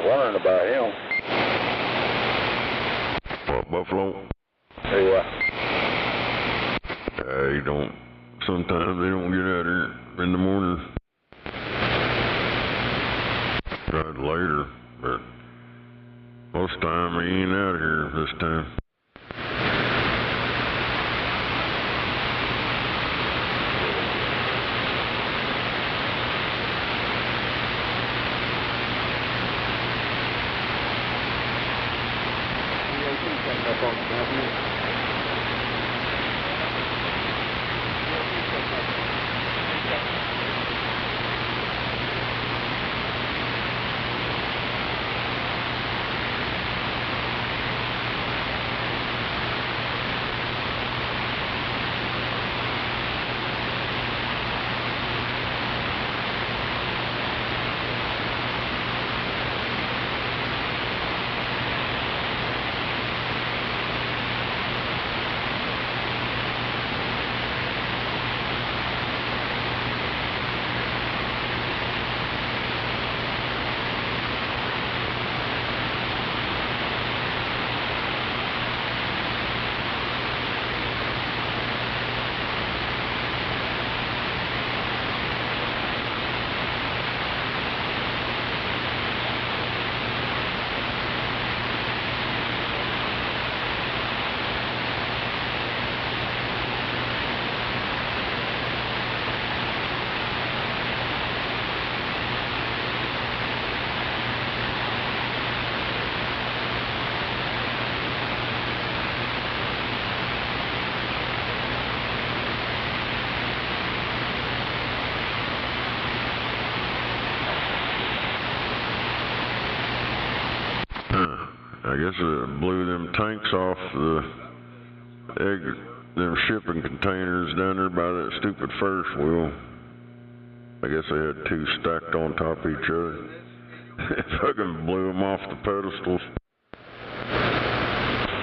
learn about him. What, Buffalo? Hey, what? He don't. Sometimes they don't get out here in the morning. Tried later, but most time he ain't out here this time. I guess it blew them tanks off them shipping containers down there by that stupid first wheel. I guess they had two stacked on top of each other. It fucking blew them off the pedestals.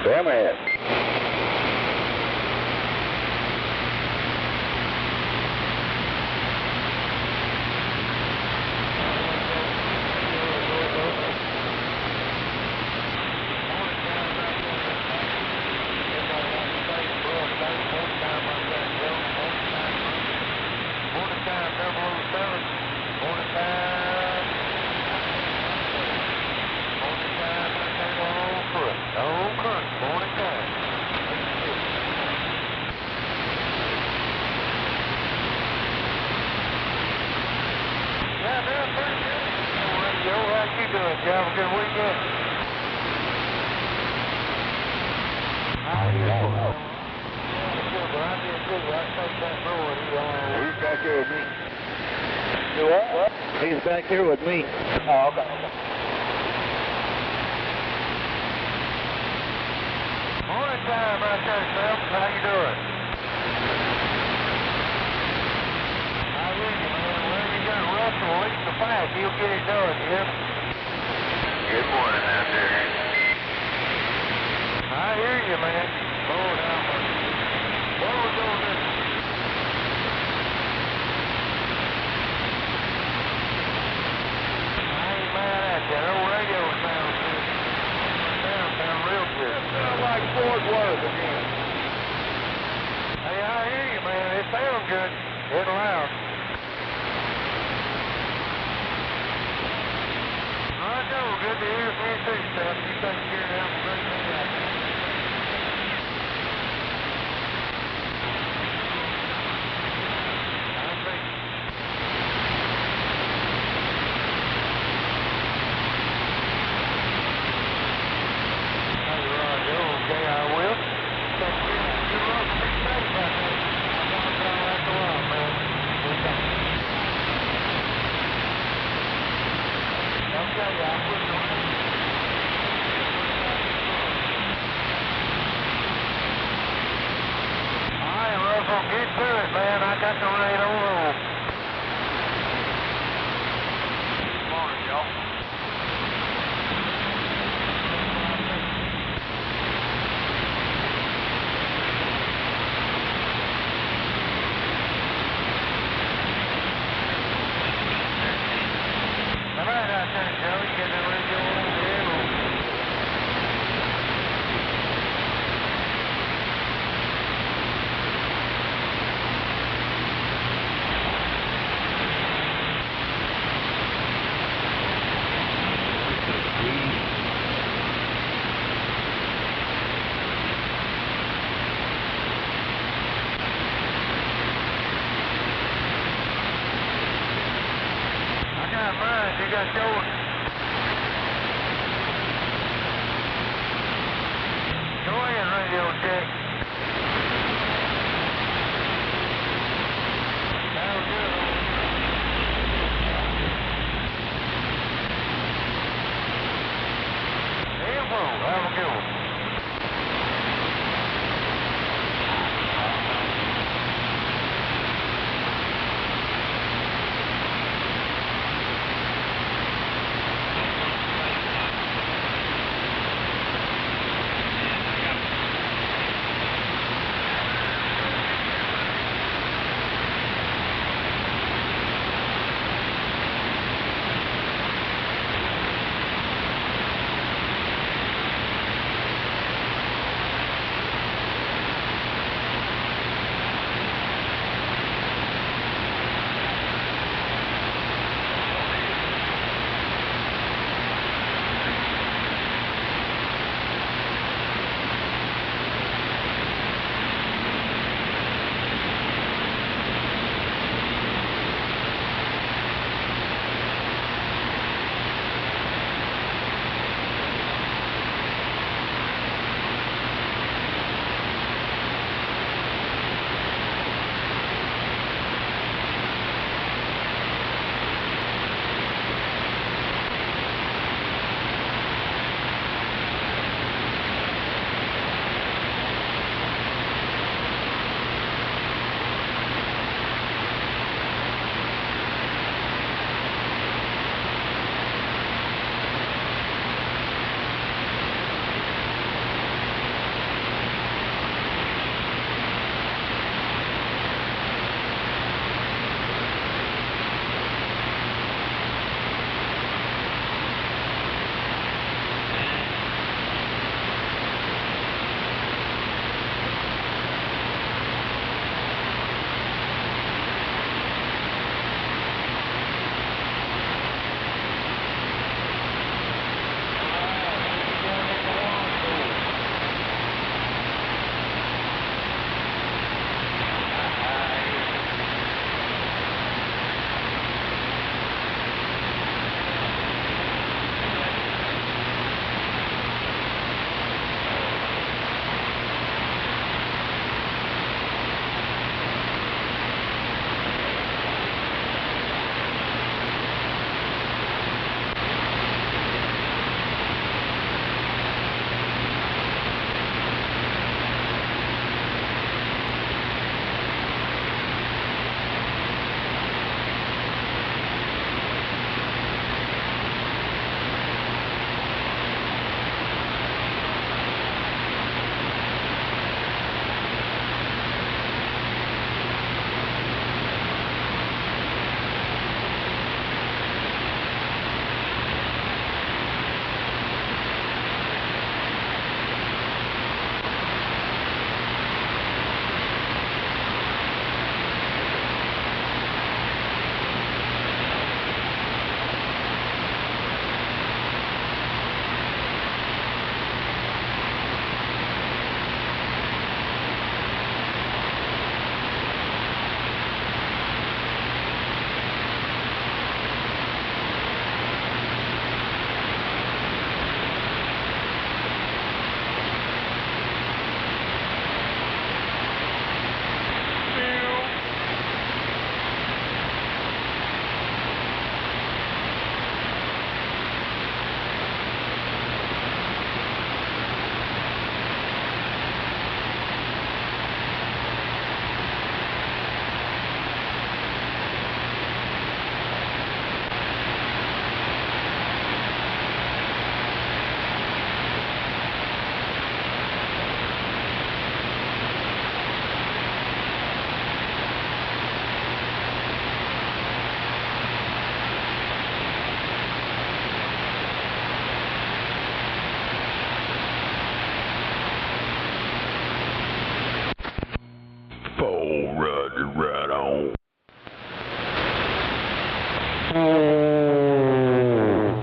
Damn it. You have a good weekend. He's back here with me. You what? He's back here with me. Oh, okay. Morning time right there, Sam. How you doing? I hear you, man. Whenever you got Russell, leave the pack. He'll get it done, you hear me? Good morning out there. I hear you, man. Lord, how much? What was all this? I ain't mad at you. That old radio sounds good. Sound real good. Sounds like Fort Worth again. Hey, I hear you, man. It sounds good. It's loud. Good to hear from you too, Steph. You take care of that great thing out there. I think. Hey, Roger, okay, I will. Take care. Good luck. Be safe out there. I'm going to try after a while, man. Okay, I'll put it on. Russell, get to it, man. I got the rain on roll. Good morning, y'all. All right out there, Joe. You get the radio on. mine. You got yours. Go ahead, radio check. Sounds good. Info, have a good one.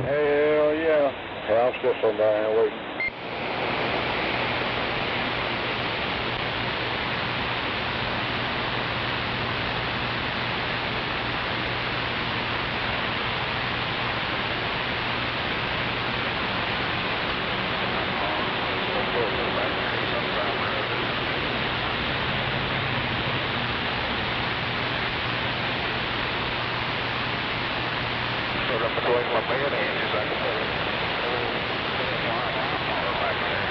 Hell yeah. Yeah, I'm still sitting down here waiting. between my bed hinges. I can put it back there.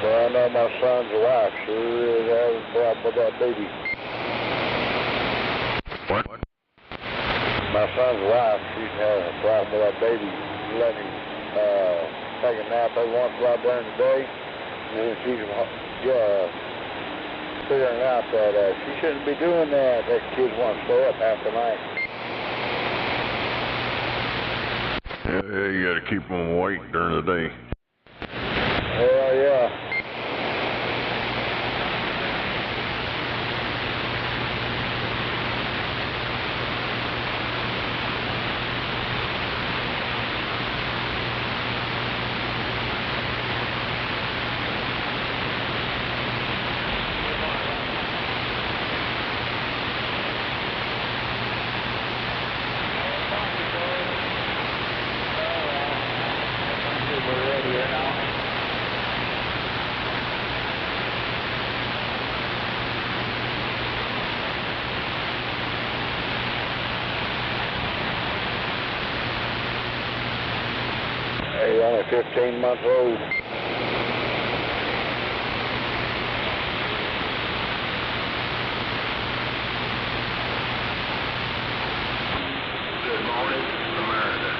Well, I know my son's wife sure is having a problem with that baby. What? My son's wife, she's having a problem with that baby, letting him take a nap every once in a while during the day. And then she's figuring out that she shouldn't be doing that. That kids want to stay up half the night. Yeah, you gotta keep them awake during the day. Hell yeah. He's only 15 months old. Good morning, America.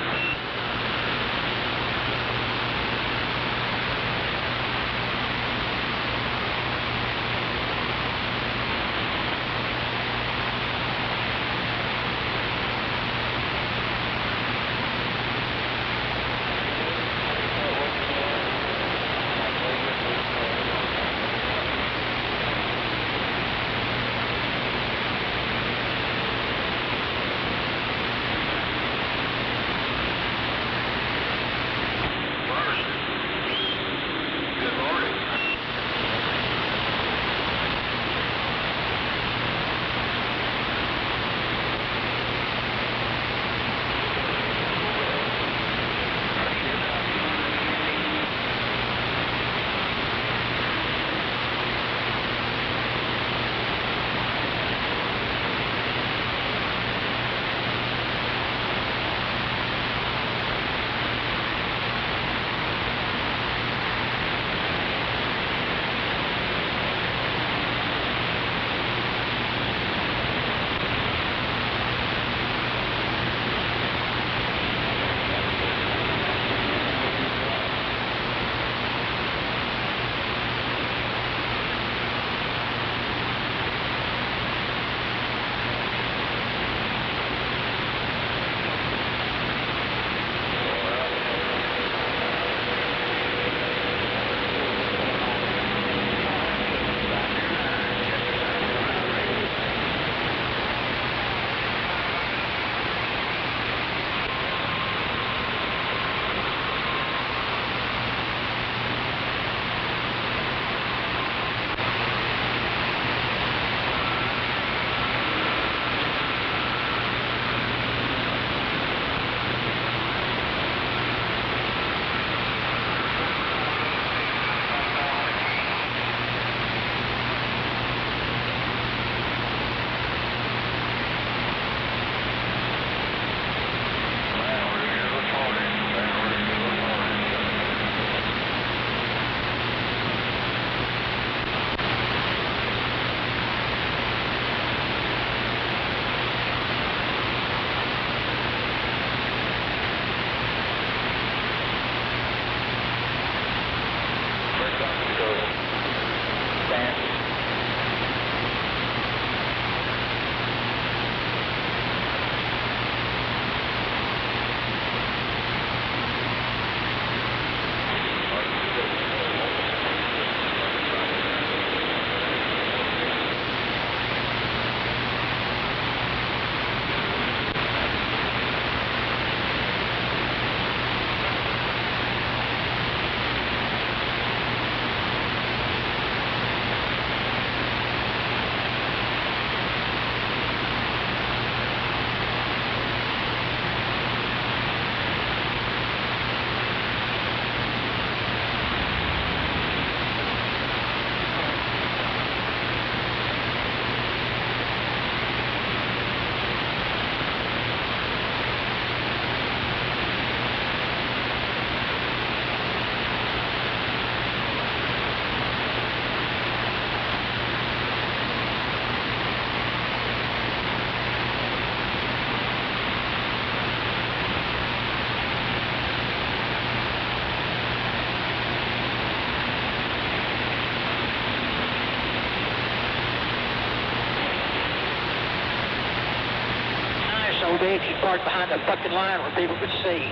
bitch. You parked behind the fucking line where people could see.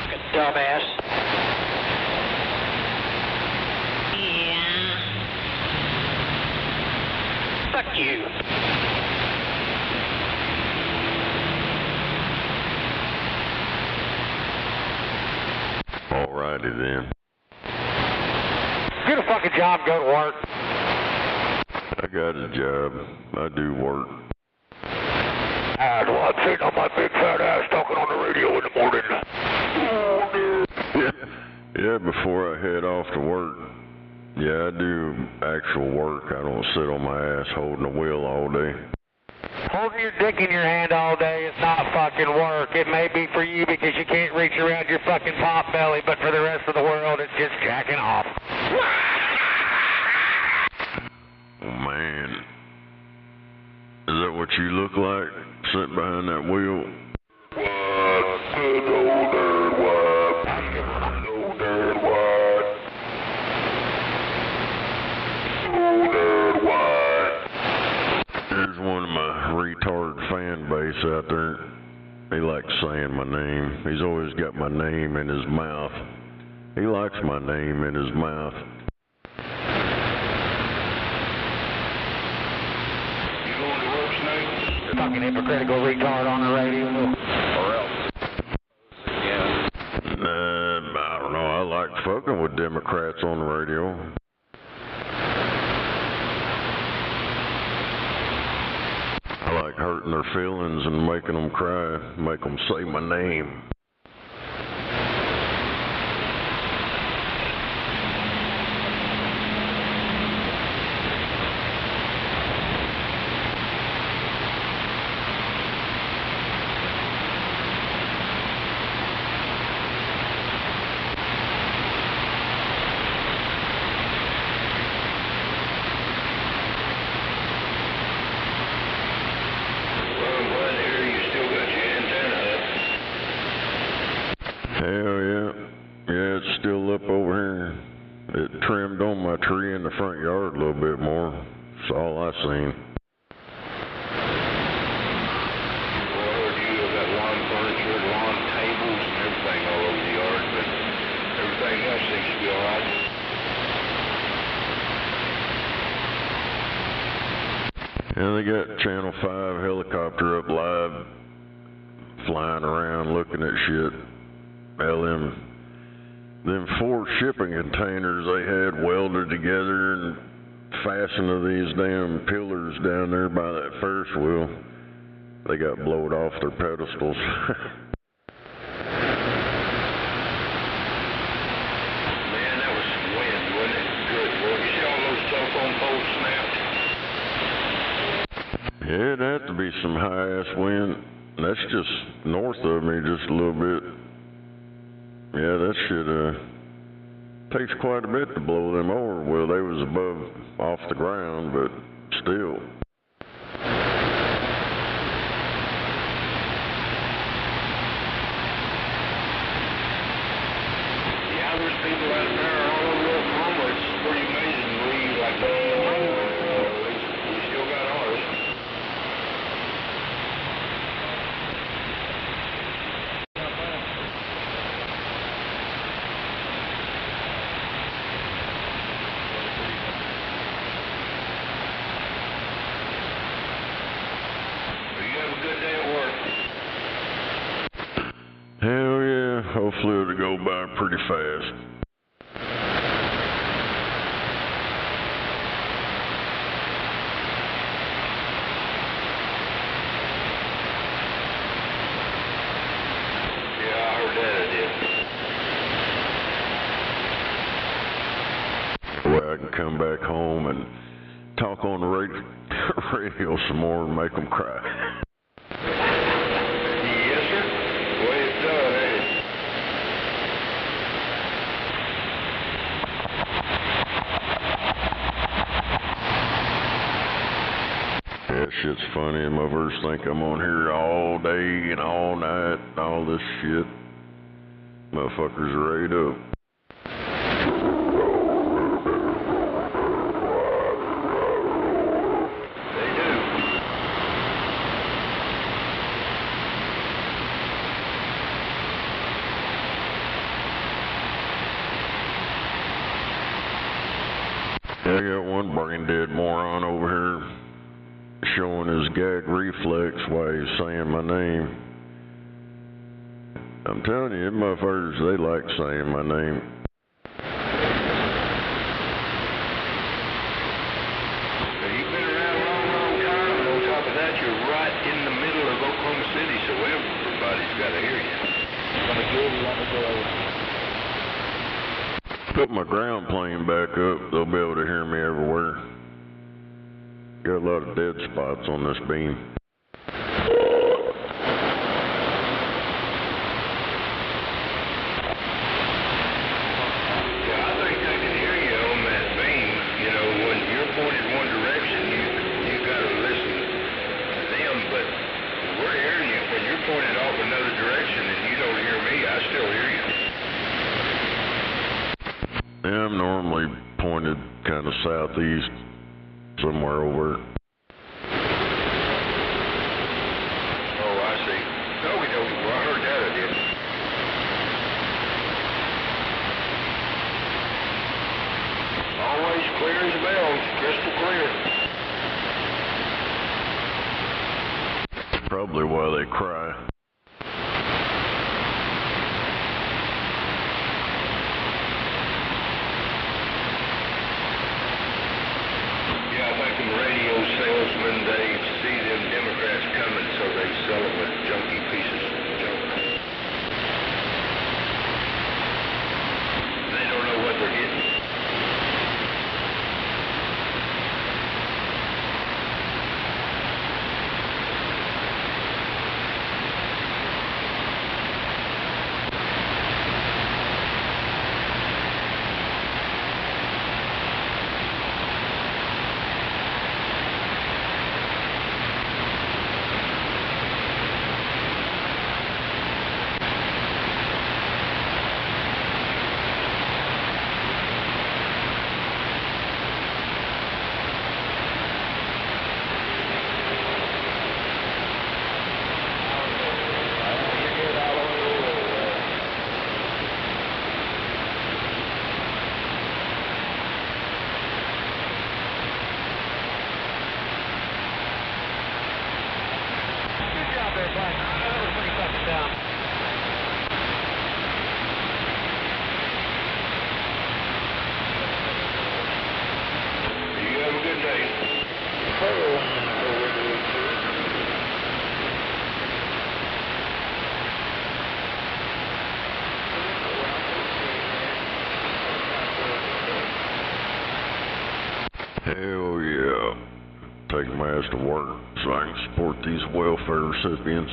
Fucking dumbass. Yeah. Fuck you. Alrighty then. Get a fucking job, go to work. I got a job. I do work. Well, I'm sitting on my big fat ass talking on the radio in the morning. Yeah, before I head off to work. Yeah, I do actual work. I don't sit on my ass holding the wheel all day. Holding your dick in your hand all day is not fucking work. It may be for you because you can't reach around your fucking pot belly, but for the rest of the world, it's just jacking off. Oh, man. Is that what you look like, sitting behind that wheel? What? No dirt what? No dirt what? No dirt what? There's one of my retard fan base out there. He likes saying my name. He's always got my name in his mouth. He likes my name in his mouth. You going to work, Snake? Fucking hypocritical retard on the radio. Or else. Yeah. I don't know. I like fucking with Democrats on the radio. I like hurting their feelings and making them cry, make them say my name. Hell yeah. Yeah, it's still up over here. It trimmed on my tree in the front yard a little bit more. That's all I seen. Well, I heard you got lawn furniture, lawn tables, and everything all over the yard, but everything else seems to be all right. Yeah, they got Channel 5 helicopter up live, flying around looking at shit. Well, them 4 shipping containers they had welded together and fastened to these damn pillars down there by that Ferris wheel, they got blowed off their pedestals. Man, that was some wind, wasn't it? Good Lord. You see all those telephone poles snapped? Yeah, it'd have to be some high-ass wind. That's just north of me just a little bit. Yeah, that shit takes quite a bit to blow them over. Well, they was above off the ground, but still. Yeah, there's people out there all over Oklahoma. It's pretty amazing. We still got ours. Good day at work. Hell yeah, hopefully it'll go by pretty fast. Yeah, I heard that it did. Well, I can come back home and talk on the radio some more and make them cry. Yes, sir. The way it's done, ain't it? That shit's funny, and motherfuckers think I'm on here all day and all night and all this shit. Motherfuckers are ready up. They do. I got one brain dead moron over here showing his gag reflex while he's saying my name. I'm telling you, them motherfuckers, they like saying my name. You've been around a long, long time, and on top of that, you're right in the middle of Oklahoma City, so everybody's got to hear you. Put my ground plane back up, they'll be able to hear me everywhere. Got a lot of dead spots on this beam. Yeah, I think they can hear you on that beam. You know, when you're pointed one direction, you got to listen to them, but we're hearing you. When you're pointed off another direction and you don't hear me, I still hear you. Yeah, I'm normally pointed kind of southeast, somewhere over. Oh, I see. Okie dokie. Well, I heard that, I did. Always clear as bells, crystal clear. Probably why they cry. Yeah, I think them radio salesmen, they see them Democrats coming, so they sell them with junky pieces of junk. They don't know what they're getting. You have a good day. Hell yeah. Taking my ass to work so I can support these welfare recipients.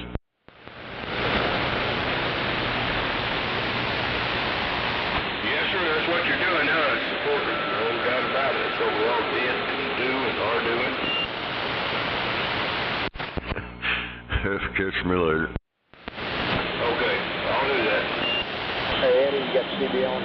Yes, sir, that's what you're doing now. It's supporting. No doubt about it. That's what we all did and do and are doing. Catch me later. Okay, I'll do that. Hey, Eddie, you got the CD on?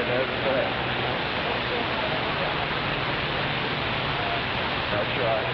That's that. That's right.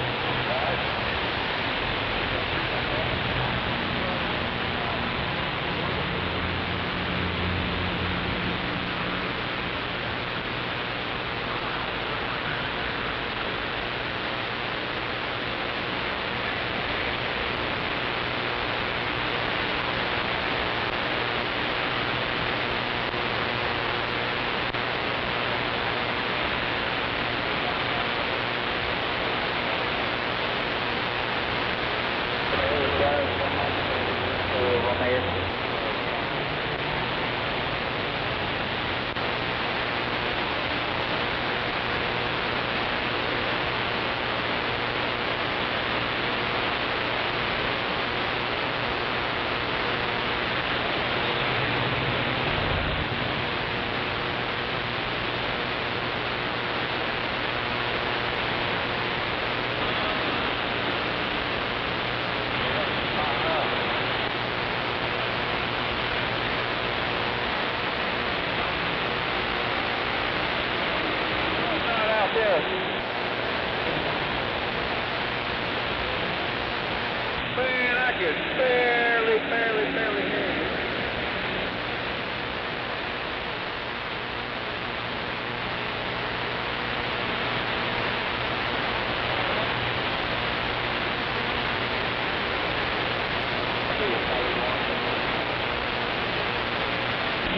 Man, I could barely hear you.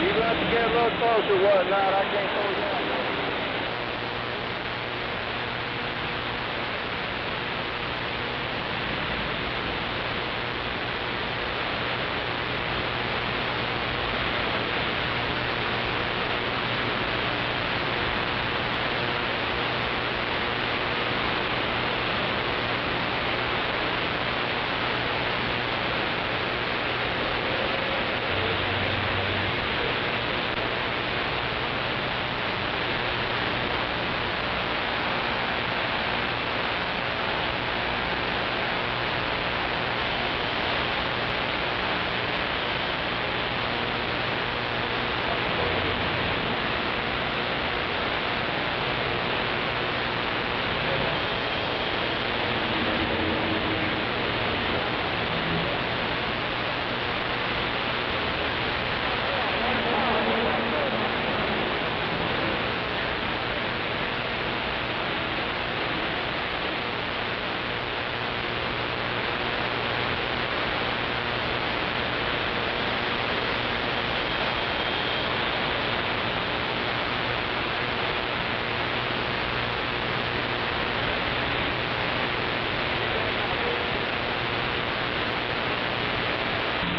You got to get a little closer, whatnot. I can't hold you out.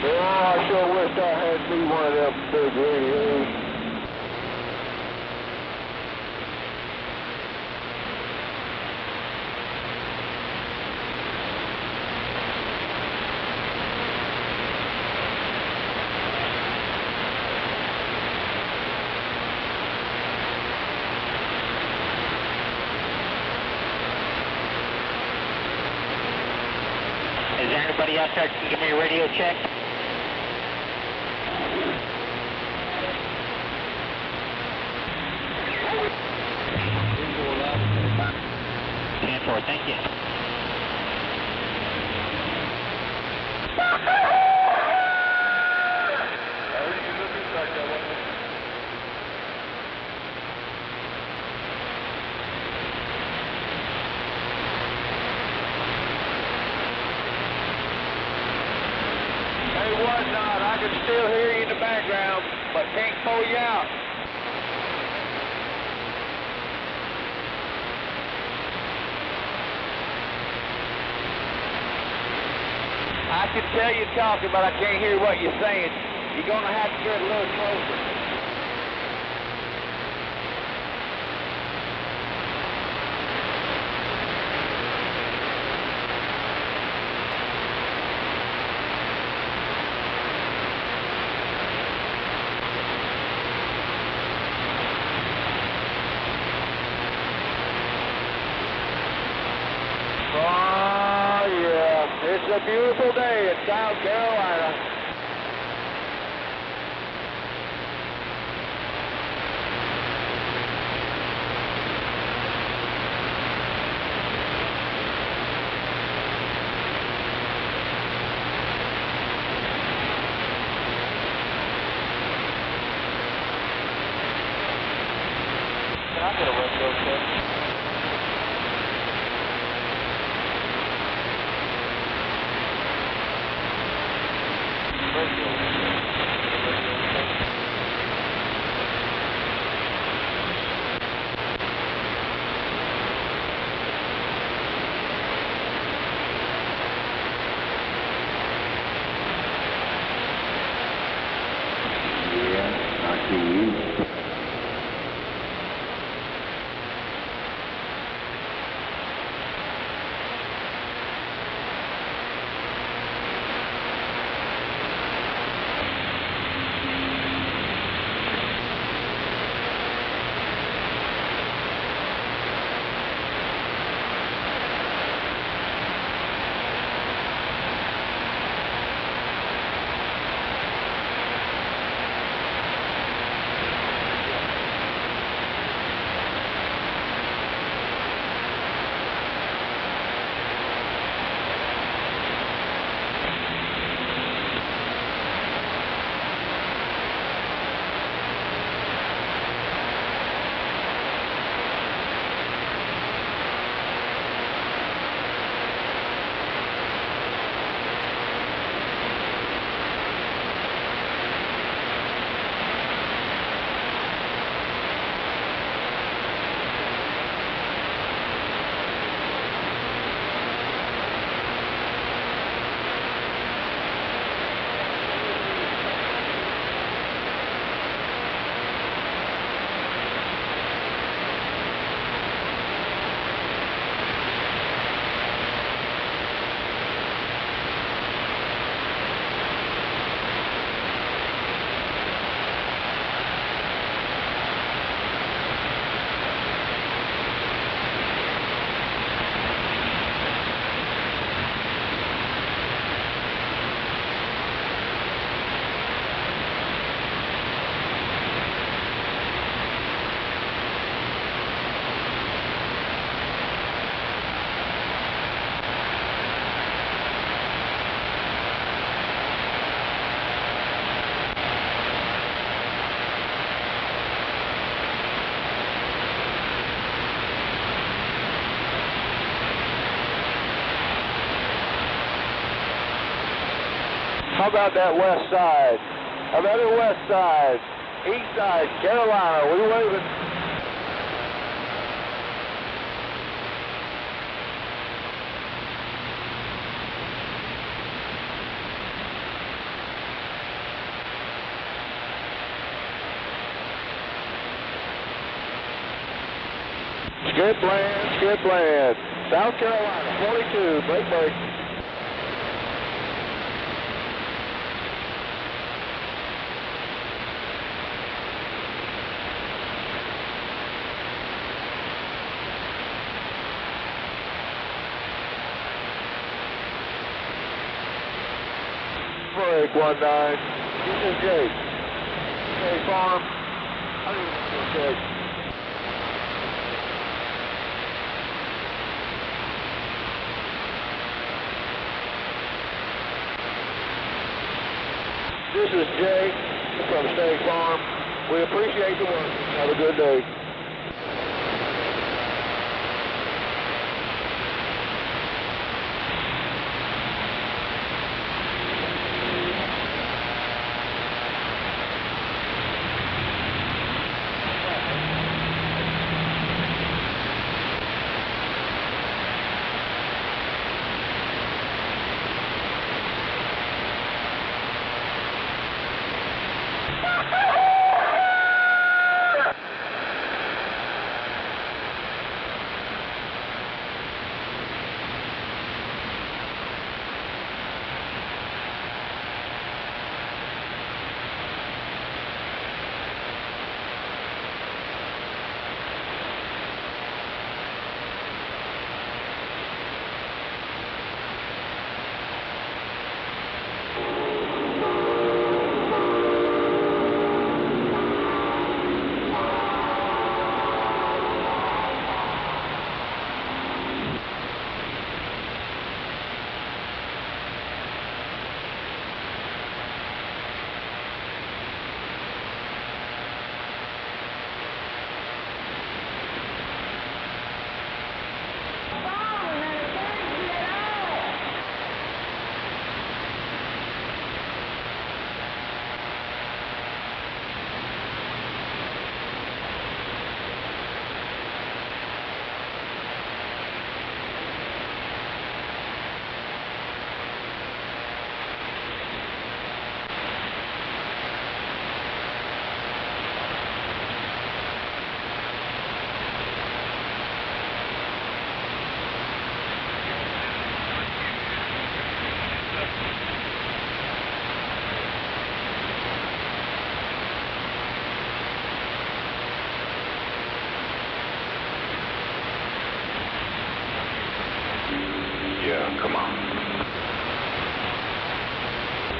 Oh, I sure wish I had me one of them big radios. Is there anybody out there that can give me a radio check? 10-4, thank you. Hey, whatnot, I can still hear you in the background, but can't pull you out. I can tell you're talking, but I can't hear what you're saying. You're going to have to get a little closer. Oh, yeah. It's a beautiful day in South Carolina. How about that west side? How about the west side? East side, Carolina, we waving. Skip land. South Carolina, 42, break. Break 19. This is Jake. Jake Farm. I need to Jake. This is Jay from State Farm. We appreciate the work. Have a good day.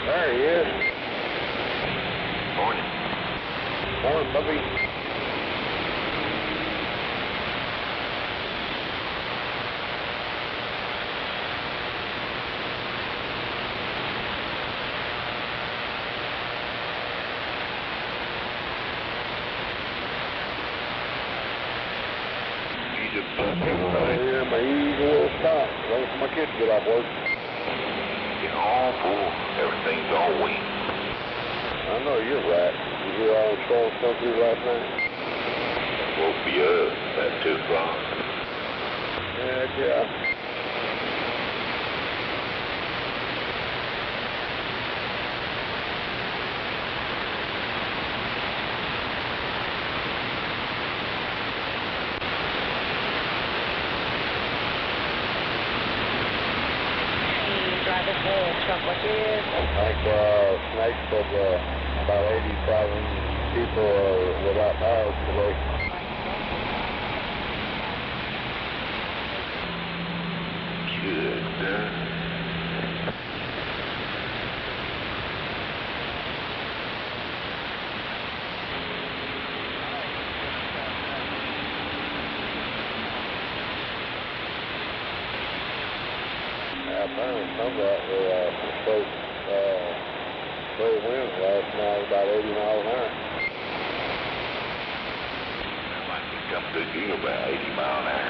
There he is. Morning. Morning, Bubby. Yeah, my easy little stop. Waiting for my kids to get off work. Getting all full. Everything's all weak. I know you're right. You hear all the storms come through last night? Woke me up at 2 o'clock. Heck yeah. I think Snake said about 80,000 people are without power today. Good. Apparently some of that were some straight winds last night, about 80 miles an hour. That might be come through here about 80 miles an hour.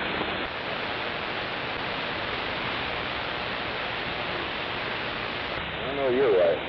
I know you're right.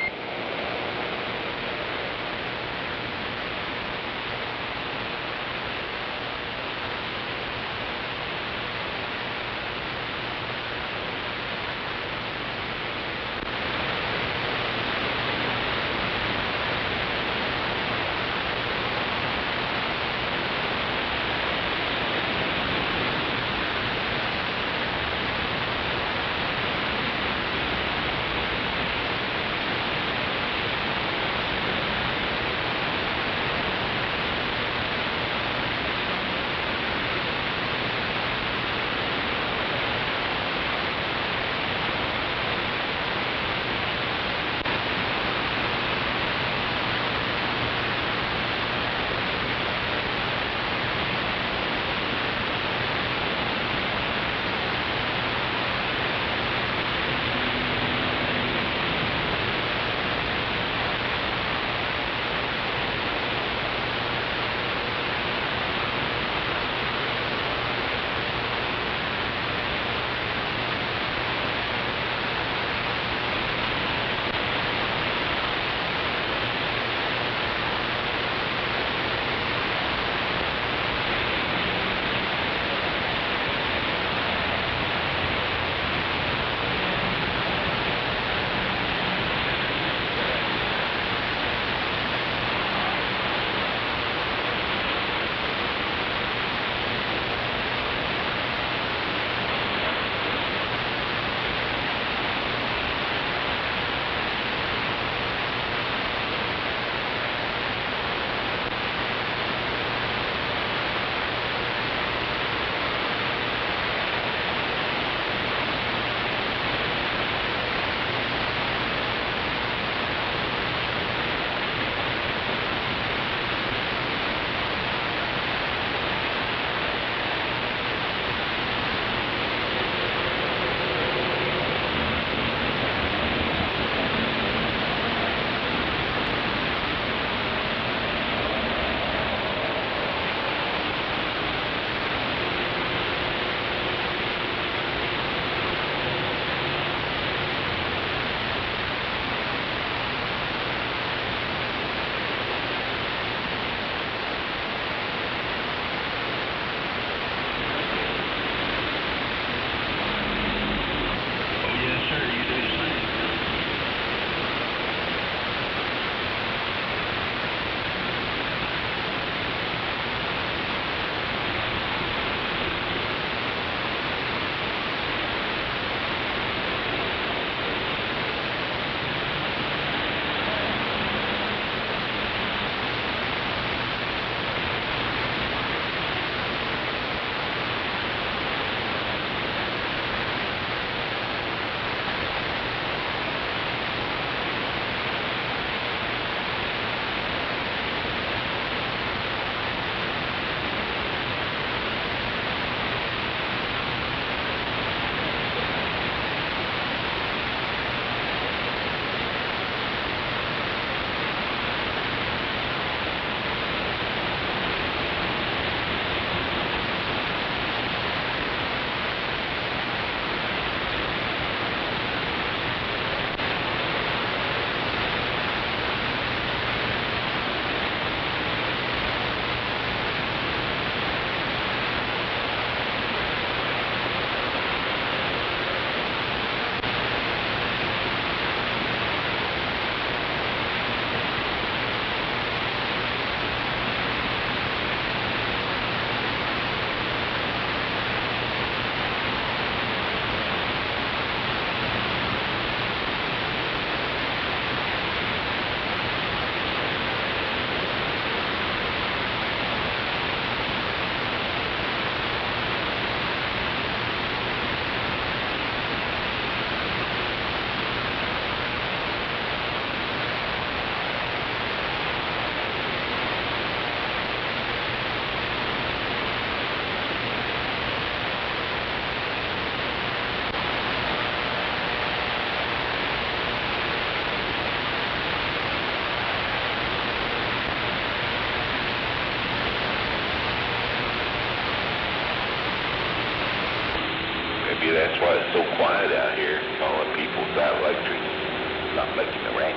Stop making the rain.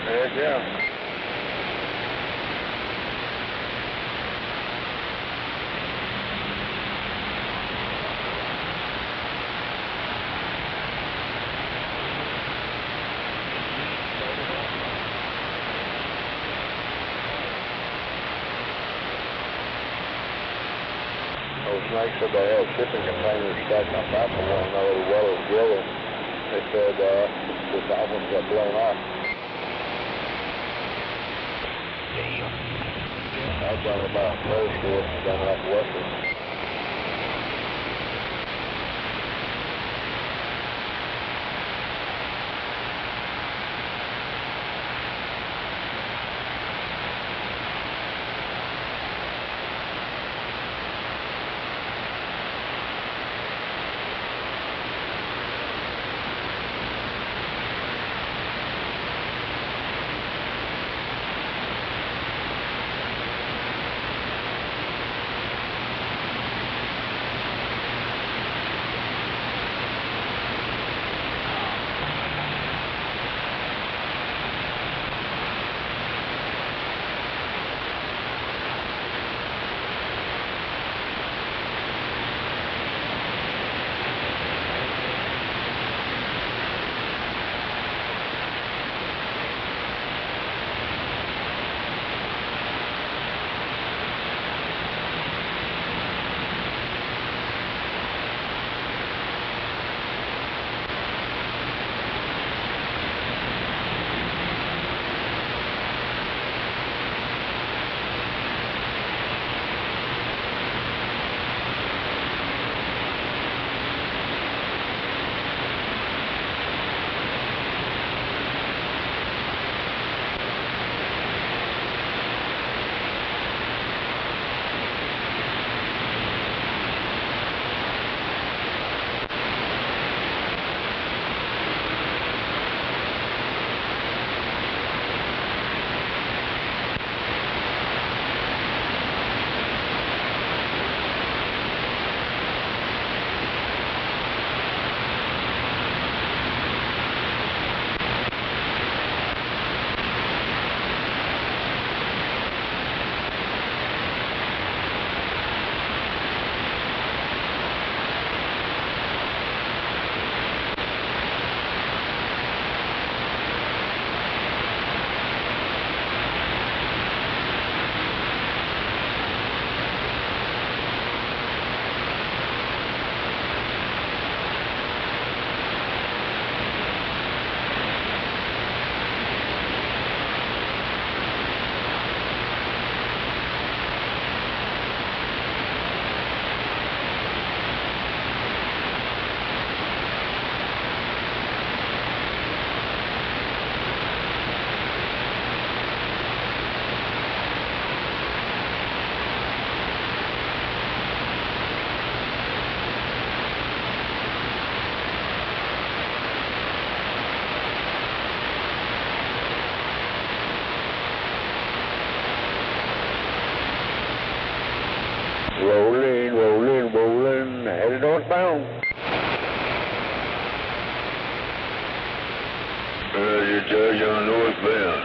Heck yeah. Those snakes said they had shipping containers stacked on top of one another, well as together. They said the top ones got blown off. I've done about first shift, done up western. Rolling, headed northbound. You tell you on northbound.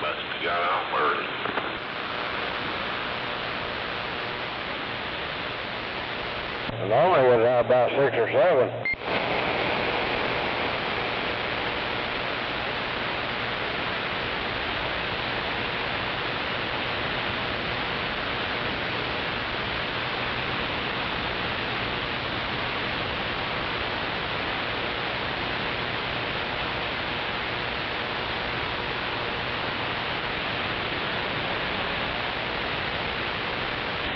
Must have got off early. Normally was out about 6 or 7.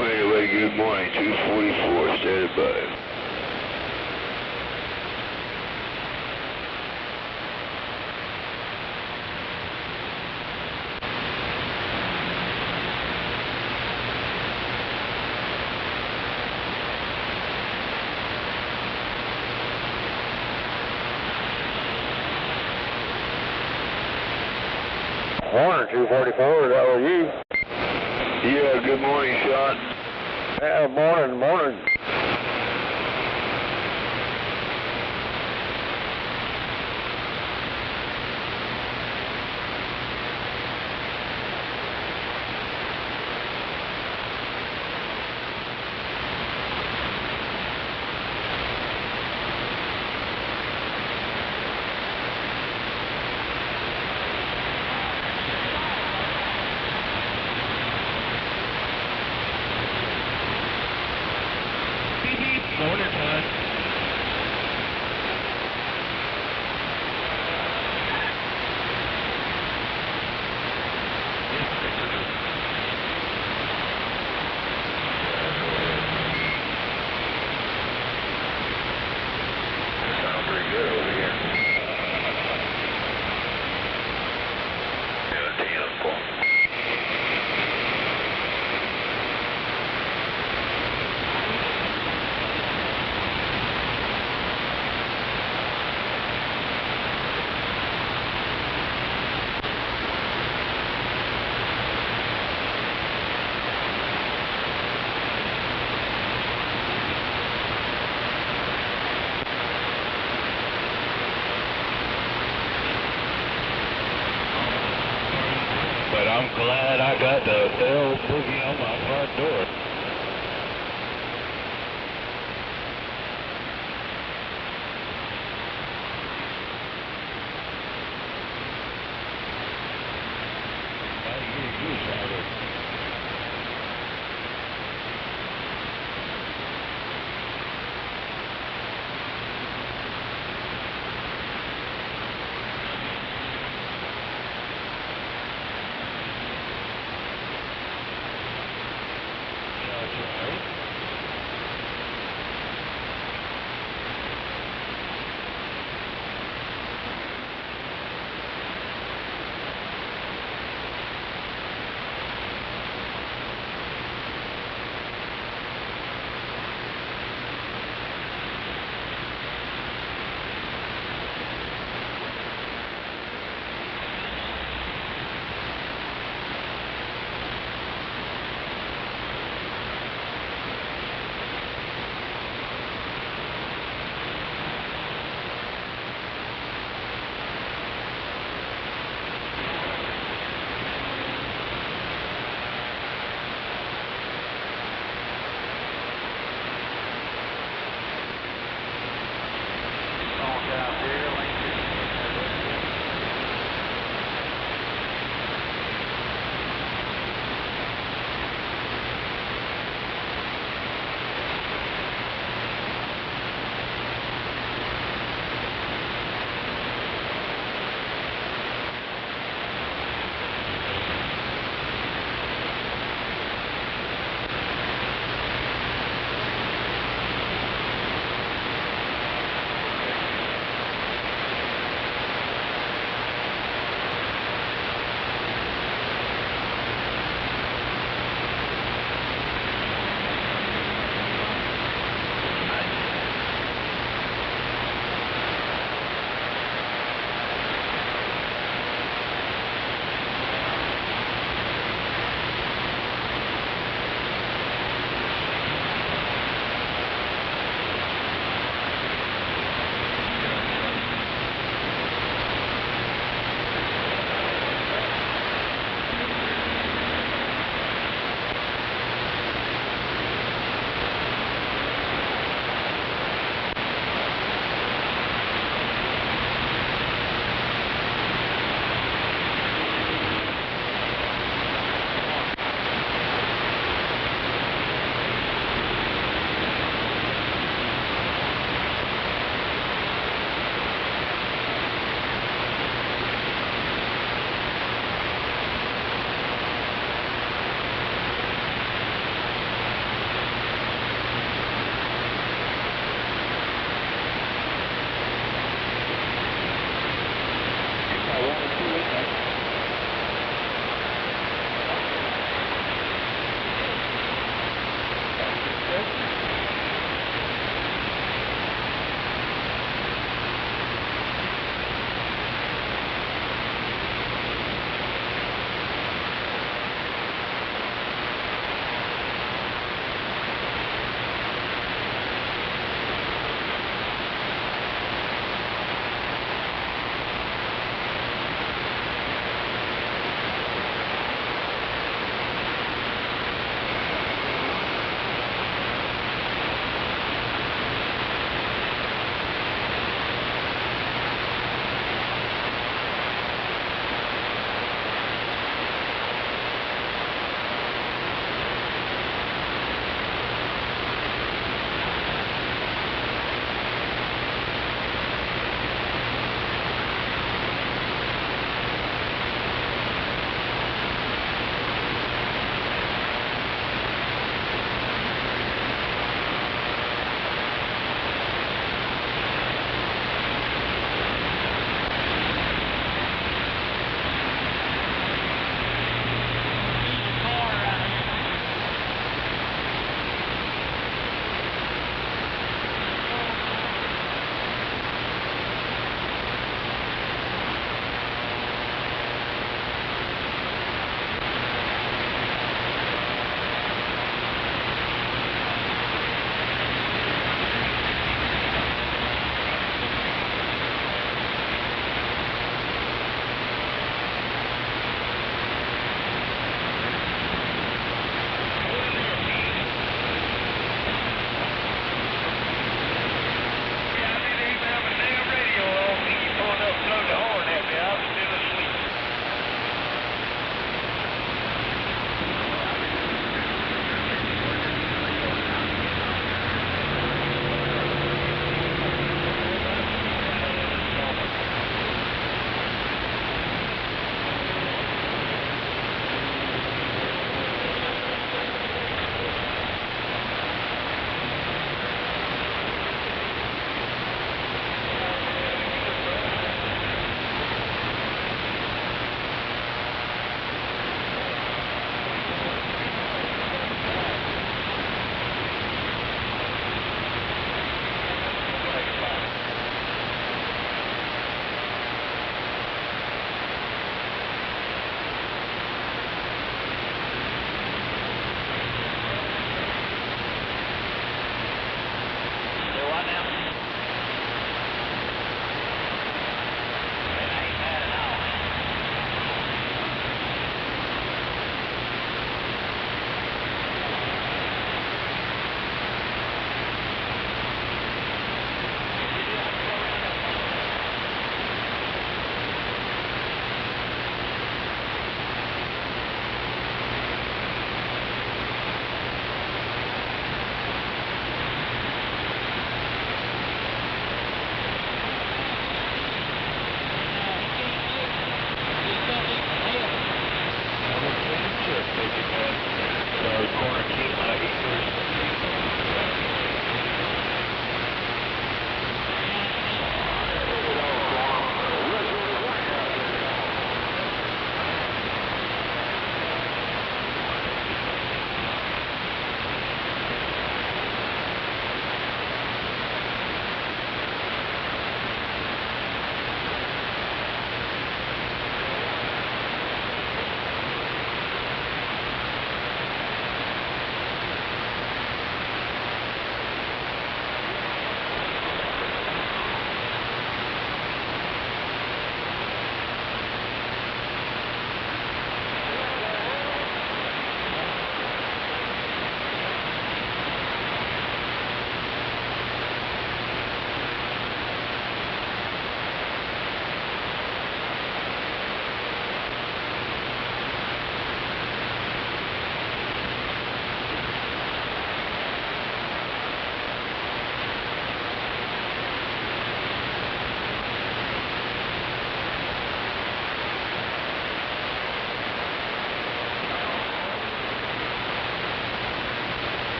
Anyway, good morning, 244, standing by. Warner 244, is that with you? Yeah, good morning, Sean. Yeah, morning. Morning, Todd. Sound pretty good over here. Yeah, beautiful. But I'm glad I got the L boogie on my front door. Gotta get use out of it.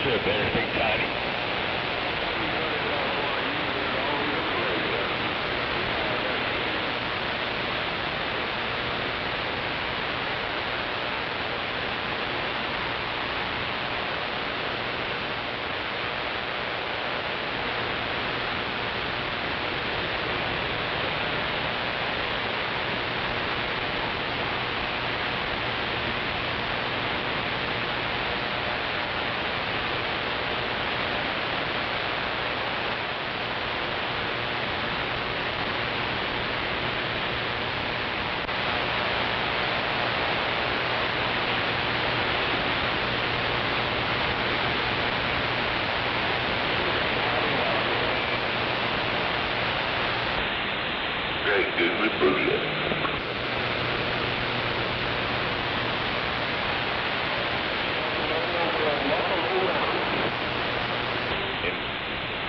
trip, anything tiny. Great, good report.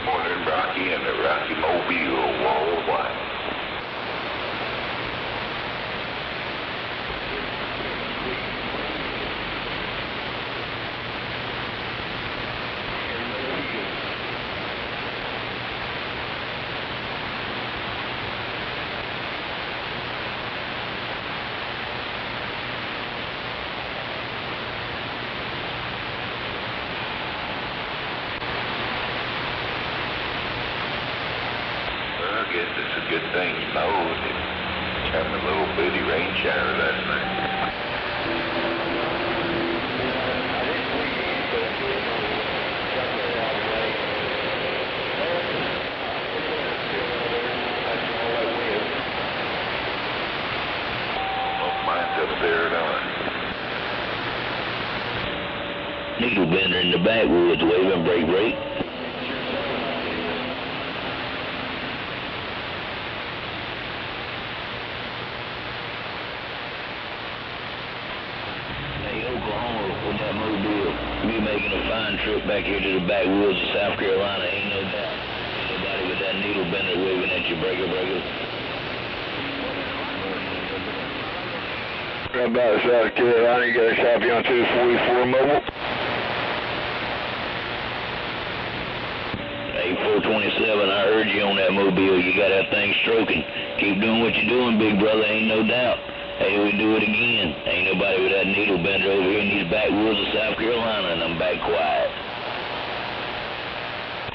Morning, Rocky and the Rocky Mobile worldwide. I guess it's a good thing you mowed it. Having a little bitty rain shower last night. Oh, mine's up there at on. Needle bender in the backwoods waving break. Hey, Oklahoma, with that mobile, we making a fine trip back here to the backwoods of South Carolina, ain't no doubt. Nobody with that needle bender waving at you, breaker. Right about South Carolina, you got a copy on 244 mobile. Hey, 427, I heard you on that mobile. You got that thing stroking. Keep doing what you're doing, big brother, ain't no doubt. Hey, we do it again. Ain't nobody with that needle bender over here in these backwoods of South Carolina, and I'm back quiet.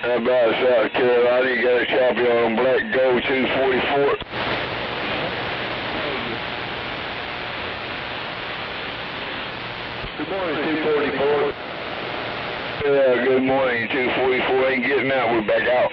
Right about South Carolina, you got a copy on Black Gold 244. Good morning, 244. Yeah, good morning, 244. Ain't getting out, we're back out.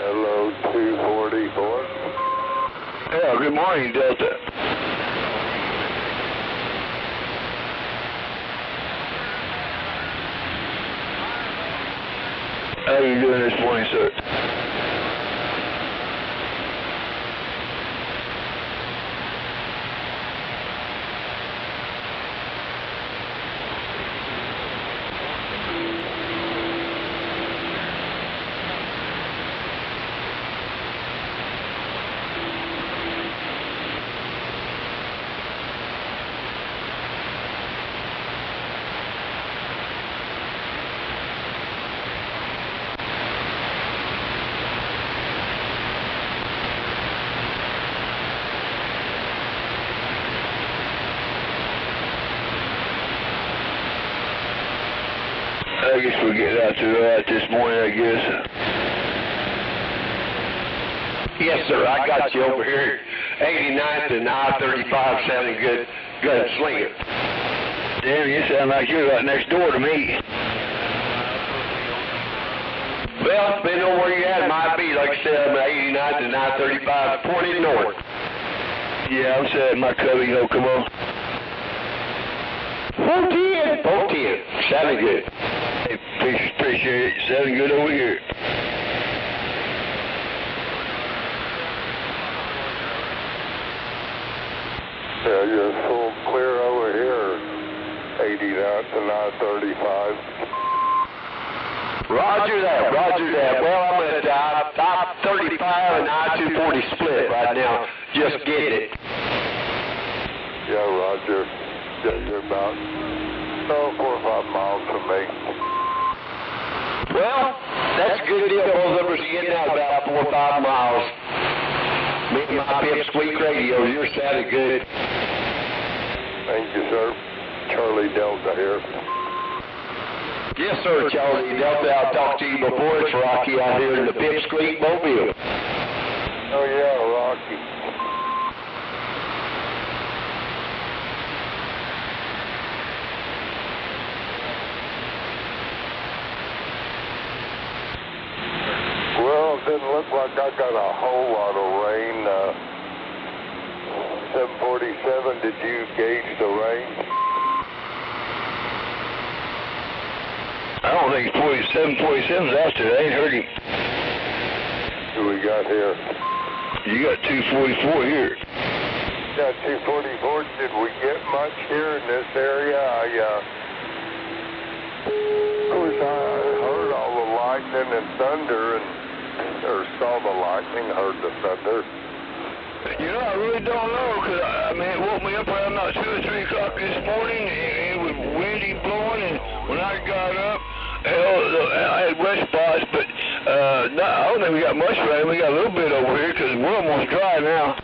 Hello, 244. Yeah, good morning, Delta. How are you doing this morning, sir? I guess we'll get out to that this morning, I guess. Yes, sir, I got you over here. 89th and I-35 sounding good. Go ahead, sling it. Damn, you sound like you're right next door to me. Well, depending on where you're at, it might be, like I said, I'm 89 to 935, pointed north. Yeah, I'm setting my cover, come on. 410. 410. Sounding good. Hey, appreciate it. Sounding good over here. Yeah, you're full clear over here. 89 to 935. Roger that, roger that. Well, I'm at I-35 and I-240 split right now. Just get it. Yeah, roger. Yeah, you're about 4 or 5 miles from me. Well, that's a good deal. Both of us are getting out about 4 or 5 miles. Me and my pipsqueak radio, you're sounding good. Thank you, sir. Charlie Delta here. Yes, sir, Charlie Delta. I've talked to you before. It's Rocky out here in the Pipsqueak Mobile. Oh, yeah, Rocky. Well, it didn't look like I got a whole lot of rain. 747, did you gauge the rain? I don't think 747's out there. I ain't heard him. Who we got here? You got 244 here. Yeah, 244. Did we get much here in this area? Of course, I heard all the lightning and thunder, or saw the lightning, heard the thunder. I really don't know, because, it woke me up around about 2 or 3 o'clock this morning, and it was windy blowing, and when I got up, I had wet spots, but I don't think we got much rain. We got a little bit over here, because we're almost dry now.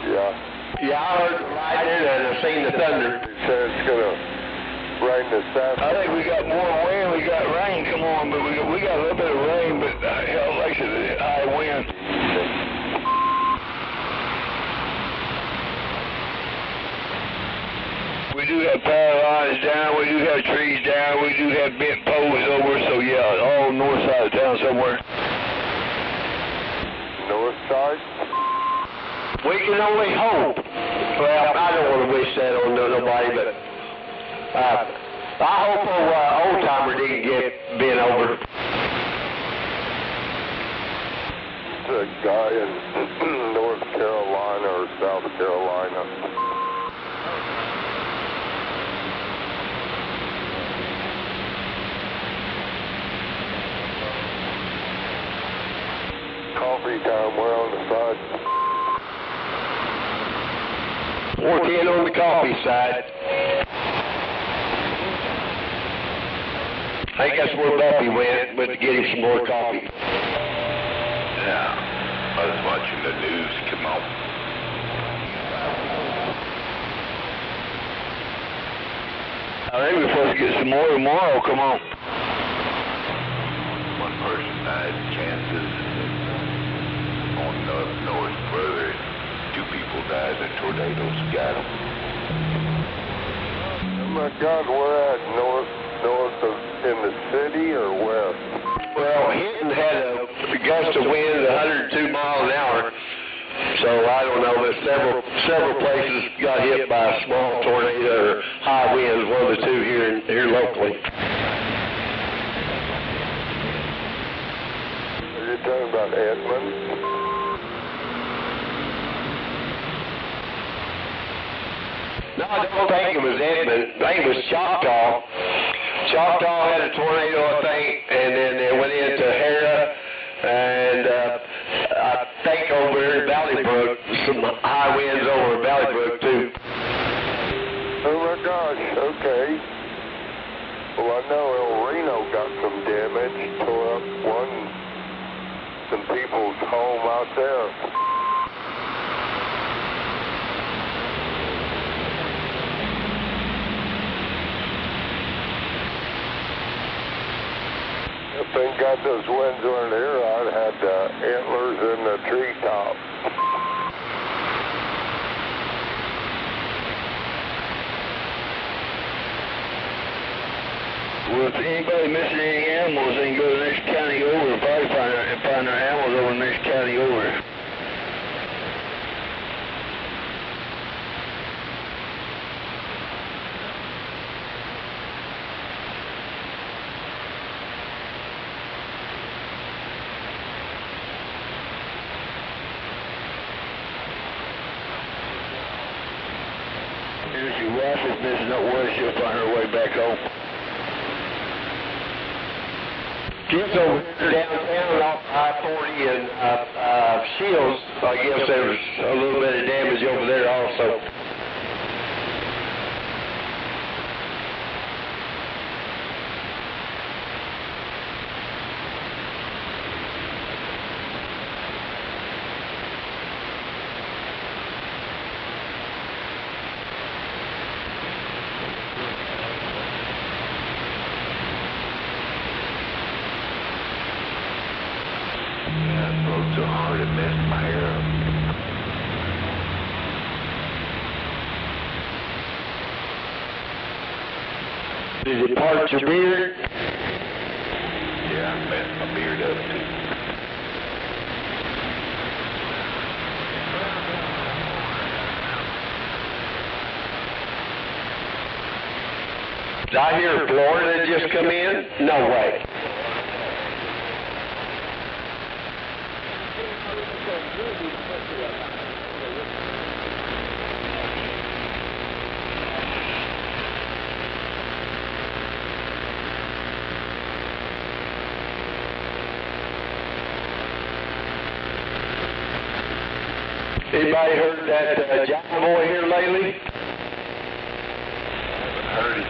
Yeah. Yeah, I heard the lightning, and I seen the thunder. They said it's going to rain this afternoon. I think we got more wind, we got rain, come on, but we got a little bit of rain, but hell, like I said, high wind. We do have power lines down, we do have trees down, we do have bent poles over, so yeah, all north side of town somewhere. North side? We can only hope. Well, I don't want to wish that on nobody, but I hope old timer didn't get bent over. The guy in North Carolina or South Carolina. Coffee time, we're on the side. 410 on the coffee side. I think that's where Buffy went, but to get him some more coffee. Yeah, I was watching the news come out. I think we're supposed to get some more tomorrow, come on. One person died in Kansas, on north further, 2 people died, the tornadoes got them. Oh my God, we're at north of in the city or where? Well, Hinton had a gust of wind 102 miles an hour, so I don't know, but several places got hit by a small tornado or high winds, one of the two here locally. Are you talking about Edmond? No, I don't think it was Edmond. I think it was Choctaw. Choctaw had a tornado, I think, and then it went into Hera, and I think over here in Valley Brook, some high winds over Valley Brook, too. Oh my gosh, okay. Well, I know El Reno got some damage, tore up some people's home out there. If they got those winds on here, I'd had antlers in the treetop. Well, if anybody missing any animals, they can go to the next county over and probably find their animals over the next county over. If your wife is missing up west, she'll find her way back home. She's over downtown off I-40 and Shields. I guess there was a little bit of damage over there also. Yeah, it broke so hard it messed my hair up. Did it part your beard? Yeah, I messed my beard up too. Did I hear Florida just come in? No way. Anybody heard that John boy here lately? I haven't heard it.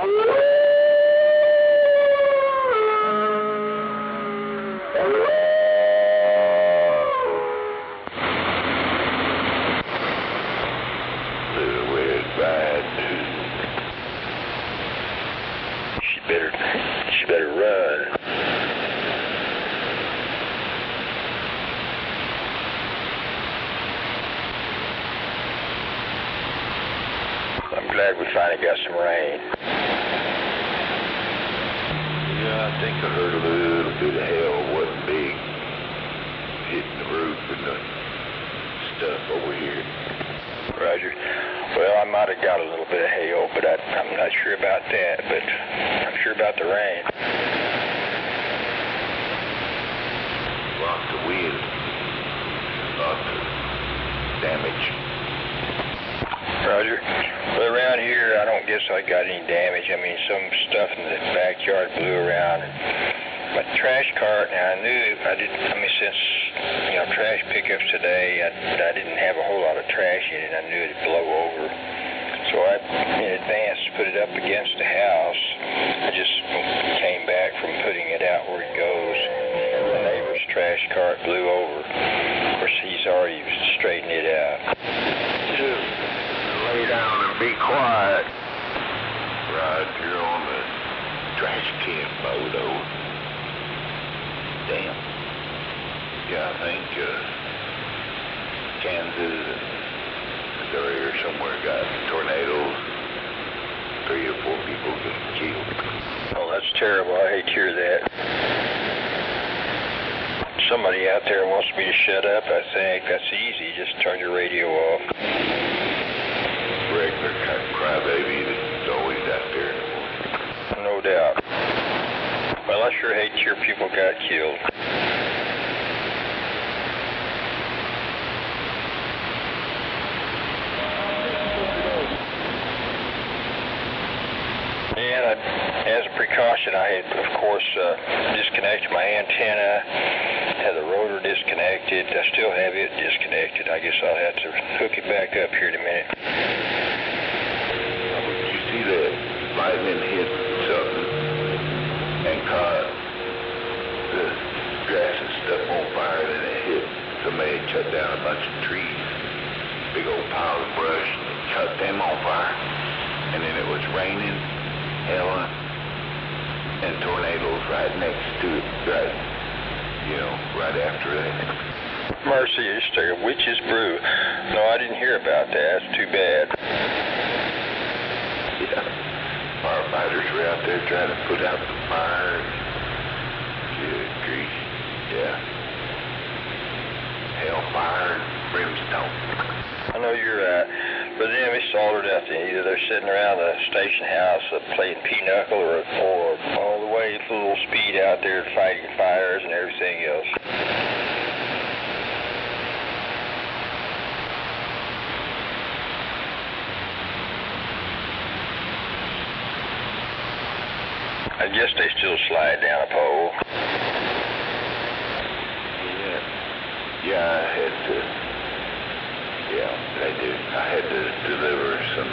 She better run. I'm glad we finally got some rain. Yeah, I think I heard a little bit of hail. Wasn't big. Hitting the roof and the stuff over here. Roger. Well, I might have got a little bit of hail, but I'm not sure about that, but I'm sure about the rain. Lots of wind. Lots of damage. Roger. Well, around here, I don't guess I got any damage. I mean, some stuff in the backyard blew around. My trash cart, now since, trash pickups today, I didn't have a whole lot of trash in it. I knew it'd blow over. So I, in advance, put it up against the house. I just came back from putting it out where it goes. And the neighbor's trash cart blew over. Of course, he's already straightened it out. Lay down and be quiet. Right here on the trash can photo. Damn. Yeah, I think Kansas and Missouri or somewhere got tornadoes. 3 or 4 people got killed. Oh, that's terrible. I hate to hear that. Somebody out there wants me to shut up, I think. That's easy. Just turn your radio off. Regular crybaby that's always out there in the morning. No doubt. Well, I sure hate to hear people got killed. And as a precaution, I had, of course, disconnected my antenna, had the rotor disconnected. I still have it disconnected. I guess I'll have to hook it back up here in a minute. Did you see that lightning hit something and caught the grass and stuff on fire, and it hit somebody had cut down a bunch of trees, big old pile of brush, and cut them on fire, and then it was raining, hailing, and tornadoes right next to it, right after that. Mercy, it's a witch's brew. No, I didn't hear about that. That's too bad. Yeah, firefighters were out there trying to put out the fire. Good grief, yeah. Hellfire and brimstone. I know you're but then we soldered out there. Either they're sitting around the station house playing pinochle or all the way full speed out there fighting fires and everything else. I guess they still slide down a pole. Yeah, I had to. Yeah, they do. I had to deliver some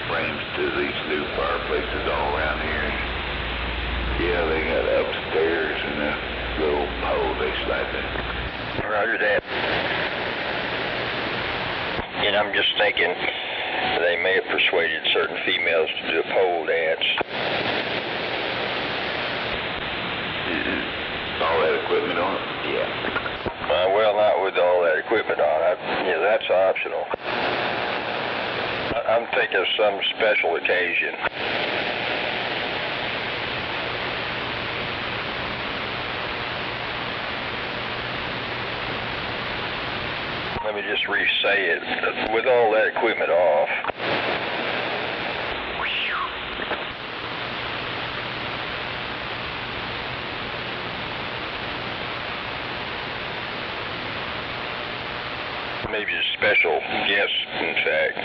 frames to these new fireplaces all around here. Yeah, they got upstairs and a little pole they slide down. Roger that. And I'm just thinking they may have persuaded certain females to do a pole dance. All that equipment on it? Yeah. Well, not with all that equipment on. That's optional. I'm thinking of some special occasion. Let me just re-say it. With all that equipment off. Maybe a special guest, in fact.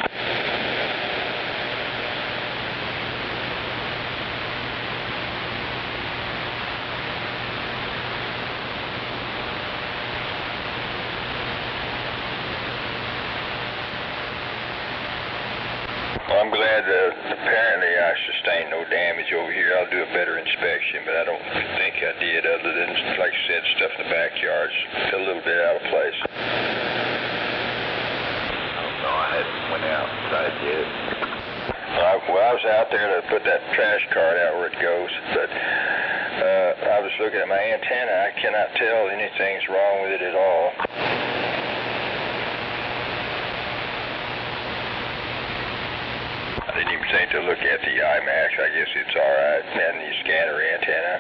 Well, I'm glad apparently I sustained no damage over here. I'll do a better inspection, but I don't think I did, other than, like I said, stuff in the backyard's a little bit out of place. No, I hadn't went outside yet. Well, I was out there to put that trash cart out where it goes, but I was looking at my antenna. I cannot tell anything's wrong with it at all. I didn't even take to look at the IMAX. I guess it's all right. And the scanner antenna.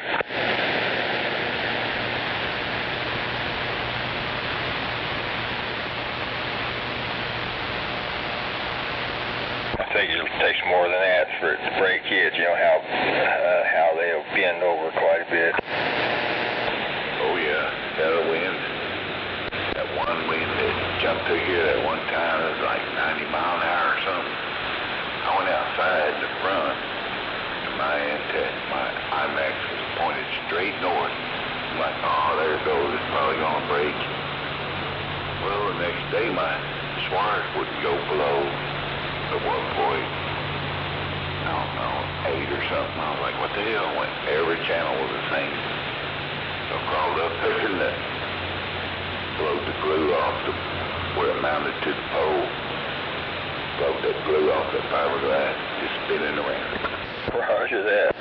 I think it takes more than that for it to break it. You know how they'll bend over quite a bit. Oh yeah, that wind. That one wind that jumped through here that one time, it was like 90 mile an hour or something. I went outside in the front, and my IMAX was pointed straight north. I'm like, oh, there it goes. It's probably gonna break. Well, the next day my swars wouldn't go below the 1.8 or something. I was like, what the hell? Every channel was the same. So I crawled up there and blowed the glue off where it mounted to the pole. Blowed that glue off that fiberglass, just spinning around. Roger that.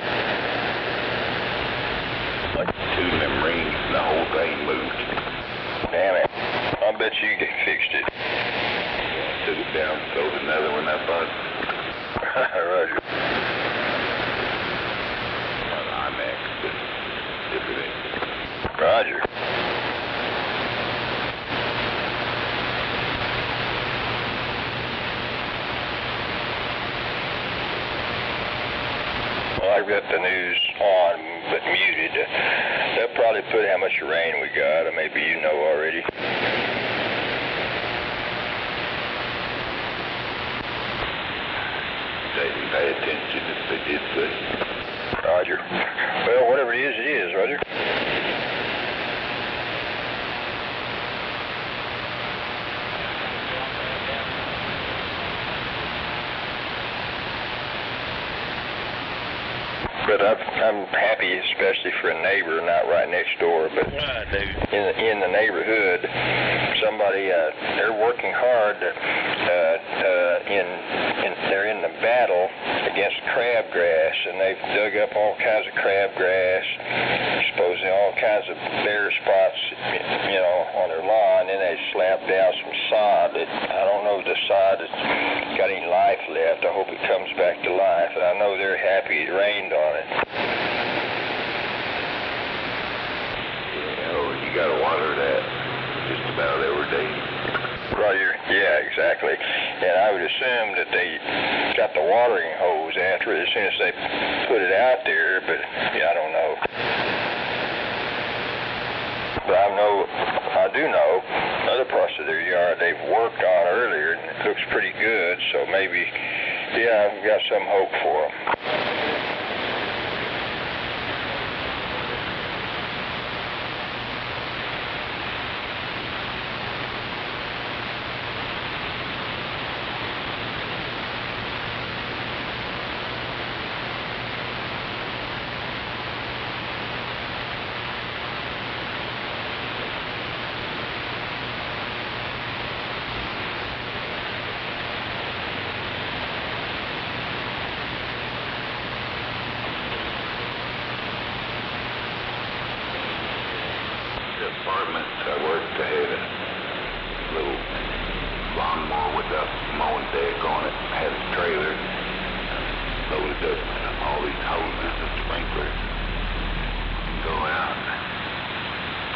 Like two of them rings and the whole thing moved. Damn it. I bet you fixed it. Yeah, took it down, sold another one up on. Roger. IMAX, but different. Roger. Well, I've got the news on, but muted. They'll probably put how much rain we got, or maybe you know already. They didn't pay attention if they did say. Roger. Well, whatever it is, Roger. But I'm happy, especially for a neighbor, not right next door, but in the neighborhood. Somebody, they're working hard. They're in the battle against crabgrass, and they've dug up all kinds of crabgrass, exposing all kinds of bare spots, on their lawn. And they slapped down some sod. I don't know if the sod has got any life left. I hope it comes back to life. And I know they're happy it rained on it. You gotta water that just about every day. Roger. Yeah, exactly. And I would assume that they got the watering hose after it as soon as they put it out there, but yeah, I don't know. But I do know other parts of their yard they've worked on earlier, and it looks pretty good, so maybe, yeah, I've got some hope for them. Apartments I worked, they had a little lawnmower with a mowing deck on it, had a trailer, loaded up all these hoses and sprinklers, go out,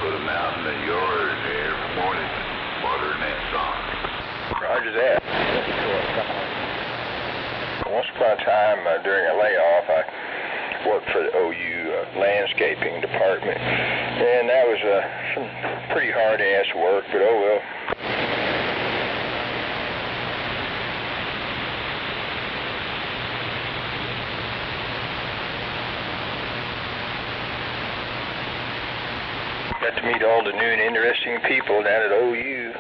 put them out in the yard every morning, watering that song. Roger that. Once upon a time, during a layoff, I worked for the OU landscaping department, and that was some pretty hard-ass work, but oh well. Got to meet all the new and interesting people down at OU.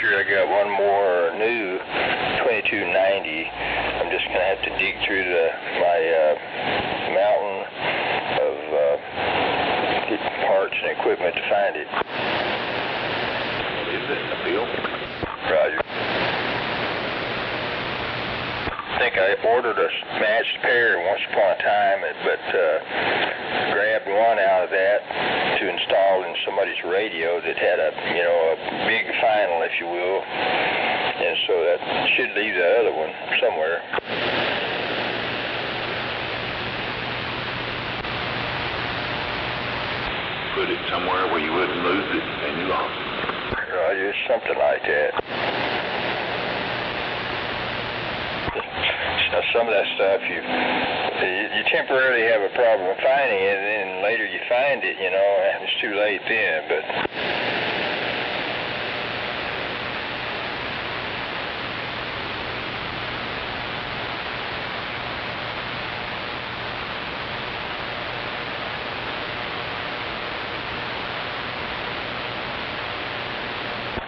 sure I got one more new 2290. I'm just going to have to dig through my mountain of parts and equipment to find it. Is it in the field? Roger. I think I ordered a matched pair once upon a time, but grabbed one out of that to install in somebody's radio that had a big final, if you will, and so that should leave the other one somewhere. Put it somewhere where you wouldn't lose it and you lost it. Roger, something like that. Some of that stuff you temporarily have a problem finding it, and then later you find it, and it's too late then, but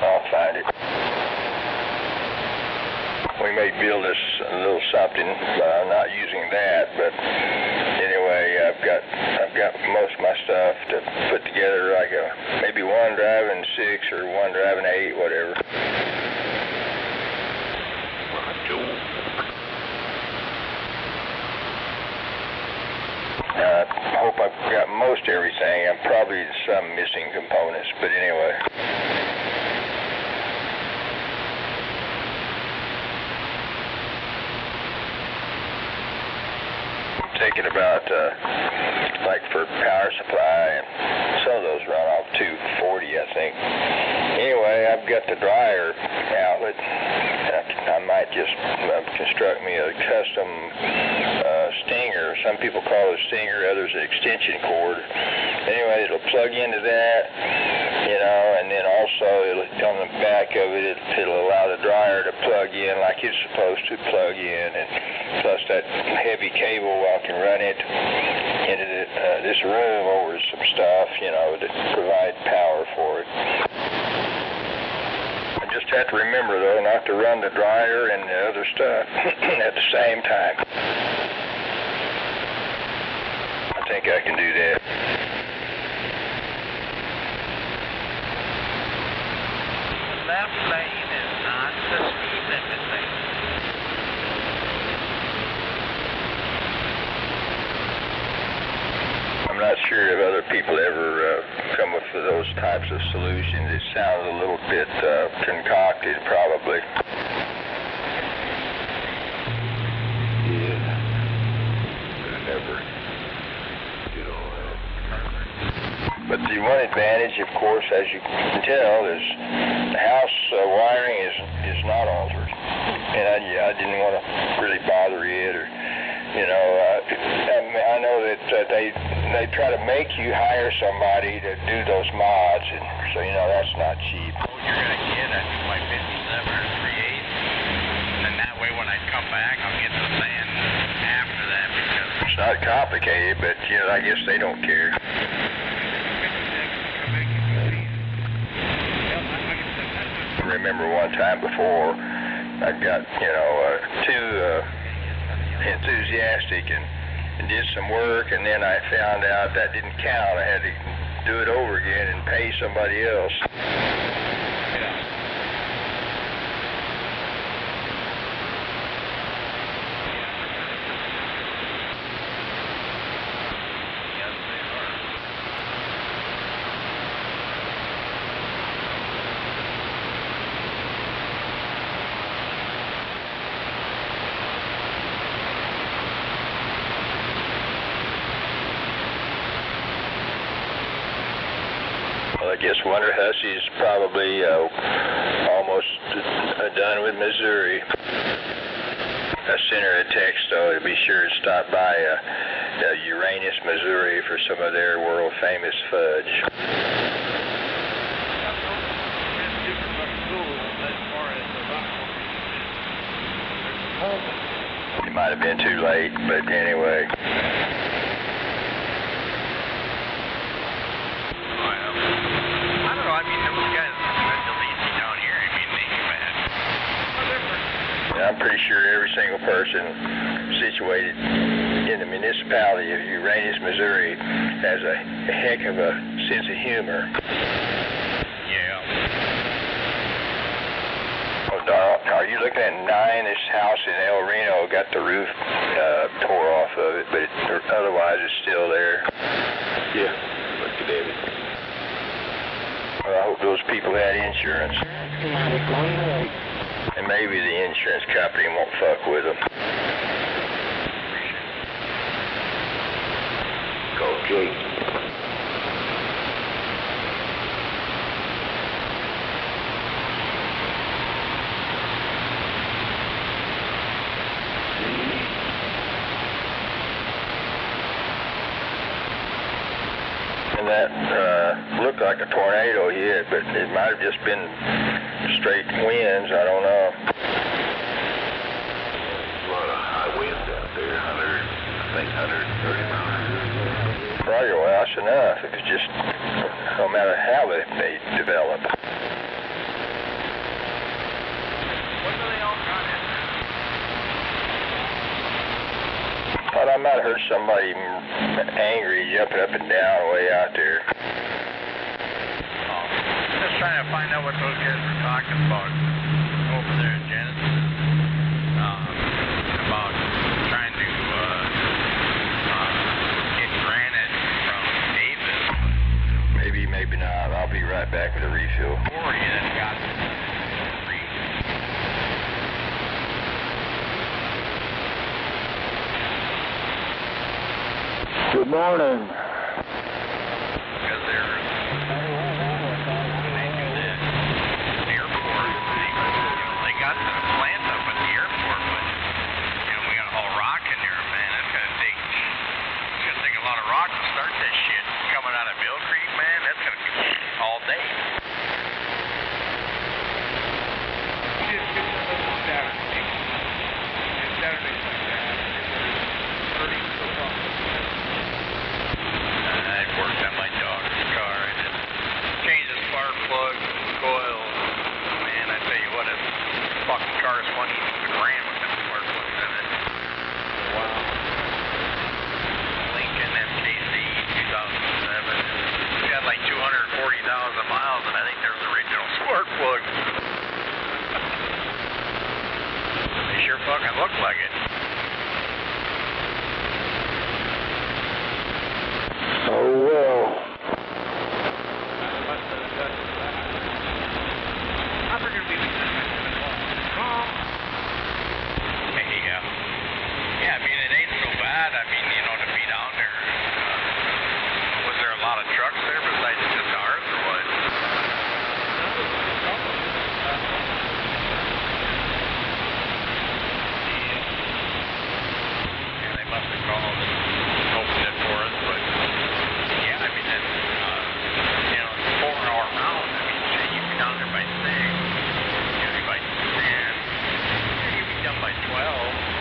I'll find it. We may build us a little something. I'm not using that, but anyway, I've got most of my stuff to put together, like maybe one driving 6 or one driving 8, whatever. I hope I've got most everything. I'm probably some missing components, but anyway. Taking about, like for power supply, and some of those run off 240, I think. Anyway, I've got the dryer outlet. I might just construct me a custom stinger. Some people call it a stinger, others an extension cord. Anyway, it'll plug into that, and then also on the back of it, it'll allow the dryer to plug in like it's supposed to plug in, and plus that heavy cable, I can run it into this room over some stuff, to provide power for it. I just have to remember, though, not to run the dryer and the other stuff at the same time. I think I can do that. Left lane is not the speed limit lane. I'm not sure if other people ever come up with those types of solutions. It sounds a little bit concocted, probably. Yeah. I never did all that. But the one advantage, of course, as you can tell, is the house wiring is not altered. And I didn't want to really bother it, or I know that they try to make you hire somebody to do those mods, and so that's not cheap. You're gonna get a 57 or 3/8, and that way when I come back, I'll get the sand after that because it's not complicated, but I guess they don't care. I remember one time before, I got too enthusiastic and did some work, and then I found out that didn't count. I had to do it over again and pay somebody else. I guess Wonder Hussey's probably almost done with Missouri. I sent her a text, though, to be sure to stop by Uranus, Missouri for some of their world-famous fudge. It might have been too late, but anyway. I don't know, those guys, that's the least down here. I mean, they I'm pretty sure every single person situated in the municipality of Uranus, Missouri has a heck of a sense of humor. Yeah. Oh, Darl, are you looking at 9? This house in El Reno got the roof tore off of it, but otherwise it's still there. Yeah, look at it. Well, I hope those people had insurance. And maybe the insurance company won't fuck with them. Go, Jake. And that looked like a tornado hit, but it might have just been straight winds. I don't know. A lot of high winds out there, 130 miles. Right, well, that's enough. It's just no matter how they develop. What do they all got in there? Thought I might have heard somebody angry jumping up and down way out there. Oh, just trying to find out what those guys were talking about over there in Genesis. About trying to get granite from Davis. Maybe, maybe not. I'll be right back with a refill. Or you had got free. Good morning. Because they're when they do this at the airport, they got the plant up at the airport, but we got all rock in there, man. It's gonna take a lot of rock to start that shit coming out of Mill Creek, man. That's gonna be all day. I worked on my daughter's car and just changed the spark plugs and coils. Man, I tell you what, this fucking car is funny. It ran with them spark plugs in it. Wow. Lincoln MKC 2007. It's got like 240,000 miles, and I think there's original spark plugs. They sure fucking look like it. Oh, well. Yeah, I mean, it ain't so bad. I mean, to be down there. Was there a lot of trucks there besides just ours, or what? Yeah, they must have called and opened it for us, but yeah, I mean, it's, it's a 4-hour route. I mean, shit, you'd be down there by 6, you'd be by 10, you'd be done by 12.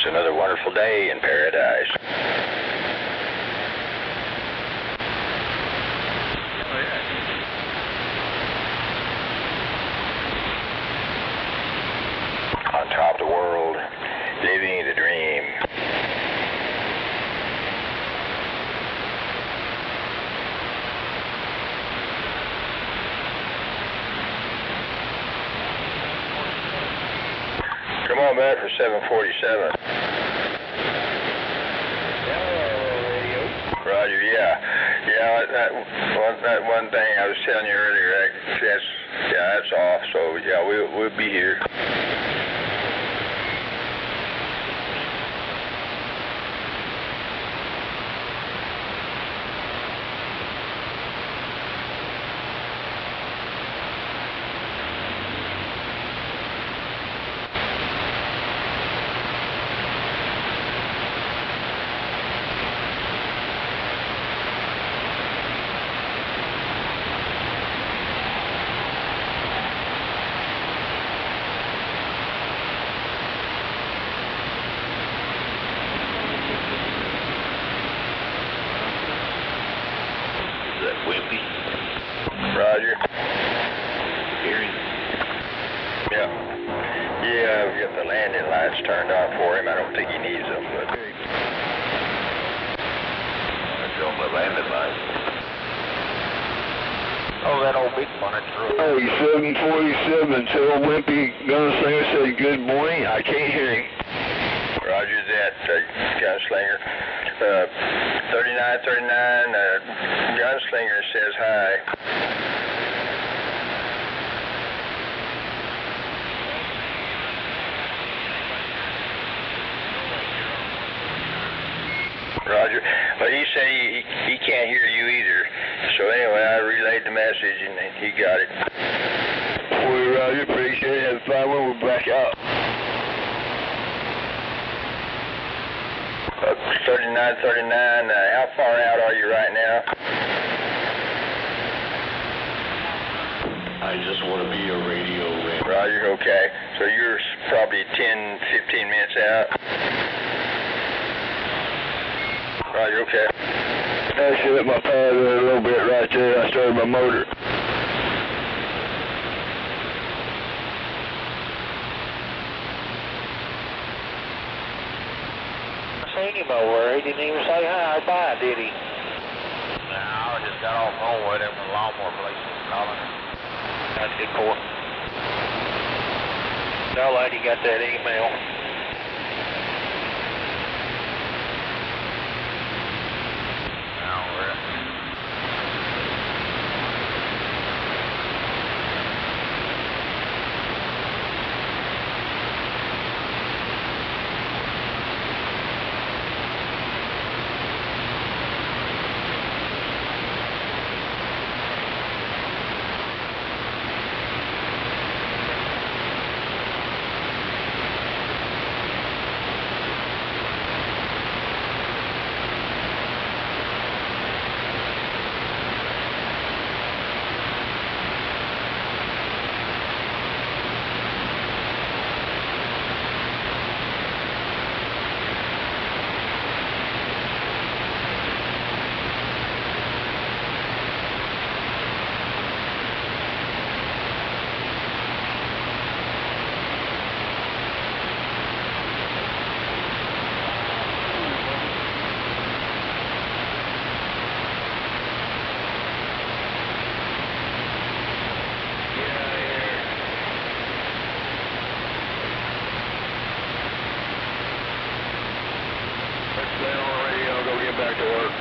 Another wonderful day in paradise. Oh, yeah. On top of the world, living the dream. Come on back for 747. Roger, yeah. That one thing I was telling you earlier, that's off, so yeah, we'll be here. Yeah, I've got the landing lights turned off for him. I don't think he needs them, but... That's on the landing light. Oh, that old big one, it's real. Oh, 747, tell Wimpy Gunslinger said good morning. I can't hear him. Roger that, Gunslinger. 3939, Gunslinger says hi. Roger. But he said he can't hear you either. So anyway, I relayed the message and he got it. Boy, Roger, appreciate it. Have fun when we're back out. 3939, how far out are you right now? I just want to be a radio man. Roger, okay. So you're probably 10, 15 minutes out. Roger, okay. I should let my power in a little bit right there. I started my motor. Seen him over. He didn't even say hi or bye, did he? No, I just got off home with him. The lawnmower place was calling. That's good for. Tell lady got that email. Back to work.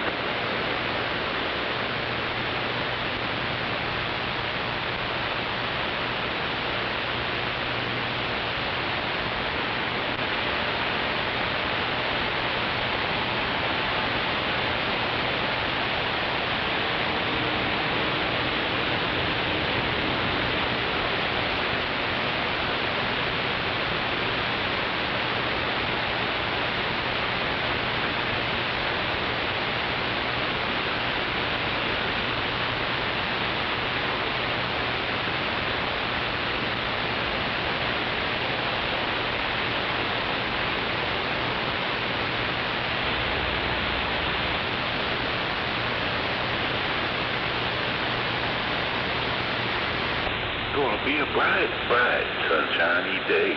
Gonna be a bright, bright, sunshiny day.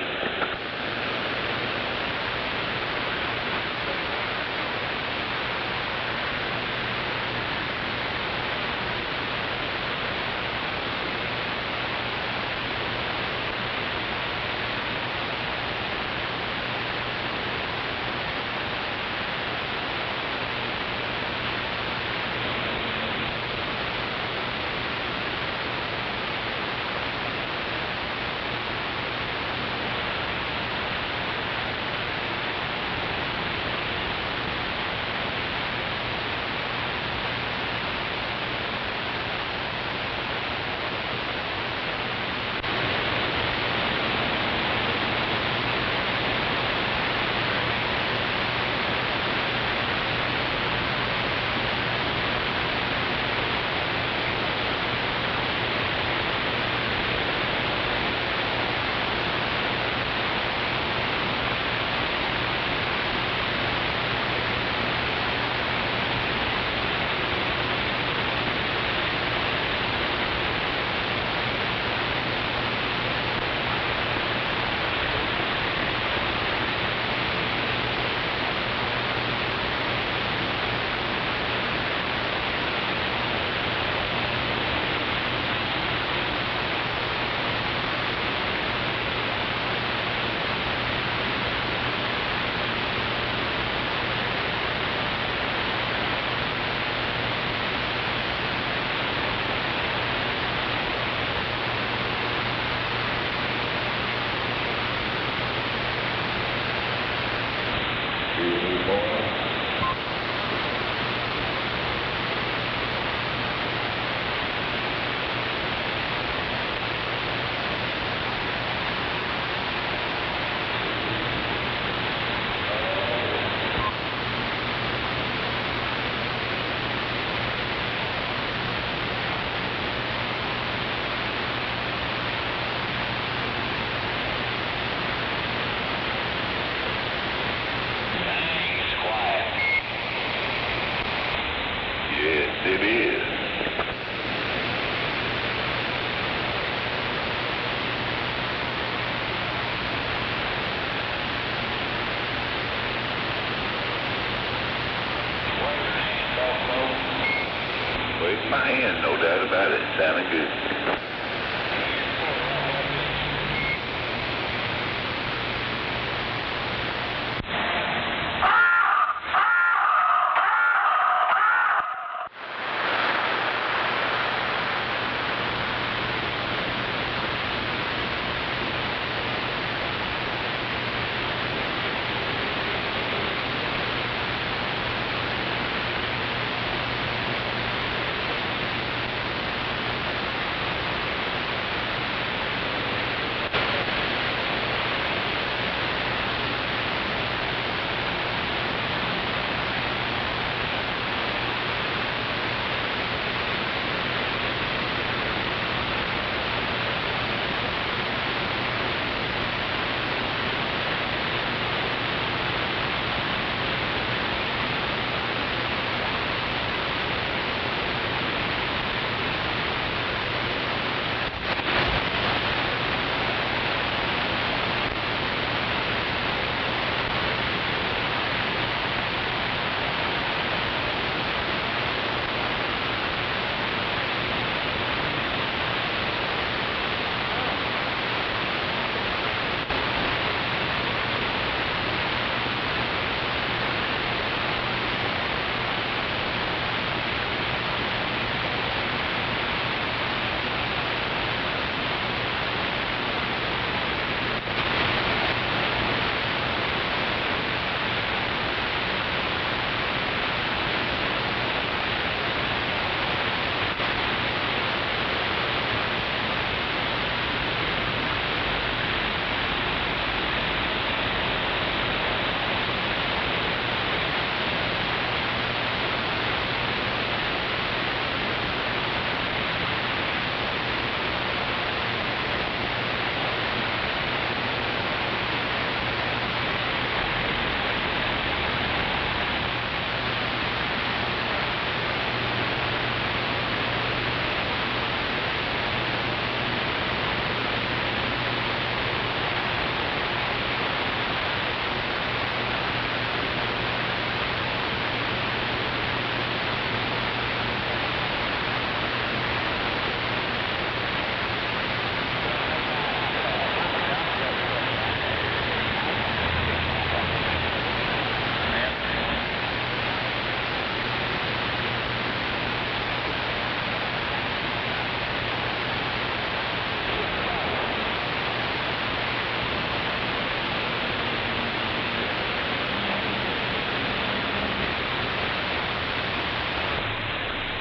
my end, no doubt about it. Sounded good.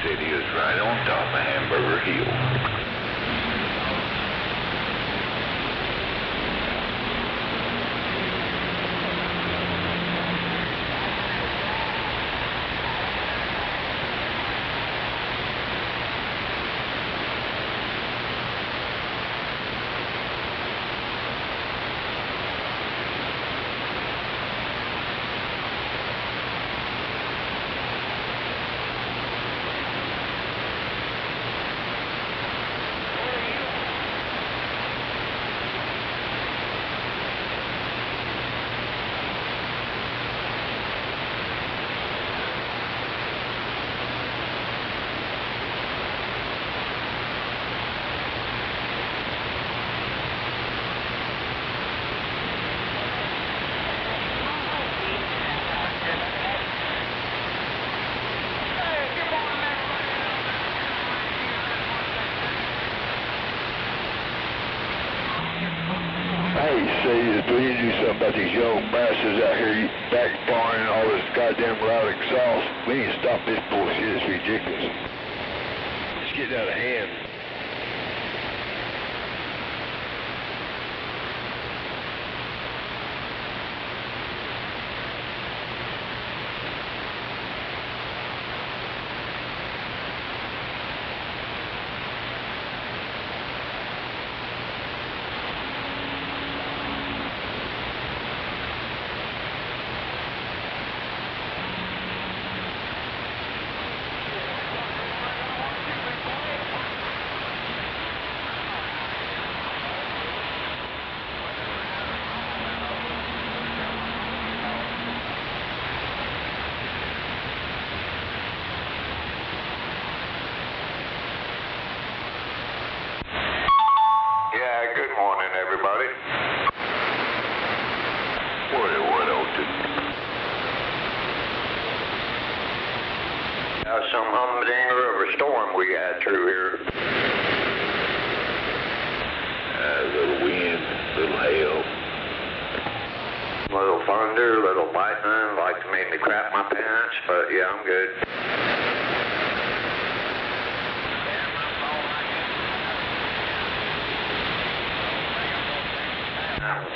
City is right on top of Hamburger Hill. Hey, see, we need to do something about these young bastards out here backfiring all this goddamn loud exhaust. We need to stop this bullshit. It's ridiculous. It's getting out of hand. Some humdinger of a storm we had through here. A little wind, little hail. Little thunder, little lightning, like to make me crap my pants, but yeah, I'm good.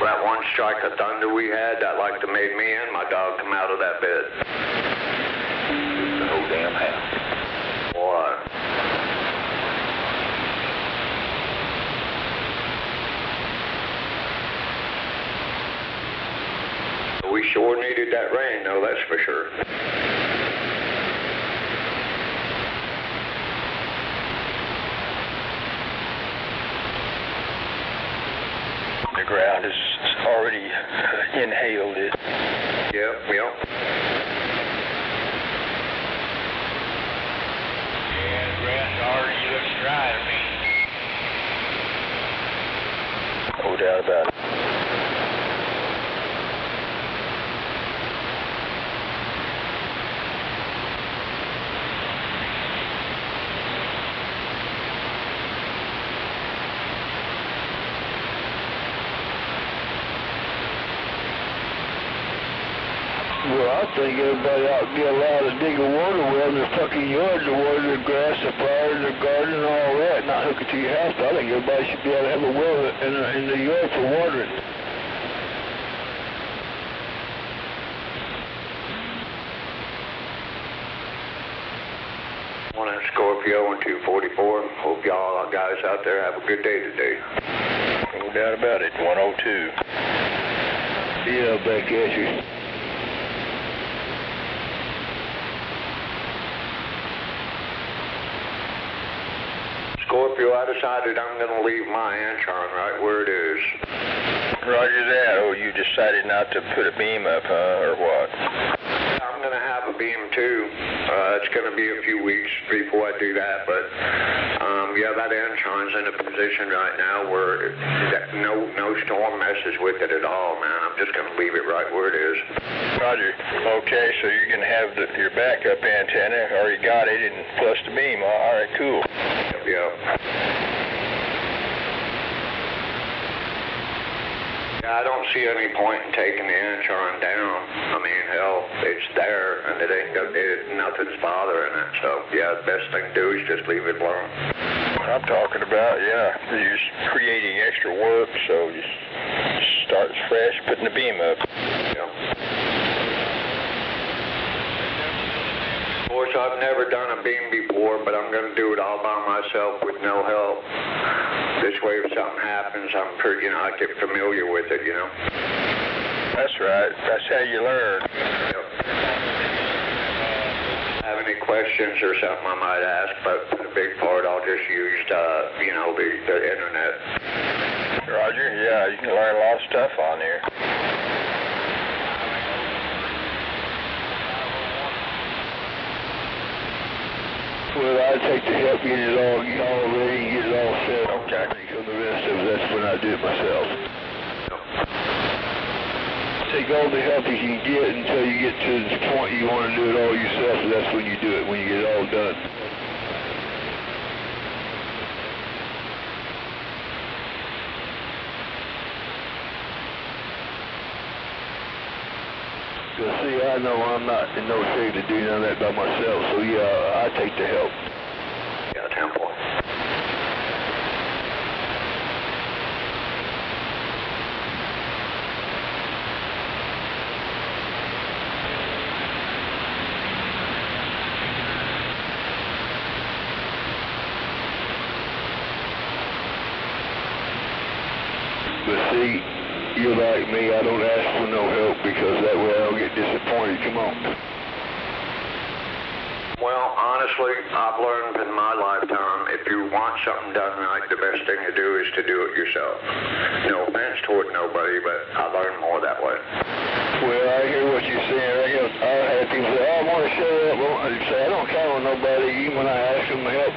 That one strike of thunder we had, that like to made me and my dog come out of that bed. The whole damn house. What? We sure needed that rain, though, that's for sure. The ground is already inhaled it. Yep. Yeah, the grass already looks dry to me. No doubt about it. Well, I think everybody ought to be allowed to dig a water well in their fucking yard to water their grass, their flowers, their garden, and all that, not hook it to your house. I think everybody should be able to have a well in the yard for watering. Morning, Scorpio and 244. Hope y'all guys out there have a good day today. No doubt about it. 102. Yeah, back at you. Scorpio, I decided I'm going to leave my Antron right where it is. Roger that. Oh, you decided not to put a beam up, huh, or what? I'm going to have a beam too. It's going to be a few weeks before I do that, but yeah, that Antron's in a position right now where no storm messes with it at all, man. I'm just going to leave it right where it is. Roger. Okay, so you're going to have your backup antenna, or you got it, and plus the beam. All right, cool. Yeah. Yeah, I don't see any point in taking the Antron down. I mean, hell, it's there, and nothing's bothering it. So, yeah, the best thing to do is just leave it alone. I'm talking about, yeah, you're just creating extra work, so just start fresh, putting the beam up. Yeah. Of course, I've never done a beam before, but I'm going to do it all by myself with no help. This way, if something happens, I get familiar with it, you know. That's right. That's how you learn. Yep. Have any questions or something I might ask, but for the big part, I'll just use, the internet. Roger, yeah, you can learn a lot of stuff on there. Well, I take the help, get it all ready, get it all set. Okay. And the rest of it, that's when I do it myself. Take all the help you can get until you get to the point you want to do it all yourself, and that's when you do it, when you get it all done. Because, see, I know I'm not in no shape to do none of that by myself, so yeah, I take the help. Yeah, Temple. But see, you're like me, I don't ask for no help because that way I don't get disappointed. Come on. Well, honestly, I've learned in my lifetime, if you want something done right, the best thing to do is to do it yourself. No offense toward nobody, but I learned more that way. Well, I hear what you're saying. I've had people say, I want to show up. I say, I don't count on nobody, even when I ask them to help.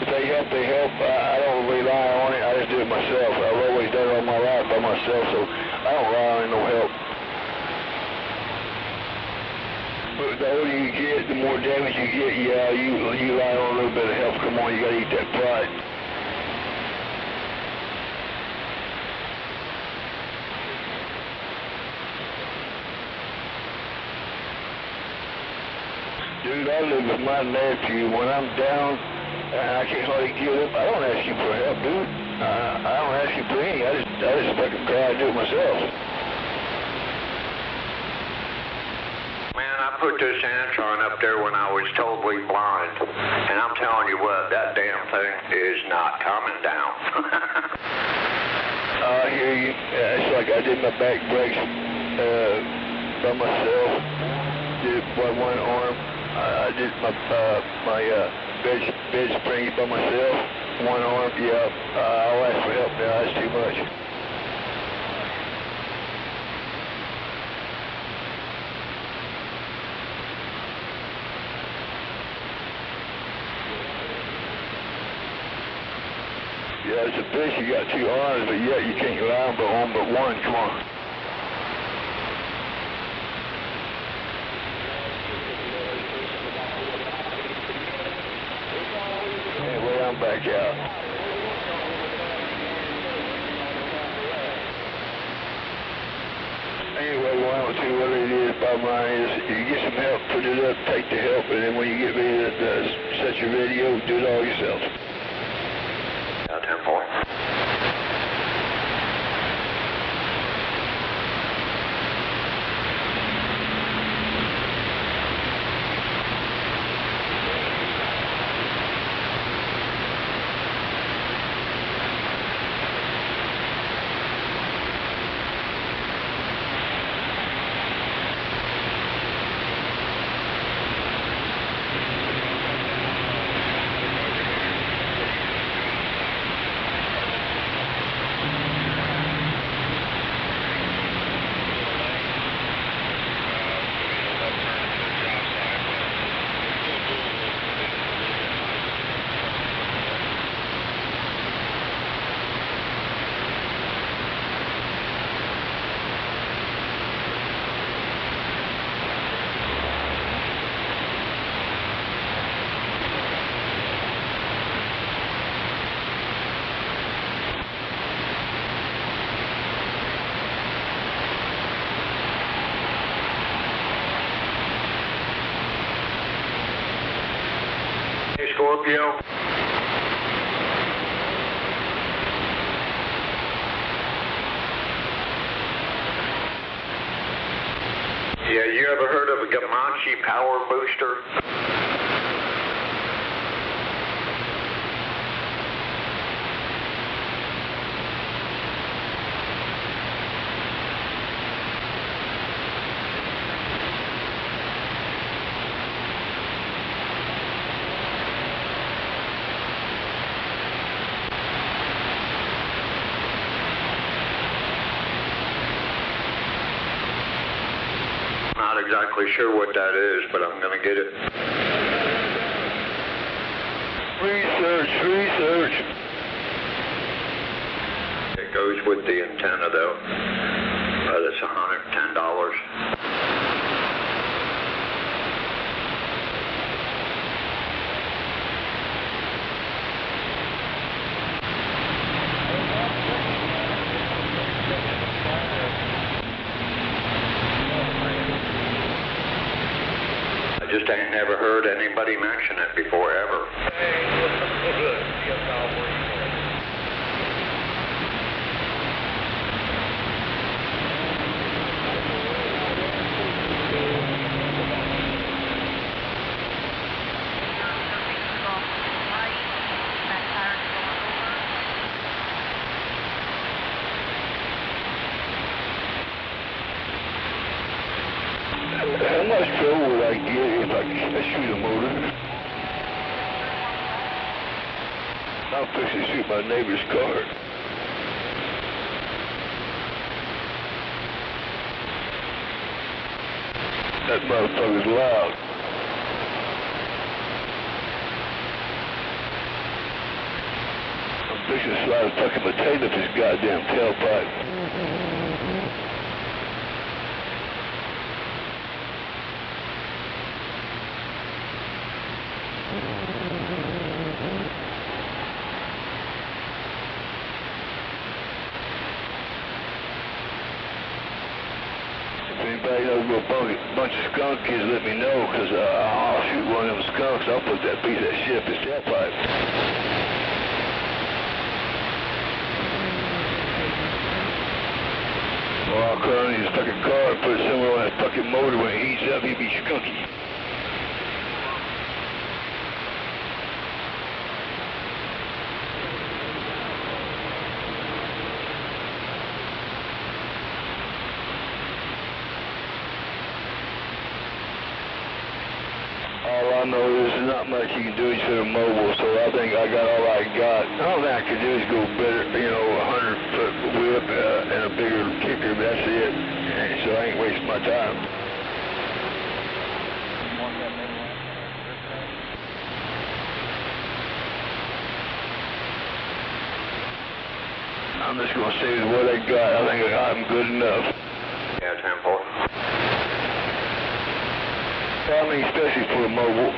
If they help, they help. I don't rely on it. I just do it myself. I've always done it all my life by myself, so I don't rely on no help. But the older you get, the more damage you get. Yeah, you rely on a little bit of help. Come on, you gotta eat that pride. Dude, I live with my nephew. When I'm down and I can't hardly get up, I don't ask you for help, dude. I don't ask you for any. I just fucking cry and do it myself. Man, I put this Antron up there when I was totally blind. And I'm telling you what, that damn thing is not coming down. I hear you. Yeah, it's like I did my back brakes by myself. Did it by one arm. I did my bed springs by myself. One arm. Yeah. I'll ask for help now. That's too much. Yeah, it's a bitch. You got two arms, but yet you can't rely on but one. Come on. Anyway, I'm back out. Anyway, 102, whatever it is, bottom line is, you get some help, put it up, take the help, and then when you get ready to set your radio, do it all yourself. 10-4. Scorpio. Yeah, you ever heard of a Gamanchi power booster? Not exactly sure what that is, but I'm going to get it. Research. It goes with the antenna, though. That's $110. Just ain't never heard anybody mention it before, ever. How much trouble would I get if I shoot a motor? I'm fixing to shoot my neighbor's car. That motherfucker's loud. I'm fixing to slide a fucking potato up his goddamn tailpipe. If anybody knows where a bunch of skunk is, let me know, because I'll shoot one of them skunks. I'll put that piece of that shit up his tailpipe. Or I'll cut on his fucking car and put it somewhere on that fucking motor. When it heats up, he'll be skunky. All I know is there's not much you can do except a mobile, so I think I got all I got. All I can do is go better, 100-foot whip and a bigger kicker, but that's it. And so I ain't wasting my time. I'm just going to say with what I got. I think I'm good enough. Yeah, 10-4. I mean, especially for a mobile.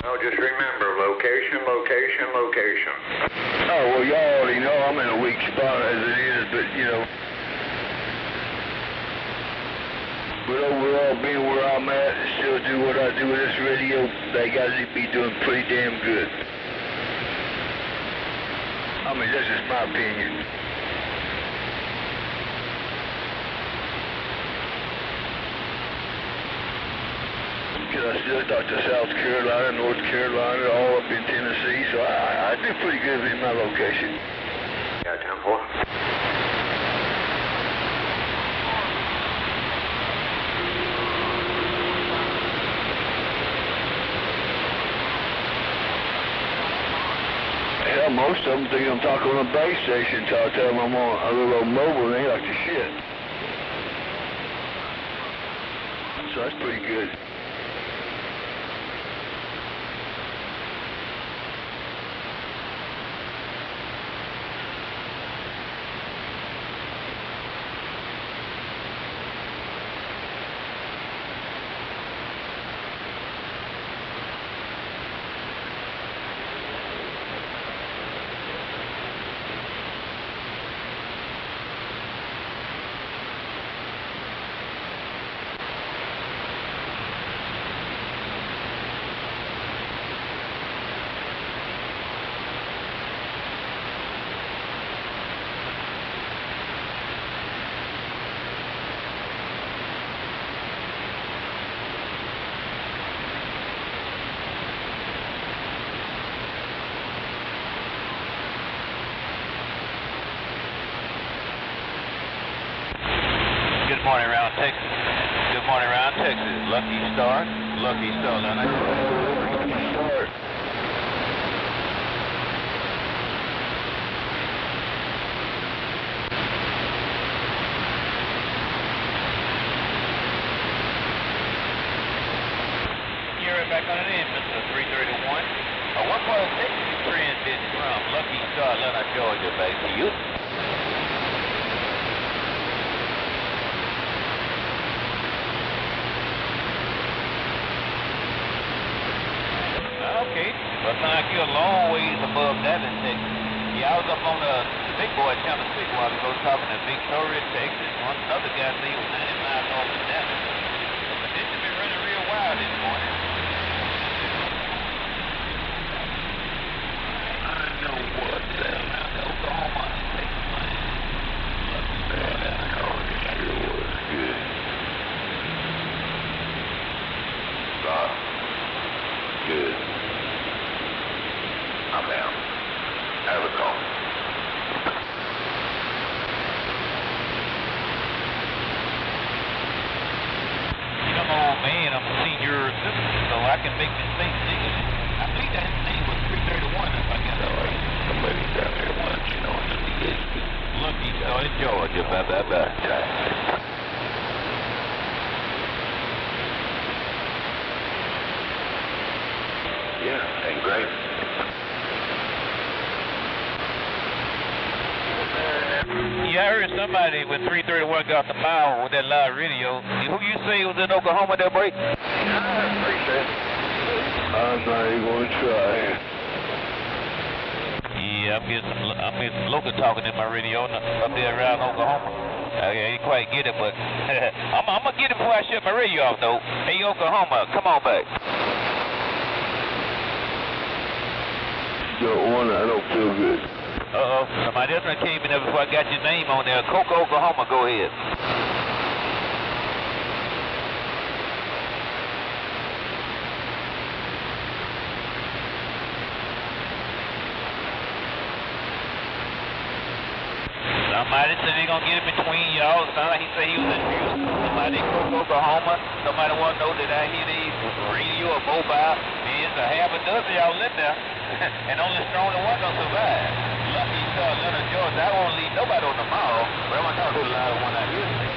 Oh, just remember, location, location, location. Oh, well, y'all already know I'm in a weak spot as it is, but, But overall, being where I'm at and still do what I do with this radio, they got to be doing pretty damn good. I mean, that's just my opinion. Because I still talk to South Carolina, North Carolina, all up in Tennessee, so I do pretty good in my location. Yeah, 10-4. Hell, most of them think I'm talking on a base station until I tell them I'm on a little mobile and they like the shit. So that's pretty good. Good morning, Round Texas. Good morning, Round Texas. Lucky Star. Lucky Star, Leonard. Lucky Star. You're right back on it in, Mr. 331. What part of Texas you transited from? Lucky Star, Leonard, Georgia, back to you. Okay, well, it's not like you're a long ways above that in Texas. Yeah, I was up on the Big Boy Channel 6 while ago talking to Victoria, Texas. One other guy said he was 90 miles north of Dallas. But this has been running real wild this morning. I know what that Oklahoma State playing. That sure was good. Stop. Good. I'm out. Have a call. I'm an old man. I'm a senior citizen, so I can make mistakes legally. I believe that his name was 331 if I got that right. Somebody down there wants you know it's the Lucky Star in Georgia. Bye. Yeah, and great. Yeah, I heard somebody with 331 got the power with that live radio. Who you say was in Oklahoma that break? I'm not even going to try. I'm getting some local talking in my radio up there around Oklahoma. I ain't quite get it, but I'm gonna get it before I shut my radio off, though. Hey, Oklahoma, come on back. Don't want I don't feel good. Somebody else came in there before I got your name on there. Cocoa, Oklahoma, go ahead. Somebody said they gonna get it between y'all. Sound like he said he was in Houston. Somebody in Oklahoma. Somebody wanna know that I hear these radio or mobile. There's a half a dozen y'all in there, and only strong the one gonna survive. Lucky Leonard George. I won't leave nobody on tomorrow, but I'm gonna talk to the loud one out here.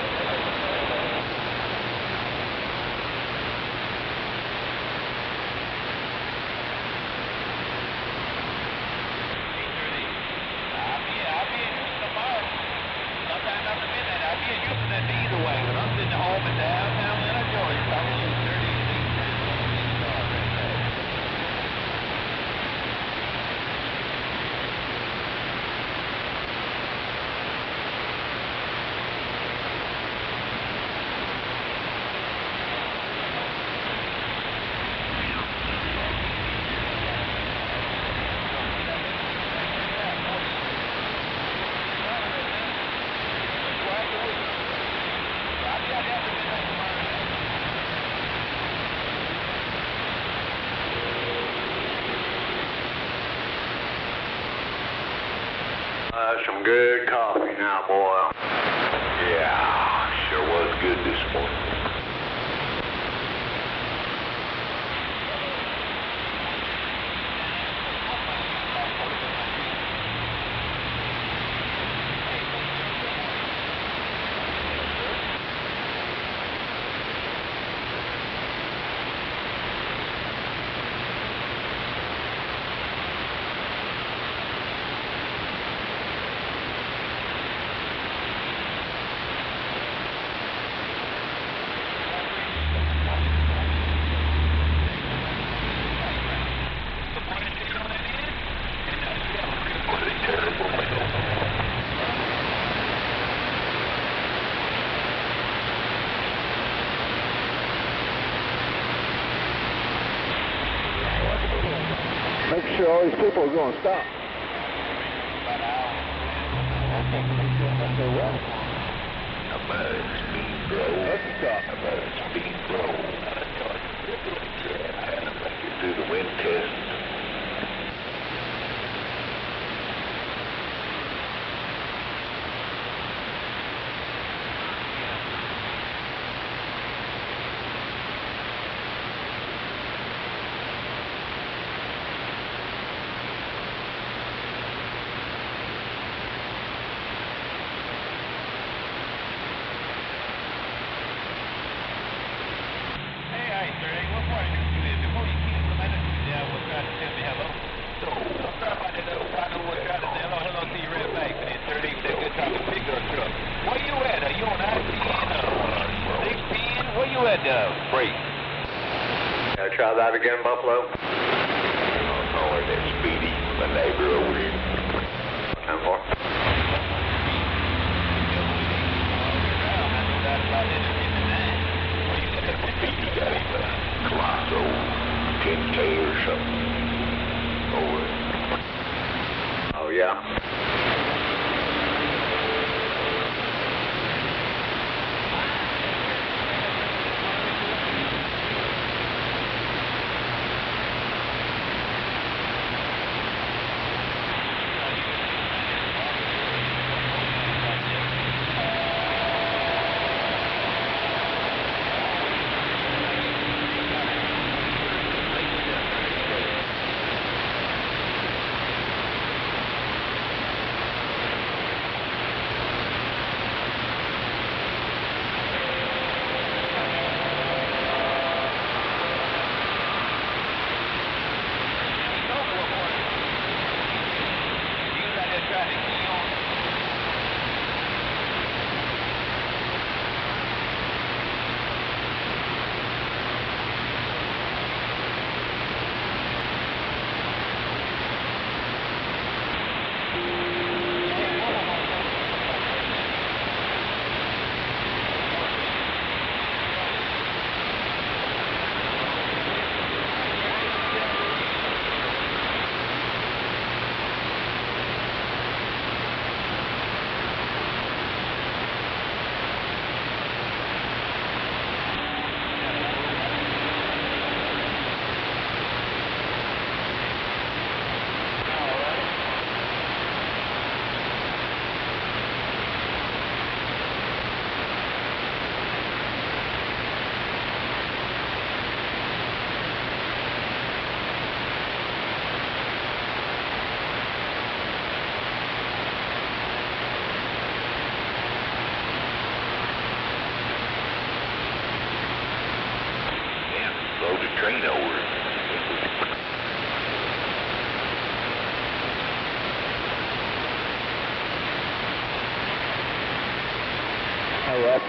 Some good coffee now, boy. Yeah, sure was good this morning. Make sure all these people are going to stop. About speed, bro. Let's stop. About speed, bro. Yeah, I had to make it through the wind test. Try that again, Buffalo. Oh, and then Speedy, my neighbor over here. 10-4. Speedy got him a Colosso 10K or something. Oh, yeah.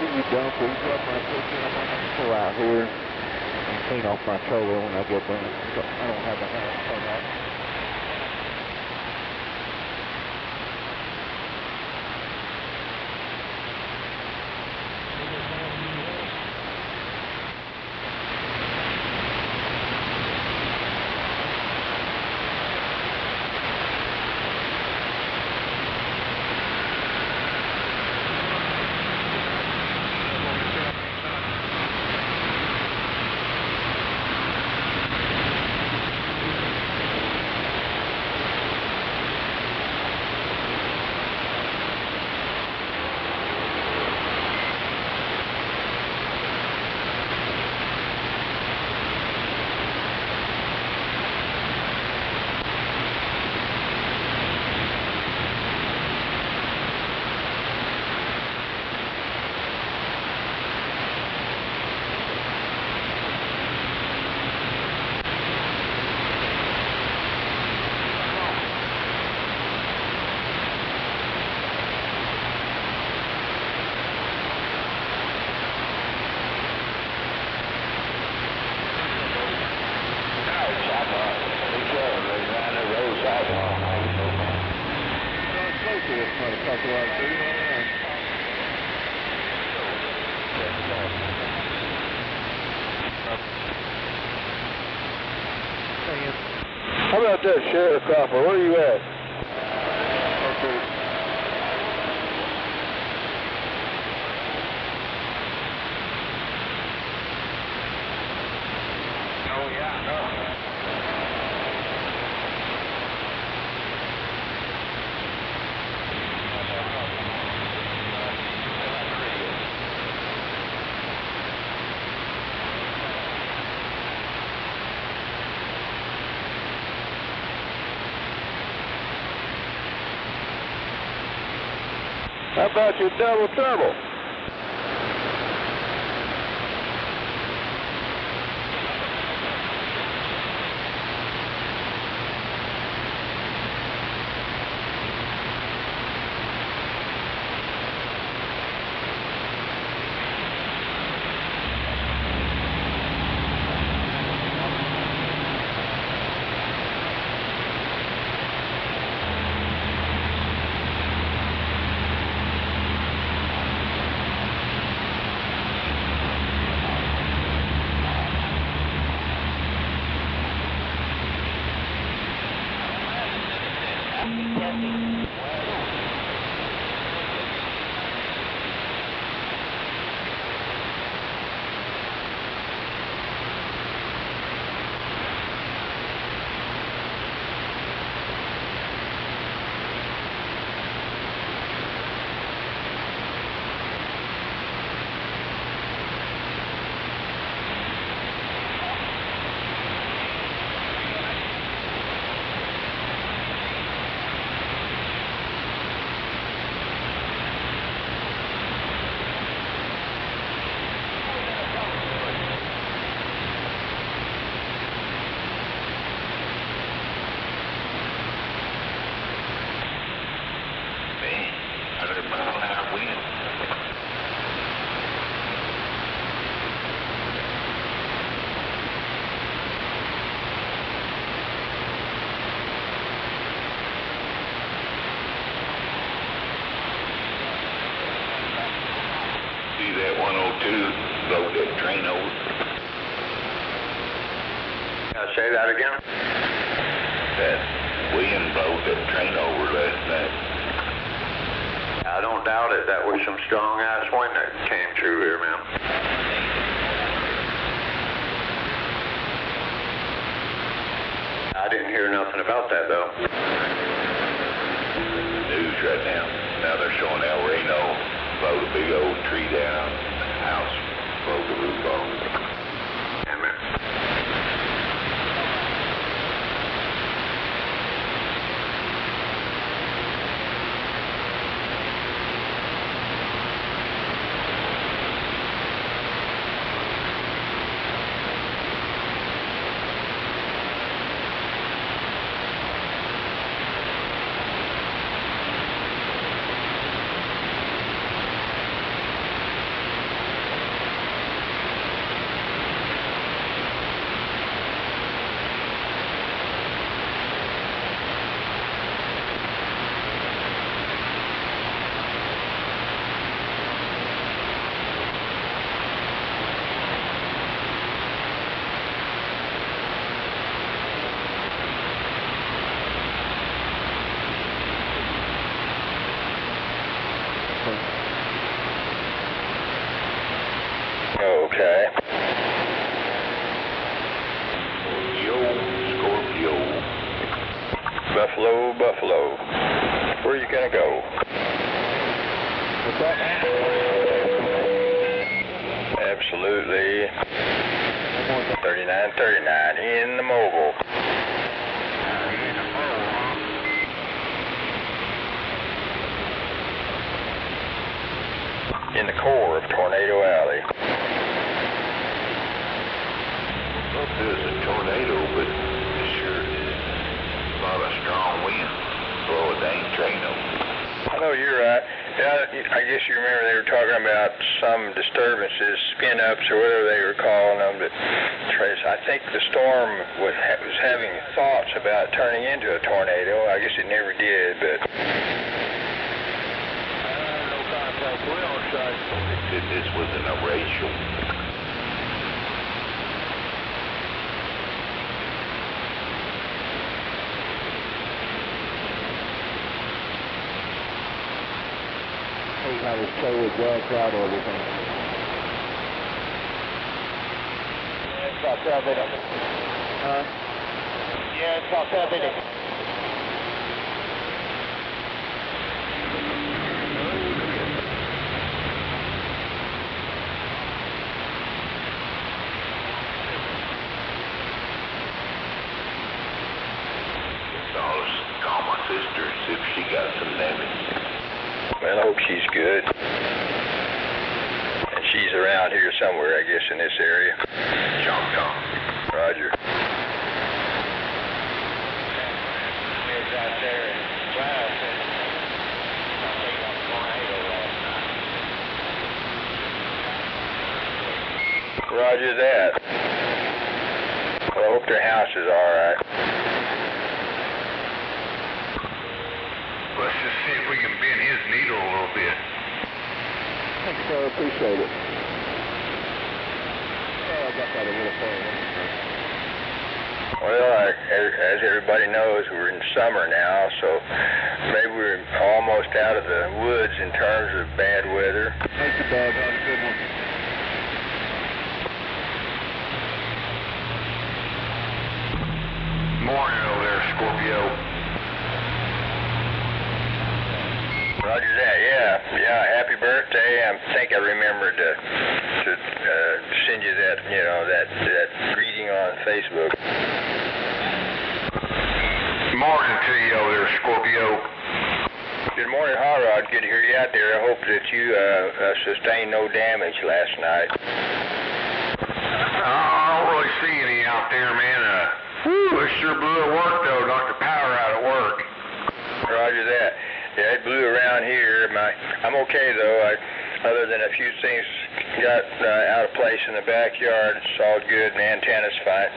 you, you dumper. You drop my picture. I'm going to have to pull out here and clean off my trailer when I get done. I don't have a hand to turn off. How about that sharecropper? Where are you at? Oh, yeah, no. How about your double trouble? See that 102 blowed that train over? Say that again? That wind blowed that train over last night. I don't doubt it. That was some strong-ass wind that came through here, man. I didn't hear nothing about that, though. News right now. Now they're showing El Reno blowed a big old tree down. House blowed the roof off. Yeah, man. Buffalo, Buffalo. Where are you gonna go? What's that? Absolutely. 3939 in the mobile. In the core of Tornado Alley. Well, there's a tornado, but it sure is a lot of strong wind. Blow a dang train over. I know you're right. Yeah, I guess you remember they were talking about some disturbances, spin-ups or whatever they were calling them. But I think the storm was having thoughts about turning into a tornado. I guess it never did, but... No contact. We're on site. They said this was an erasure. He got his toe with gas out or everything. Yeah, it's about 12 minutes. Huh? Yeah, it's about 12 minutes. Call my sister and see if she got some damage. Well, I hope she's good. And she's around here somewhere, I guess, in this area. Choctaw. Roger. Out there and Clive said they got a tornado last night. Roger that. Well, I hope their house is all right. Let's just see if we can bend his needle a little bit. Thanks, sir. Appreciate it. Oh, I got that a little further. Well, as everybody knows, we're in summer now, so maybe we're almost out of the woods in terms of bad weather. Thank you, Bob. Have a good one. Morning over there, Scorpio. Roger that, yeah. Happy birthday. I think I remembered to send you that, that greeting on Facebook. Morning to you over there, Scorpio. Good morning, Hot Rod. Good to hear you out there. I hope that you sustained no damage last night. I don't really see any out there, man. It sure blew at work, though. Knocked the power out at work. Roger that. Yeah, it blew around here. I'm okay, though. Other than a few things got out of place in the backyard, it's all good, and the antenna's fine.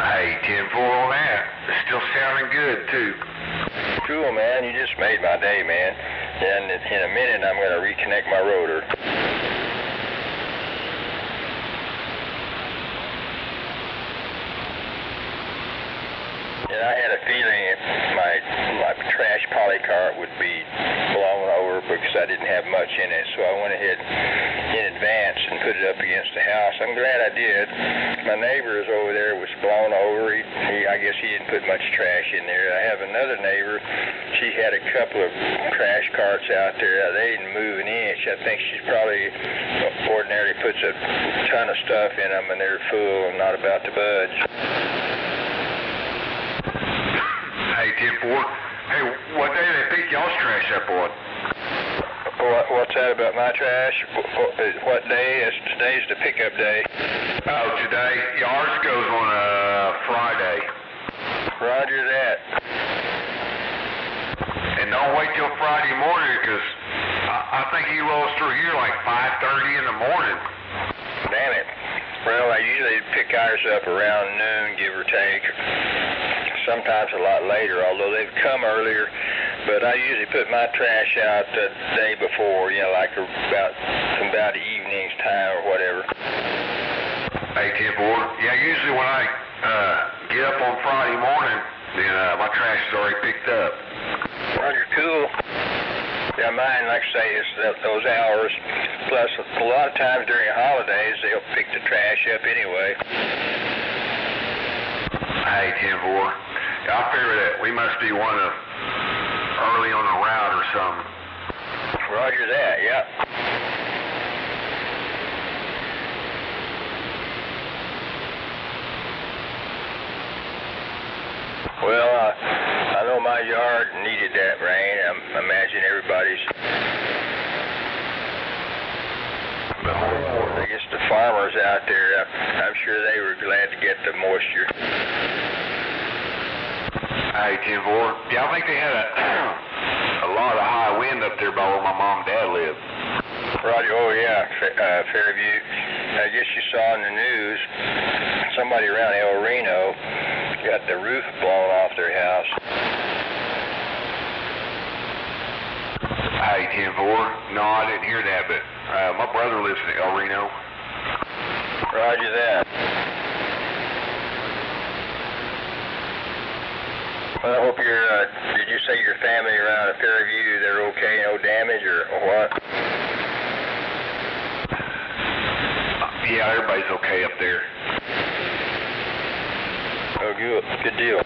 Hey, 10-4 on that. It's still sounding good, too. Cool, man. You just made my day, man. And in a minute, I'm going to reconnect my rotor. And I had a feeling my trash polycart would be blown over because I didn't have much in it, so I went ahead in advance and put it up against the house. I'm glad I did. My neighbor's over there was blown over. I guess he didn't put much trash in there. I have another neighbor. She had a couple of trash carts out there. They didn't move an inch. I think she probably ordinarily puts a ton of stuff in them, and they're full and not about to budge. Hey, 10-4. Hey, what day did they pick y'all's trash up on? What's that about my trash? What day? Today's the pickup day. Oh, today? Yeah, ours goes on Friday. Roger that. And don't wait till Friday morning, because I think he rolls through here like 5:30 in the morning. Damn it. Well, I usually pick ours up around noon, give or take. Sometimes a lot later, although they've come earlier. But I usually put my trash out the day before, like about evening's time or whatever. Hey, 10-4. Yeah, usually when I get up on Friday morning, then my trash is already picked up. Roger, cool. Yeah, mine, like I say, is those hours. Plus, a lot of times during holidays, they'll pick the trash up anyway. Hey, 10-4. I figure that we must be one of early on the route or something. Roger that, yep. Well, I know my yard needed that rain. I imagine everybody's. But I guess the farmers out there, I'm sure they were glad to get the moisture. Hey, 10-4. Yeah, I think they had a lot of high wind up there by where my mom and dad live. Roger, oh yeah, Fairview. I guess you saw in the news, somebody around El Reno got the roof blown off their house. Hey, 10-4. No, I didn't hear that, but my brother lives in El Reno. Roger that. Well, I hope did you say your family around at Fairview, they're okay, no damage or what? Yeah, everybody's okay up there. Oh, good. Good deal.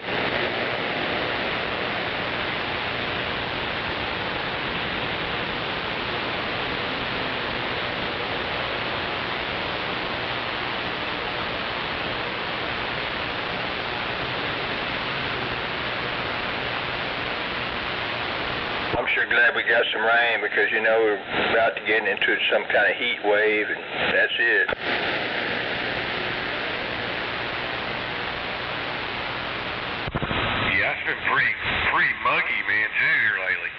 I'm sure glad we got some rain because, you know, we're about to get into some kind of heat wave, and that's it. Yeah, it's been pretty muggy, man, too, here lately.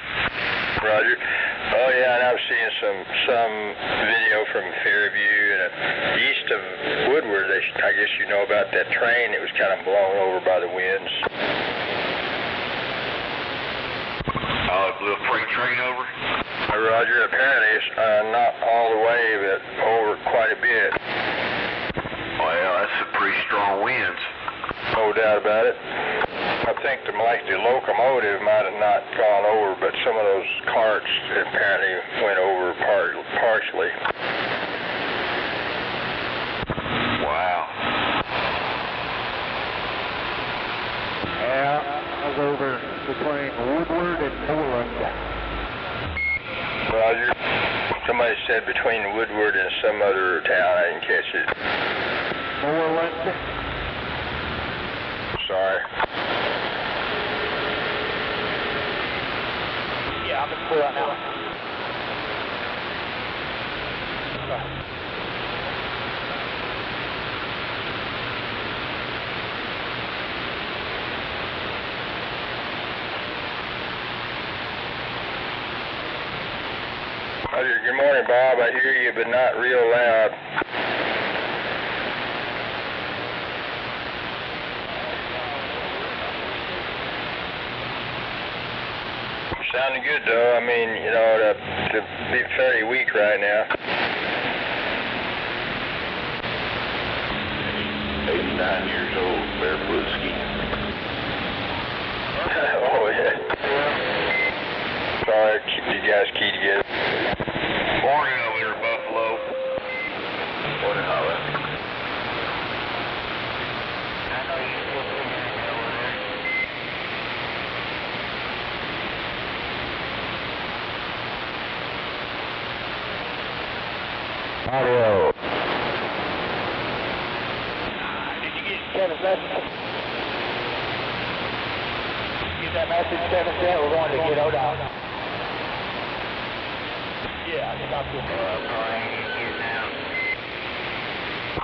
Roger. Oh, yeah, and I've seen some video from Fairview and east of Woodward. I guess you know about that train that was kind of blown over by the winds. Blew a freight train over? Roger, apparently it's not all the way, but over quite a bit. Well, that's some pretty strong winds. No doubt about it. I think the locomotive might have not gone over, but some of those carts apparently went over partially. Wow. Yeah, I was over between Woodward and Moreland. Roger. Somebody said between Woodward and some other town. I didn't catch it. Moreland. Sorry. Yeah, I'm in full right now. Roger, good morning, Bob. I hear you, but not real loud. Sounding good, though. I mean, you know, to be fairly weak right now. 89 years old, barefoot skiing. Oh, yeah. Sorry, you guys key together. Morning over there, Buffalo. Morning, Holler. I know you're supposed to be over there. Audio. Did you get Kevin's message? Get that message Kevin sent? We're going to get O'Dowd. Yeah, I stopped him.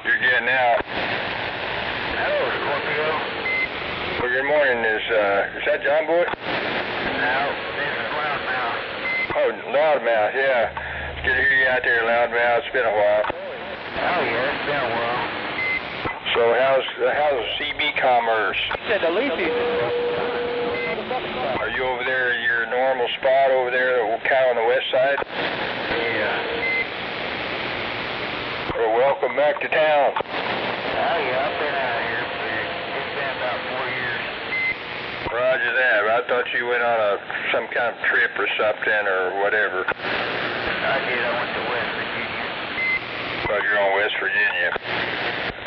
You're getting out. Hello, Scorpio. Well, good morning. Is that John Boy? No, this is Loudmouth. Oh, Loudmouth, yeah. It's good to hear you out there, Loudmouth. It's been a while. Oh, yeah, it's been a while. So how's CB commerce? He said the leaf season. Are you over there at your normal spot over there, kind of on the west side? Yeah. Well, welcome back to town. Oh, yeah, I've been out here it's been about 4 years. Roger that. I thought you went on some kind of trip or something or whatever. I did. I went to West Virginia. Well, you're on West Virginia.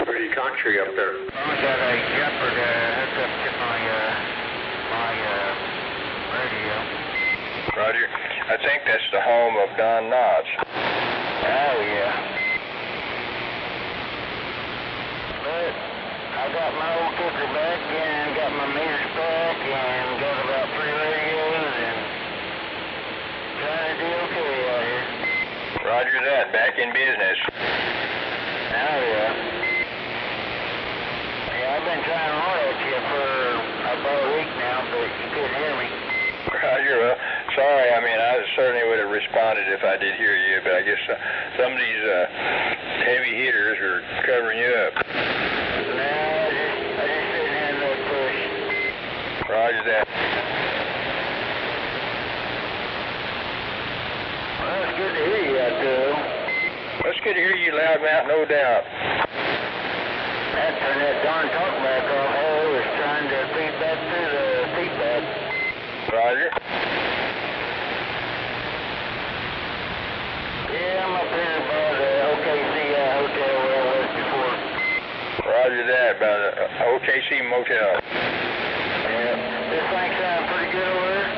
Pretty country up there. I got a jumper to hook I think that's the home of Don Knotts. Oh, yeah. But I got my old cooker back and got my meters back and got about 3 radios and trying to do okay out here. Roger that, back in business. Oh, yeah. Yeah, I've been trying hard at you for about a week now, but you couldn't hear me. Roger, well, sorry, I mean, I certainly would have responded if I did hear you, but I guess some of these heavy hitters are covering you up. No, I just didn't have no push. Roger that. Well, it's good to hear you out there. Well, it's good to hear you, loudmouth, no doubt. That turned that darn talk back off. I was trying to feed back through the feedback. Roger. Yeah, I'm up here by the OKC hotel where I was before. Roger that, by the OKC motel. Yeah. This thing sound pretty good over there?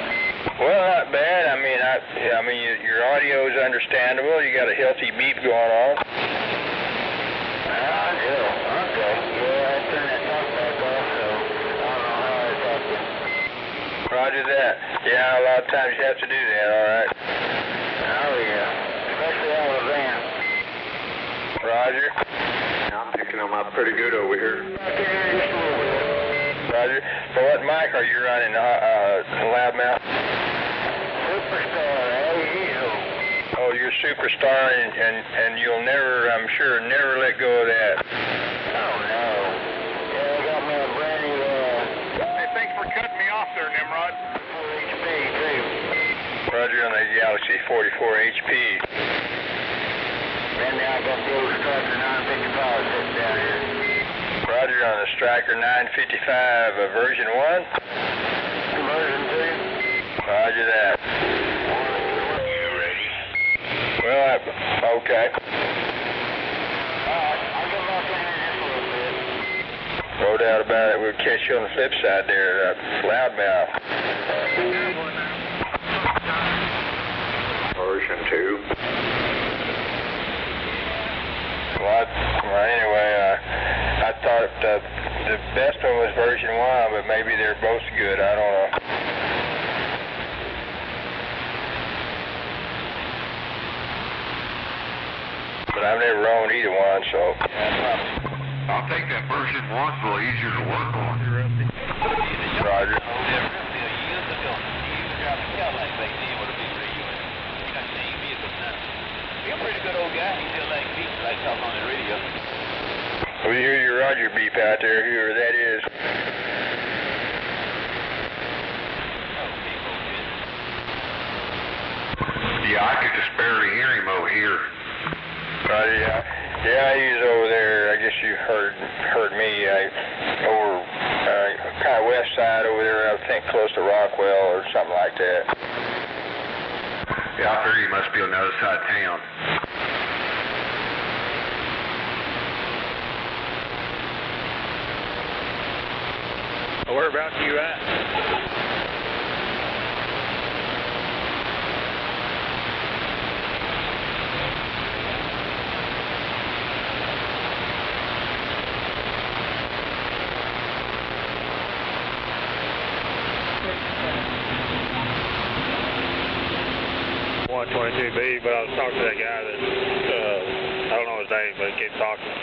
Well, not bad. I mean, your audio is understandable. You got a healthy beep going on. I do. Okay. Yeah, I turned that talk back off, so I don't know how it's happening. Roger that. Yeah, a lot of times you have to do that, all right? Oh, yeah. Especially out of the van. Roger. I'm picking them up pretty good over here. I can hear you just a little bit. Roger. So what mic are you running, loudmouth? Superstar, as usual. Oh, you're Superstar, and you'll never, I'm sure, never let go of that. Oh, no. Yeah, I got me a brand new, Hey, thanks for cutting me off there, Nimrod. 4 HP, too. Roger on the Galaxy 44 HP. And now I got the old Striker 955 sitting down here. Roger on the Striker 955 version 1. Version 2. Roger that. You ready? Well, okay. Alright, I'll get back in here just a little bit. No doubt about it. We'll catch you on the flip side there, loudmouth. Version 2. Well, anyway, I thought the best one was version 1, but maybe they're both good. I don't know. But I've never owned either one, so. I think that version 1's a little easier to work on. Roger. He's a pretty good old guy. He still like beats, like talking on the radio. We hear your Roger beep out there, whoever that is. Yeah, I could just barely hear him over here. Roger, yeah, he's over there. I guess you heard me. Over kind of west side over there. I think close to Rockwell or something like that. Yeah, I figured he must be on the other side of town. Whereabouts are you at? B, but I was talking to that guy that, I don't know his name, but he kept talking.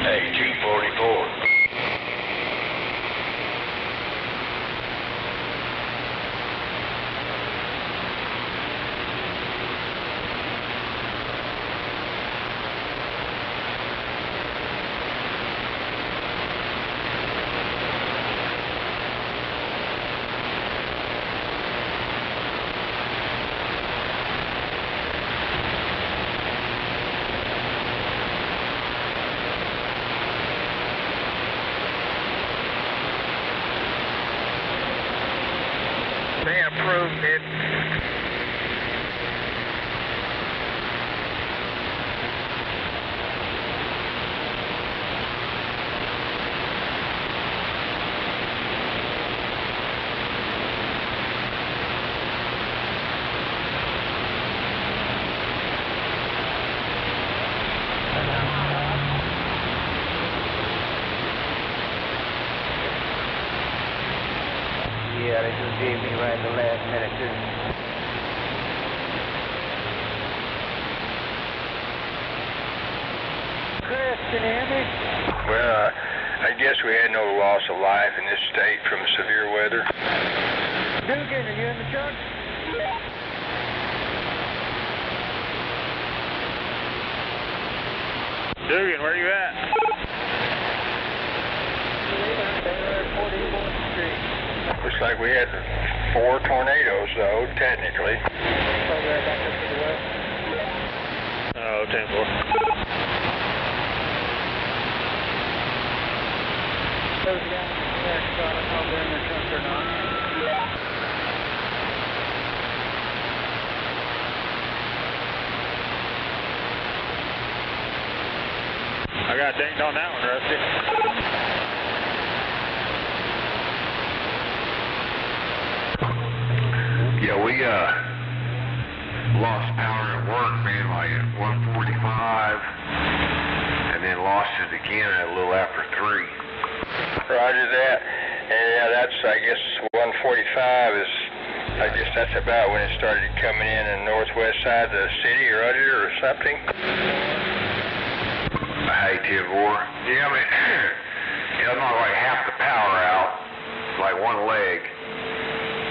Hey, G44. They approved it. gave me right at the last minute, too. Chris, can you hear me? Well, I guess we had no loss of life in this state from severe weather. Dugan, are you in the truck? Dugan, where you at? Looks like we had 4 tornadoes, though, technically. Oh, 10-4. Those guys there, so I don't know if they're in the truck or not. I got dinged on that one, Rusty. Yeah, we lost power at work, man, like at 1:45, and then lost it again at a little after 3. Roger that. And yeah, that's, I guess, 145 is, I guess that's about when it started coming in the northwest side of the city, Roger, or something. Hey, 10-4. Yeah, I mean, I'm not like half the power out, like one leg.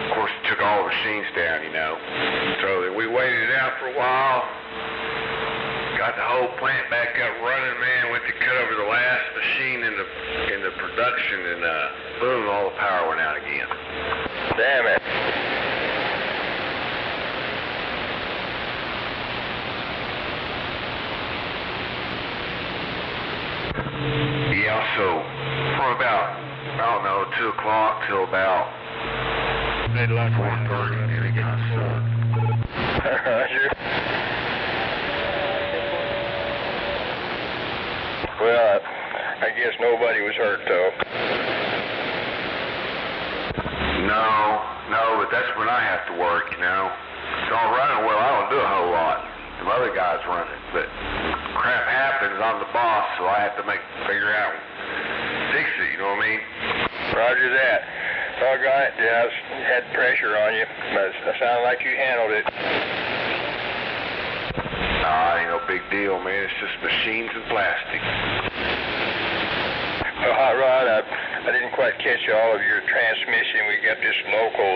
Of course, it took all the machines down, you know. So we waited it out for a while. Got the whole plant back up running, man. Went to cut over the last machine in the production, and boom, all the power went out again. Damn it. Yeah, so from about, I don't know, 2 o'clock till about 4:30, and it got sucked. Roger. Well, I guess nobody was hurt, though. No, but that's when I have to work, you know. It's all running well, I don't do a whole lot. Some other guys run it, but crap happens, I'm the boss, so I have to figure out, fix it, you know what I mean? Roger that. Doggone it, yeah, I had pressure on you, but it sounded like you handled it. Nah, ain't no big deal, man. It's just machines and plastic. Well, Hot Rod, I didn't quite catch all of your transmission. We got this local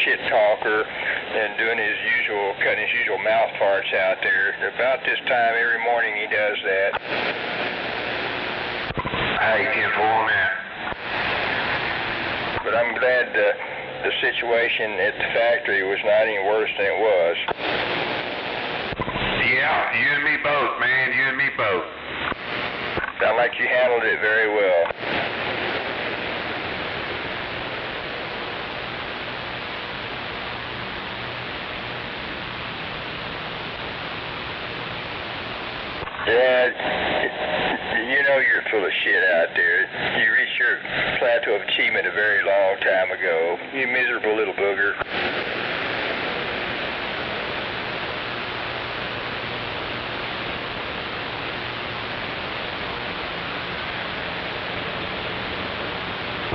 shit talker and doing his usual, cutting his usual mouth parts out there. About this time every morning he does that. Hey, 10-4 on that. But I'm glad the situation at the factory was not any worse than it was. Yeah, you and me both, man. You and me both. Sound like you handled it very well. Yeah, you know you're full of shit out there. You reached your plateau of achievement a very long time ago. You miserable little booger.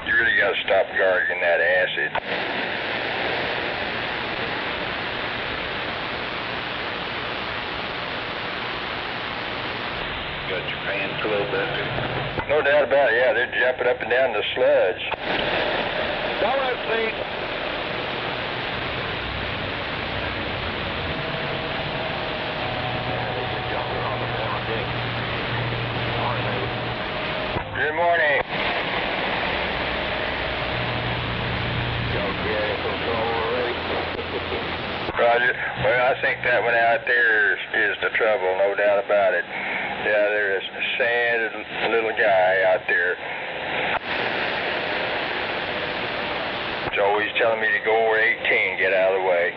You really got to stop gargling that acid. Got your fans closed up there? No doubt about it, yeah, they're jumping up and down the sludge. All right, please. Good morning. Roger. Well, I think that one out there is the trouble, no doubt about it. Yeah, there is a sad little guy out there. He's always telling me to go over 18, get out of the way.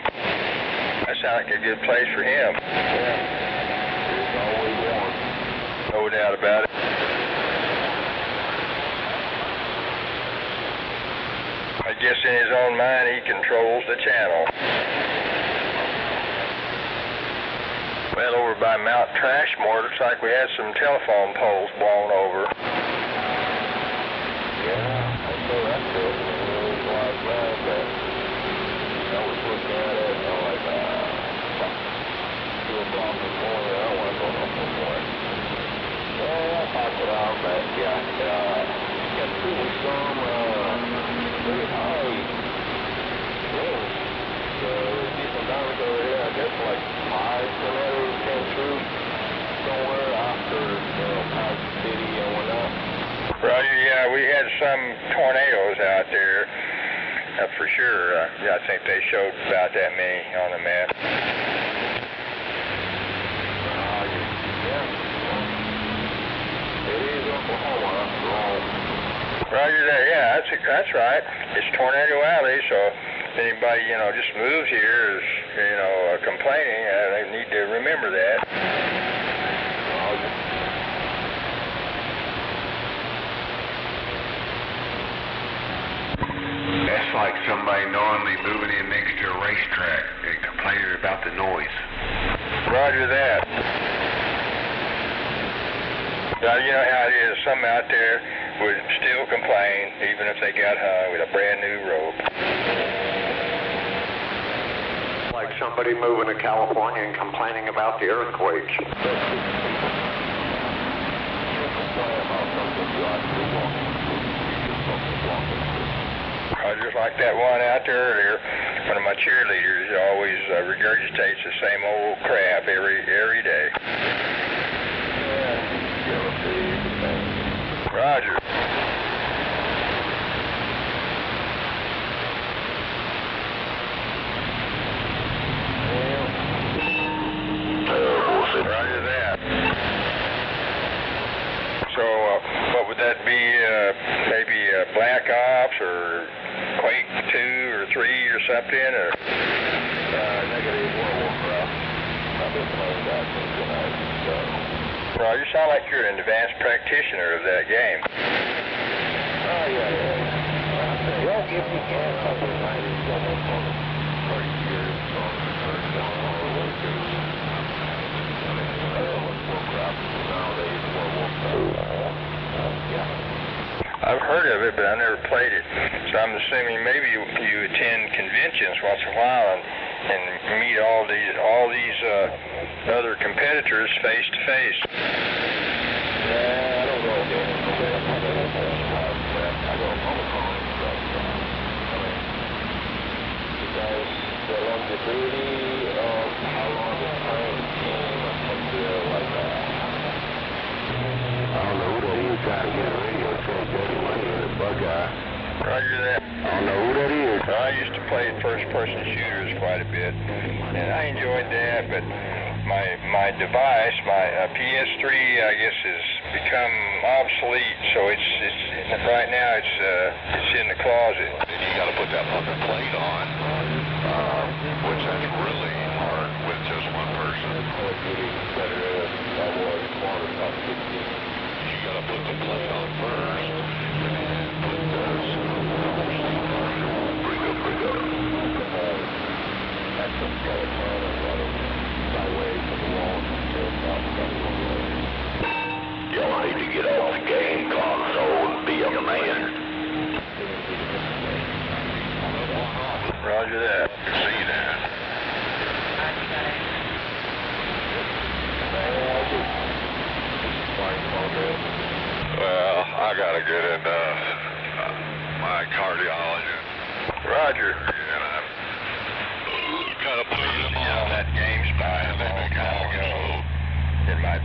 That sounds like a good place for him. Yeah. There's always one. No doubt about it. I guess in his own mind he controls the channel. Well, over by Mount Trashmore, looks like we had some telephone poles blown over. Yeah, I know that's good. But yeah, got 2 weeks on, pretty high winds. So we see some damage over here. I guess like 5 tornadoes came through somewhere after, past the city and whatnot. Roger, yeah, we had some tornadoes out there, for sure. Yeah, I think they showed about that many on the map. It is Oklahoma, after all. Roger that, yeah, that's right. It's Tornado Alley, so if anybody, just moves here is, complaining, they need to remember that. That's like somebody knowingly moving in next to a racetrack and complaining about the noise. Roger that. Now, you know how it is. Some out there would still complain, even if they got hung with a brand new rope. Like somebody moving to California and complaining about the earthquake. Just like that one out there earlier, one of my cheerleaders always regurgitates the same old crap every day. Roger. Roger that. So, what would that be? Maybe Black Ops or Quake 2 or 3 or something? Or Negative World Warcraft. I've been playing that since tonight, so. Well, you sound like you're an advanced practitioner of that game. Oh, yeah. Well, if you can, I've been playing it almost for 30 years, so I'm going all the way through. Warcraft, nowadays, World Warcraft. Yeah. I've heard of it, but I never played it. So I'm assuming maybe you attend conventions once in a while and meet all these other competitors face to face. Yeah, I don't know. I go Omicron, but the longevity of how long it's playing the team or something like that. I don't know who that is trying to get a radio check. That's money in the Buckeye. Roger that. I don't know who that is. I used to play first-person shooters quite a bit, and I enjoyed that, but my device, my PS3, I guess, has become obsolete, so it's right now it's in the closet. And you got to put that fucking plate on, which that's really hard with just one person. You got to put the plate on first, and then put bring up. That's a skeleton and running sideways to the wall. Y'all need to get off the game console and be a man. Roger that. See that? Well, I gotta get into my cardiologist. Roger. And I've gotta put him on That GameSpy a long time ago in my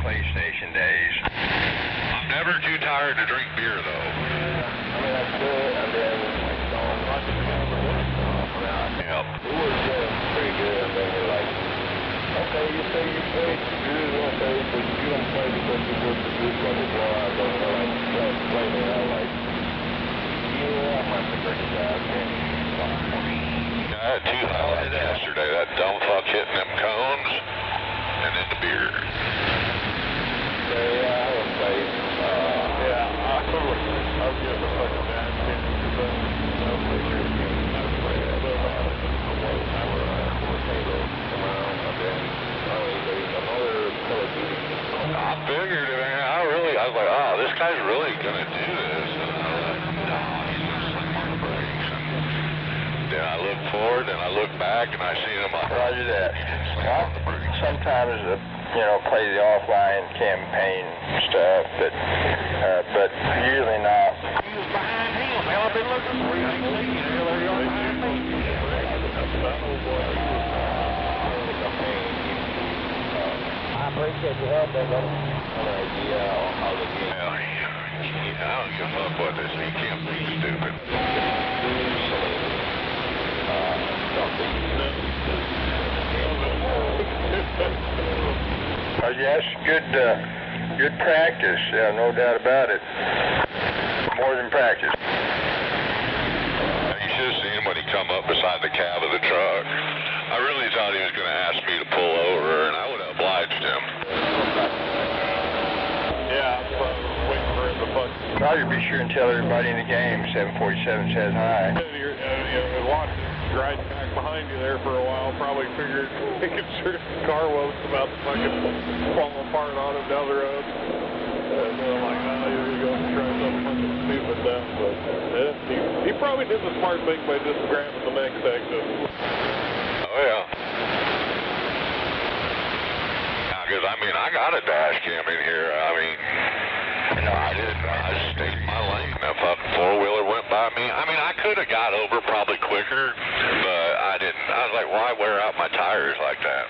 PlayStation days. I'm never too tired to drink beer, though. I mean, that's good, and then Yep. it was pretty good, and then you're like, okay, you say you play good, okay, but you don't play because you work the good, blah, blah, blah, I don't know, like, play me, I'm like, yeah, I'm not the greatest guy, man. I had 2 highlights yesterday. That dumb fuck hitting them cones, and then the beer. Yeah, I haven't played, I was just a fucking bad kid, because I was pretty sure you can play that, but I was Halo around, and then, there's another Call of Duty. I figured it, man. I was like, oh, this guy's really gonna do this. And I was like, no, he's gonna slam on the brakes. And then I looked forward, and I looked back, and I seen him like, Roger that. he didn't slam on the brakes. Sometimes you know, play the offline campaign stuff, but usually not. He was behind him. Hell, I've been looking for you. I ain't seen you. Hell, there you are behind me. I appreciate your help there, buddy. I'll look in. I don't give a fuck what this. He can't be stupid. Yes, good practice. Yeah, no doubt about it. More than practice. You should have seen him when he come up beside the cab of the truck. I really thought he was going to ask me to pull over, and I would have obliged him. Yeah, I was waiting for him to fuck. Probably be sure and tell everybody in the game 747 says hi. And watch it riding back behind you there for a while. Probably figured, making sure the car wasn't about to fucking fall apart on him down the road. And I'm like, oh, you're going to try something fucking stupid now. But yeah, he probably did the smart thing by just grabbing the next exit. Oh, yeah. Because, I mean, I got a dash cam in here. I mean, you know, I just stayed in my lane. A fucking four-wheeler went by me. I mean, I could have got over probably quicker, but I didn't. I was like, why wear out my tires like that?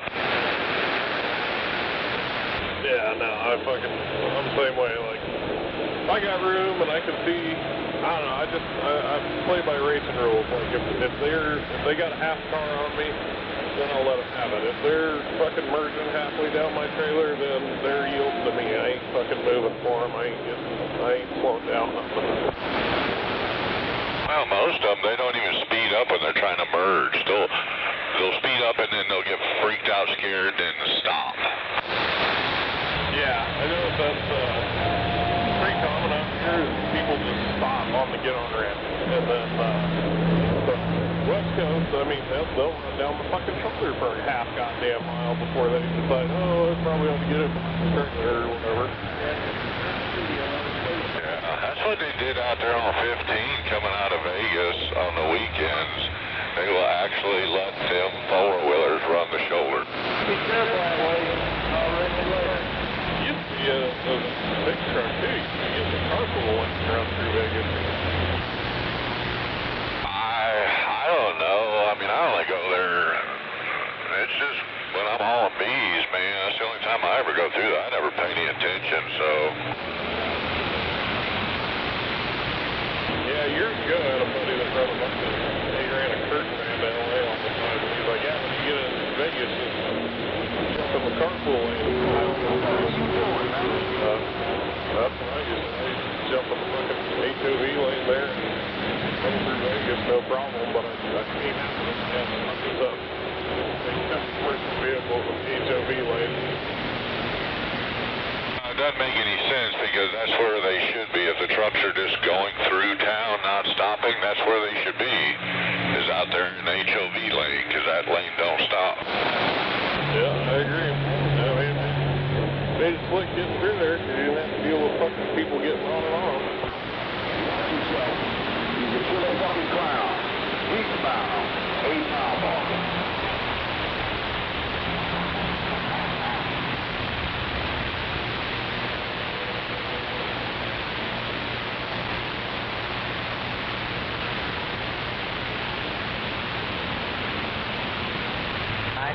Yeah, no, I'm the same way. Like, if I got room and I can see, I don't know, I play by racing rules. Like, if they got a half car on me, then I'll let them have it. If they're fucking merging halfway down my trailer, then they're yielding to me. I ain't fucking moving for them. I ain't slowing down nothing. Well, most of them, they don't even speed up when they're trying to merge. They'll speed up and then they'll get freaked out, scared, then stop. Yeah, I know that's pretty common out here. People just stop on the get-on ramp. And then the West Coast, I mean, they'll run down the fucking shoulder for a half goddamn mile before they decide, oh, I probably ought to get it from the trailer or whatever. Yeah, that's what they did out there on 15 coming out of Vegas on the weekends. They will actually let them four-wheelers run the shoulder. Be careful that way. Used to be a big truck, too. You can get the carpool lanes run through Vegas. I don't know. I mean, I only go there. It's just when I'm hauling bees, man. That's the only time I ever go through that. I never pay any attention, so. Yeah, years ago, I had a buddy that ran he ran a curtain van to LA all the time. And he's like, yeah, when you get in Vegas, just jump in the carpool lane. That's what I used to do. Jump in the fucking HOV lane there and run through Vegas, no problem. But I came out and fucked up. They kept working vehicles in the HOV lane. It doesn't make any sense because that's where they should be. If the trucks are just going through town, not stopping, that's where they should be, is out there in the HOV lane, because that lane don't stop. Yeah, I agree. I mean, made it slick getting through there because you didn't have to deal with fucking people getting on and off. You pull up on the ground, eastbound, 8 mile mark.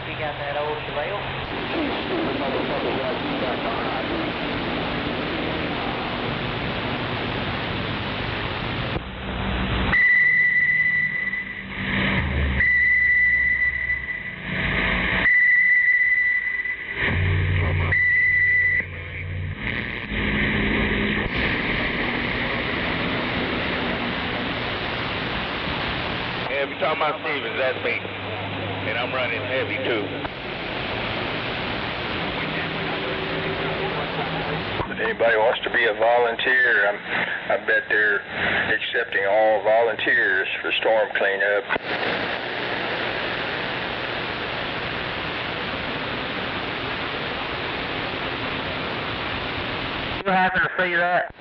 You got that old rail? Stupid motherfucker got you back behind me. Yeah, if you're talking about Stevens, that's me. And I'm running heavy too. If anybody wants to be a volunteer, I bet they're accepting all volunteers for storm cleanup. You happen to see that?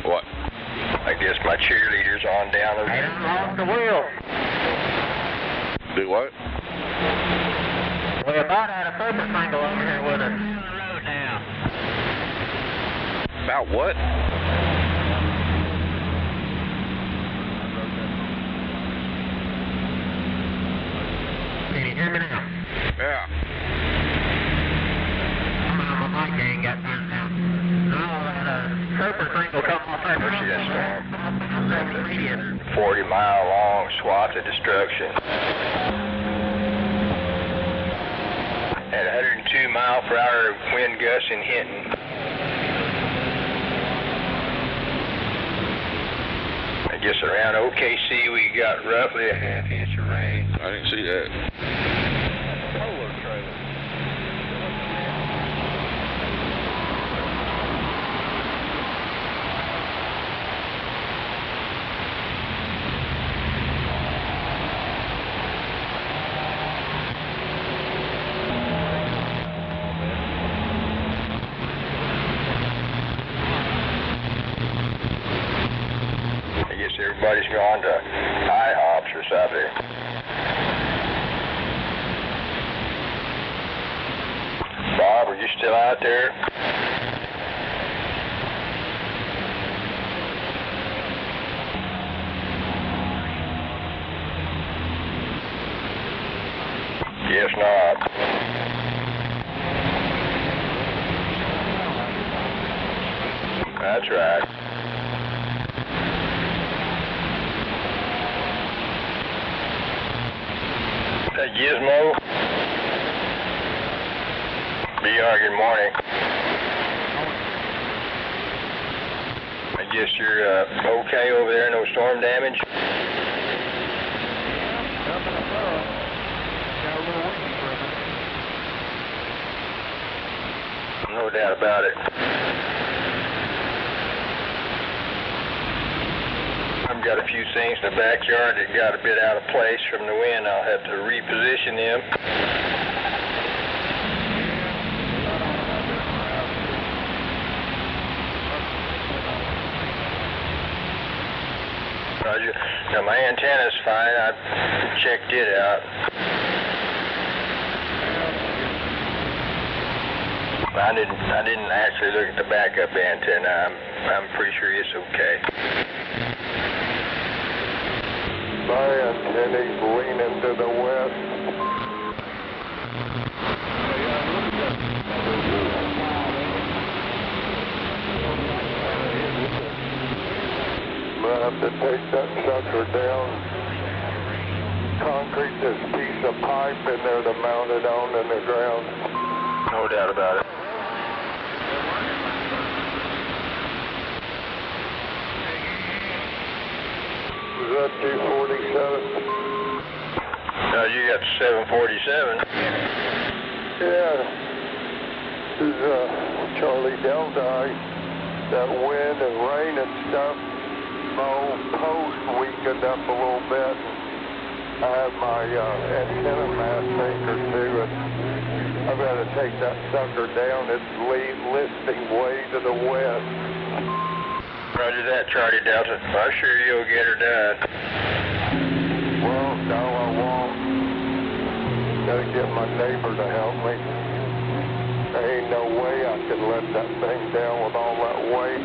What? I guess my cheerleader's on down there. Off the wheel. Do what? We're about at a surface angle over here with us. About what? Can you hear me now? Yeah. My mic ain't got turned down. No, at a surface angle come off there. Where's that storm? 40-mile long swath of destruction. At 102 mile per hour wind gusts in Hinton. I guess around OKC we got roughly a half inch of rain. I didn't see that. Polar trailer. Everybody's gone to IHOPs or something. Bob, are you still out there? Guess not. That's right. Gizmo. BR, good morning. I guess you're okay over there, no storm damage? Nothing above. Got a little windy for a minute. No doubt about it. I've got a few things in the backyard that got a bit out of place from the wind. I'll have to reposition them. Roger. Now my antenna's fine. I checked it out. I didn't actually look at the backup antenna. I'm pretty sure it's okay. My antenna's leaning to the west. I'm gonna have to take that sucker down. Concrete this piece of pipe in there to mount it on in the ground. No doubt about it. Is that 247? No, you got 747. Yeah. This is Charlie Deldi. That wind and rain and stuff, my old post weakened up a little bit. I have my antenna mast anchored to it. I've got to take that sucker down. It's listing way to the west. Roger that, Charlie Delta. I'm sure you'll get her done. Well, no, I won't. Gotta get my neighbor to help me. There ain't no way I can let that thing down with all that weight.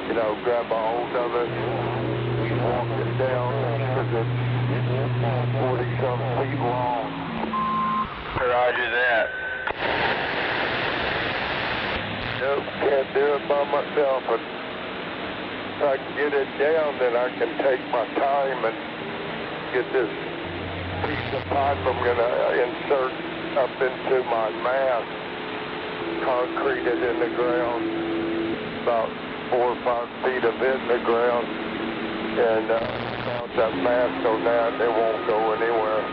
You know, grab a hold of it, walk it down, because it's 40-some feet long. Roger that. Nope, can't do it by myself. But if I can get it down, then I can take my time and get this piece of pipe I'm going to insert up into my mast, concrete it in the ground, about 4 or 5 feet of it in the ground, and mount that mast on that. It won't go anywhere.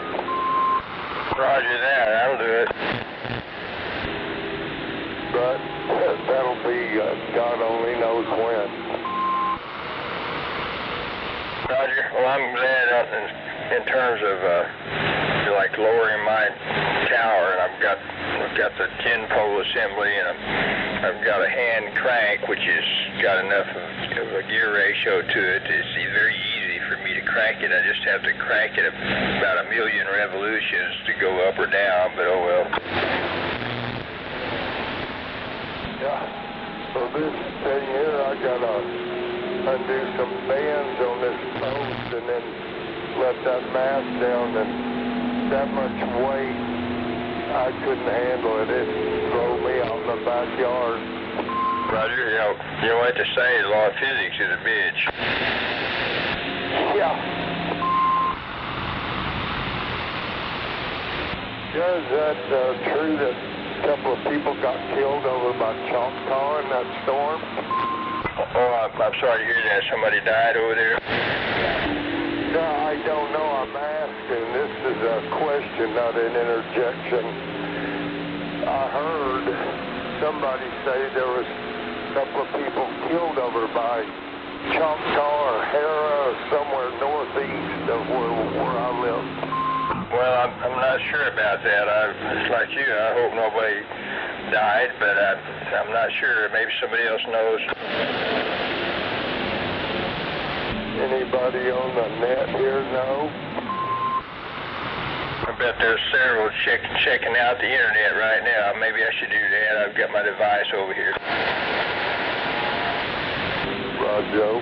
Roger that, that'll do it. But that'll be God only knows when. Roger. Well, I'm glad in terms of like lowering my tower, and I've got the 10-pole assembly, and I've got a hand crank which has got enough of a gear ratio to it. It's very easy for me to crank it. I just have to crank it about 1,000,000 revolutions to go up or down, but oh well. Yeah. So this thing here, I gotta undo some bands on this post and then let that mast down, and that much weight, I couldn't handle it. It drove me out in the backyard. Roger, you know what to say, the law of physics is a bitch. Yeah. Yeah, is that true that a couple of people got killed over by Choctaw in that storm? Oh, I'm sorry to hear that. Somebody died over there? No, I don't know. I'm asking. This is a question, not an interjection. I heard somebody say there was a couple of people killed over by Choctaw or Hera or somewhere northeast of where I live. Well, I'm not sure about that. It's like you. I hope nobody died, but I'm not sure. Maybe somebody else knows. Anybody on the net here know? I bet there's several checking out the internet right now. Maybe I should do that. I've got my device over here. Roger.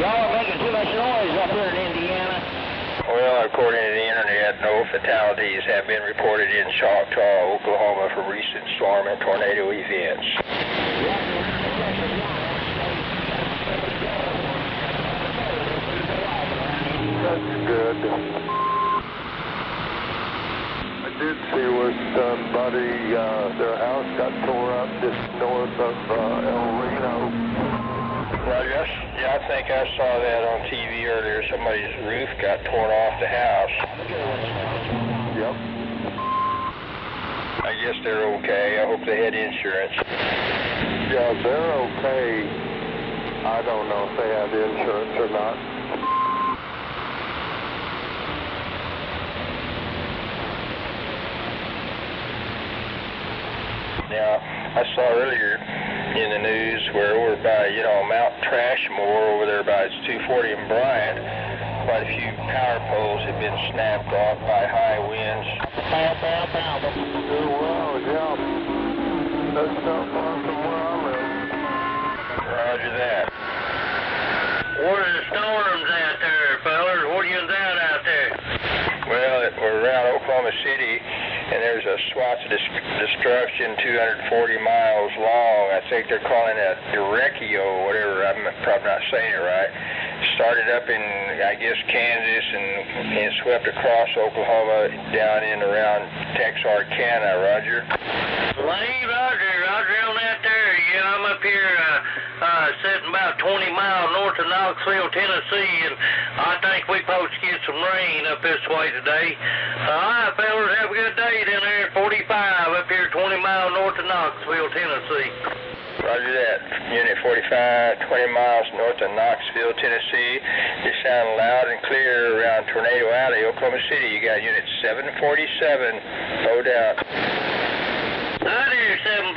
Y'all are making too much noise up here in Indiana. Well, according to the internet, no fatalities have been reported in Choctaw, Oklahoma for recent storm and tornado events. That's good. I did see where somebody, their house got tore up just north of El Reno. Roger, yeah, I think I saw that on TV earlier. Somebody's roof got torn off the house. Yep. I guess they're okay. I hope they had insurance. Yeah, they're okay. I don't know if they had insurance or not. Now, I saw earlier in the news where over by, Mount Trashmore over there by 240 and Bryant, quite a few power poles have been snapped off by high winds. Oh, wow, yeah. That's not far from where I live. Roger that. What are the storms out there, fellas? What are you out there? Well, we're around Oklahoma City, and there's a swath of destruction 240 miles long. I think they're calling it Derecho, whatever. I'm probably not saying it right. Started up in, I guess, Kansas and swept across Oklahoma down in around Texarkana. Roger? Roger on that there. Yeah, I'm up here sitting about 20 miles north of Knoxville, Tennessee, and I think we're supposed to get some rain up this way today. All right, fellas, have a good day down there at 45 up here 20 miles north of Knoxville, Tennessee. Roger that. Unit 45, 20 miles north of Knoxville, Tennessee. You sound loud and clear around Tornado Alley, Oklahoma City. You got Unit 747, no doubt. Hi there, 747.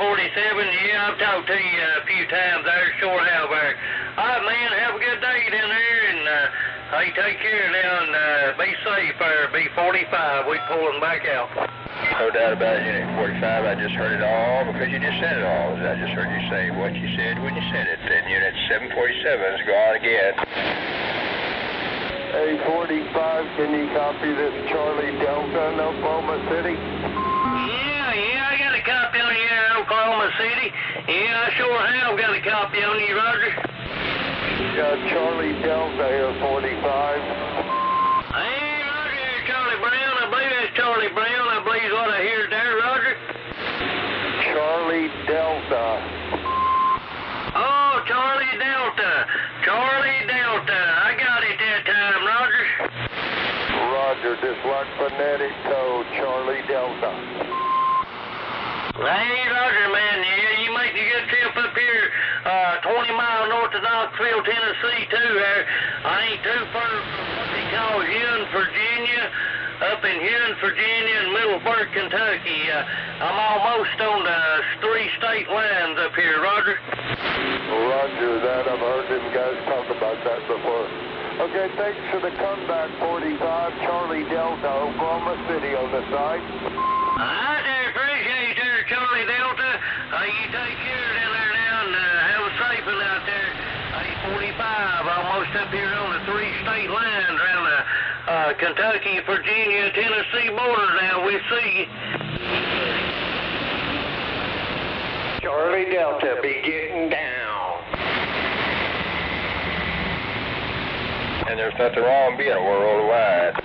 Yeah, I've talked to you a few times there. Sure have there. All right, man, have a good day down there, and hey, take care now, and be safe there. Be 45. We pulling back out. No doubt about it, Unit 45. I just heard it all because you just said it all. I just heard you say what you said when you said it. And Unit 747 is gone again. A45, can you copy this Charlie Delta in Oklahoma City? Yeah, I got a copy on you in Oklahoma City. Yeah, I sure have got a copy on you, Roger. Charlie Delta here, 45. Hey, Roger, Charlie Brown. I believe that's Charlie Brown. I believe what I hear there, Roger. Charlie Delta. Oh, Charlie Delta. Charlie Delta. I got it that time, Roger. Roger, just like phonetic code, Charlie Delta. Hey, Roger, man. Yeah, you make a good trip up here, 20 miles north of Knoxville, Tennessee, too. I ain't too far from what they call Ewan, Virginia, up in Ewan, Virginia, and Middleburg, Kentucky. I'm almost on the 3-state lines up here, Roger. Roger that. I've heard them guys talk about that before. Okay, thanks for the comeback, 45. Charlie Delta, Oklahoma City on the side. I do appreciate you, Charlie Delta. You take care down there now and have a safe one out there. 45, almost up here on the 3-state lines around the Kentucky, Virginia, Tennessee border now. We see you. Charlie Delta, be getting down. And there's nothing wrong being worldwide.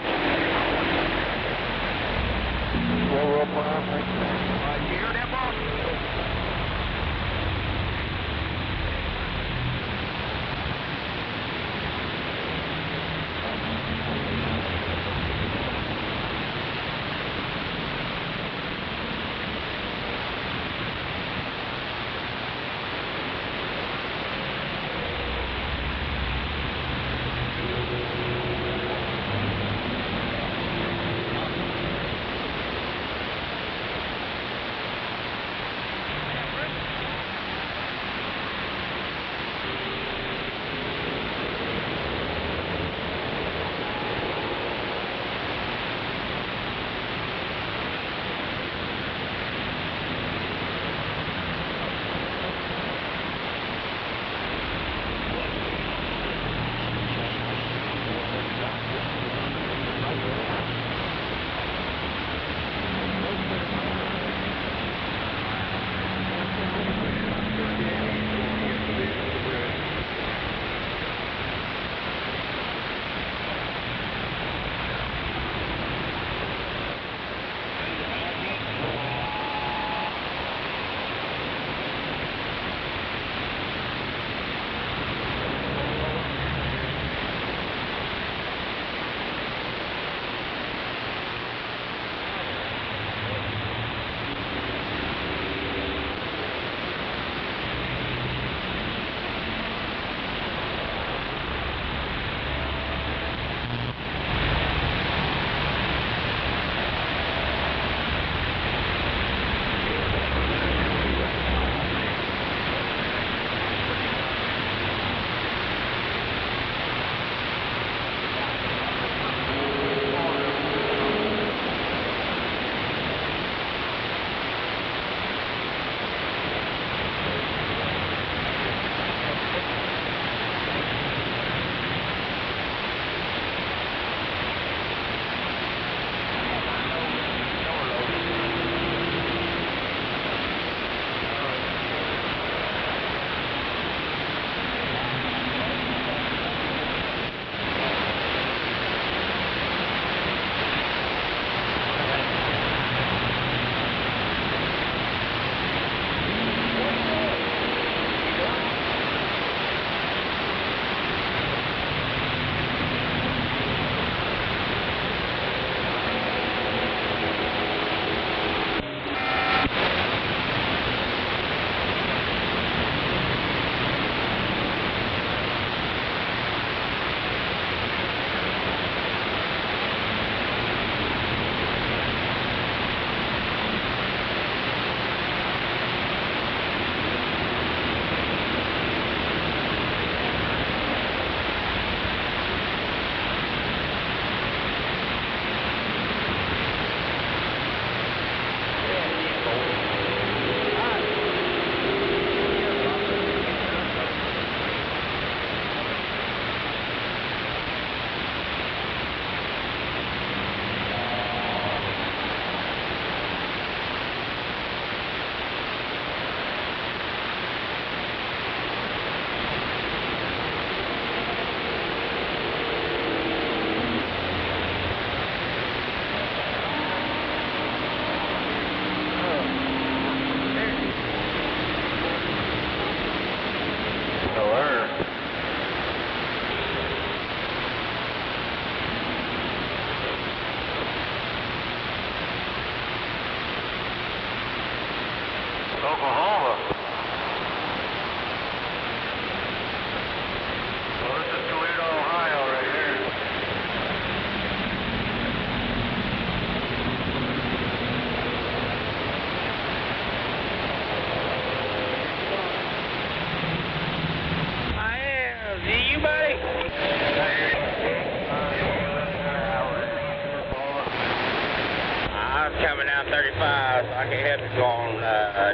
traffic going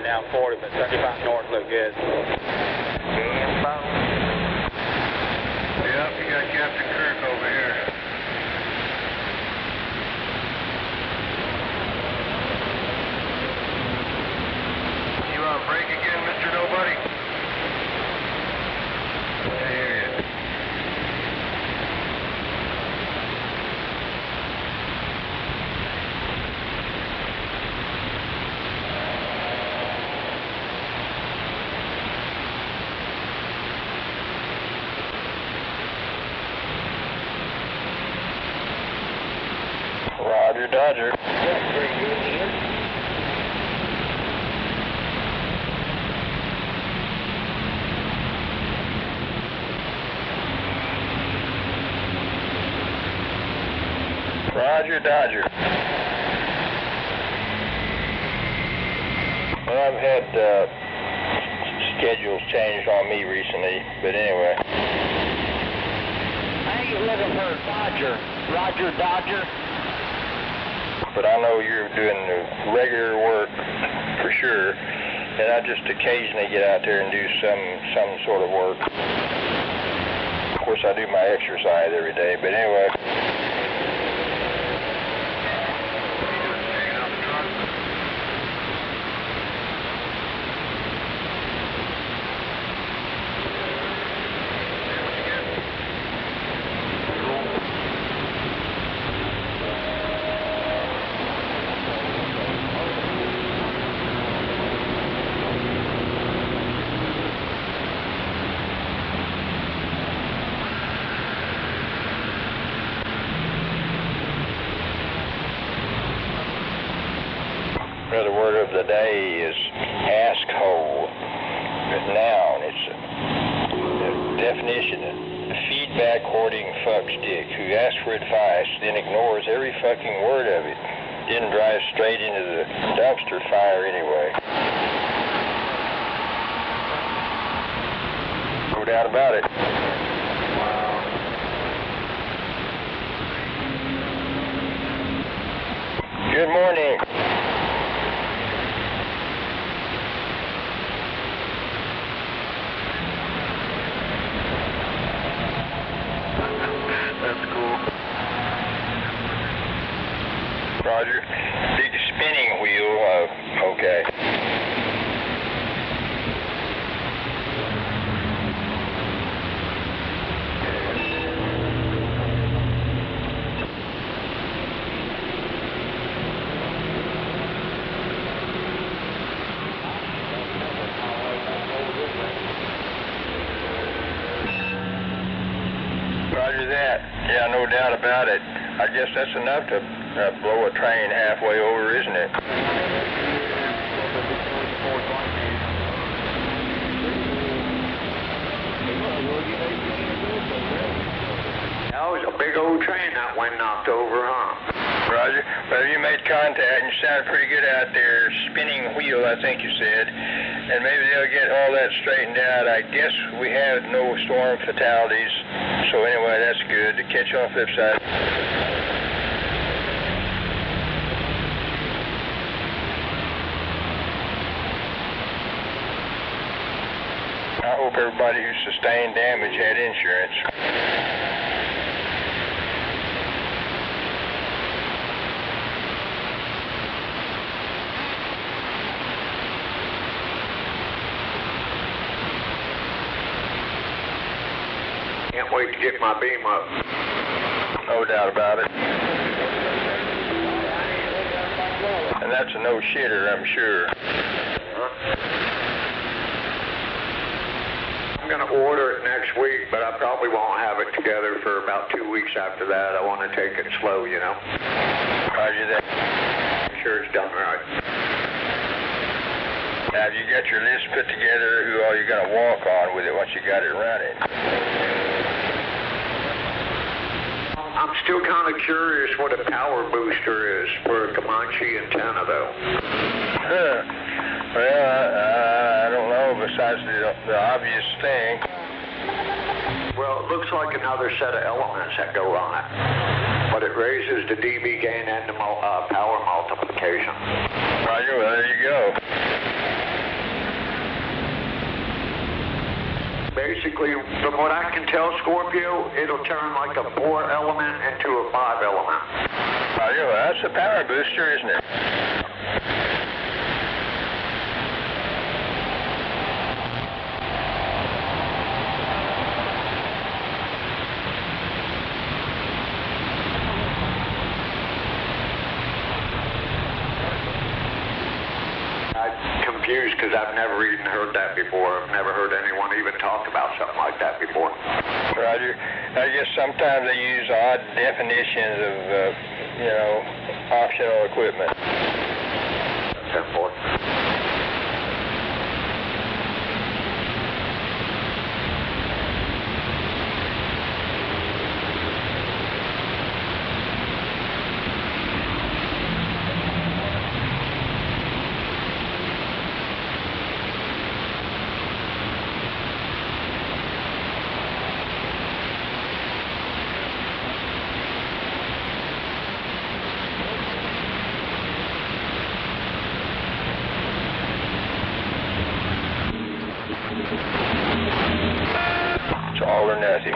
down 40, but 35 north look good. Yep, you got Captain Kirk over here. You on break again, Mr. Nobody? I hear you. Roger, Dodger. That's pretty good, Ian. Roger, Dodger. Well, I've had schedules changed on me recently, but anyway. I ain't looking for a Dodger. Roger, Dodger. But I know you're doing the regular work for sure, and I just occasionally get out there and do some sort of work. Of course, I do my exercise every day, but anyway. Another word of the day is asshole. Noun. It's a definition. A feedback hoarding fuckstick who asks for advice, then ignores every fucking word of it, then drives straight into the dumpster fire anyway. No doubt about it. Good morning. That's cool. Roger. Big spinning wheel. Okay. Roger that. Yeah, no doubt about it. I guess that's enough to blow a train halfway over, isn't it? That was a big old train that went knocked over, huh? Roger. Well, you made contact and you sounded pretty good out there. Spinning wheel, I think you said. And maybe they'll get all that straightened out. I guess we have no storm fatalities. So anyway, that's good. To catch you on the flip side. I hope everybody who sustained damage had insurance. Can't wait to get my beam up. No doubt about it. And that's a no-shitter, I'm sure. I'm going to order it next week, but I probably won't have it together for about 2 weeks after that. I want to take it slow, you know. Roger that. Make sure it's done right. Now, have you got your list put together who all you're going to walk on with it once you got it running? I'm still kind of curious what a power booster is for a Comanche antenna, though. Well, I don't know, besides the obvious thing. Well, it looks like another set of elements that go on it. But it raises the dB gain and the power multiplication. Roger, well, there you go. Basically, from what I can tell, Scorpio, it'll turn like a 4 element into a 5 element. Roger, well, that's a power booster, isn't it? Confused because I've never even heard that before. I've never heard anyone even talk about something like that before. Roger. I guess sometimes they use odd definitions of, optional equipment. 10-4. It's all or nothing.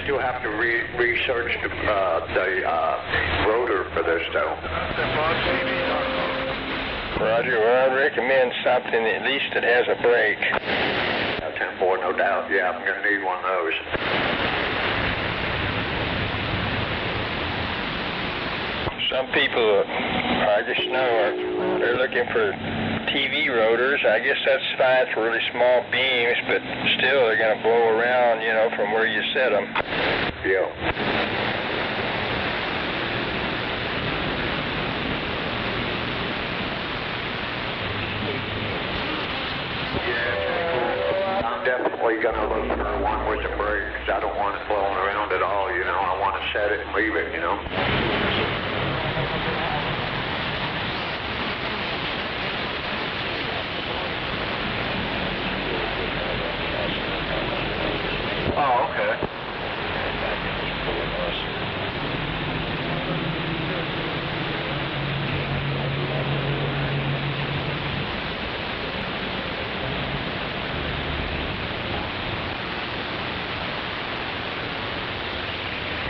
Still have to research the rotor for this though. Roger, well, I'd recommend something at least that has a brake. 10-4, no doubt. Yeah, I'm going to need one of those. Some people, I just know, they're looking for TV rotors. I guess that's fine for really small beams, but still they're going to blow around, from where you set them. Yeah. I'm definitely going to look for one with a brake because I don't want it blowing around at all, I want to set it and leave it, Oh, okay.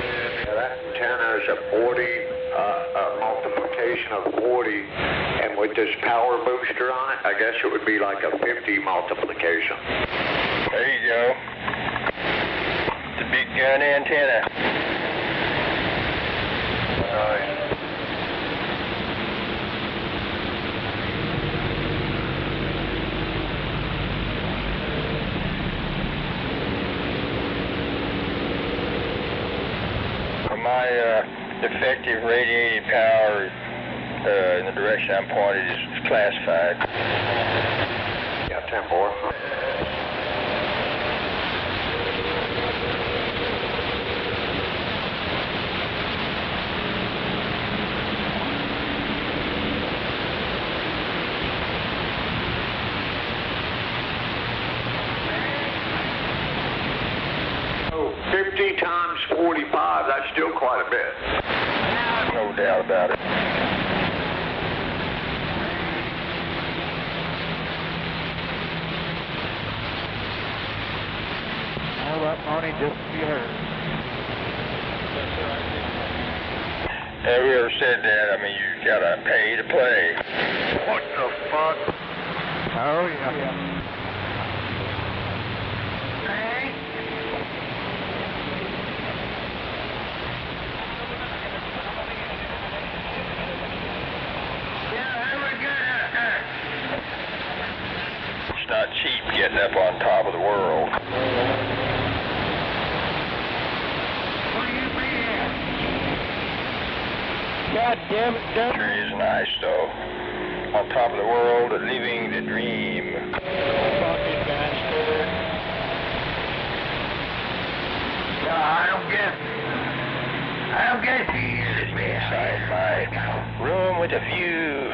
Yeah, that antenna is a 40, multiplication of 40, and with this power booster on it, I guess it would be like a 50 multiplication. There you go. The big gun antenna. Oh, yeah. My effective radiated power in the direction I'm pointed is classified. Yeah, 10-4. Oh, 50 times 45, that's still quite a bit. No doubt about it. All that money just to be heard. Have we ever said that? I mean, you gotta pay to play. What the fuck? Oh, yeah. It's not cheap getting up on top of the world. God damn it, Doug. Sure is nice, though. On top of the world, living the dream. Fucking bastard. I don't get it. I don't get it, man. outside my room with a view.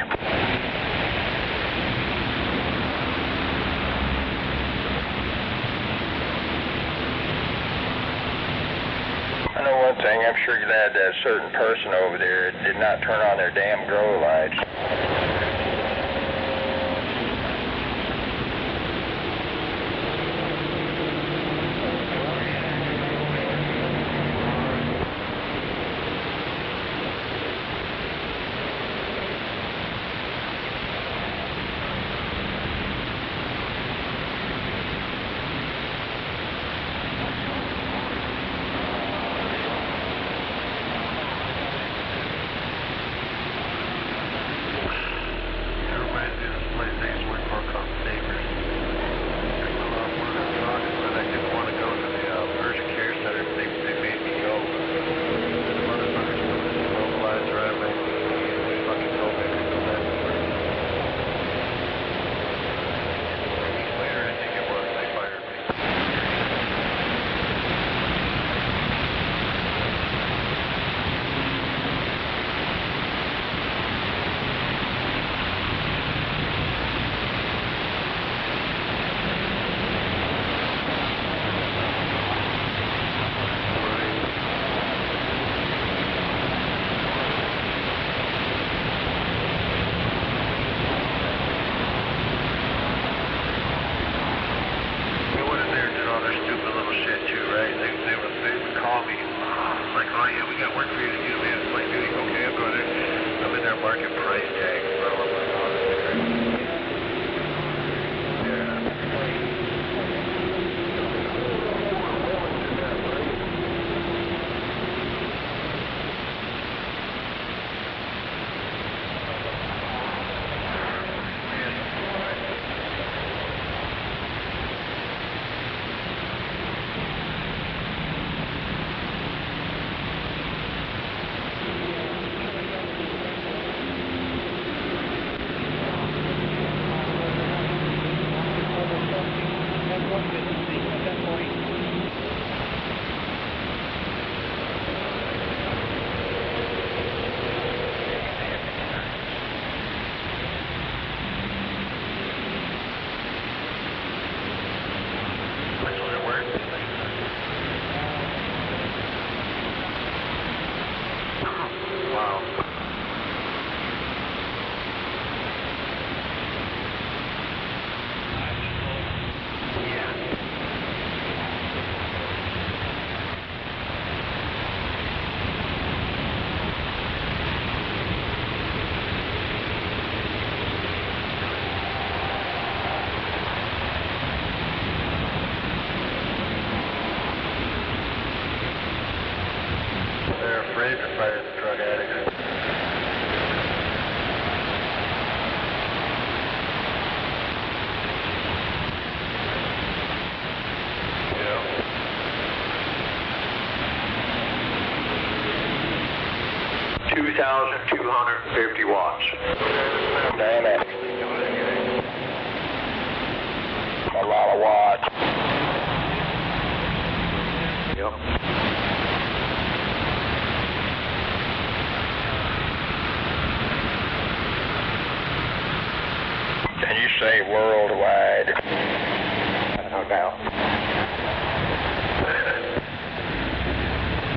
I know one thing, I'm sure glad that certain person over there did not turn on their damn grow lights. watts. Damn it. A lot of watts. Yep. Can you say worldwide? No doubt.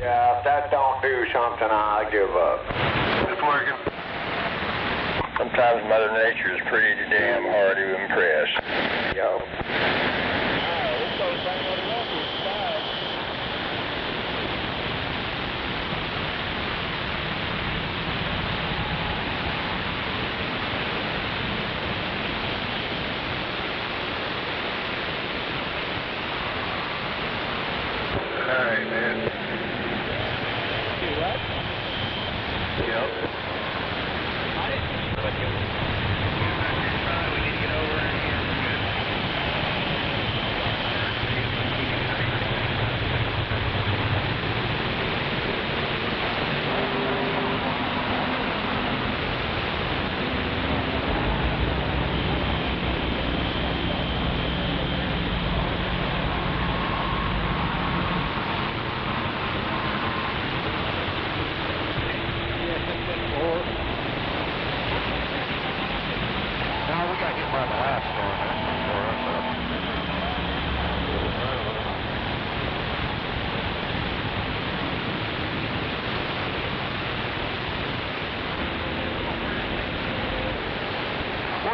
Yeah, if that don't do something, I give up. It's working. Sometimes Mother Nature is pretty damn hard to impress. Yo. Alright, man. You what? Yep. We need to get over here.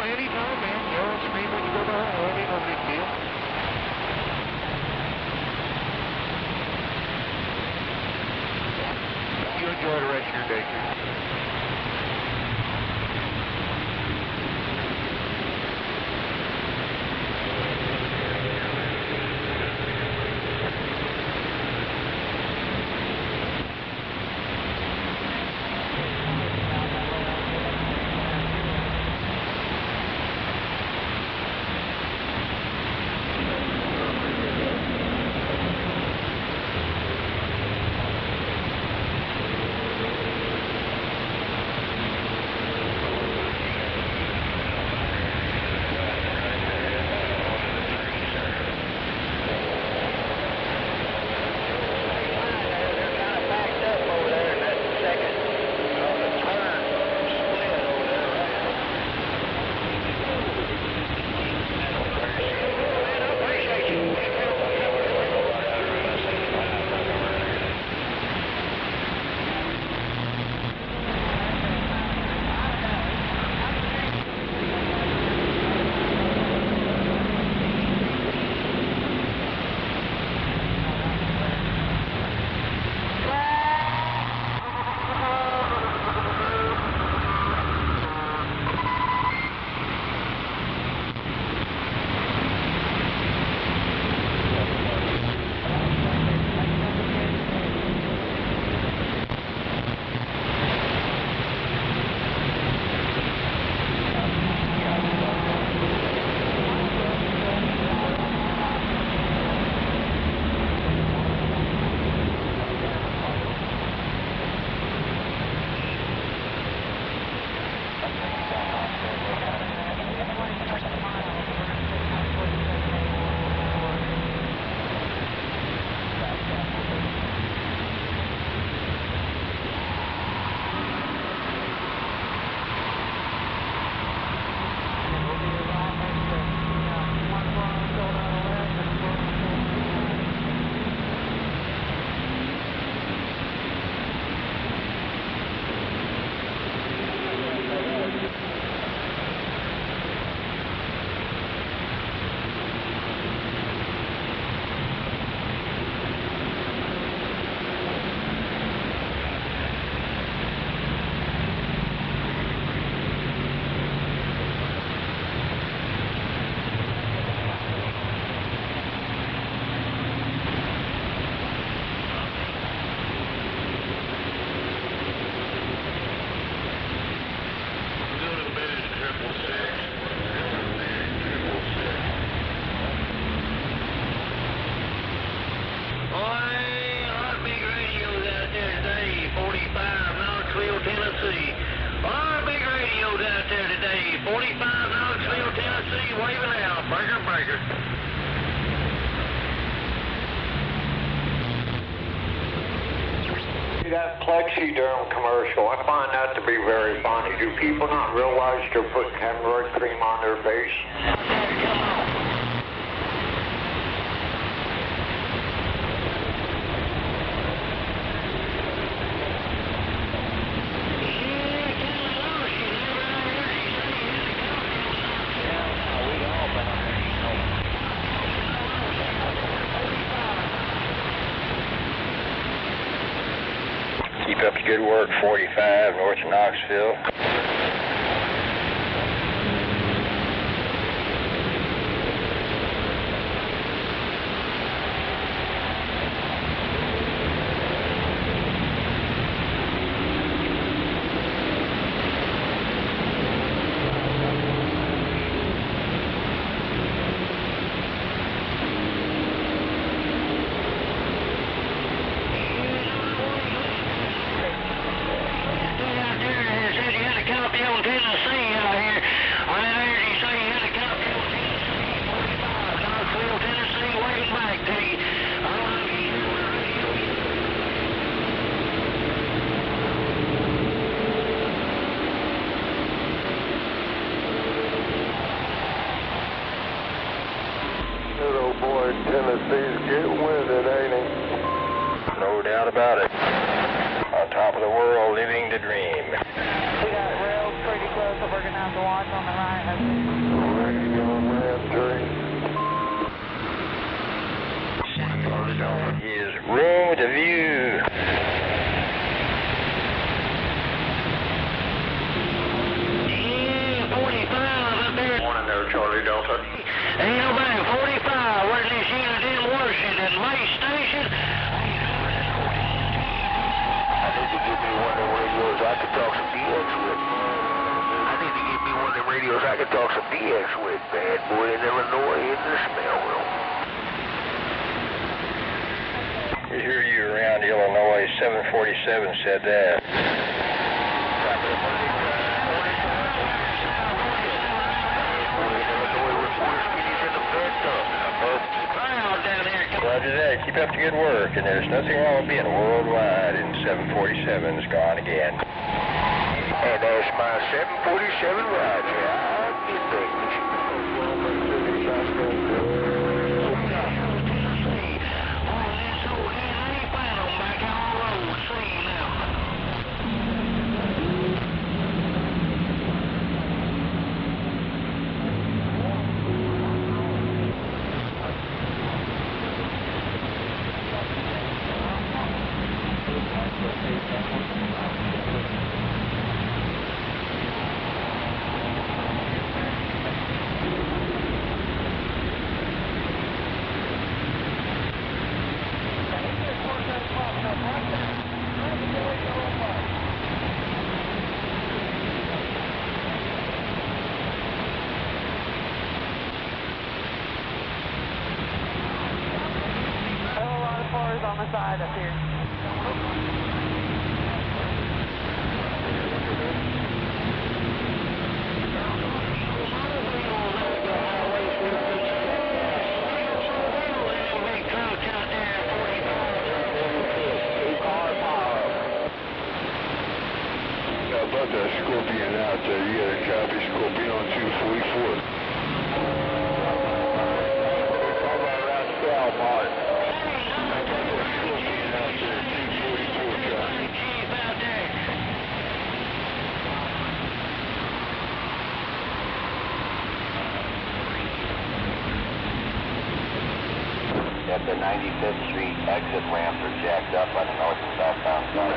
anytime, man. Yell and scream when you go behind. That ain't no big deal. You enjoy the rest of your day, too. Tennessee. Our big radio's out there today, 45 Knoxville, Tennessee, waving out, breaker, breaker. That Plexiderm commercial, I find that to be very funny. Do people not realize they're putting hemorrhoid cream on their face? Keep up the good work, 45 north of Knoxville. Tennessee out here. I heard you say you had a copy on Tennessee, 45 Knoxville, Tennessee, waiting back to you. I don't know if you hear my radio. That old boy in Tennessee's getting with it, ain't he? No doubt about it. On top of the world, living the dream. We got rails pretty close over we're going to have to watch on the right. Radio land 3. Is room with a view. Yeah, 45 up there. Morning there, Charlie Delta. Ain't nobody 45. Where's this unit in worship at May Station? I need to give me one of the radios I can talk some DX with. I need to give me one of the radios I can talk some DX with. Bad boy in Illinois in the smell room. We hear you around Illinois. 747 said that. Roger that. Keep up the good work. And there's nothing wrong with being worldwide. And 747's gone again. And that's my 747 Roger. I'll be back. On the side up here. About that Scorpion out there, you got a copy Scorpion on 244. How about around Martin? At the 95th Street exit ramps are jacked up on the north and southbound side.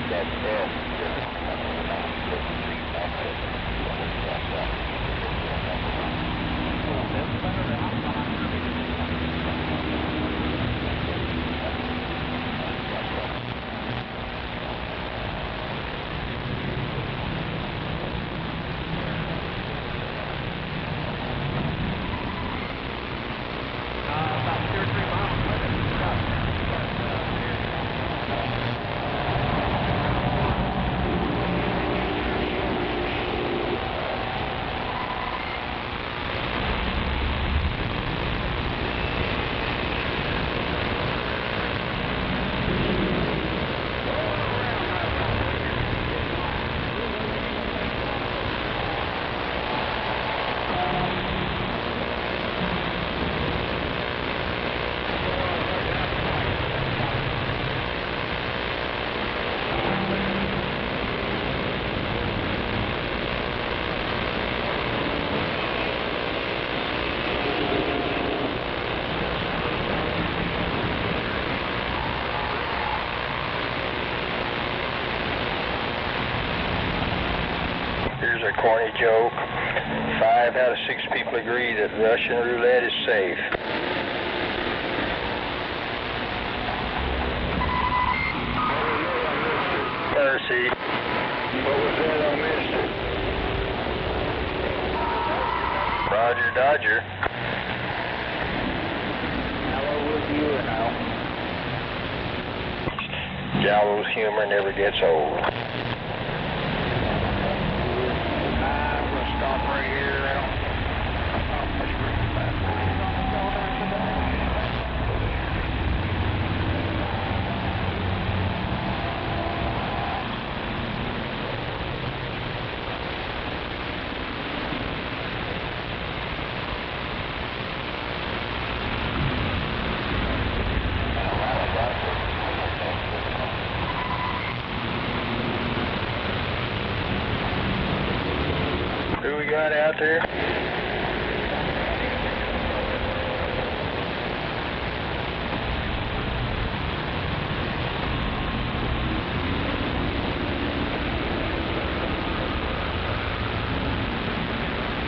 That's it. Here's a corny joke. 5 out of 6 people agree that Russian roulette is safe. Mercy. What was that? I missed it. Roger, Dodger. Hello with you now. Gallows humor never gets old. Stop right here. I don't much room back. anybody out there?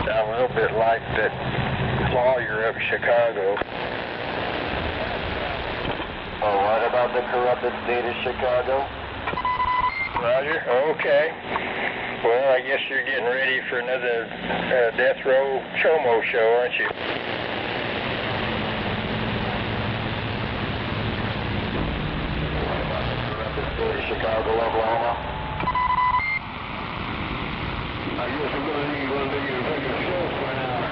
I'm a little bit like that lawyer up in Chicago. Oh, what about the corrupted state of Chicago? Roger, okay. Well, I guess you're getting ready for another death row chomo show, aren't you? What about the corrupted state of Chicago, Oklahoma? I guess we're going to need to take a show for an hour.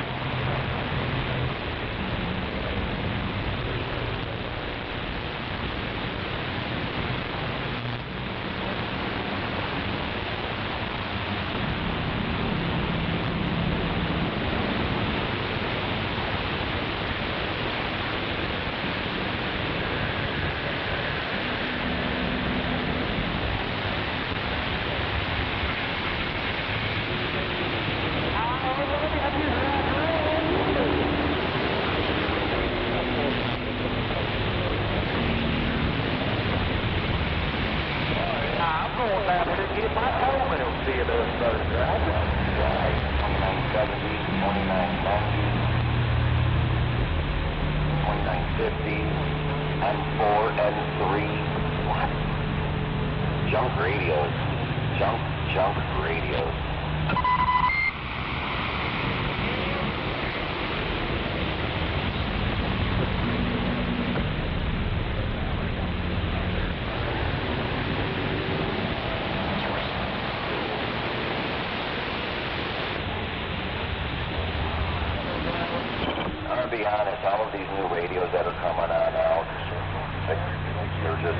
Junk radios. I'm gonna be honest, all of these new radios that are coming on out, they're just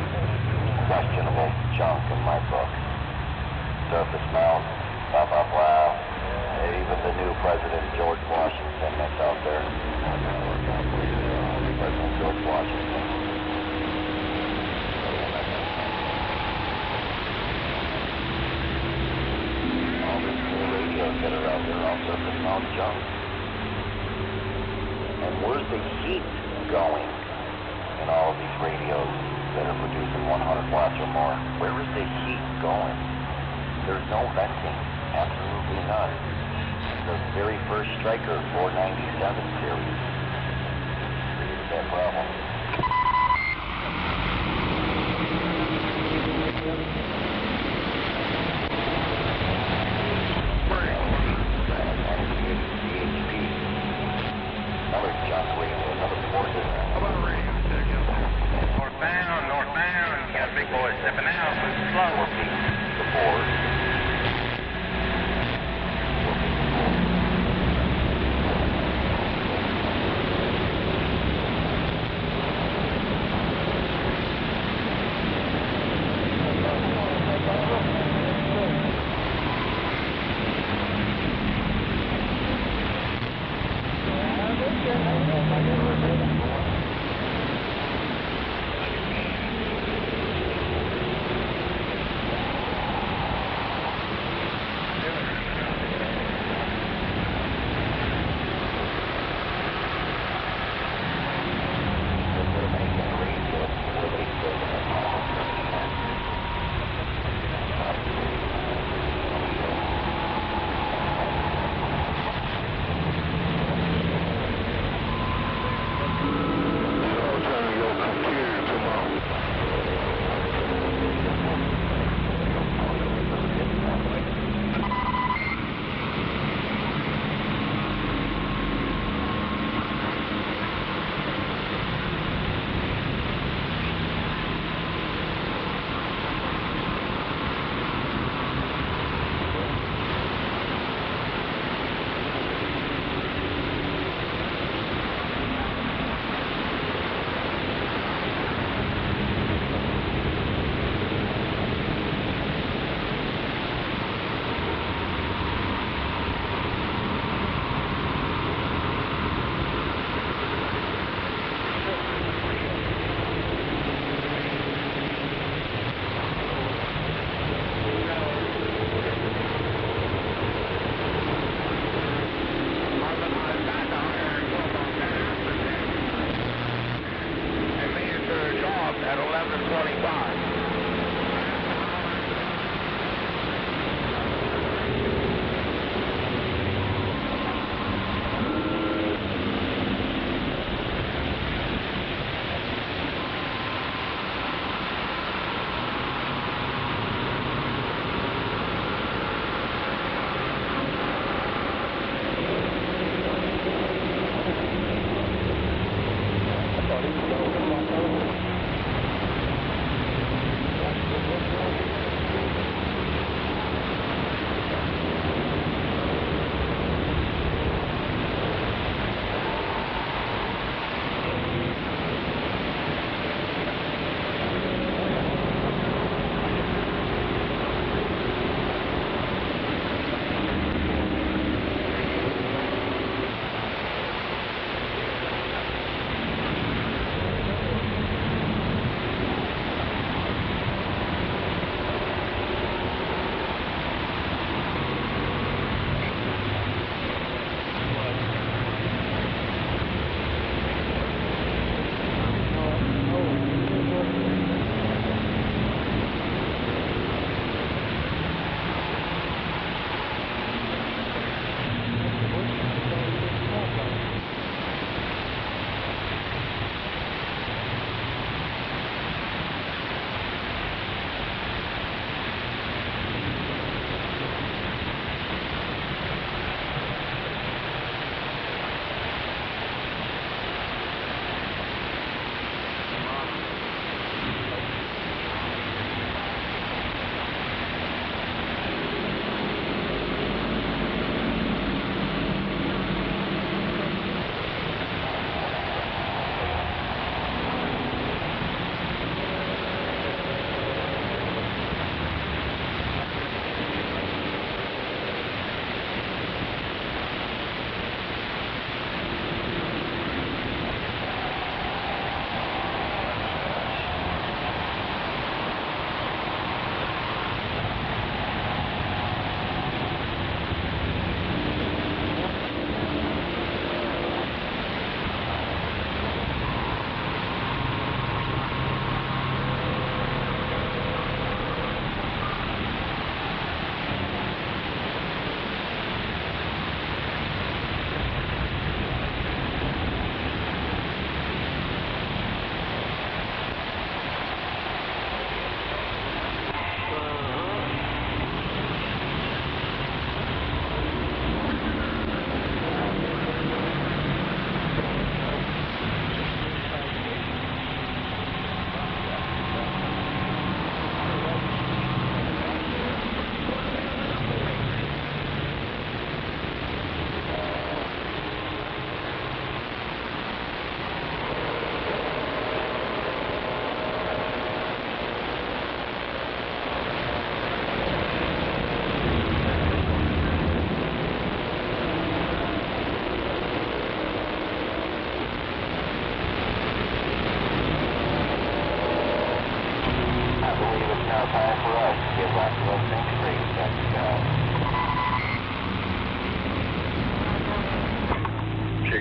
questionable junk in my book. Surface mount, blah, blah, blah. Even the new President George Washington that's out there. President George Washington. All these new radios that are out there, all surface mount junk. And where's the heat going in all of these radios that are producing 100 watts or more? Where is the heat going? There's no venting, absolutely none. The very first Striker 497 series created that problem. Another junk radio, another poison. How about a radio check out there? Northbound, you got a big boy stepping out, moving slow. The board. 1125.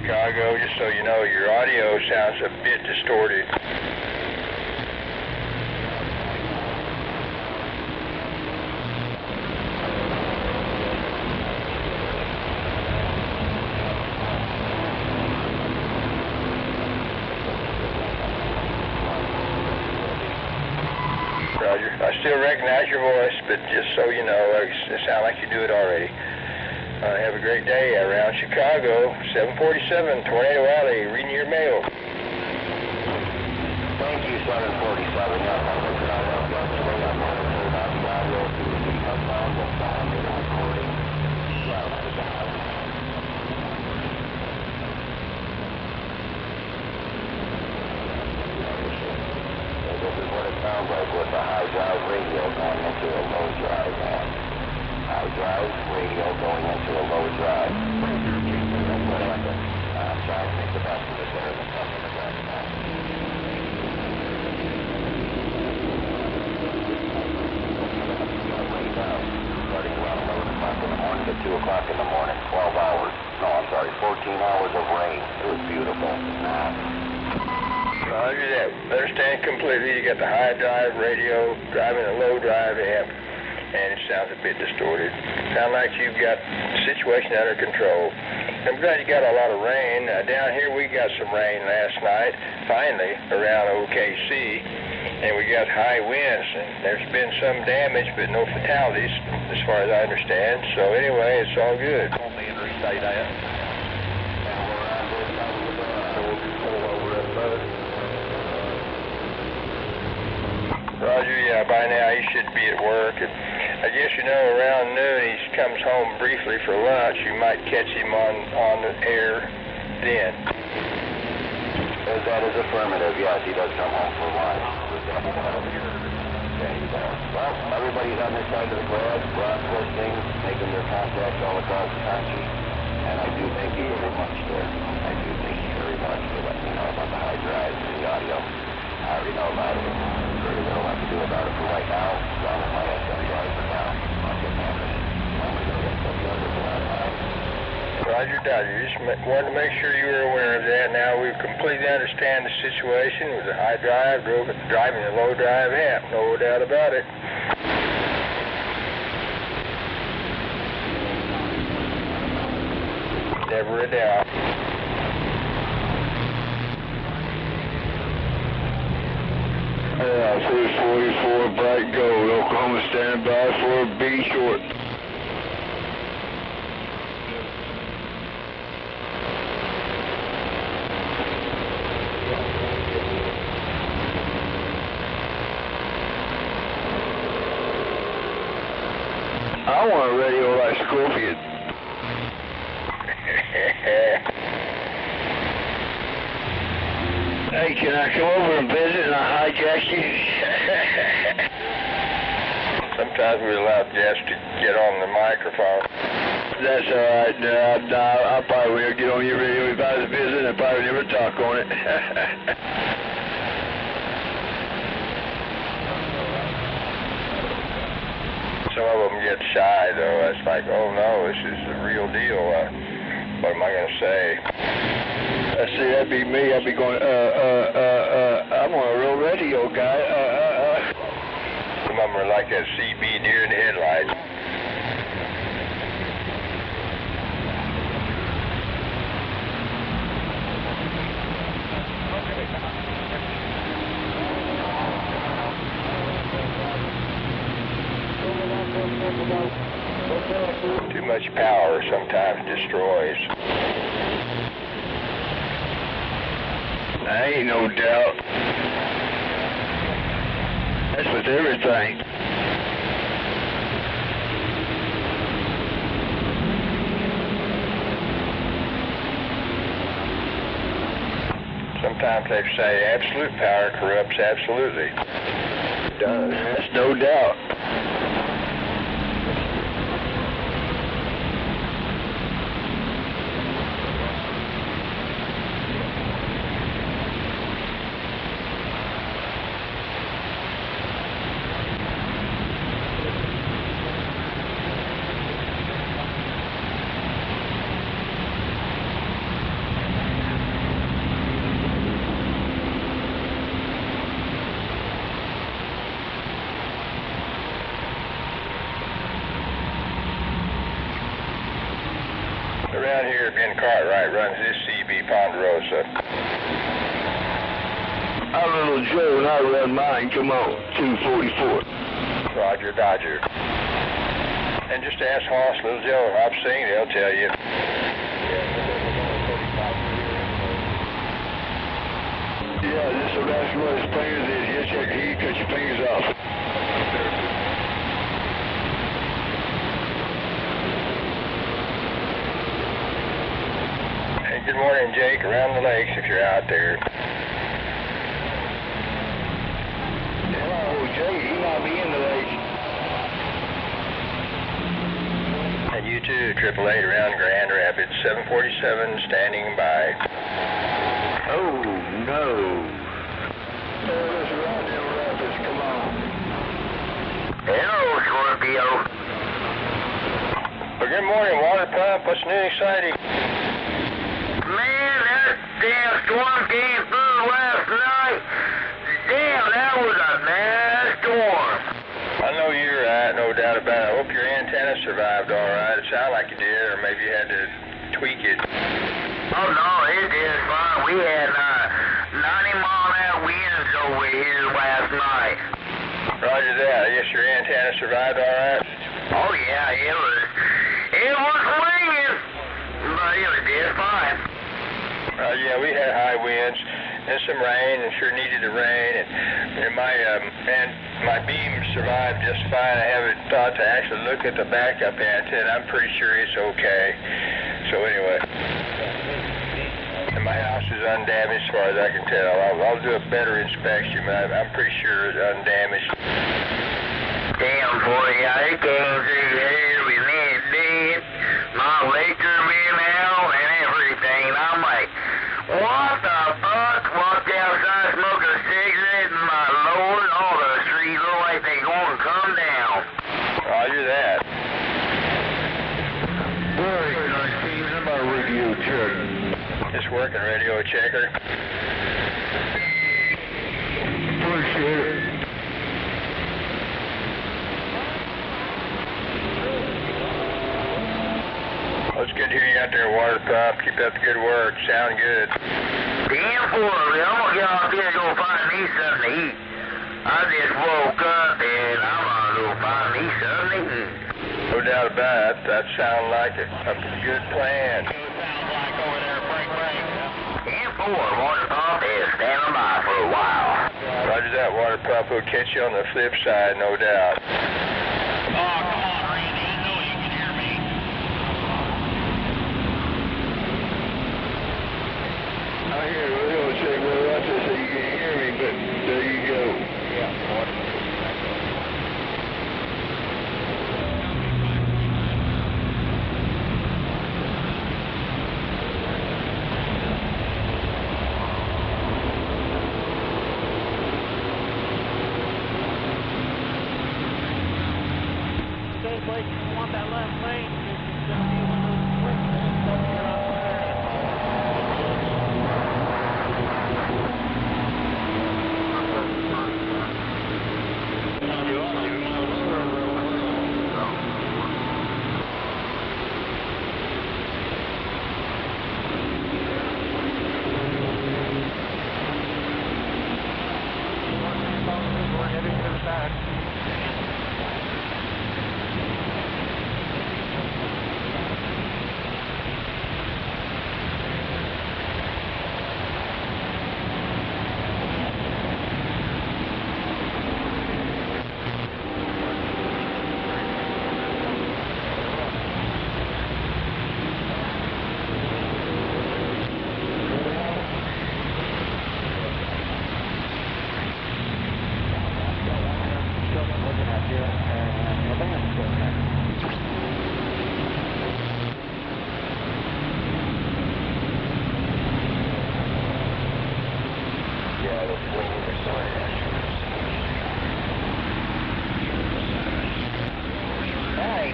Chicago, just so you know, your audio sounds a bit distorted. Roger. I still recognize your voice, but just so you know, it sounds like you do it already. Have a great day around Chicago, 747, Tornado Alley, reading your mail. Thank you, 747. This is what it sounds like with the high drive radio going into a low drive. High drive radio going into a low drive. Try to make the best of it there. Starting around 11 o'clock in the morning to 2 o'clock in the morning, 12 hours. No, I'm sorry, 14 hours of rain. It was beautiful. Roger that. Understand completely. You got the high drive radio, driving a low drive amp, and it sounds a bit distorted. Sound like you've got the situation under control. I'm glad you got a lot of rain. Down here we got some rain last night, finally, around OKC, and we got high winds, and there's been some damage, but no fatalities, as far as I understand. So anyway, it's all good. On the interstate out. Roger, yeah, by now he should be at work. I guess you know around noon he comes home briefly for lunch. You might catch him on the air then. That is affirmative, yes, he does come home for lunch. Well, everybody's on this side of the grass, Ron's listening, making their contacts all across the country, and I do thank you very much, sir. I do thank you very much for letting me know about the high drives and the audio. I already know about it. Very little I can do about it for right now. So I'm in my SDRPLAY for now. I'll get back to it. I'm going to go SDRPLAY for a while. Roger, Dodger. Just wanted to make sure you were aware of that. Now we completely understand the situation with the high drive, driving a low drive amp. No doubt about it. Never a doubt. Yeah, 44 Bright Gold, Oklahoma, stand by for B short. I want a radio like Scorpion. Hey, can I come over and visit and I hijack you? Sometimes we allow Jess to get on the microphone. That's all right. No, I probably will get on your radio if I was visiting. I probably never talk on it. Some of them get shy, though. It's like, oh no, this is the real deal. What am I going to say? See, that'd be me. I'd be going, I'm on a real radio guy. Some of them are like that CB deer in the headlights. Too much power sometimes destroys. Ain't no doubt. That's with everything. Sometimes they say absolute power corrupts absolutely. It does. That's no doubt. Around here, Ben Cartwright runs this CB Ponderosa. I'm Little Joe and I run mine. Come on, 244. Roger, Dodger. And just ask Hoss, Little Joe, and Hop Sing, they'll tell you. Yeah, just so that's what his fingers is. Yes, you cut your fingers off. Good morning, Jake, around the lakes if you're out there. Hello, Jake. He might be in the lake. And you too, 888 around Grand Rapids, 747 standing by. Oh, no. Let's run them rapids. Come on. Hello, Scorpio. Well, good morning, water pump. What's new and exciting? Man, that damn storm came through last night. doubt about it. I hope your antenna survived all right. It sounded like it did, or maybe you had to tweak it. Oh, no, it did fine. We had 90-mile-an-hour winds over here last night. Roger that. I guess your antenna survived all right? Oh, yeah, it was swinging, but it did fine. Yeah, we had high winds and some rain, and sure needed the rain, and my beam survived just fine. I haven't thought to actually look at the backup antenna. I'm pretty sure it's okay. So anyway, and my house is undamaged as far as I can tell. I'll do a better inspection, but I'm pretty sure it's undamaged. Damn, boy, I came through here with it dead. My liquor been out and everything. I'm like, what the fuck? Walked outside, smoked a cigarette, and my lord, all the trees look like they gonna come down. Roger that. Very nice, teams. I'm on radio check. Just working radio checker. Appreciate it. Well, it's good to hear you out there, water pup. Keep up the good work. Sound good. Damn, boy, I'm gonna get off here and go find me something to eat. I just woke up and I'm gonna go find me something to eat. No doubt about it. That sounds like a good plan. Damn, boy, water pump is standing by for a while. Roger that, water pup. We'll catch you on the flip side, no doubt. Oh, come on, Randy. I know you can hear me. I hear radio check. Well, I just say you can hear me, but there you go.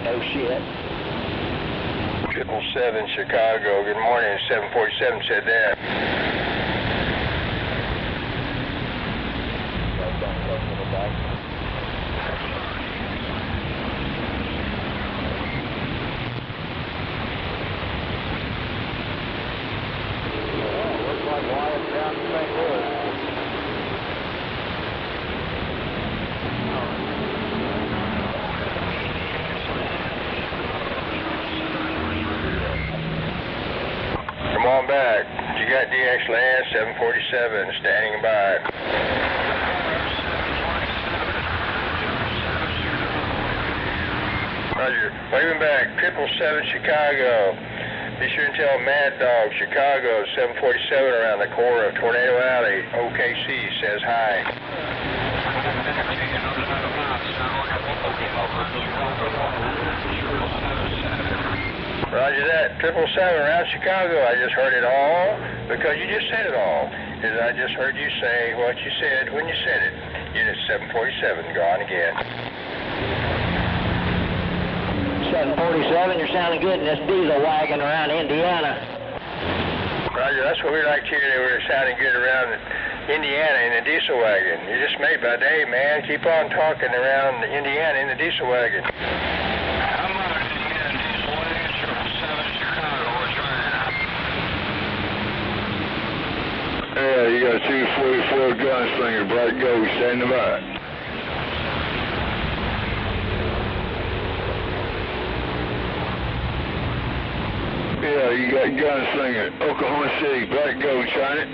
No shit. 777 Chicago. Good morning. 747 said that. Looks like wires down to St. Louis. Come on back. You got DX-LAN 747 standing by. Roger. Waving back. 777 Chicago. Be sure and tell Mad Dog Chicago 747 around the core of Tornado Alley. OKC says hi. Roger that. 777 around Chicago. I just heard it all because you just said it all. As I just heard you say what you said when you said it. Unit 747 gone again. 747, you're sounding good in this diesel wagon around Indiana. Roger, that's what we liked here. They were sounding good around Indiana in the diesel wagon. You just made my day, man. Keep on talking around Indiana in the diesel wagon. I'm on it again, diesel wagon, 777 Chicago, what's right? Yeah, you got a 244 gunslinger, Bright Ghost, standing by. Yeah, you got gunslinger, Oklahoma City, Bright Ghost, sign it.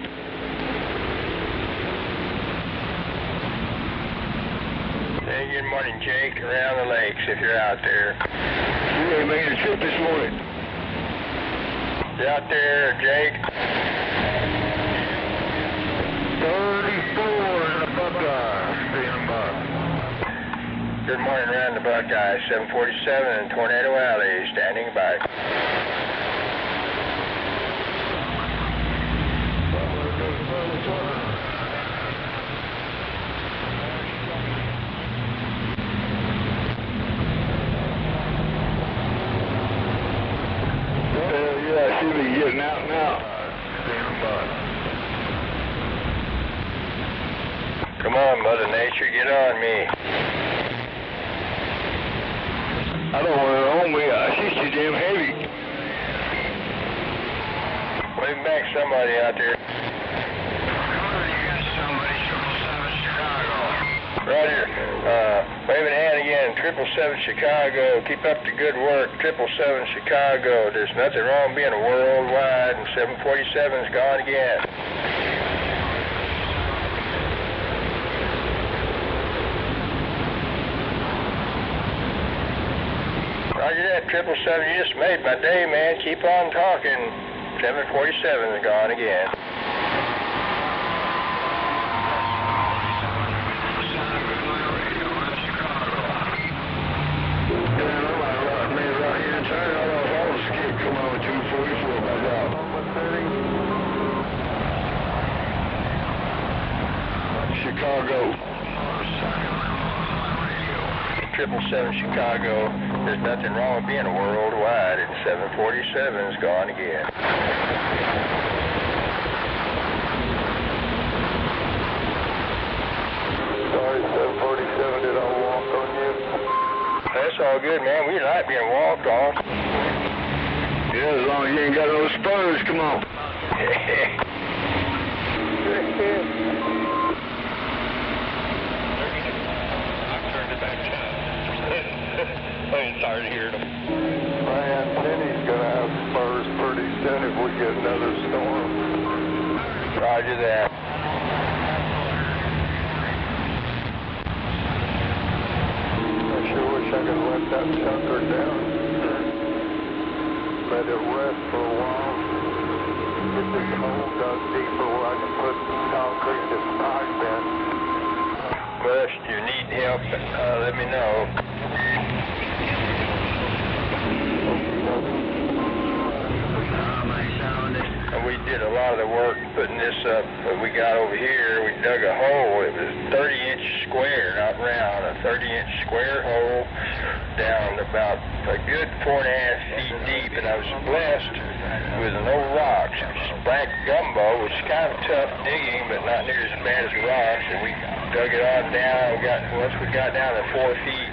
Hey, good morning, Jake, around the lakes if you're out there. You ain't making a trip this morning. You out there, Jake? 34 in the Buckeye, standing by. Good morning, around the Buckeye, 747 in Tornado Alley, standing by. Yeah, I should be getting out now. Standing by. Come on, Mother Nature, get on me. I don't want it on me. She's too damn heavy. Wave back somebody out there. Roger. Waving hand again. 777 Chicago. Keep up the good work. 777 Chicago. There's nothing wrong being worldwide, and 747's gone again. Roger that, 777, you just made my day, man. Keep on talking. 747's gone again. Chicago. 777 Chicago. There's nothing wrong with being worldwide, and 747's gone again. Sorry, 747, did I walk on you? That's all good, man. We like being walked on. Yeah, as long as you ain't got no spurs, come on. I'm tired of hearing them. My antenna's gonna have spurs pretty soon if we get another storm. Roger that. I sure wish I could let that sucker down. Let it rest for a while. Get this hole dug deeper where I can put concrete this pipe in. Well, if you need help, let me know. We did a lot of the work putting this up. We got over here, we dug a hole. It was 30-inch square, not round, a 30-inch square hole down about a good 4.5 feet deep, and I was blessed with no rocks. It was just black gumbo, which is kind of tough digging, but not near as bad as rocks. And we dug it on down. Once we got down to 4 feet,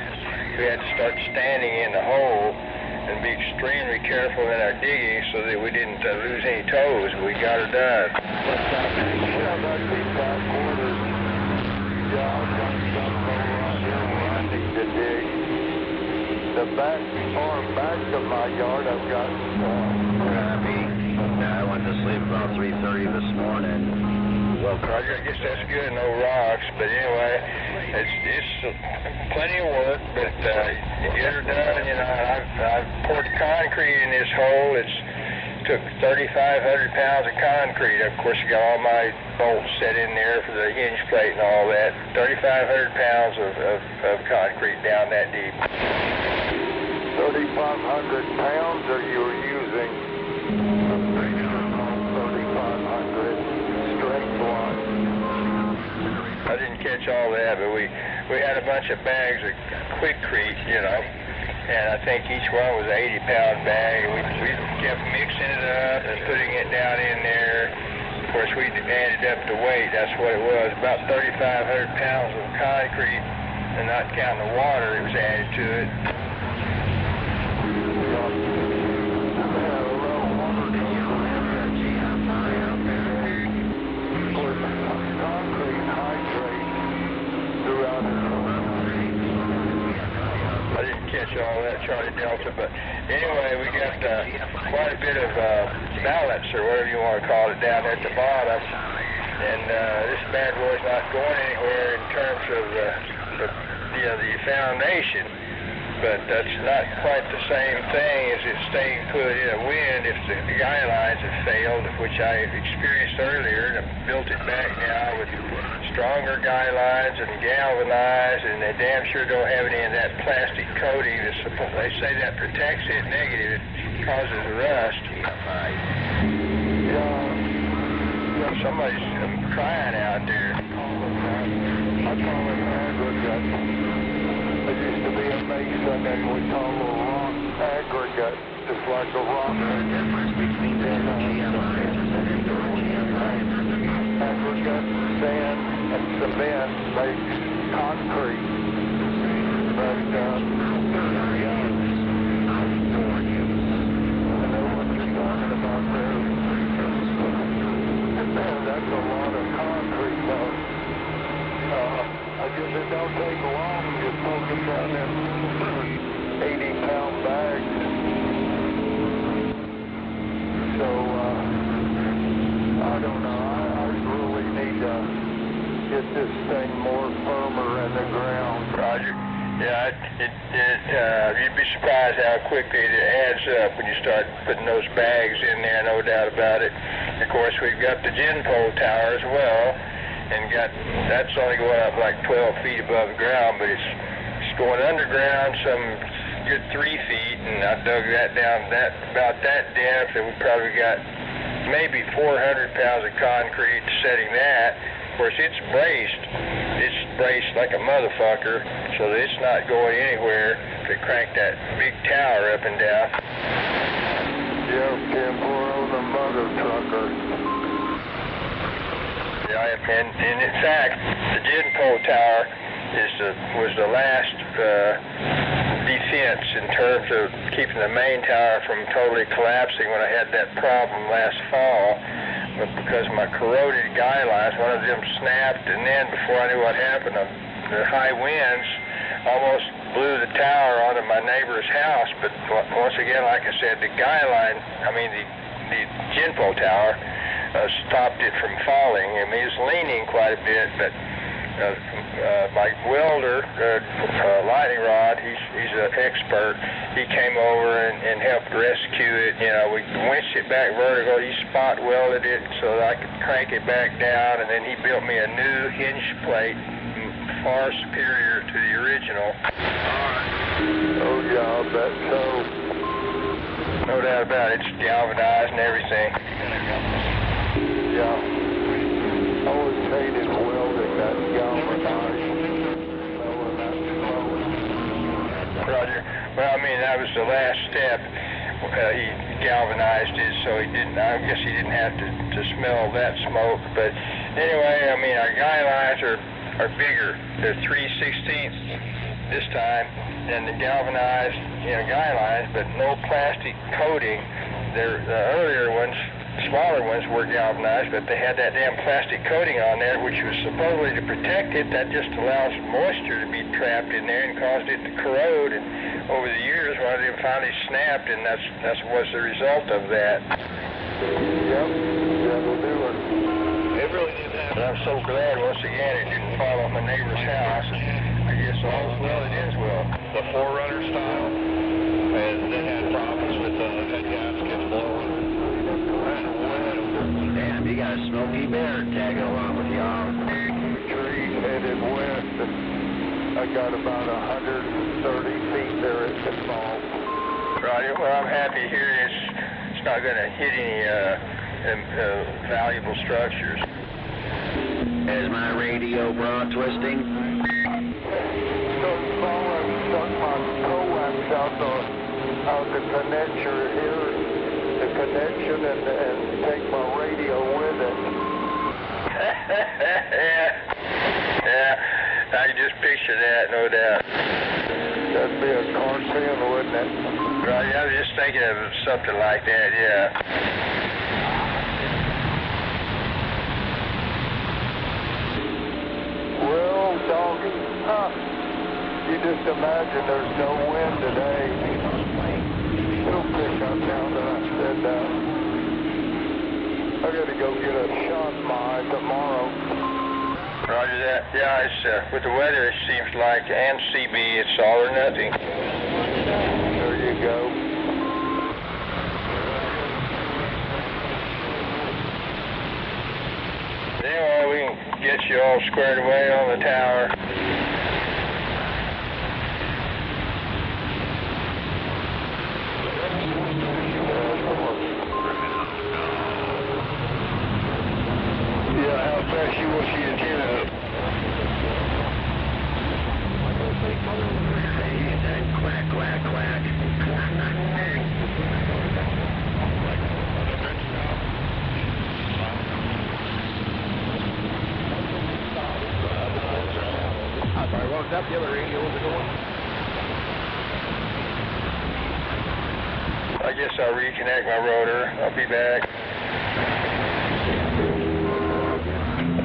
we had to start standing in the hole and be extremely careful in our digging so that we didn't lose any toes. We got her done. The back, far back of my yard, I've got I went to sleep about 3:30 this morning. Well, Roger, I guess that's good, no rocks, but anyway, it's plenty of work, but you get her done. You know, I've poured concrete in this hole. It's took 3,500 pounds of concrete. Of course, I got all my bolts set in there for the hinge plate and all that. 3,500 pounds of concrete down that deep. 3,500 pounds, or you were using 3,500 straight line? I didn't catch all that, but we had a bunch of bags of quickcrete, you know, and I think each one was an 80-pound bag. We kept mixing it up and putting it down in there. Of course, we added up the weight. That's what it was, about 3,500 pounds of concrete, and not counting the water that was added to it. I didn't catch all that, Charlie Delta, but anyway, we got quite a bit of balance, or whatever you want to call it, down at the bottom, and this bad boy's not going anywhere in terms of the foundation, but that's not quite the same thing as it staying put in a wind if the guy lines have failed, which I experienced earlier, and I built it back now with stronger guy lines and galvanized, and they damn sure don't have any of that plastic coating. They say that protects it. Negative, it causes rust. Somebody's crying out there. I call it aggregate. It used to be a mason, and we call it rock aggregate. It's like a rock. The difference between aggregate, sand, and cement makes concrete. But I know what you're talking about there. That's a lot of concrete, though. I guess it don't take long to put them down in 80-pound bags. So, I don't know. I really need to get this thing more firmer in the ground. Roger. Yeah, you'd be surprised how quickly it adds up when you start putting those bags in there, no doubt about it. Of course, we've got the gin pole tower as well, and that's only going up like 12 feet above the ground, but it's going underground some good 3 feet, and I dug that down about that depth, and we probably got maybe 400 pounds of concrete setting that. Of course, it's braced like a motherfucker, so that it's not going anywhere to crank that big tower up and down. Yeah, 10-4 on the mother trucker. Yeah, and in fact, the gin pole tower was the last defense in terms of keeping the main tower from totally collapsing when I had that problem last fall. But because of my corroded guy lines, one of them snapped, and then before I knew what happened, the high winds almost blew the tower onto my neighbor's house. But once again, like I said, the the gin pole tower stopped it from falling. I mean, it was leaning quite a bit, but my welder, lightning rod, he's an expert. He came over and helped rescue it. You know, we winched it back vertical. He spot welded it so that I could crank it back down, and then he built me a new hinge plate, far superior to the original. Oh yeah, I bet so. No doubt about it. It's galvanized and everything. Yeah. I always hated welding that galvanized. Roger. Well, I mean, that was the last step. He galvanized it, so he didn't. I guess he didn't have to smell that smoke. But anyway, I mean, our guy lines are bigger. They're 3/16 this time than the galvanized, guy lines, but no plastic coating. The earlier ones, smaller ones, were galvanized, but they had that damn plastic coating on there, which was supposedly to protect it. That just allows moisture to be trapped in there and caused it to corrode. And over the years, one of them finally snapped, and that was the result of that. Yep, that'll do it. It really didn't happen. I'm so glad, once again, it didn't fall on my neighbor's house. I guess all's well that ends well. The Forerunner style, and they had problems with the head gaskets blowing. Damn, you got a Smoky Bear tagging along with y'all. Tree headed west, and I got about 130 feet there at the fall. Roger. Well, I'm happy to hear it's not going to hit any valuable structures. Is my radio broad twisting? So falling, stuck my coax out the the connection and take my radio with it. Yeah, I can just picture that, no doubt. That'd be a cartoon, wouldn't it? Right, I was just thinking of something like that, yeah. Well, doggy, you just imagine there's no wind today. It'll pick up now that I said that. I gotta go get a shot in my eye tomorrow. Roger that. Yeah, it's with the weather, it seems like, and CB, it's all or nothing. There you go. Anyway, we can get you all squared away on the tower. Yeah, how fast you want your antenna up? Quack, quack, quack. I'm sorry, what was that? The other radio was going? I guess I'll reconnect my rotor. I'll be back.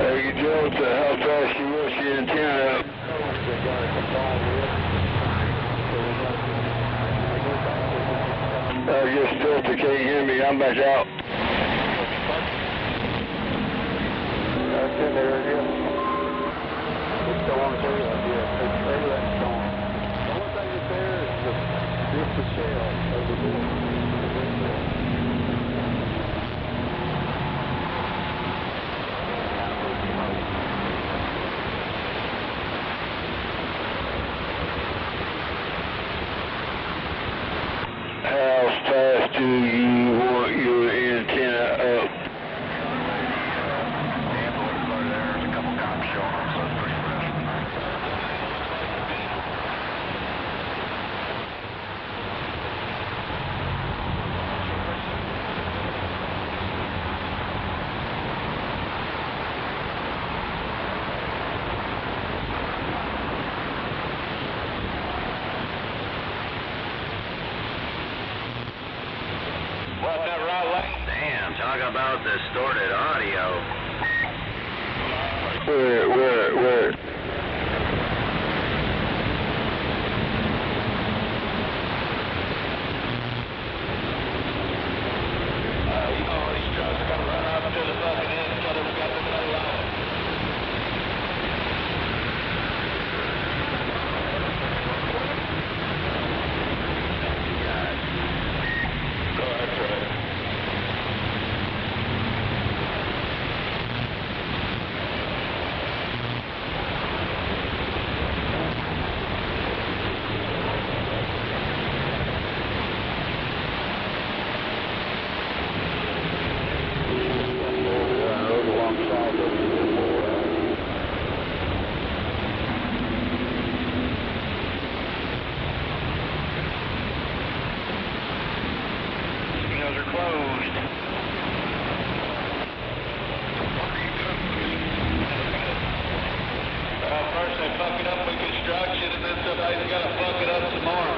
Hey, Joe, how fast you want your antenna up? Your filter can't hear me. I'm back out. I can hear you. It's going to, it's there, that's gone. The only thing that's there is just the shell of the door. How fast do you want your antenna up? There's a couple cops showing up, so it's pretty fresh. What's that right way? Damn, talk about distorted audio. Where? You know, these trucks are gonna run up to the fucking end until they've got the middle line. Go ahead, Fred. Signals are closed. First they fuck it up with construction, and then somebody's gotta fuck it up some more.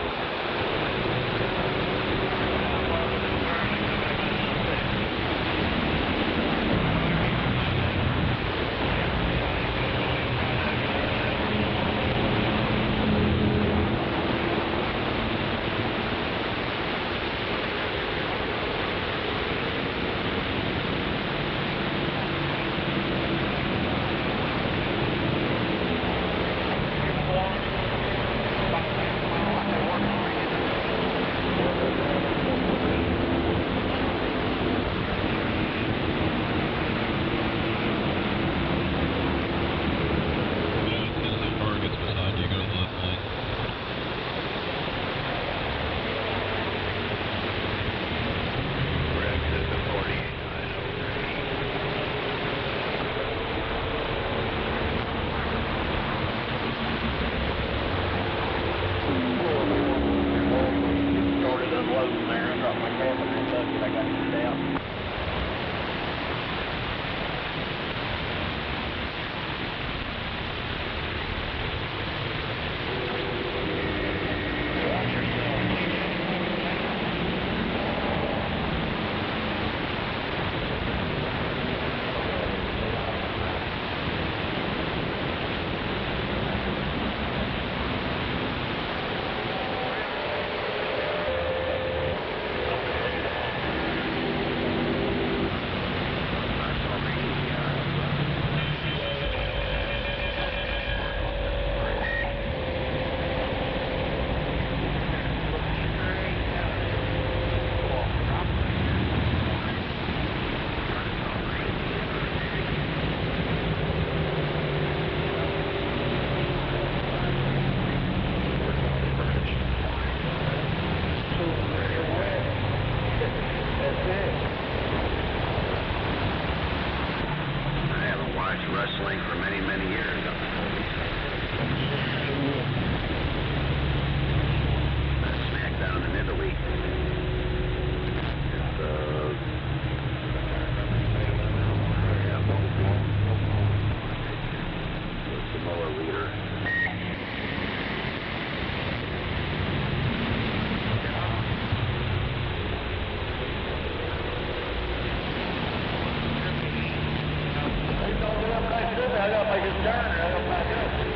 I gotta make a turn, I gotta back up.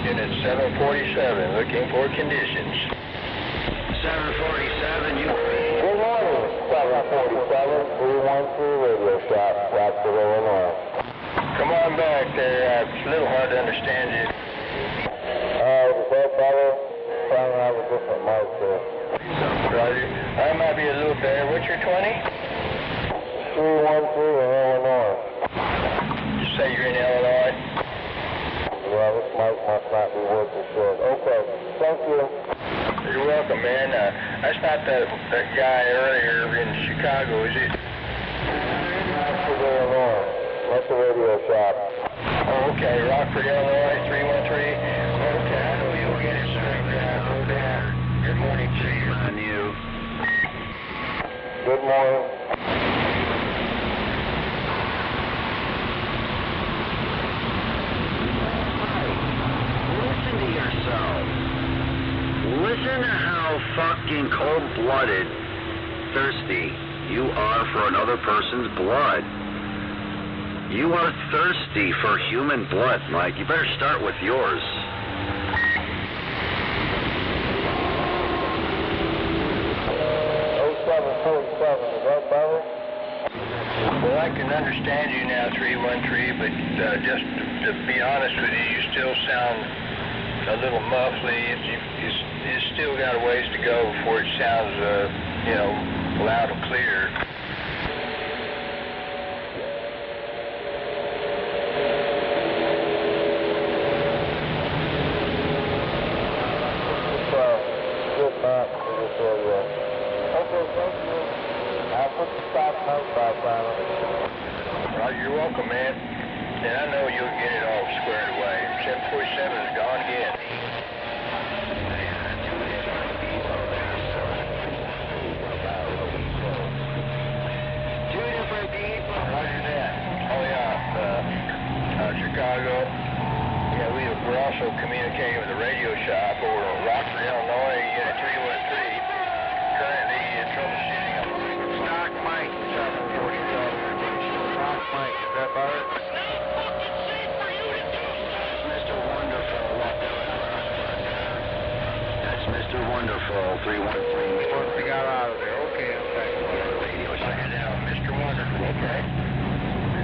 Unit 747, looking for conditions. 747, you... Good morning, 747, 313 radio shop, Rockford, Illinois. Come on back there. It's a little hard to understand you. Is that better? Trying to have a different mic there. Roger. I might be a little better. What's your 20? 313 in Illinois. You say you're in Illinois? Yeah, this mic must not be working short. Okay, thank you. You're welcome, man. That's not that guy earlier in Chicago, is it? Rockford, Illinois. That's the radio shop. Oh, okay. Rockford, Illinois, 313. Okay, I know you'll get it, sir. Go down. Good morning to you. On you. Good morning. Listen to yourself. Listen to how fucking cold-blooded, thirsty you are for another person's blood. You are thirsty for human blood, Mike. You better start with yours. Is that better? Well, I can understand you now, 313, but just to be honest with you, you still sound a little muffly. You still got a ways to go before it sounds, loud and clear. Good map for this area. Okay, thank you. I'll put the stop note back on it. Roger, you're welcome, man. And I know you'll get it all squared away. 747 is gone again. Roger that. Oh, yeah. Chicago. Yeah, we're also communicating with the radio shop over in Rockford, Illinois, Unit 313. Currently troubleshooting a stock mic 747. Stock mic, is that better? Mr. Wonderful. Wonderful, 313. Once we got out of there. Okay, okay. Radio I shack. had Mr. Wonderful. Okay.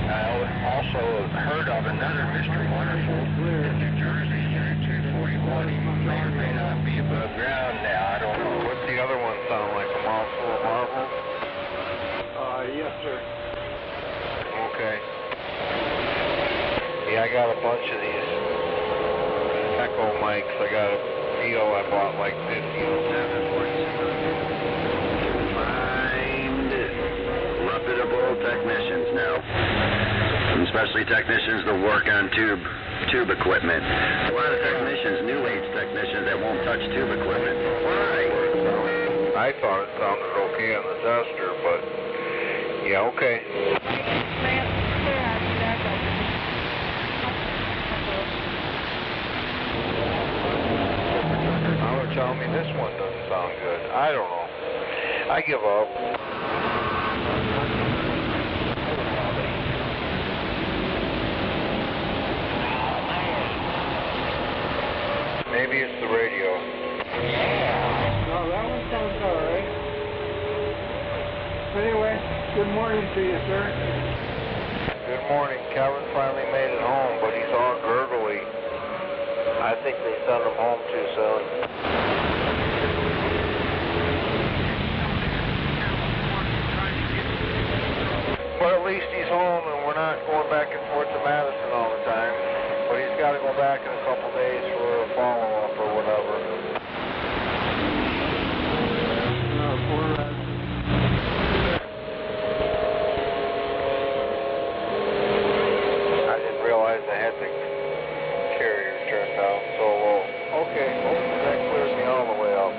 I also heard of another Mr. Wonderful in New Jersey here at 241. He may or may not be above ground now. I don't know. What's the other one sound like? A mouthful of marbles? Yes, sir. Okay. Yeah, I got a bunch of these echo mics. I got a deal. I bought like 50 of them. Find reputable technicians now. Especially technicians that work on tube equipment. A lot of technicians, new age technicians that won't touch tube equipment. Why? I thought it sounded okay on the Duster, but yeah, okay. Now they're telling me this one doesn't sound good. I don't know. I give up. Maybe it's the radio. No, that one sounds all right. Anyway, good morning to you, sir. Good morning. Kevin finally made it home, but he's all gurgly. I think they sent him home too soon. But at least he's home and we're not going back and forth to Madison all the time. But he's got to go back in a couple days for a follow-up or whatever. I didn't realize I had the carrier turned down so low. Okay, hopefully that clears me all the way up.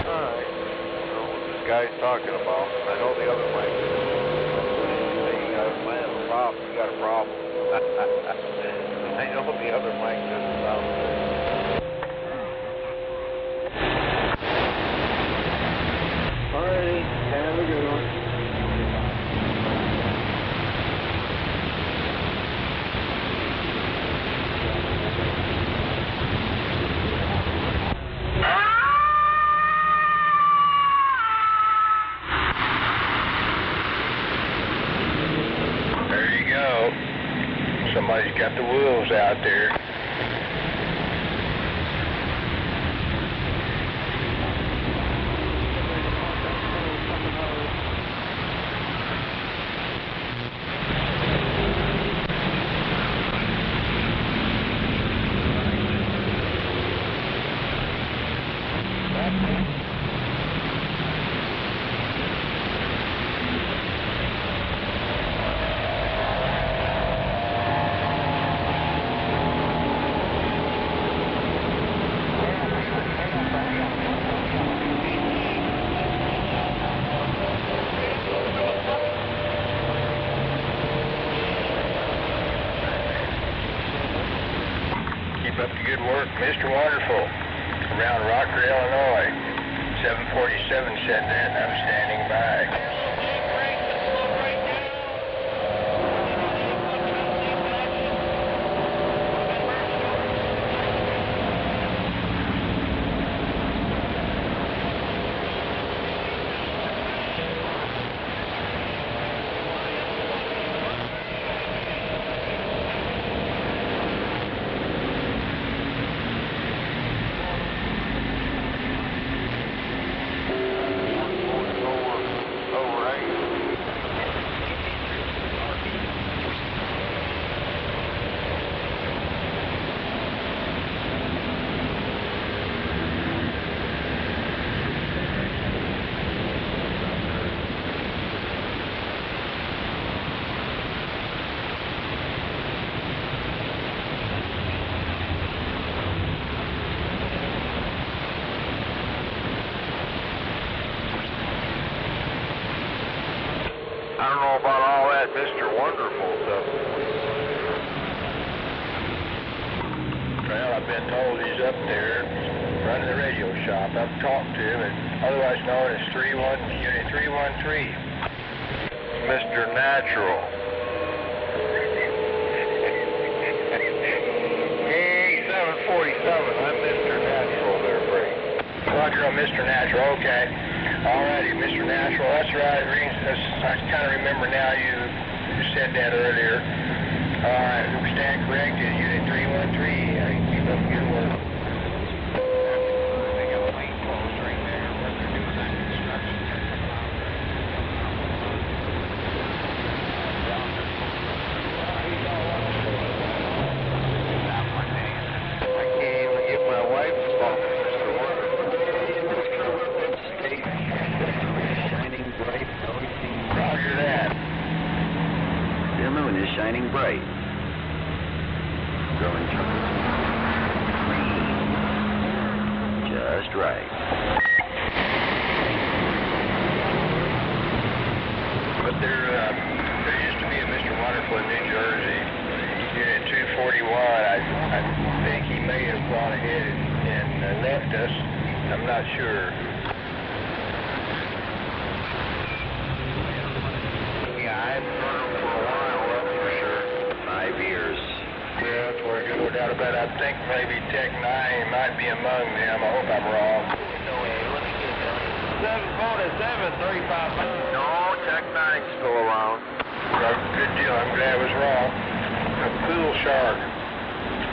Alright. I know what this guy's talking about. I know the other mic. You might have a problem. You got a problem. I know the other mic doesn't sound good. Alrighty, have a good one. There you go. Somebody's got the wolves out there. Keep up the good work, Mr. Wonderful, around Rocker, Illinois. 747 said that, and I'm standing by. I don't know about all that Mr. Wonderful stuff. Well, I've been told he's up there running the radio shop. I've talked to him, and otherwise known as Unit 313. Mr. Natural. Mr. Natural. Okay. All righty, Mr. Natural. That's right. I kind of remember now you said that earlier. All right. We stand corrected. Unit 313. Keep up good work. They got plane posts right there where they're doing that construction. I can't even get my wife's phone, Mr. Wonderful. Shining bright. Roger that. The moon is shining bright. Growing green. Just right. But there used to be a Mr. Wonderful in New Jersey, Unit 241. I think he may have gone ahead and left us. I'm not sure. Yeah, I hadn't run him for a while, that's for sure. 5 years. Yeah, that's where I no doubt about it. I think maybe Tech 9 might be among them. I hope I'm wrong. 747-355. No, Tech 9's still around. Good deal. I'm glad I was wrong. A pool shark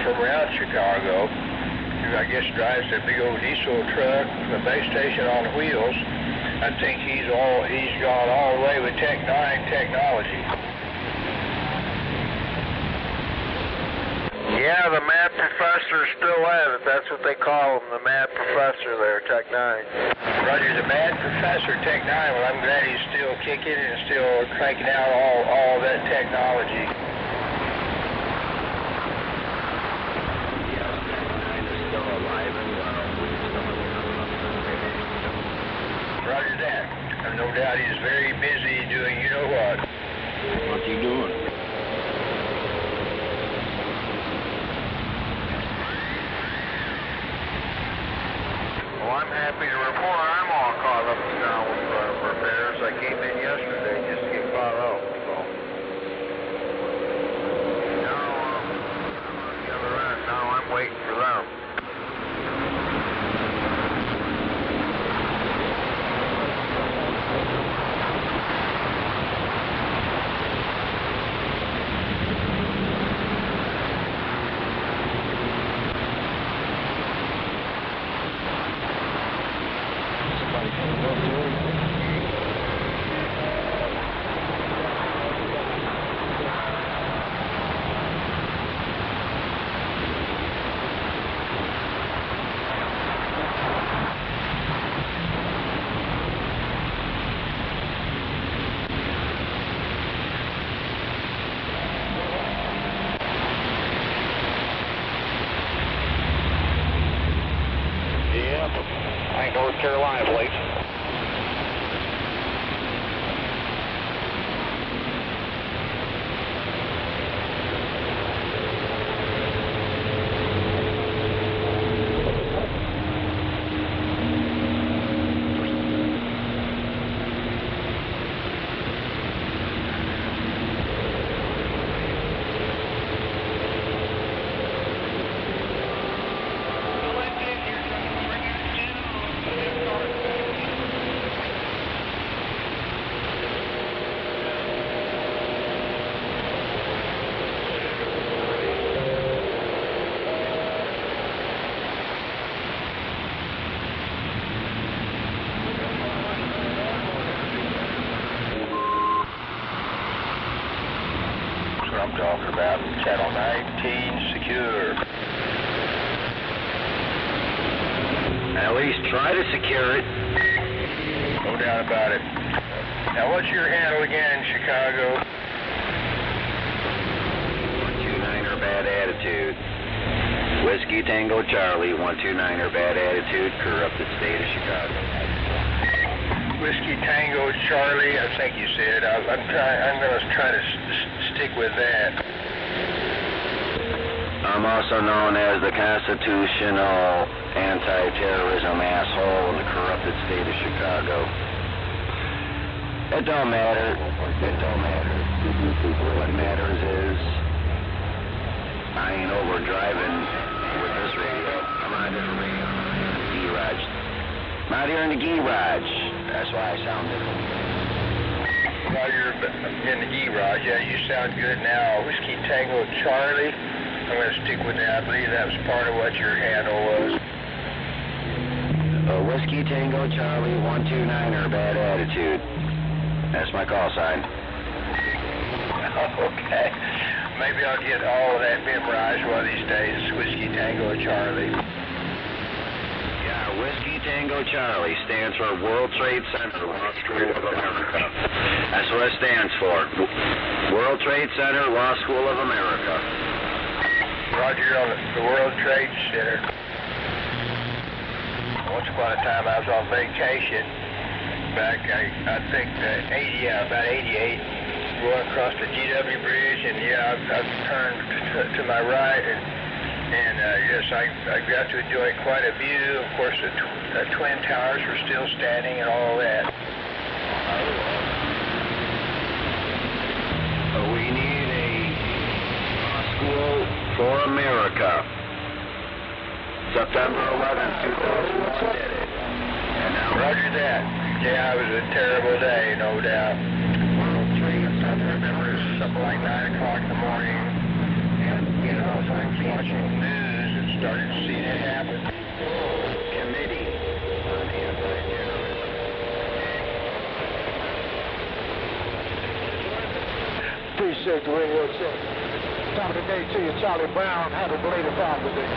from around Chicago, who I guess drives a big old diesel truck, the base station on wheels. I think he's gone all the way with Tech 9 technology. Yeah, the Mad Professor still has it. That's what they call him, the Mad Professor there, Tech 9. Roger, the Mad Professor Tech 9. Well, I'm glad he's still kicking and still cranking out all that technology. Roger that. And no doubt he's very busy doing you know what. What's he doing? Well, I'm happy to report I'm all caught up now with repairs. I came in yesterday just to get caught up, so. Now I'm on the other end. Now I'm waiting for them. North Carolina, please. I'm talking about Channel 19 secure. At least try to secure it. No doubt about it. Now, what's your handle again, Chicago? 129er bad attitude. Whiskey Tango Charlie, 129er bad attitude, corrupted state of Chicago. Whiskey Tango Charlie, I think you said. I'm going to try to stick with that. I'm also known as the constitutional anti-terrorism asshole in the corrupted state of Chicago. It don't matter. It don't matter. What matters is I ain't over driving with this radio. I'm on this radio. D-Raj. not here in the garage. That's why I sound different. Roger, in the garage. Yeah, you sound good now. Whiskey Tango Charlie. I'm going to stick with that. I believe that was part of what your handle was. Whiskey Tango Charlie 129er, bad attitude. That's my call sign. Okay. Maybe I'll get all of that memorized one of these days. Whiskey Tango Charlie. Yeah, Whiskey Tango Charlie stands for World Trade Center, Law School of America. That's what it stands for. World Trade Center, Law School of America. Roger, on the World Trade Center. Once upon a time I was on vacation back, I think, about 88, going across the GW Bridge, and yeah, I turned to my right, and yes, I got to enjoy quite a view. Of course, the Twin Towers were still standing and all that. We need a law school for America. September 11th, 2001 did it. And now Roger that. Yeah, it was a terrible day, no doubt. World Trade Center, I remember it was something like 9 o'clock in the morning, and, you know, as I was watching the news and started to see it happen. Committee on Anti-Terrorism. Appreciate the radio check. Top of the day to you, Charlie Brown. Have a belated Father's Day.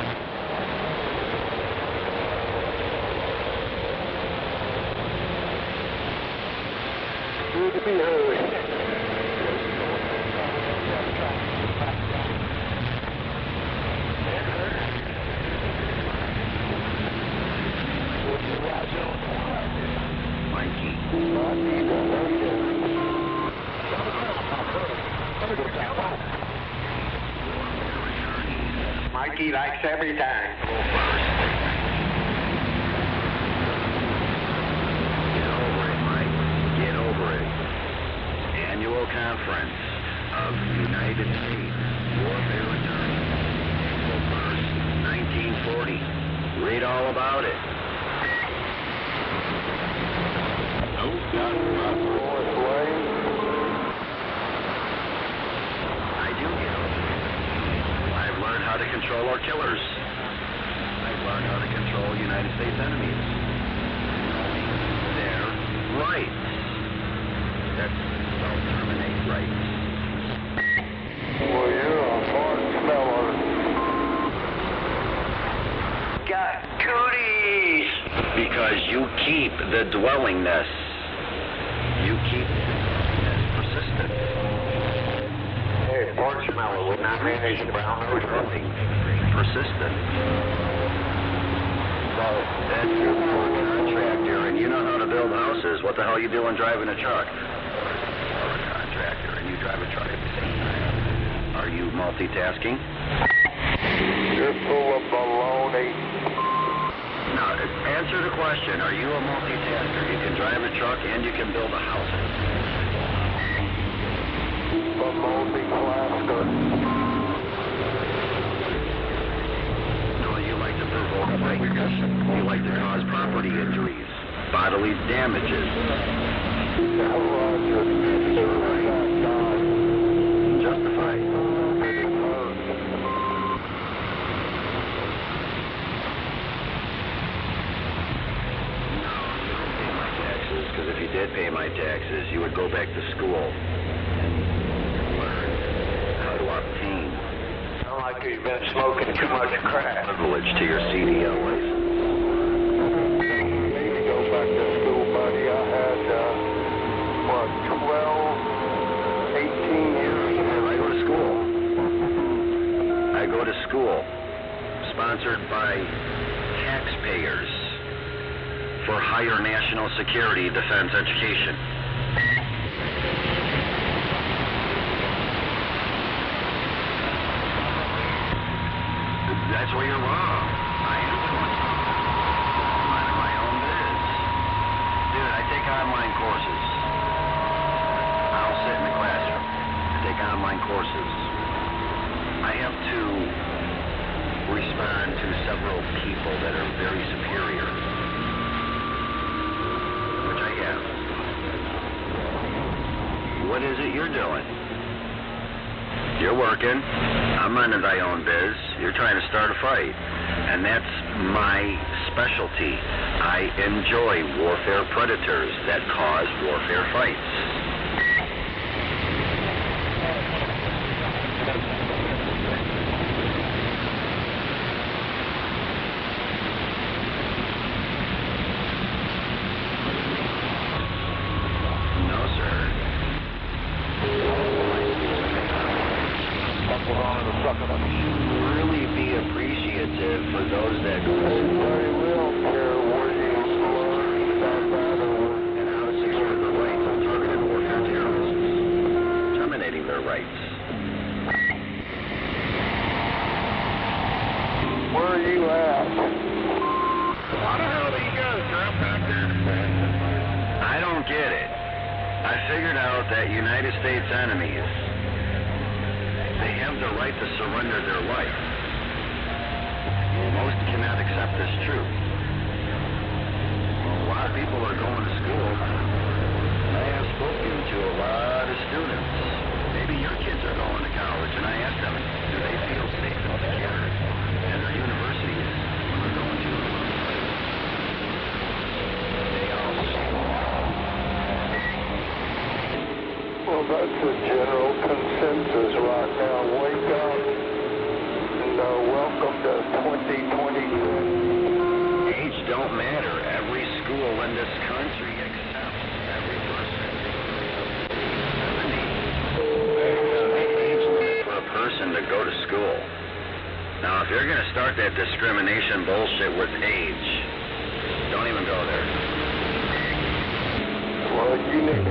Good to be heard. Mikey likes every time. Annual Conference of United States Warfare Attorneys, April 1st, 1940. Read all about it. I do get over it. I've learned how to control our killers. I've learned how to control United States enemies. Their rights. That's self-terminate rights. Well, you're a hard smeller. Got cooties! Because you keep the dwellingness. You keep as persistent. Hey, pork smeller would not manage the brown nose running. Persistent. That's your contractor, and you know how to build houses. What the hell are you doing driving a truck? You're a contractor, and you drive a truck at the same time. Are you multitasking? You're full of baloney. No, answer the question. Are you a multitasker? You can drive a truck and you can build a house. Baloney Alaska. No, you like to provoke fights. You like to cause property injuries, bodily damages. Justified. Because if you did pay my taxes, you would go back to school and learn how to obtain. Sound like you've been smoking too much crack. Privilege to your CDL license. Maybe go back to school, buddy. I had, 12, 18 years. I go to school. I go to school. Sponsored by taxpayers. For higher national security defense education. That's where you're wrong. I am doing I'm minding my own biz. Dude, I take online courses. I don't sit in the classroom. I take online courses. I have to respond to several people that are very superior. What is it you're doing? You're working. I'm running thy own biz. You're trying to start a fight. And that's my specialty. I enjoy warfare predators that cause warfare fights. Really be appreciative for those that go to and how to secure the rights of targeted warfare terrorists, terminating their rights. Where are you at? How the hell do you guys drop back there? I don't get it. I figured out that United States enemies, they have the right to surrender their life. Most cannot accept this truth. Well, a lot of people are going to school. I have spoken to a lot of students. Maybe your kids are going to college, and I asked them, do they feel safe and secure at their universities when they're going to? They all say, well, that's the general consensus right now. Wake up and welcome to 2022. Age don't matter. Every school in this country accepts every person. 70. Age limit for a person to go to school. Now, if you're going to start that discrimination bullshit with age, don't even go there. Well, you need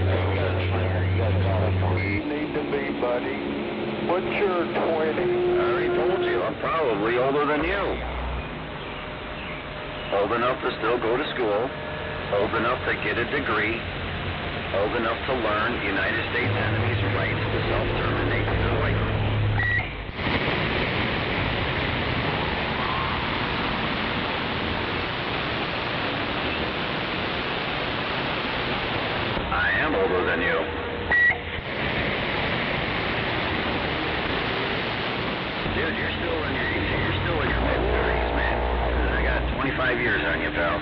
to be, buddy. What's your 20? I already told you, I'm probably older than you. Old enough to still go to school, old enough to get a degree, old enough to learn United States enemies' rights to self-terminate their life. I am older than you. Dude, you're still in your mid-30s, man. I got 25 years on you, pal.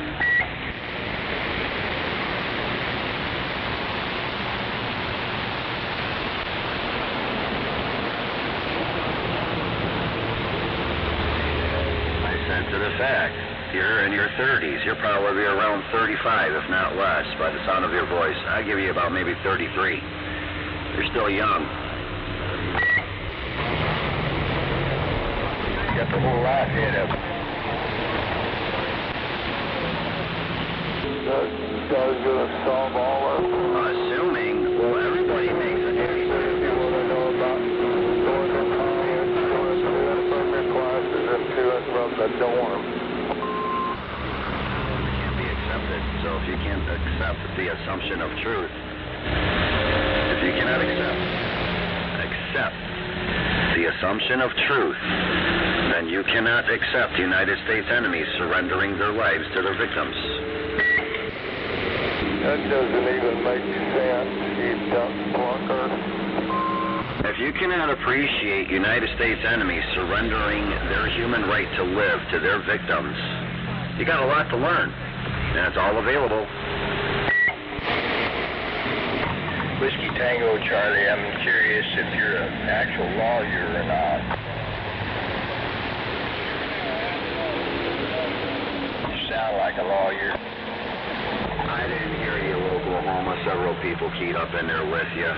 I sense it a fact. You're in your 30s. You're probably around 35, if not less, by the sound of your voice. I give you about maybe 33. You're still young. Got the whole life ahead of it. That's going to solve all of it. Assuming, well, everybody makes a case. You want to know about going to college, going to from your classes, and to and from the dorm. It can't be accepted. So if you can't accept the assumption of truth, if you cannot accept the assumption of truth, then you cannot accept United States enemies surrendering their lives to their victims. That doesn't even make sense, you dumb plucker. If you cannot appreciate United States enemies surrendering their human right to live to their victims, you got a lot to learn, and it's all available. Whiskey Tango Charlie, I'm curious if you're an actual lawyer or not. You sound like a lawyer. I didn't hear you, Oklahoma. Several people keyed up in there with you.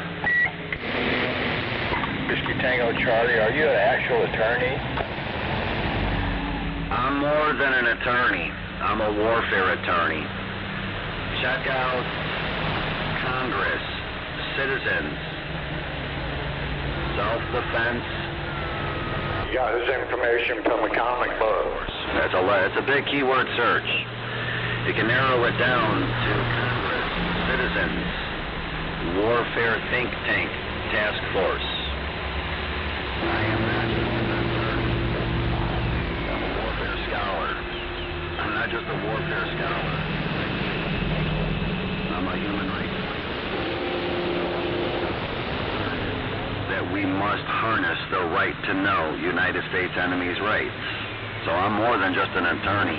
Whiskey Tango Charlie, are you an actual attorney? I'm more than an attorney. I'm a warfare attorney. Check out Congress, citizens, self-defense. You got his information from a comic book. That's a big keyword search. You can narrow it down to Congress, citizens, warfare think tank, task force. I am not just an attorney. I'm a warfare scholar. I'm not just a warfare scholar. I'm a human rights fighter. that we must harness the right to know United States enemies' rights. So I'm more than just an attorney.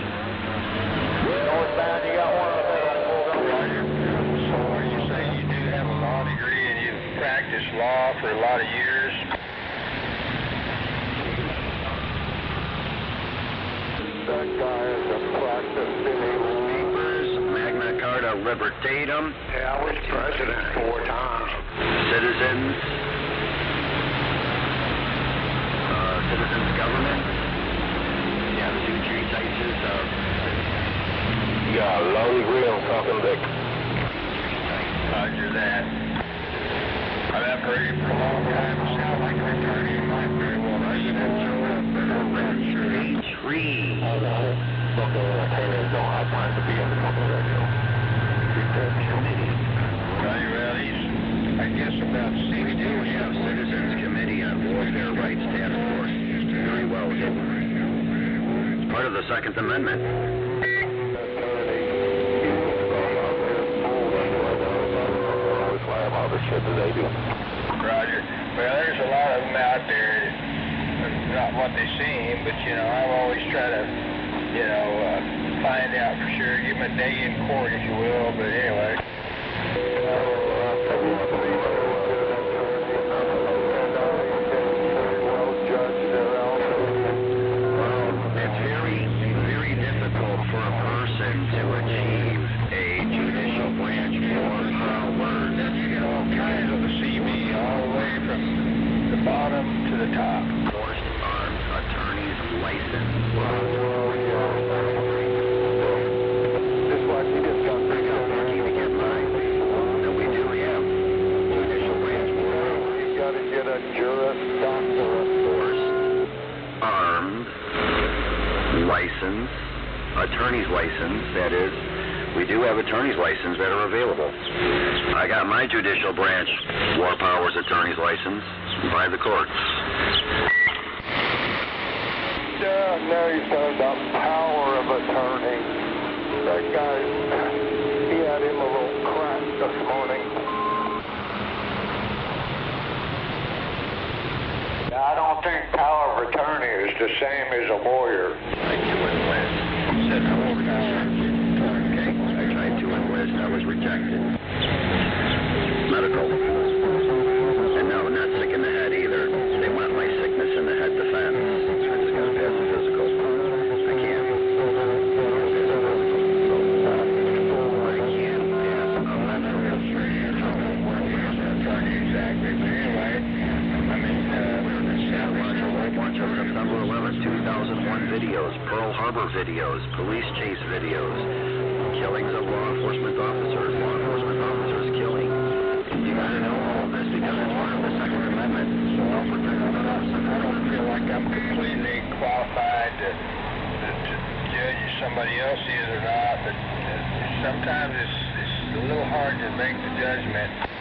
Northbound, you got one of them Roger. So are you saying you do have a law degree and you've practiced law for a lot of years? That guy is a practiced papers, Magna Carta Libertatum. Yeah, I was president 4 times. Citizens. Citizens government. Yeah, the 2 treatises of... Yeah, long degree on something, Vic. Roger that. I've heard you for a long time. You sound like an attorney. You might very well residence or tree. Local attorneys don't have time to be on the public radio. Committee. Well, he's, I guess, about We do have Citizens Committee on Warfare Rights Task Force. Very well hidden. It's part of the Second Amendment. Roger. Well, there's a lot of them out there. Not what they seem, but, you know, I've always tried to, you know, find out for sure. Give them a day in court, if you will, but anyway. It's very difficult for a person to achieve a judicial branch more powers. You get all kinds of the CV, all the way from the bottom to the top. Forced armed attorney's license. Just like you just got I got lucky to get mine. And we do have judicial branch more powers. You got to get a Juris Doctorate. Forced armed license, attorney's license, that is. We do have attorney's license that are available. I got my judicial branch war powers attorney's license by the courts. Yeah, now he's talking about power of attorney. That guy, he had him a little crack this morning. I don't think power of attorney is the same as a lawyer. I do enlist. Said I was okay. I tried to enlist. I was rejected. Medical. And no, not sick in the head either. They want my sickness in the head defense. I just got to pass the physical. I can't. I can't pass a medical. Exactly. Anyway, I mean, A bunch of September 11th, 2001 videos, Pearl Harbor videos, police chase videos, killings of law enforcement officers killing. You gotta know all of this because it's part of the Second Amendment. Don't forget about us. I don't feel like I'm completely qualified to judge if somebody else is or not, but sometimes it's a little hard to make the judgment.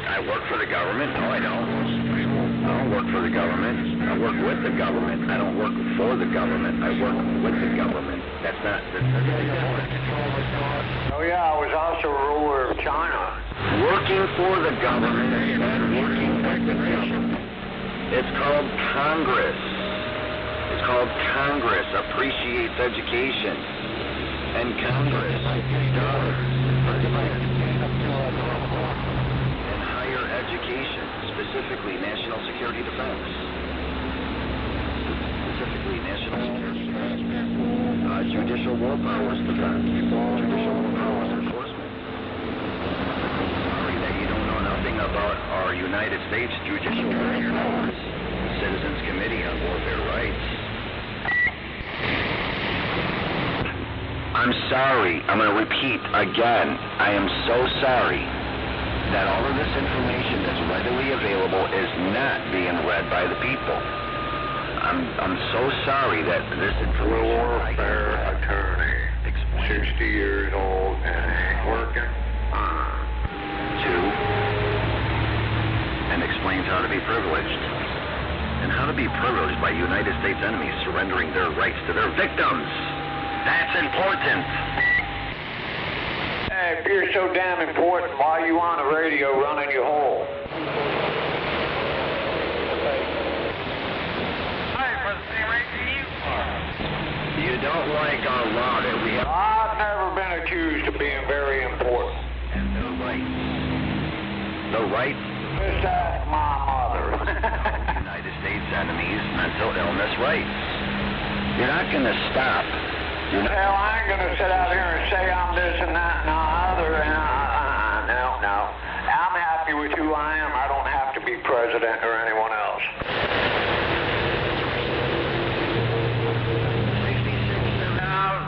I work for the government? No, I don't. I don't work for the government. I work with the government. I don't work for the government. I work with the government. That's not... Oh yeah, I was also ruler of China. Working for the government and working with the government. It's called Congress. It's called Congress appreciates education. And Congress does. And higher education, specifically national security defense. Specifically national security defense. Judicial war powers defense. Judicial war powers enforcement. Sorry that you don't know nothing about our United States judicial branch powers. Citizens Committee on Warfare Rights. I'm sorry. I'm going to repeat again. I am so sorry that all of this information that's readily available is not being read by the people. I'm so sorry that this information... Warfare attorney. 60 years old and ain't working. 2. And explains how to be privileged. And how to be privileged by United States enemies surrendering their rights to their victims. That's important. Hey, if you're so damn important, why are you on the radio running your hole? You don't like our law that we have. I've never been accused of being very important. And the rights. The rights. Just ask my mother. United States enemies, mental illness rights. You're not going to stop. Hell, I ain't going to sit out here and say I'm this and that and the other. No. I'm happy with who I am. I don't have to be president or anyone else.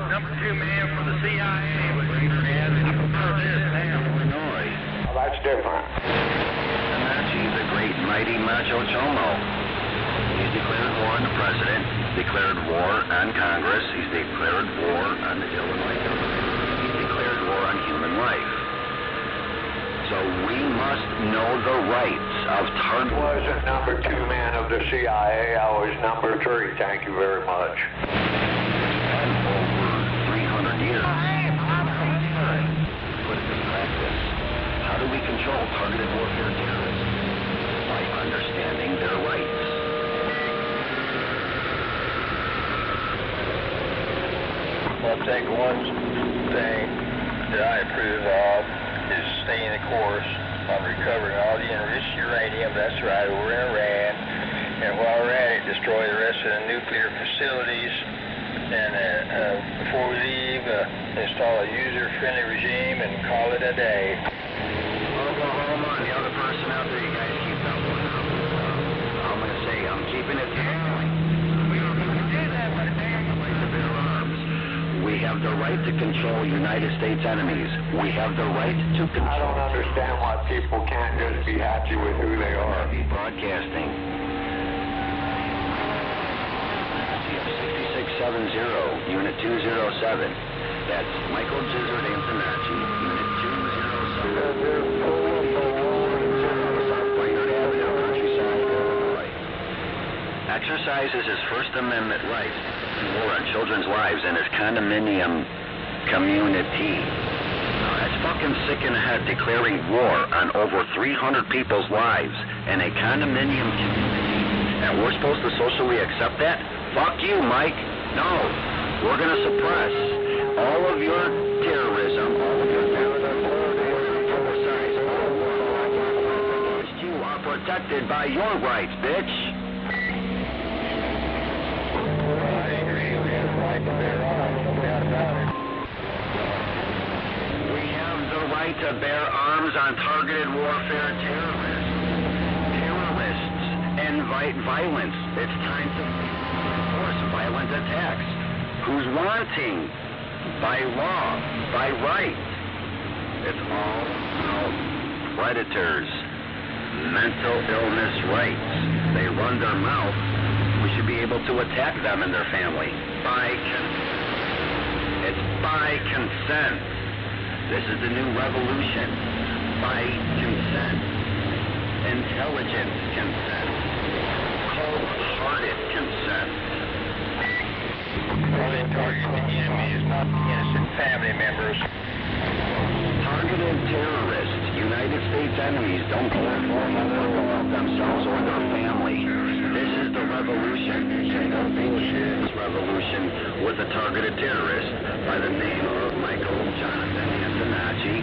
Number 2 man for the CIA, Illinois. Well, that's different. He's a great, mighty macho chomo. He's declared war on the president, declared war on Congress, he's declared war on the Illinois government, he's declared war on human life. So we must know the rights of target. I wasn't number 2 man of the CIA, I was number 3. Thank you very much. Years. Put it in practice. How do we control targeted warfare terrorists? By understanding their rights. Well, I think one thing that I approve of is staying the course on recovering all the enriched uranium. That's right, over in Iran. And while we're at it, destroy the rest of the nuclear facilities. And before we leave, install a user-friendly regime and call it a day. Oklahoma and the other person out there, you guys keep that one out. I'm going to say I'm keeping it going. We don't need to do that, but we have the right to control United States enemies. We have the right to control. I don't understand why people can't just be happy with who they are. Broadcasting. 70, Unit 207. That's Michael Gizzard Antonacci, Unit 207. South Brainerd Avenue, Countryside, Illinois. Exercises his First Amendment right to war on children's lives in his condominium community. Now, that's fucking sick in the head, declaring war on over 300 people's lives in a condominium community. And we're supposed to socially accept that? Fuck you, Mike. No, we're going to suppress all of your terrorism, all of your you are protected by your rights, bitch. I agree. We have the right to bear arms, no doubt about it. We have the right to bear arms on targeted warfare terrorists. Terrorists invite violence. It's time to force violent attacks. Who's wanting? By law, by right. It's all about predators. Mental illness rights. They run their mouth. We should be able to attack them and their family. By consent. It's by consent. This is the new revolution. By consent. Intelligent consent. Cold-hearted consent. Only targeting the enemy is not the innocent family members. Targeted terrorists, United States enemies, don't go and about themselves or their family. This is the revolution. This revolution with a targeted terrorist by the name of Michael Jonathan Antonacci,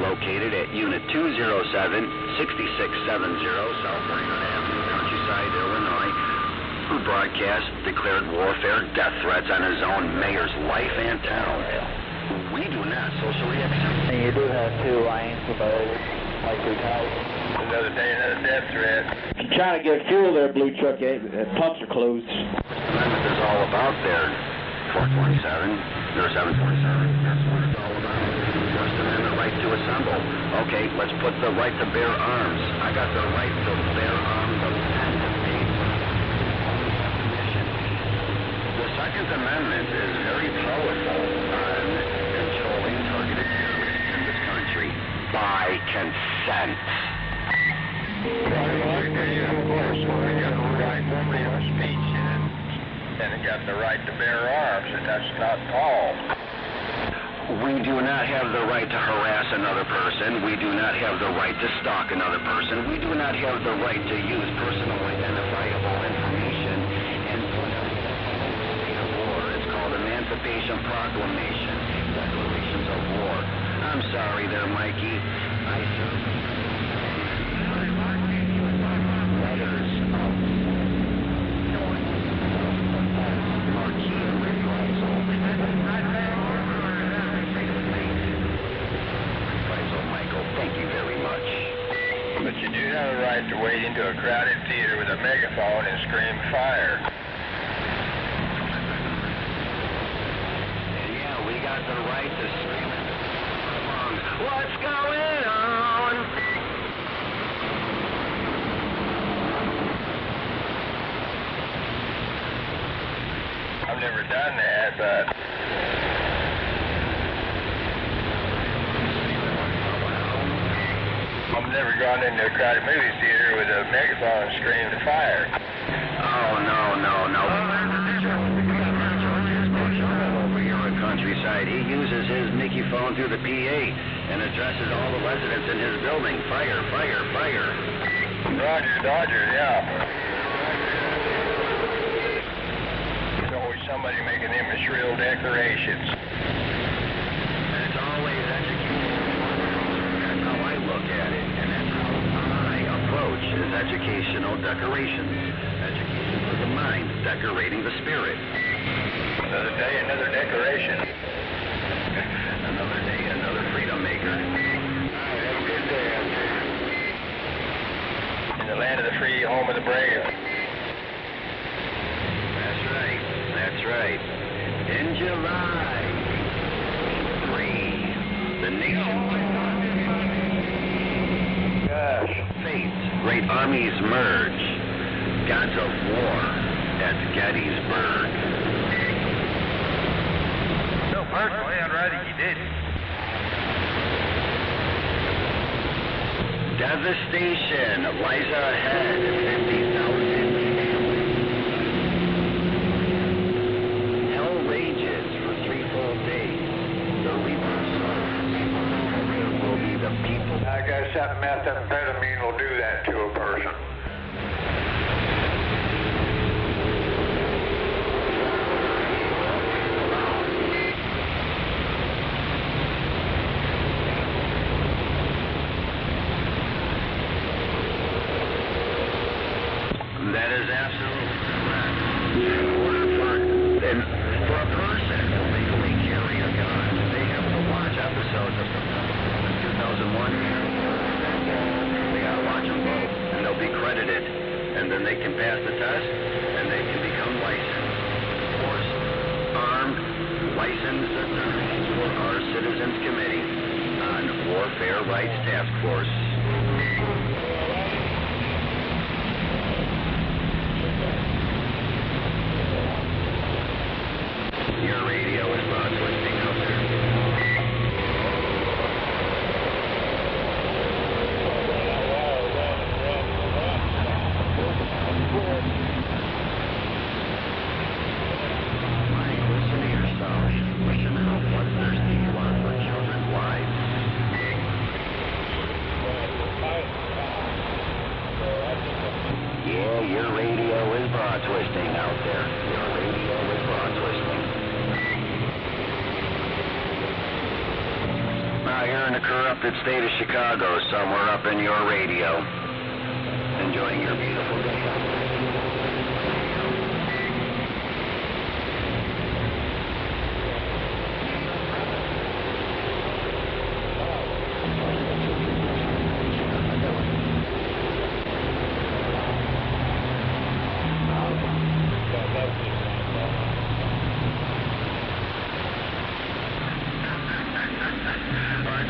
located at Unit 207, 6670 South Brainerd Avenue, Countryside, Illinois, who broadcast declared warfare death threats on his own mayor's life and town. We do not socially accept. And you do have 2 lanes for both, like we type. Another day, another death threat. If you're trying to get fuel there, Blue Truck, pumps are closed. Amendment is all about there. 427 or 747. That's what it's all about. First Amendment right to assemble. Okay, let's put the right to bear arms. I got the right to bear arms of 10 to 8. The Second Amendment is very powerful on controlling targeted terrorists in this country by consent. Of course, we got the right to freedom of speech and the got the right to bear arms, and that's not Paul. We do not have the right to harass another person. We do not have the right to stalk another person. We do not have the right to use personal identifiable information and put us in a state of war. It's called Emancipation Proclamation, Declarations of War. I'm sorry there, Mikey. I serve letters of marquee and reprisal. Thank you very much. But you do have a right to wade into a crowded theater with a megaphone and scream fire. Yeah, we got the right to scream it. What's going on? I've never done that, but I've never gone into a crowded movie theater with a megaphone and screamed fire. Oh, no. Over here in Countryside, he uses his Mickey phone through the PA and addresses all the residents in his building. Fire, fire, fire. Roger, Dodger, yeah. There's always somebody making them shrill declarations. It's always education. That's how I look at it, and that's how I approach is educational decorations. Education for the mind, decorating the spirit. Another day, another decoration. Another day, another freedom maker. Have a good day out there. In the land of the free, home of the brave. That's right. In July 3, the nation. Yes. Faith, great armies merge. Gods of war at Gettysburg. No, personally, I'd rather you didn't. Devastation lies ahead. 50,000 families. Hell rages for 3 full days. The reverse will be the people. I guess that methamphetamine will do that to a person. That is absolutely correct. For a person to legally carry a gun, they have to watch episodes of 2001. They gotta watch them both, and they'll be credited, and then they can pass the test, and they can become licensed. Of course, armed, licensed attorneys for our Citizens Committee on Warfare Rights Task Force. Your radio is broadcasting out there. Mike, listen to yourself. Listen how bloodthirsty you are for children's lives. Yeah, your radio is broad twisting out there. Your radio is broad twisting. Now you're in the corrupted state of Chicago, somewhere up in your radio, enjoying your beautiful day.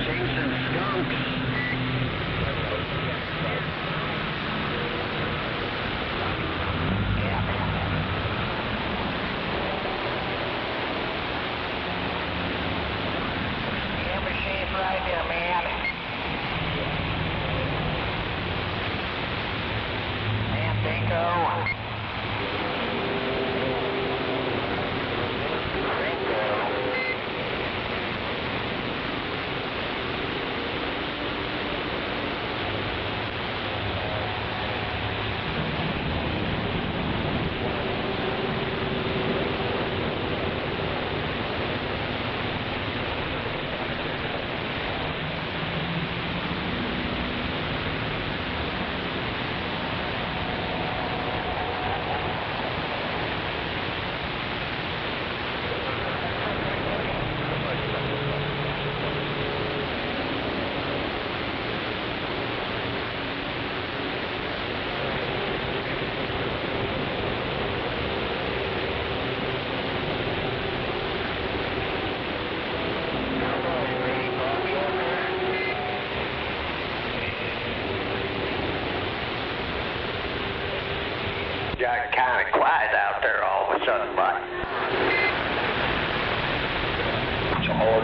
Chasing skunks. Machine's right there, man. Man, bingo.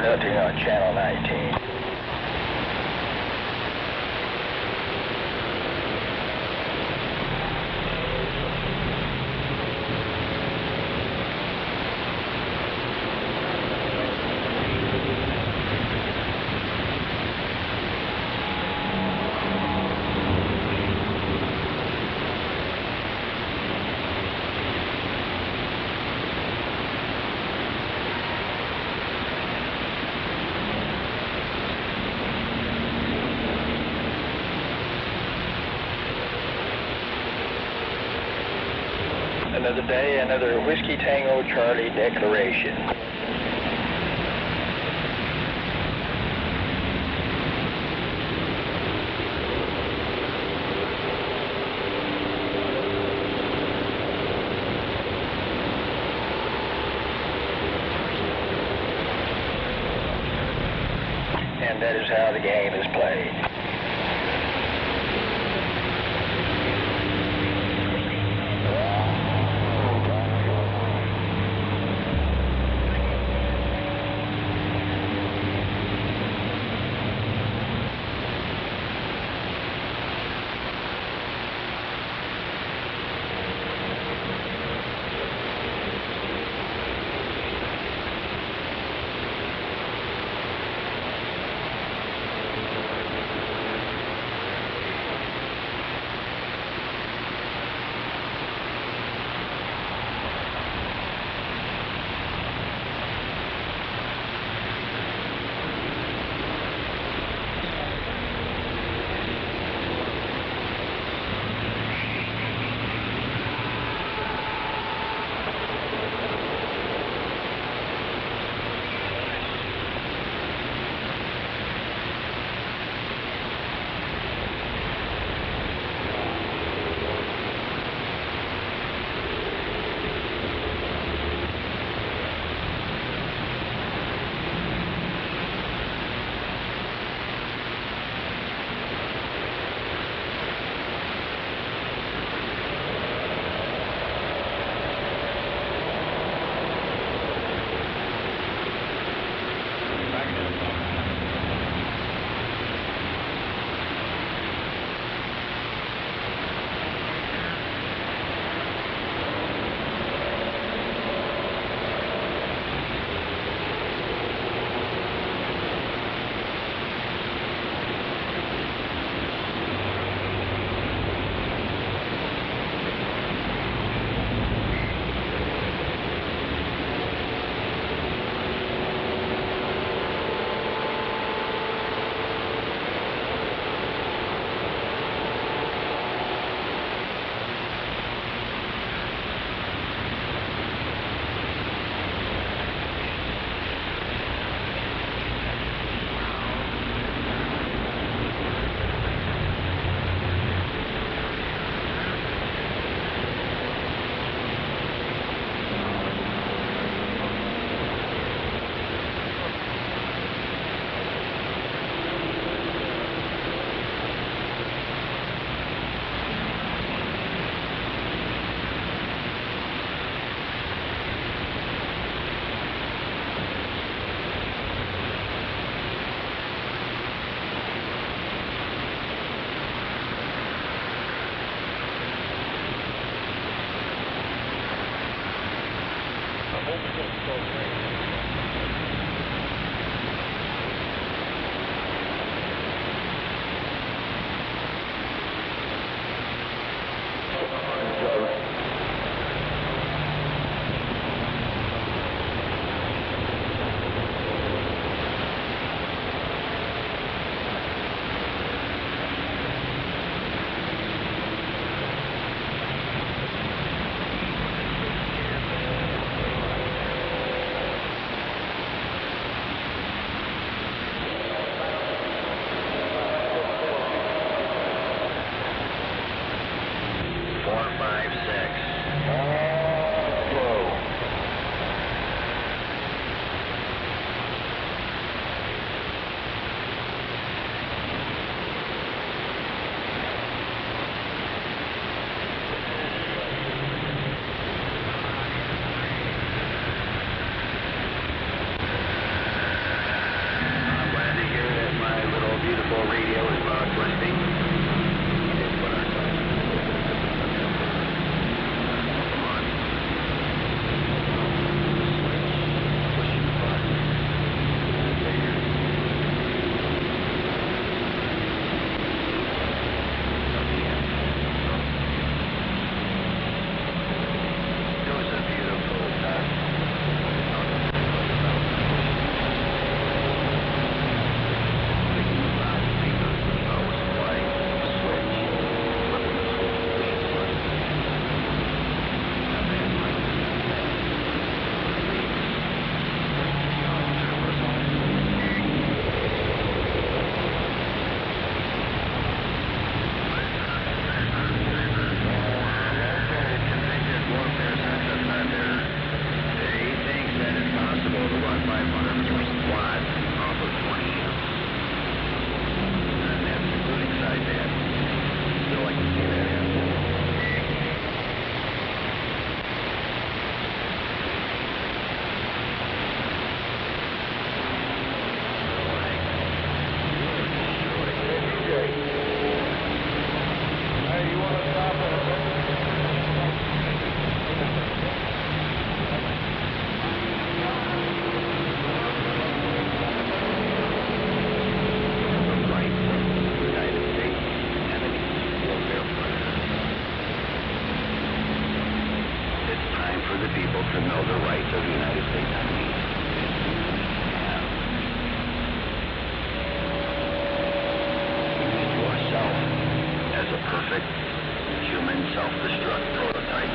nothing on channel 19. Another day, another Whiskey Tango Charlie declaration. And that is how the game is played. perfect human self-destruct prototype.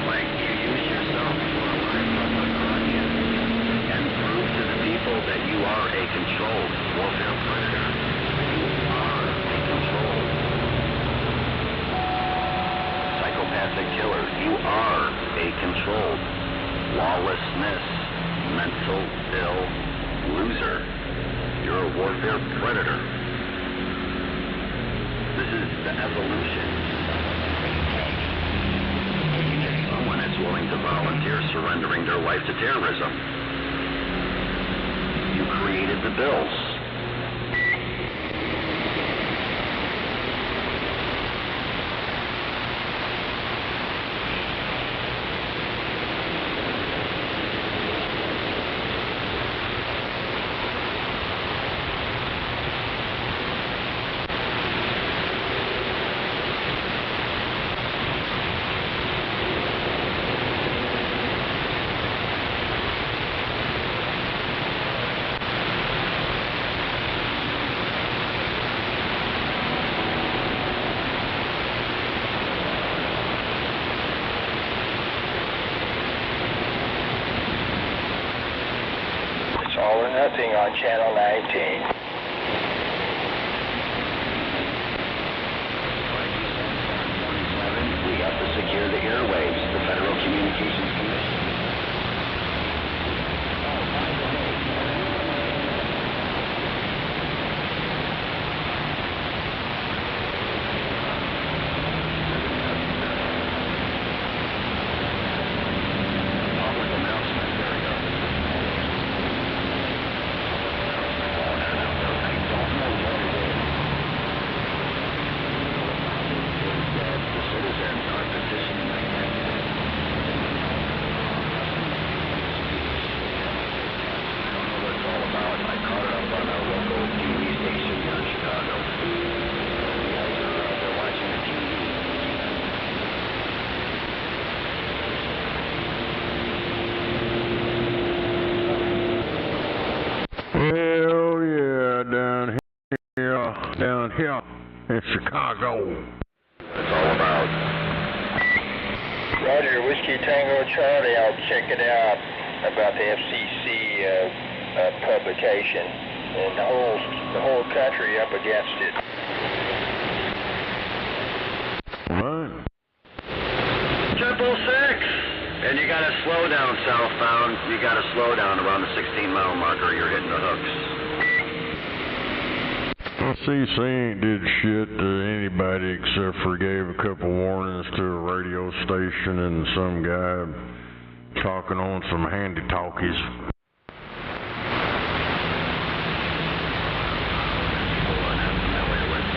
Like, you use yourself for a live public audience and prove to the people that you are a controlled warfare predator. You are a controlled psychopathic killer. You are a controlled lawlessness, mental ill loser. You're a warfare predator. This is the evolution. Someone is willing to volunteer surrendering their life to terrorism. You created the bills. All or Nothing on Channel 19. We have to secure the airwaves, the Federal Communications Commission. Public announcement, there we go. The citizens are petitioning again. I don't know what it's all about. I caught it up on a local TV station here in Chicago. You guys are out there watching the TV. Hell yeah, down here in Chicago. It's all about. Roger, Whiskey Tango Charlie, I'll check it out about the FCC publication and the whole country up against it. Right. 666! And you gotta slow down southbound. You gotta slow down around the 16-mile marker. You're hitting the hooks. CC ain't did shit to anybody except for gave a couple warnings to a radio station and some guy talking on some handy talkies.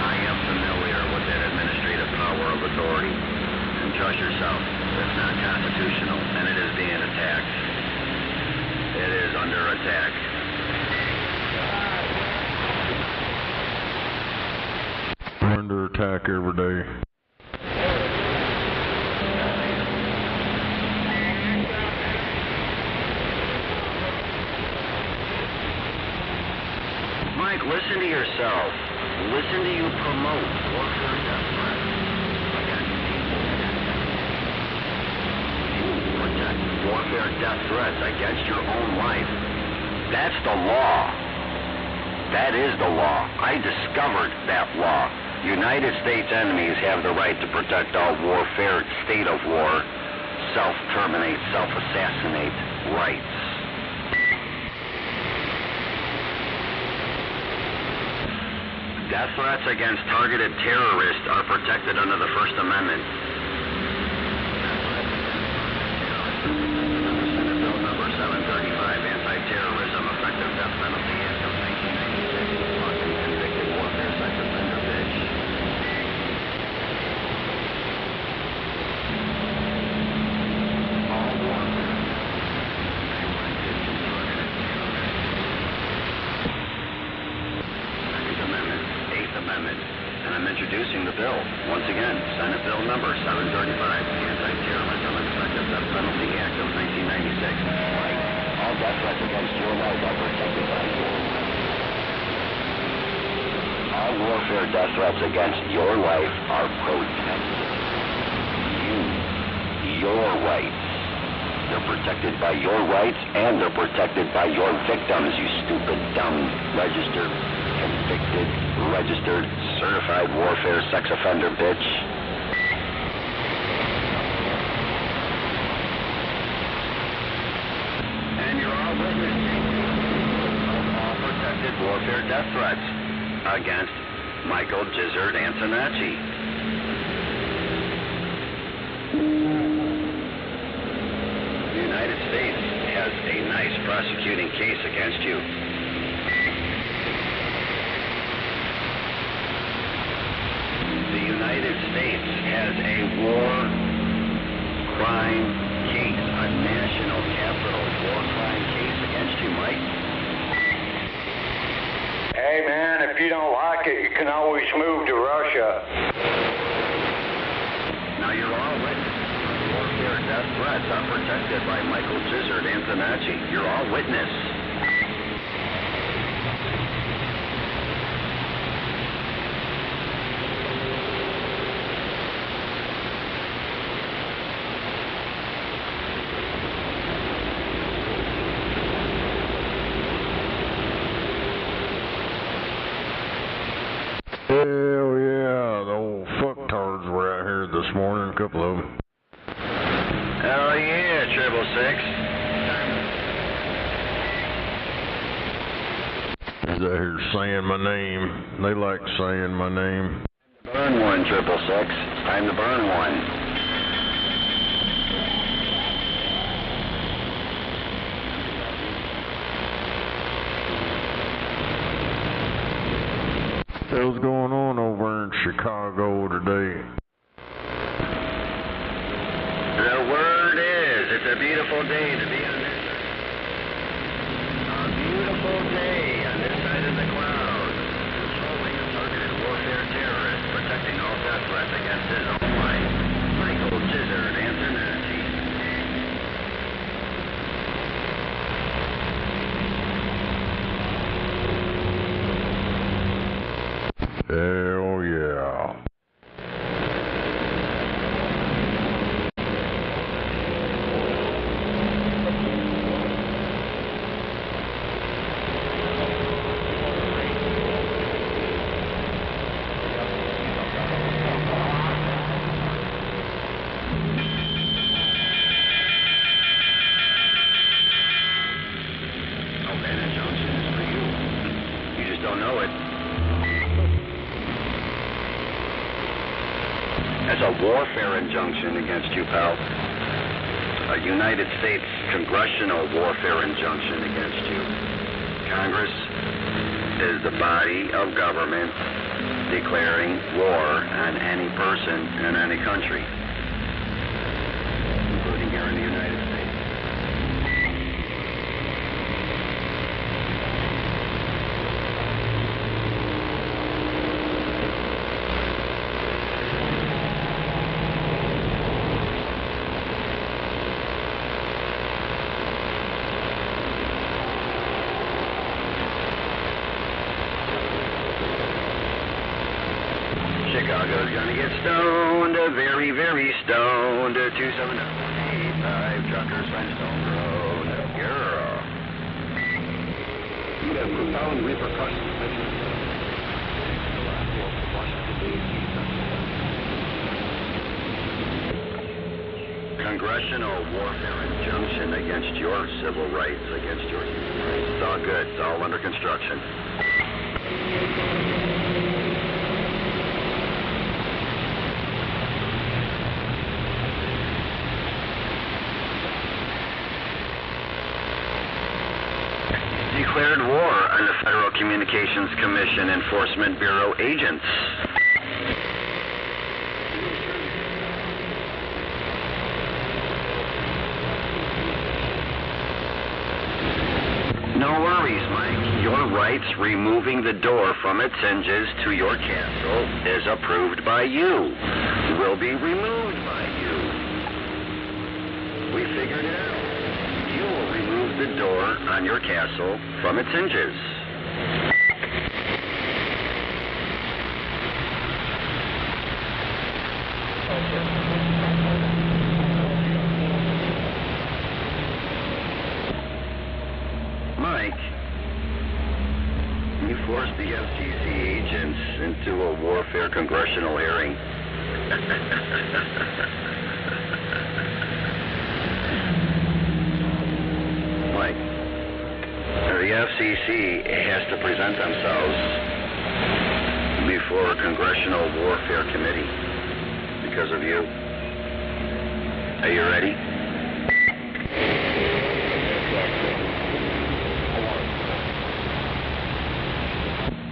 I am familiar with that administrative power of authority. And trust yourself, it's not constitutional, and it is being attacked. It is under attack. Under attack every day. Mike, listen to yourself. Listen to you promote warfare death threats against people. You protect warfare death threats against your own life. That's the law. That is the law. I discovered that law. United States enemies have the right to protect all warfare, state of war, self-terminate, self-assassinate rights. Death threats against targeted terrorists are protected under the First Amendment. Senate Bill number 735, Anti-Terrorism Effective Death Penalty Act of 1996, must be convicted warfare sex offender bitch. All warfare. Amendment, and I'm introducing the bill. Once again, Senate Bill number 735, Anti-Terrorism and Effective Death Penalty Act of 1996. All death threats against your life are protected by your All warfare death threats against your life are protected. Your rights. They're protected by your rights, and they're protected by your victims, you stupid, dumb, registered, convicted, registered, certified warfare sex offender bitch. And you're all witnessing all protected warfare death threats against Michael Gizzard Antonacci. The United States has a nice prosecuting case against you. The United States has a war crime case, a national capital war crime case against you, Mike. Hey, man, if you don't like it, you can always move to Russia. Now you're all witness. Warfare death threats are protected by Michael Gizzard Antonacci. You're all witness. Hell yeah, the old fucktards were out here this morning, a couple of them. Hell yeah, 666. He's out here saying my name. They like saying my name. Burn one, 666. Time to burn one. What the hell's going on over in Chicago today? The word is, it's a beautiful day to be on this side. A beautiful day on this side of the clouds. Controlling a targeted warfare terrorist, protecting all death threats against his own life. Michael Gizzard Antonacci. Hell yeah. As a warfare injunction against you, pal. A United States congressional warfare injunction against you. Congress is the body of government declaring war on any person in any country, including here in the United States. Chicago's gonna get stoned, very, very stoned. 27985 Truckers, Flintstone Road. Girl. You have profound repercussions. Congressional warfare injunction against your civil rights, against your human rights. It's all good. It's all under construction. Declared war on the Federal Communications Commission Enforcement Bureau agents. No worries, Mike. Your rights removing the door from its hinges to your castle is approved by you. Will be removed by you. We figured it out. You will remove the door on your castle from its hinges. force the FCC agents into a warfare congressional hearing. Mike, the FCC has to present themselves before a congressional warfare committee because of you. Are you ready?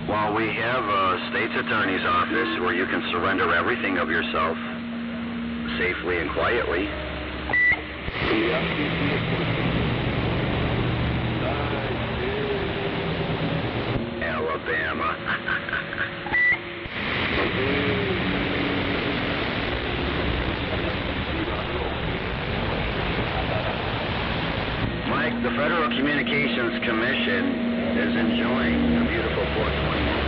Well, we have a state's attorney's office where you can surrender everything of yourself safely and quietly. Alabama. Mike, the Federal Communications Commission is enjoying a beautiful 421.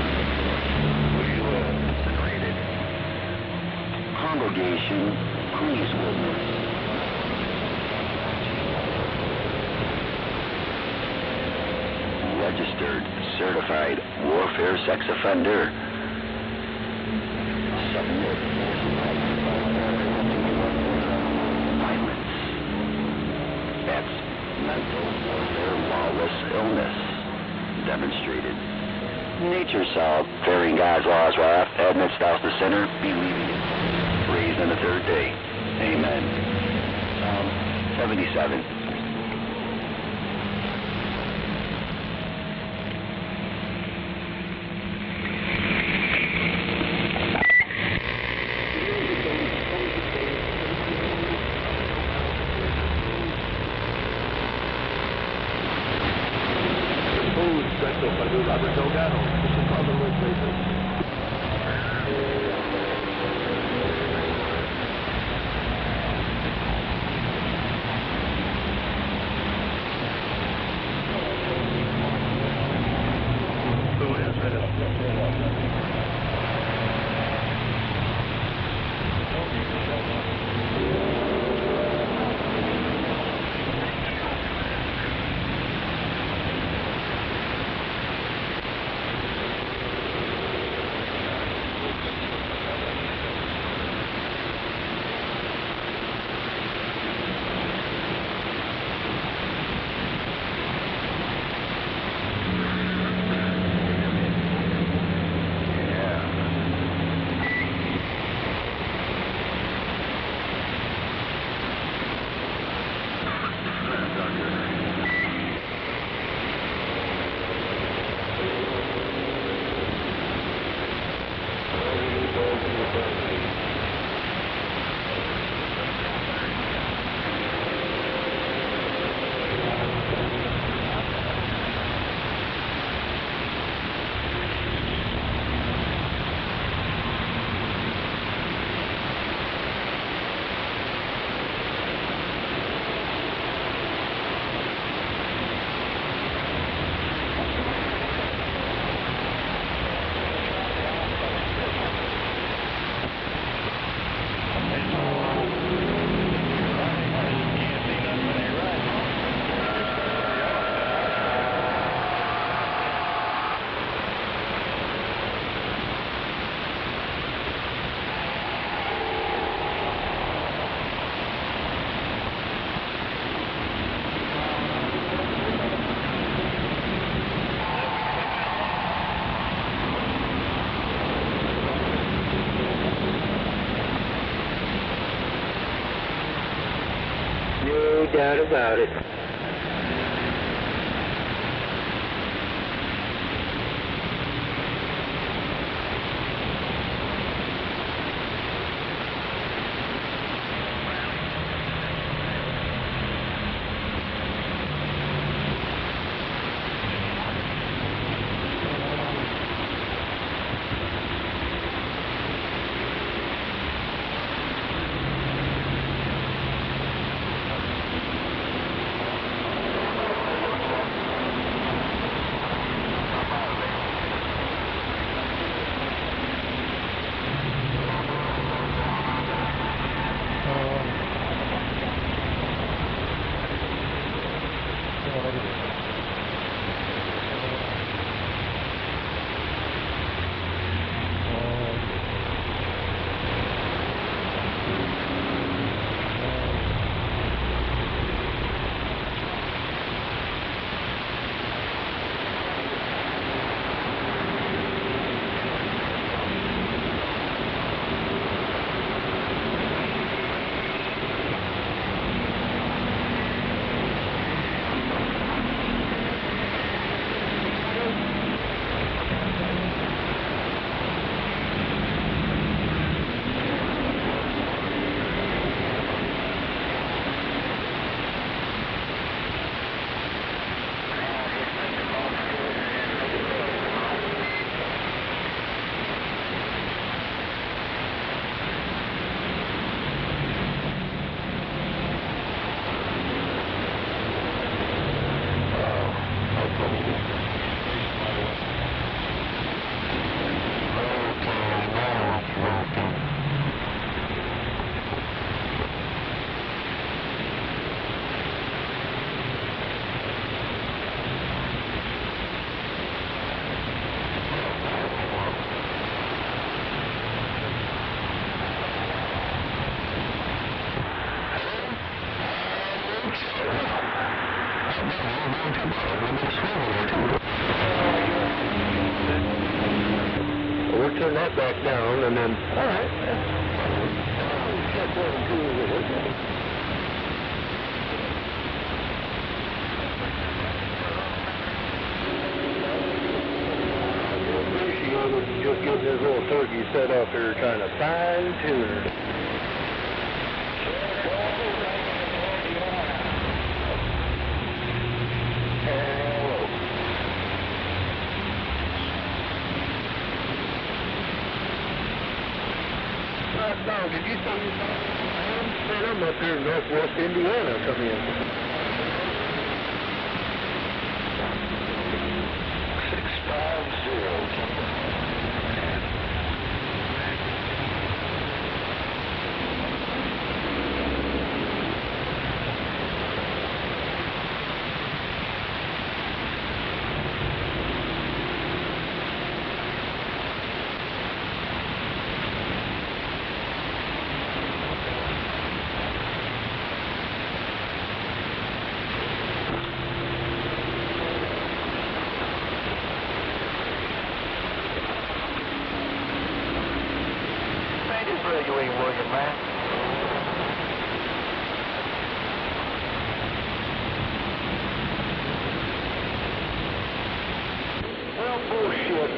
Rated. Congregation, please witness. Registered, certified warfare sex offender. Submit. Violence. That's mental warfare, lawless illness. Demonstrated. Nature saw fearing God's laws wrath, amidst thou the sinner, believing it. Raised on the third day. Amen. Psalm 77. No doubt about it. We'll turn that back down and then... All right. Check 1 and 2 over here. Just getting this little turkey set up here, trying to fine-tune her. No, did you say you saw I'm up here in northwest Indiana coming in. 650. You ain't working, man. Well, bullshit.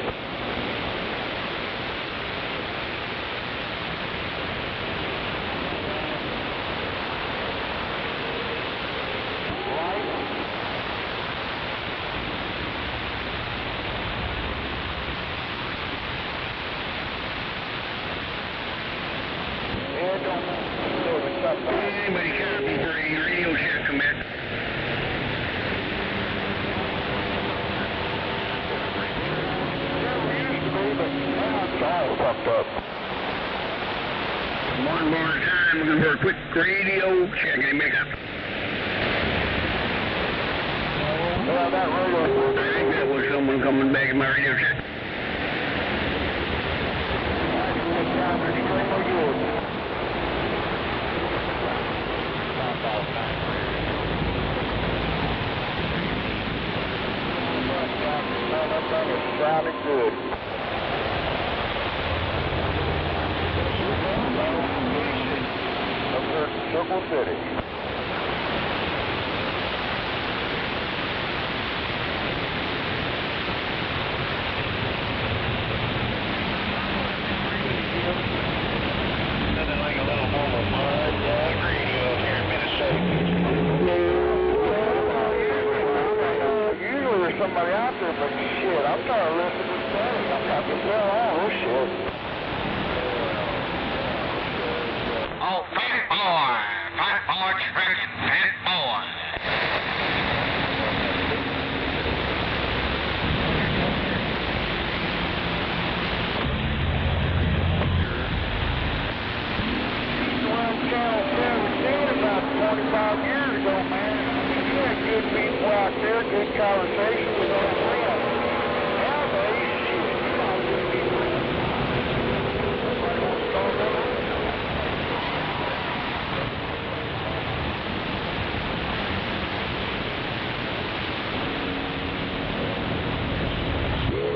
Anybody copy for a radio check, come back. All fucked up. One more time, we're going to do a quick radio check. Anybody copy? Yeah, that radio. I think that was someone coming back in my radio check. That thing is sounding good. Up there in Circle City. Nothing like a little more of a mud radio here in Minnesota. Usually there's somebody out there, but shit, I'm trying to listen to this thing. I'm trying to tell all this shit. Oh, fat boy, chicken, fat boy. Channel 17 about 25 years ago, man. I mean, you had good people out there, good conversation with old friends. Nowadays, shit, you not good people. Nobody wants to talk about it.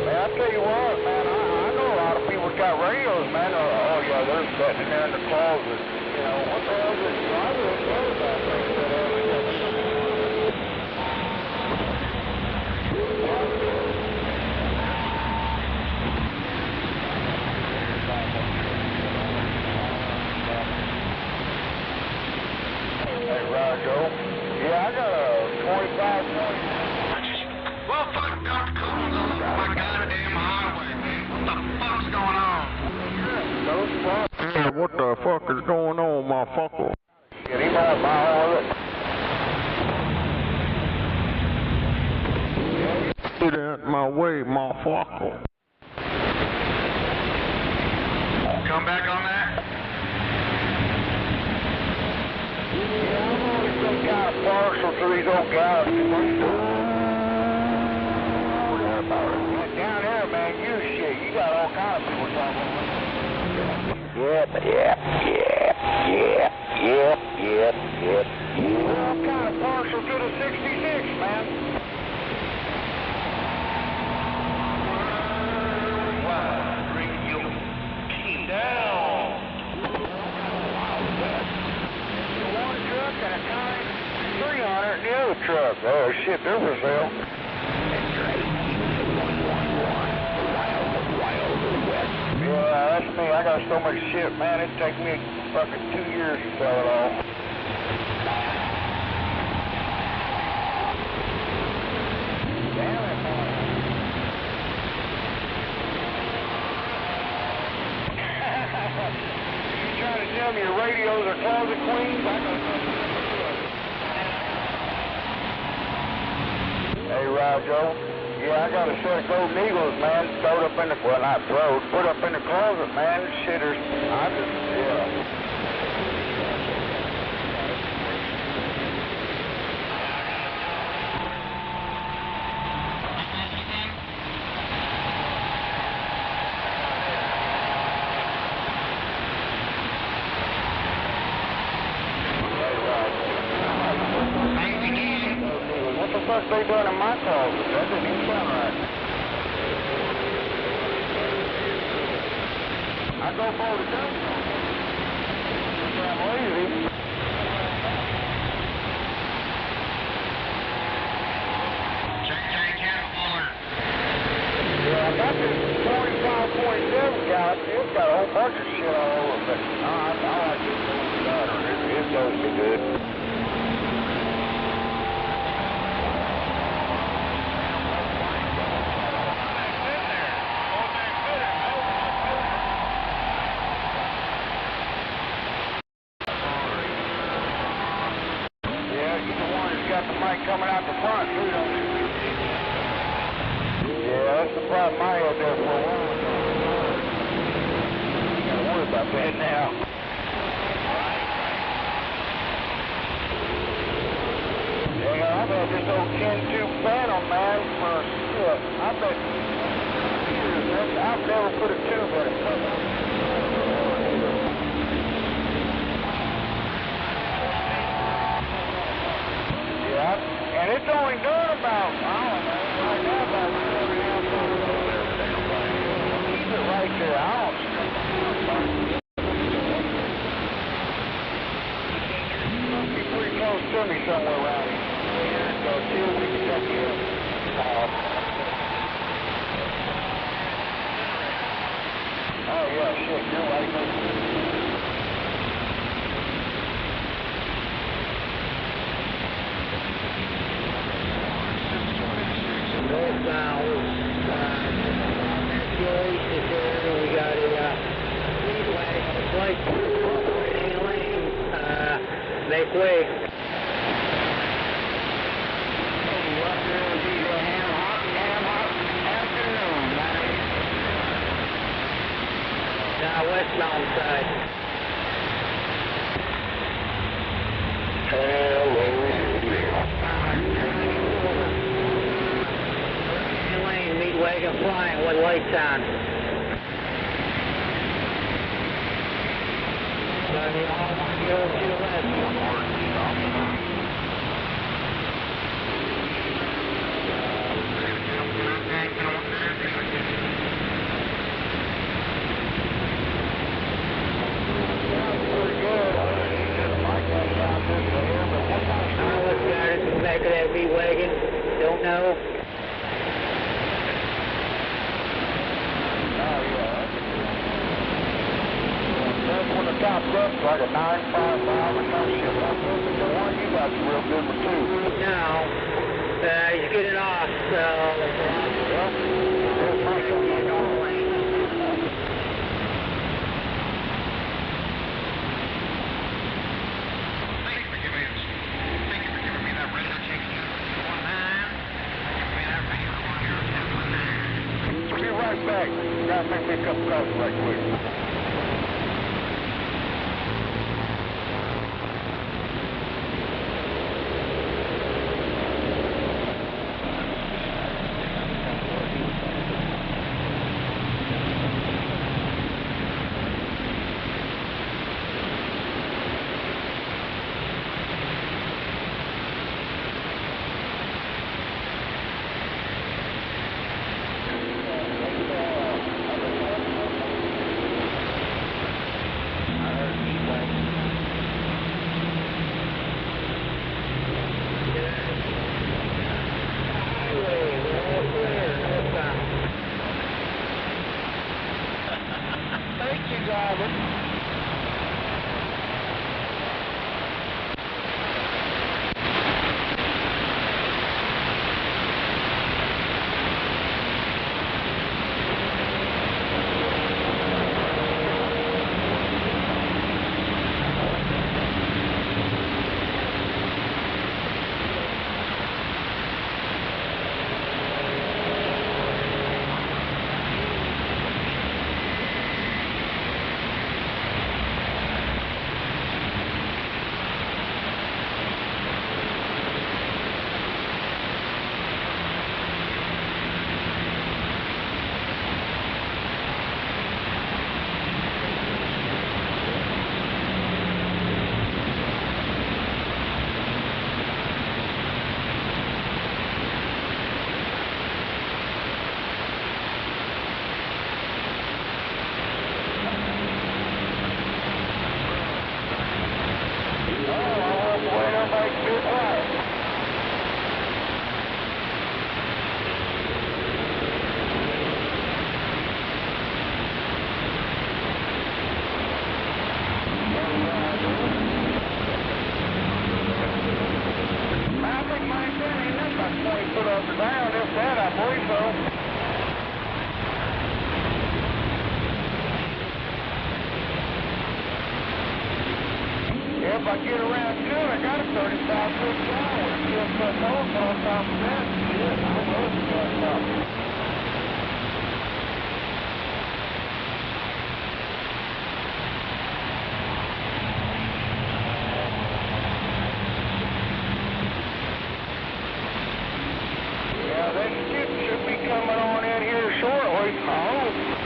Man, I tell you what, man, I know a lot of people got radios, man. Oh, yeah, they're sitting in there in the closet. You know, what the hell is this? I really know about things that Hey, Rojo. Yeah, I got a 25 point. Well, fuck, Dr. Cool's on my goddamn highway, man. What the fuck's going on? Yeah, what the fuck is going on, motherfucker? Get him out of my orbit. Get out my way, motherfucker. Come back on that? Yeah, I'm always some kind of partial to these old guys. Down here, man, you shit. You got all kinds of people talking. Yep. Well, I'm kind of partial to the 66, man. in the other truck? Oh, shit, they're for sale. Yeah, that's me. I got so much shit, man. It'd take me fucking 2 years to sell it all. Damn it, man. You trying to tell me your radios are closet queens? I got something. Hey, Rojo. Yeah, I got a set of golden eagles, man, stowed up in the, well, not throwed, put up in the closet, man. Shitters. I just, yeah. What the fuck they doing in my closet? That didn't even sound right. I go bold it down. I'm lazy. Yeah, I got this 45.7 guy. It's got a whole bunch of shit all over it. I like this old starter. It goes me good. Coming out the front, too, don't you? Yeah, that's the problem I had there for a while. You gotta worry about that now. Yeah, I've had this old 10-tube Phantom, man, for shit. I bet years, man. I've never put a tube in it. And it's only doing about, I don't know, right now about 7.5. Keep it right there. I don't know. Must be pretty close to me somewhere around here. So see if we can check you in. Oh yeah, shit, you're right. We got a lead wagon, flight, Nake Vi. Westbound side. Lane, lead wagon flying with lights on. Back of that V-wagon, don't know. That's when the top up's like a 955 or some shit. The one you got's a real good one too. No, he's getting off, so. Well, there's my coming on the lane. Right back. Gotta make me a cup of coffee right quick. so. Yeah, if I get around good, I got a 35-foot guy with a 10-foot north on top of that. Shit, I love the flat top. Yeah, that ship should be coming on in here shortly, I hope.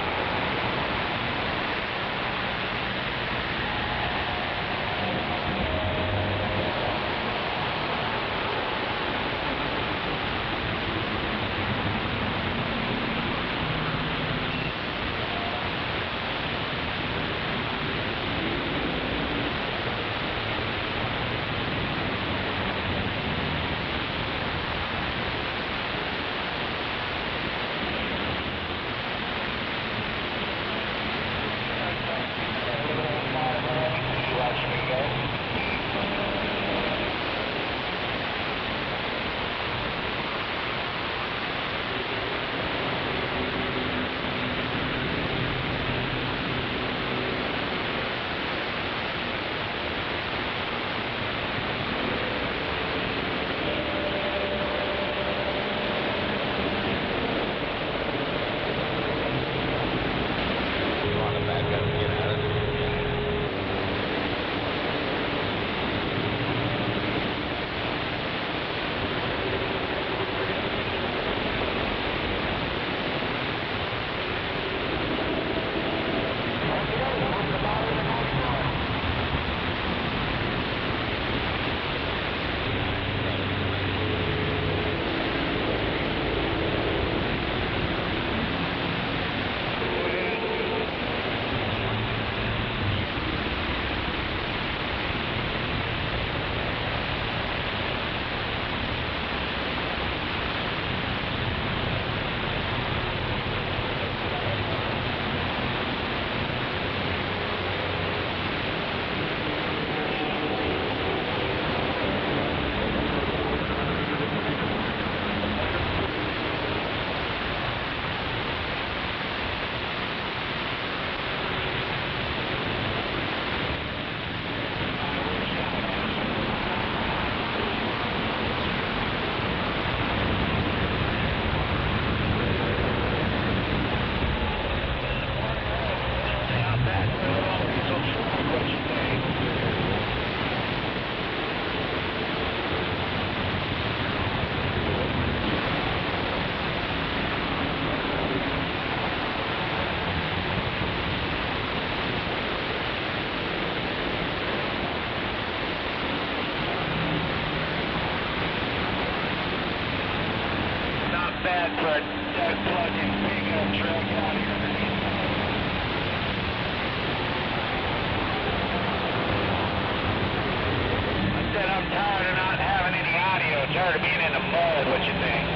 Tired of being in the mud, what you think?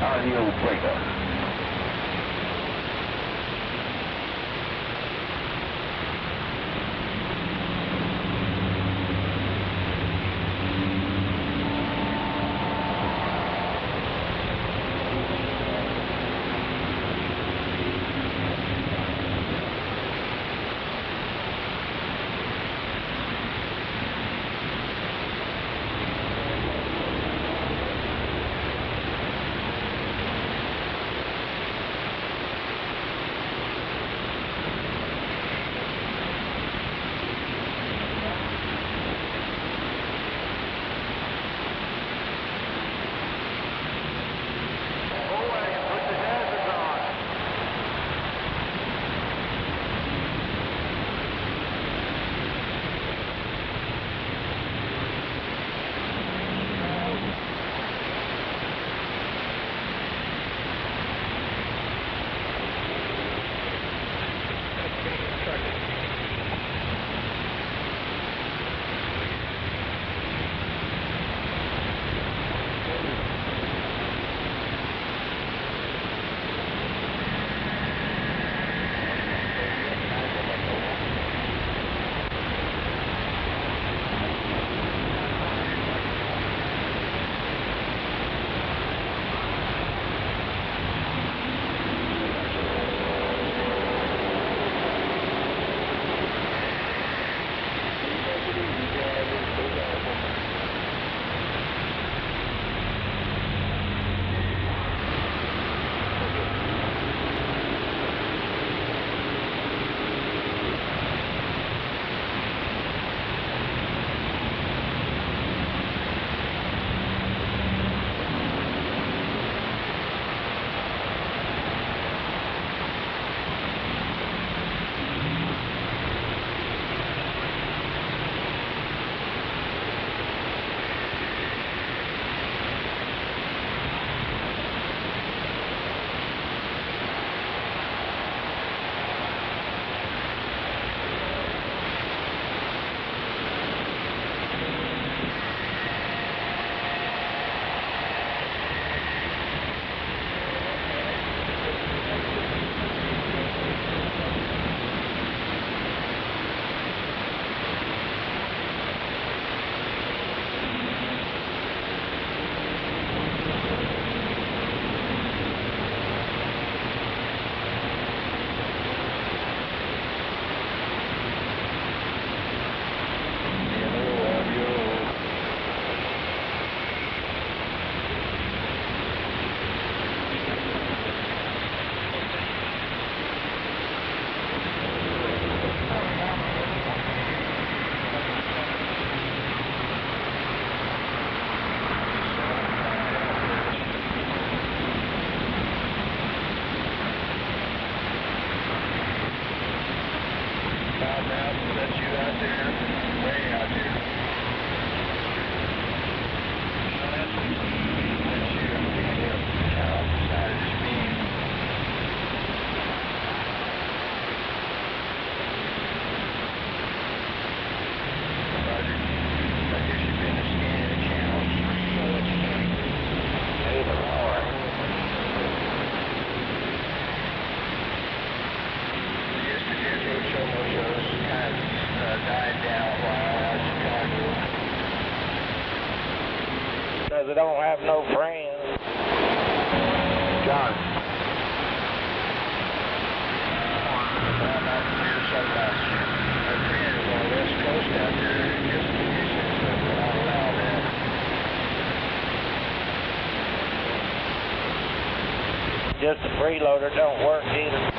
audio breaker. Because I don't have no friends. John. Well, not clear sunlight. My friend is on the west coast out there. Just conditions that will not allow that. Just the freeloader don't work either.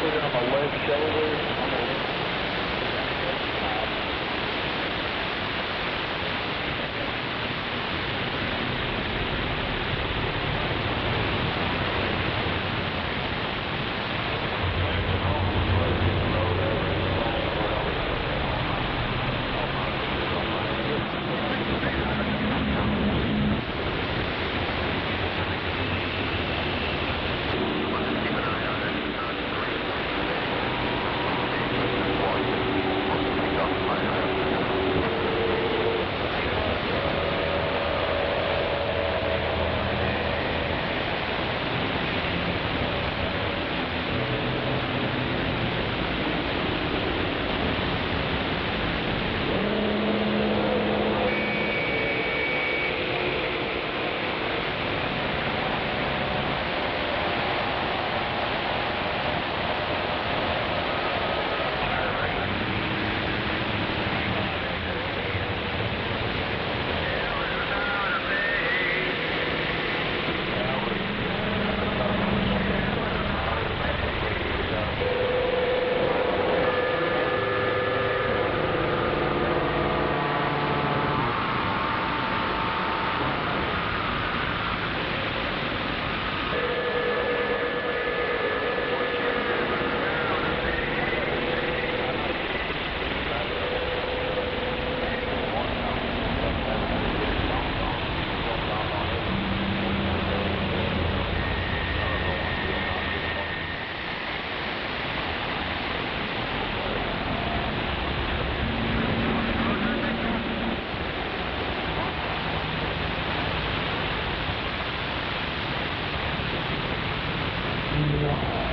hit it on my left shoulder. On the left.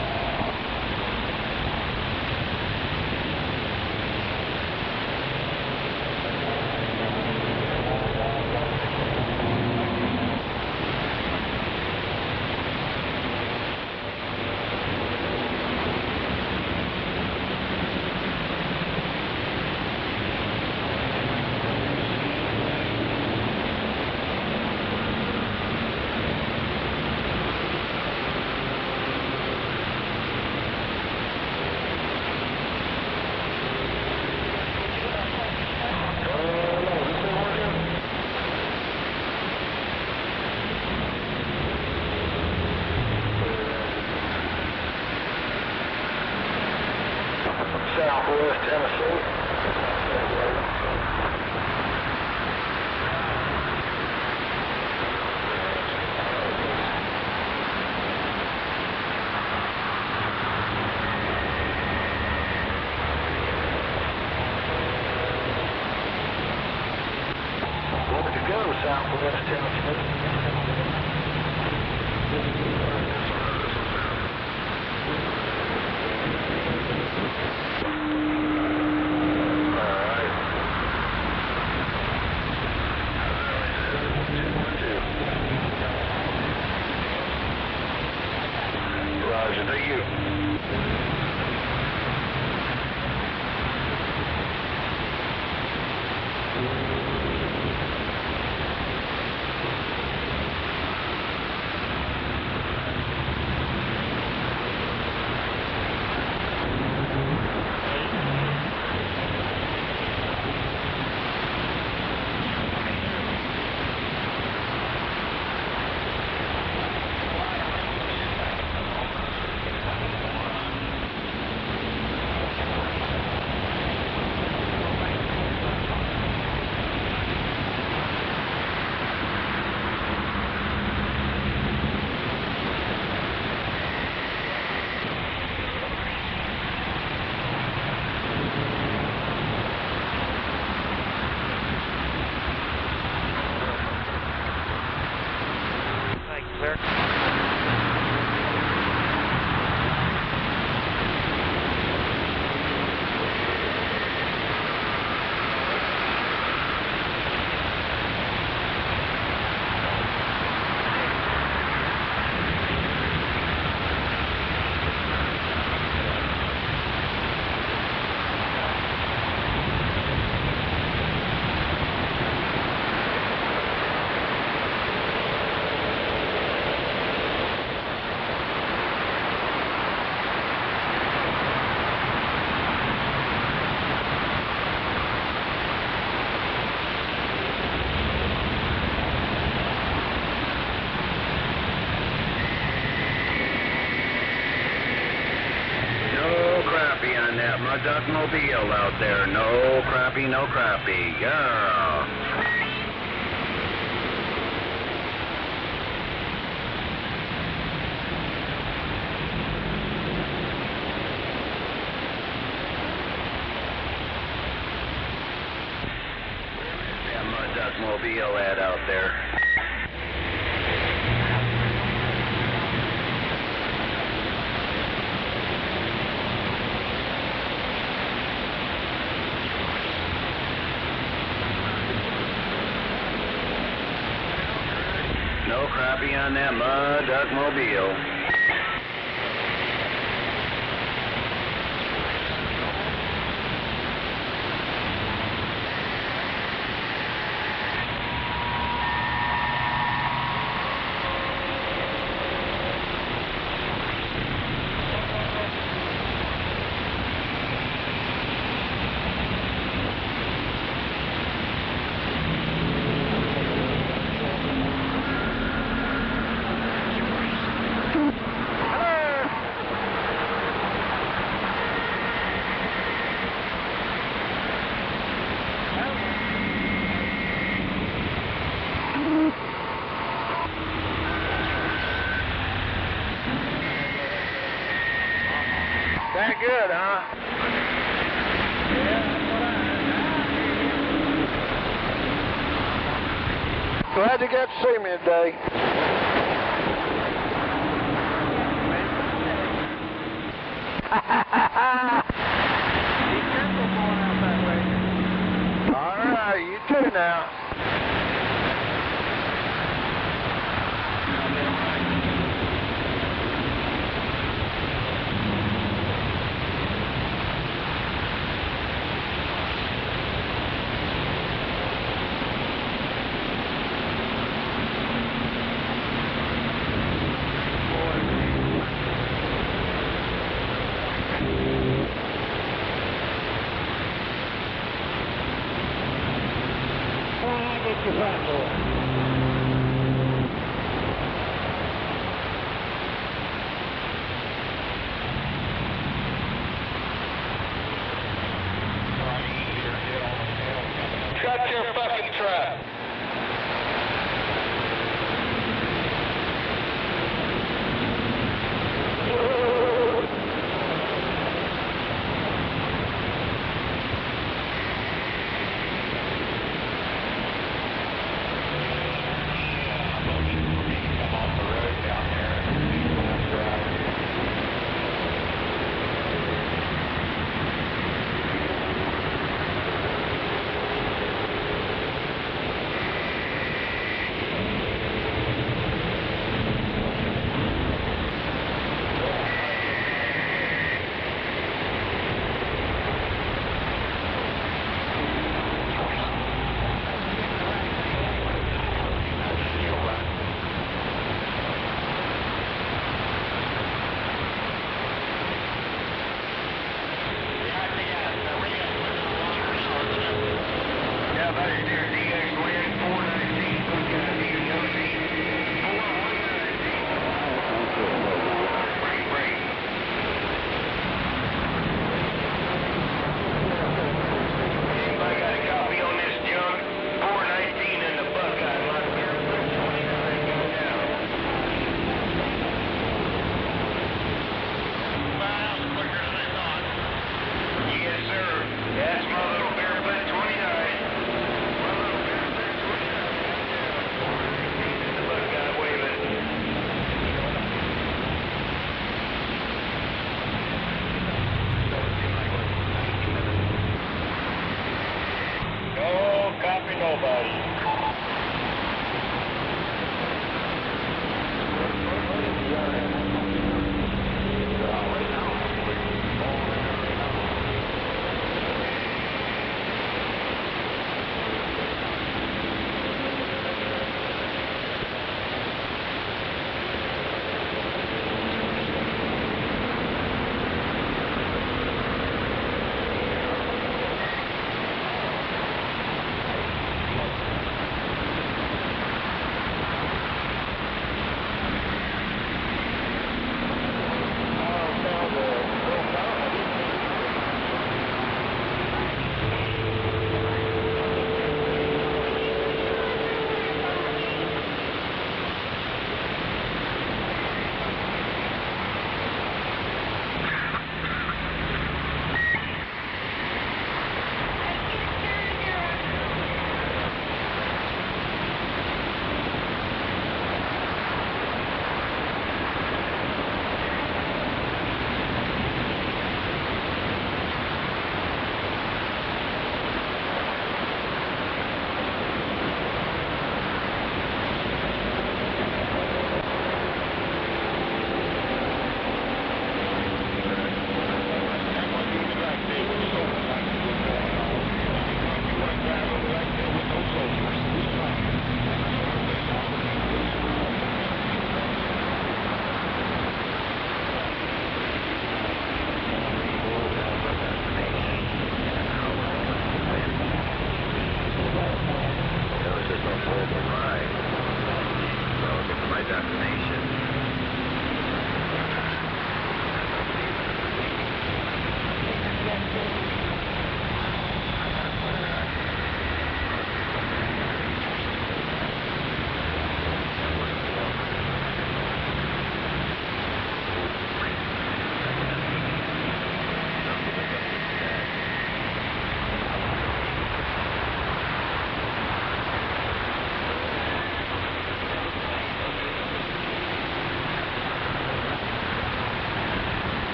Southwest Tennessee. Where to go, Southwest Tennessee? that mud duckmobile out there. No crappie, no crappie. Yeah. That mud duckmobile at out there. No crappie on that mud duckmobile. That good, huh? Glad you got to see me today. All right, you too now.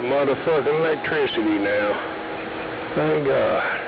got motherfucking electricity now. Thank God.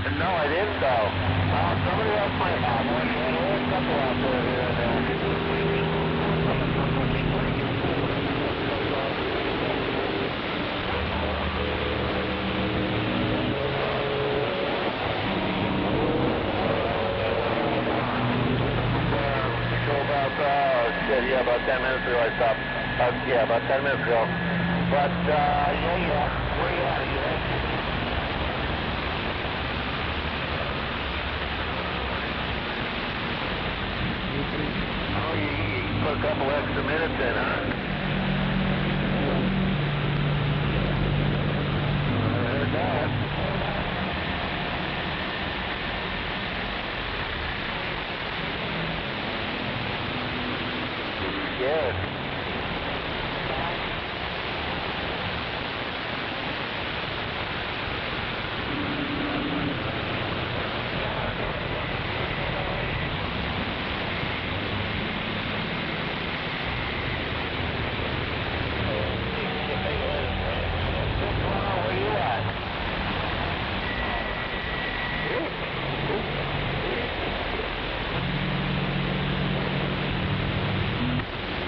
No, I didn't though. Somebody else might have one. Yeah, there were a couple out there here and there. Yeah, about 10 minutes ago I stopped. Yeah, about 10 minutes ago. But, yeah. Where you at? Are you there? Oh, you put a couple extra minutes in, huh? I heard that. Yes.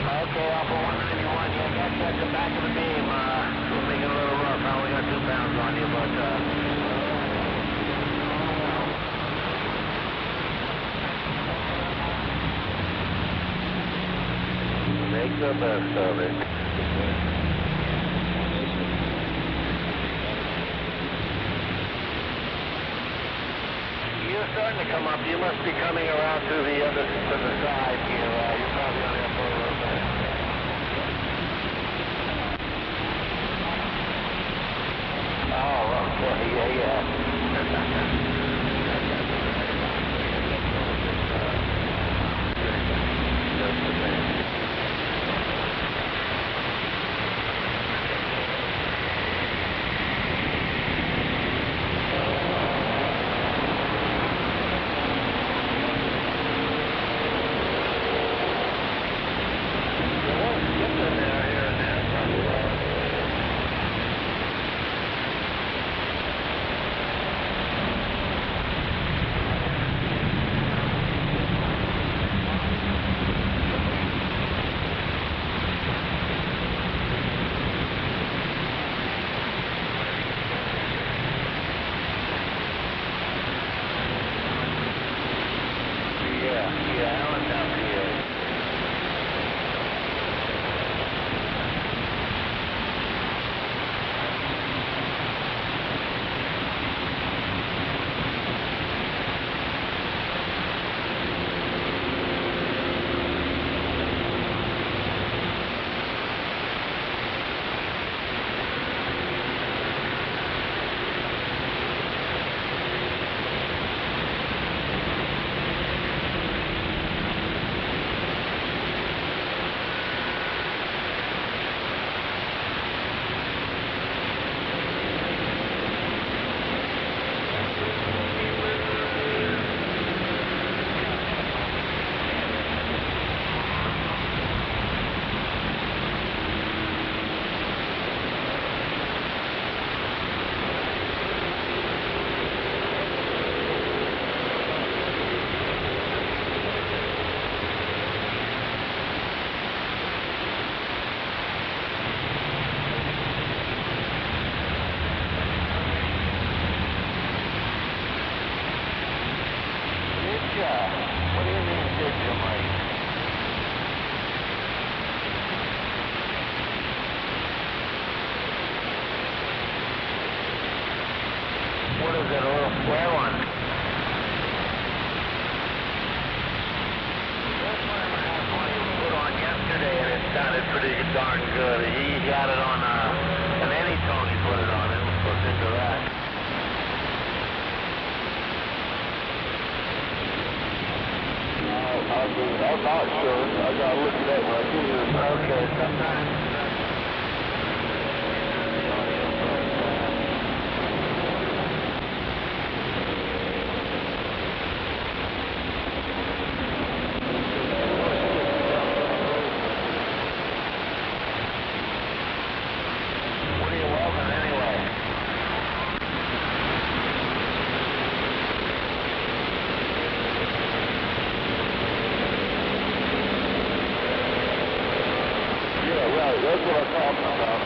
Okay, off of 191, yeah, that's at the back of the beam. We'll make it a little rough. I only got 2 pounds on you, but, make the best of it. You're starting to come up. You must be coming around to the side here. You're probably on the upper road. Oh, okay, yeah. Darn good. He got it on an Anytone. He put it on. It was hooked into that. I'm not sure. I gotta look it up when I get here. Okay, sometimes. right, that's what I'm talking about.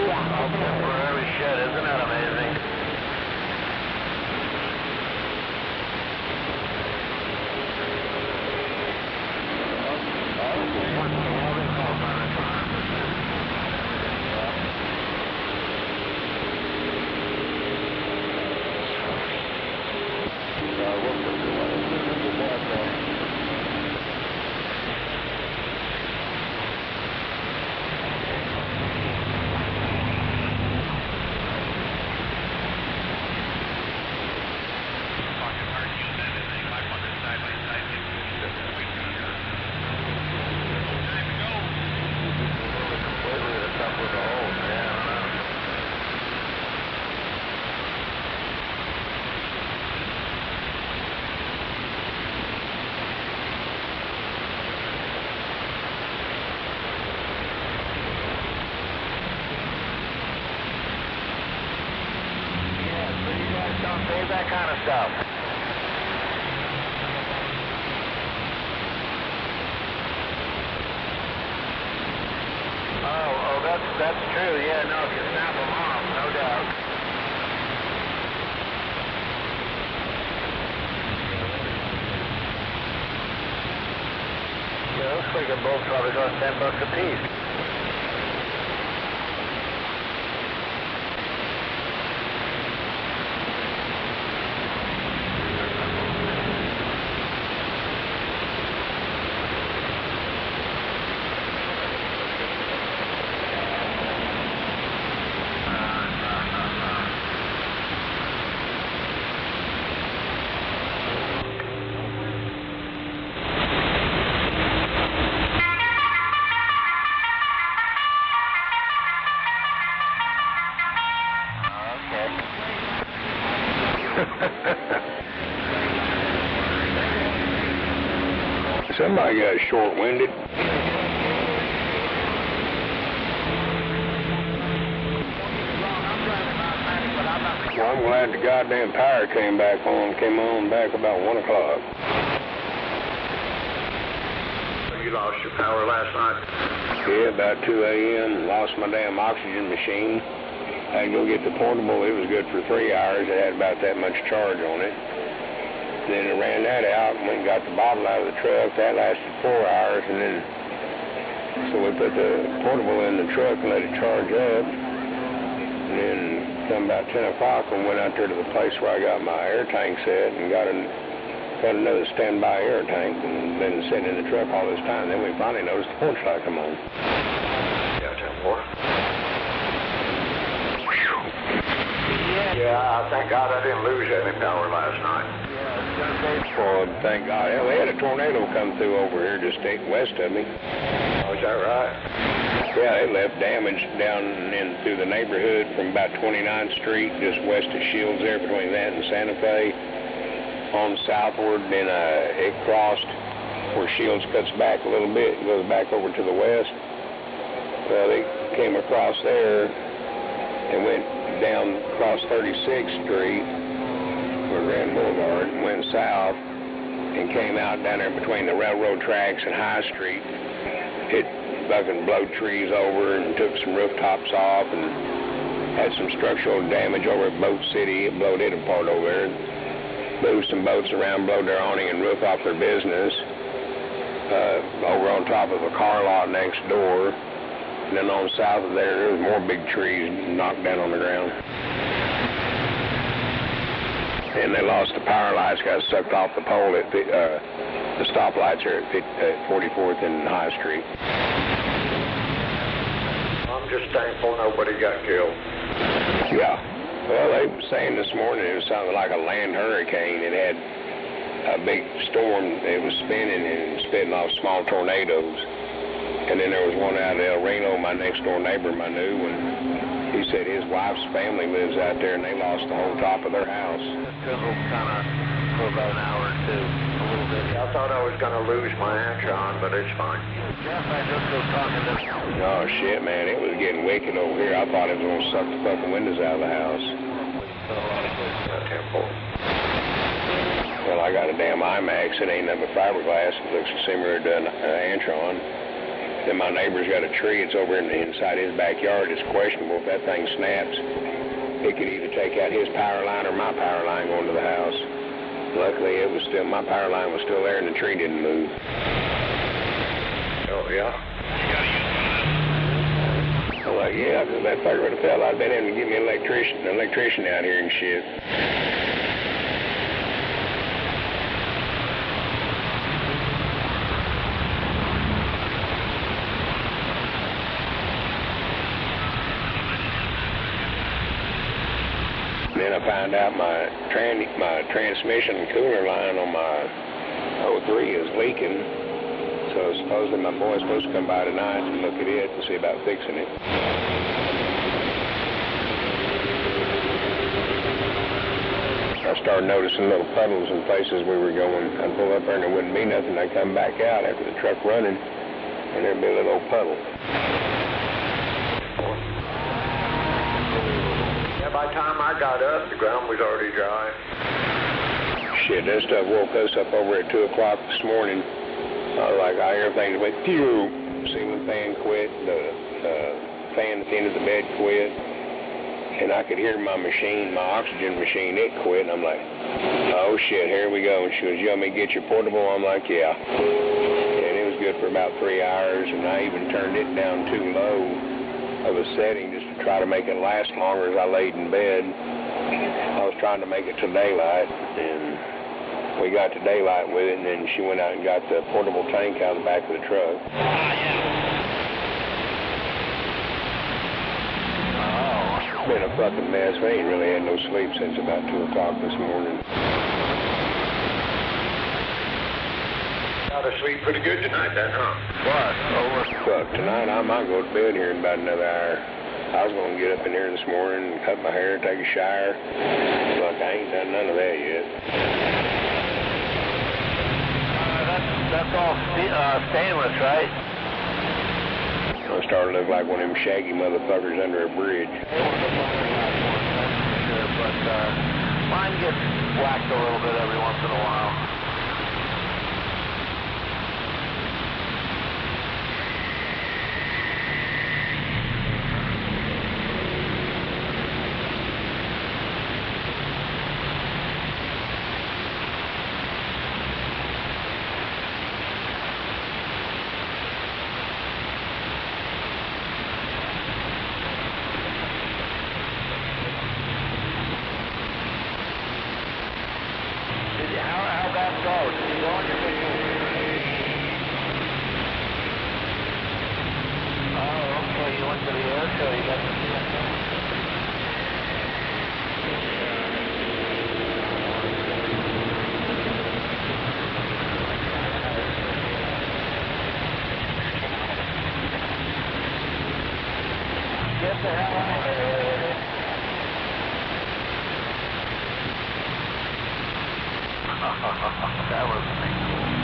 All temporary shit, isn't that amazing? That kind of stuff. Oh, that's true. Yeah, no, if you snap them off, no doubt. Yeah, those freaking bolts probably cost $10 a piece. Somebody got short-winded. Well, I'm glad the goddamn power came on back about 1 o'clock. You lost your power last night? Yeah, about 2 a.m. Lost my damn oxygen machine. I had to go get the portable. It was good for 3 hours. It had about that much charge on it. Then I ran that out and went and got the bottle out of the truck. That lasted 4 hours, and then so we put the portable in the truck and let it charge up. And then come about 10 o'clock and went out there to the place where I got my air tank set and got another standby air tank and been sitting in the truck all this time. Then we finally noticed the porch light come on. Yeah, 10-4. Yeah, thank God I didn't lose any power last night. Oh, thank God. Hell, they had a tornado come through over here just west of me. Oh, is that right? Yeah, they left damage down in through the neighborhood from about 29th Street, just west of Shields there, between that and Santa Fe, on southward. Then it crossed where Shields cuts back a little bit and goes back over to the west. Well, they came across there and went down across 36th Street, or Grand Boulevard, and went south and came out down there between the railroad tracks and High Street. It fucking blowed trees over and took some rooftops off and had some structural damage over at Boat City. It blowed it apart over there. Moved some boats around, blowed their awning and roof off their business. Over on top of a car lot next door. And then on south of there was more big trees knocked down on the ground. And they lost the power lights, got sucked off the pole at the stoplights here at 44th and High Street. I'm just thankful nobody got killed. Yeah. Well, they were saying this morning it was something like a land hurricane. It had a big storm. It was spinning and spitting off small tornadoes. And then there was one out of El Reno, my next door neighbor, my new one. He said his wife's family lives out there and they lost the whole top of their house. Drizzle kind of for about an hour or two, a little bit. I thought I was going to lose my Antron, but it's fine. Jeff, I just was talking to... Oh, shit, man. It was getting wicked over here. I thought it was going to suck the fucking windows out of the house. Well, I got a damn IMAX. It ain't nothing but fiberglass. It looks similar to an Antron. Then my neighbor's got a tree. It's over inside his backyard. It's questionable if that thing snaps. It could either take out his power line or my power line going to the house. Luckily, my power line was still there and the tree didn't move. Oh, yeah? I'm like, yeah, because that fucker would have fell. I'd been in to get me an electrician out here and shit. Then I found out my transmission and cooler line on my 03 is leaking. So supposedly my boy's supposed to come by tonight and look at it and see about fixing it. I started noticing little puddles in places we were going. I'd pull up there and there wouldn't be nothing. I'd come back out after the truck running and there'd be a little old puddle. By the time I got up, the ground was already dry. Shit, that stuff woke us up over at 2 o'clock this morning. I was like, everything went, phew. Ceiling fan quit, the fan at the end of the bed quit, and I could hear my machine, my oxygen machine, it quit, and I'm like, oh shit, here we go. And she goes, you want me to get your portable? I'm like, yeah. And it was good for about 3 hours, and I even turned it down too low of a setting just to try to make it last longer as I laid in bed. I was trying to make it to daylight, and we got to daylight with it, and then she went out and got the portable tank out of the back of the truck. It's been a fucking mess. We ain't really had no sleep since about 2 o'clock this morning. Got to sleep pretty good tonight then, huh? What? Fuck, tonight I might go to bed here in about another hour. I was going to get up in here this morning and cut my hair, take a shower. Fuck, I ain't done none of that yet. That's all stainless, right? I'm starting to look like one of them shaggy motherfuckers under a bridge. But mine gets whacked a little bit every once in a while. That was pretty cool.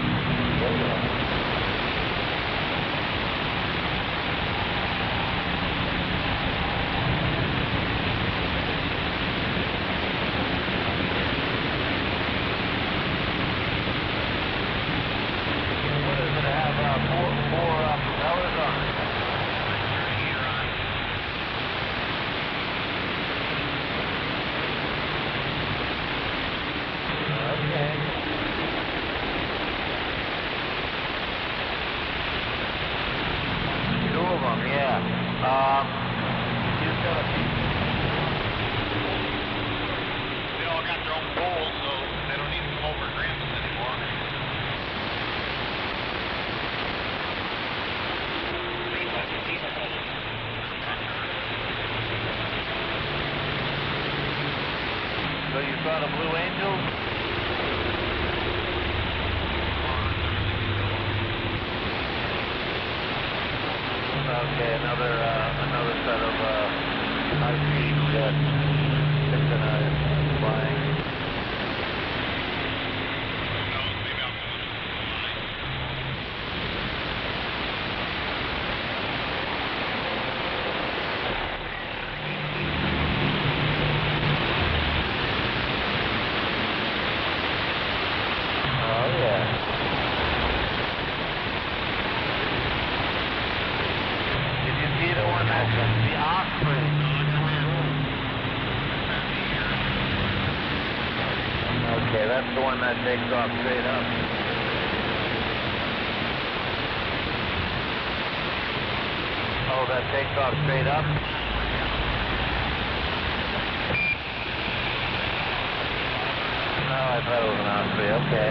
The Osprey. Okay, that's the one that takes off straight up. Oh, that takes off straight up? No, I thought it was an Osprey. Okay.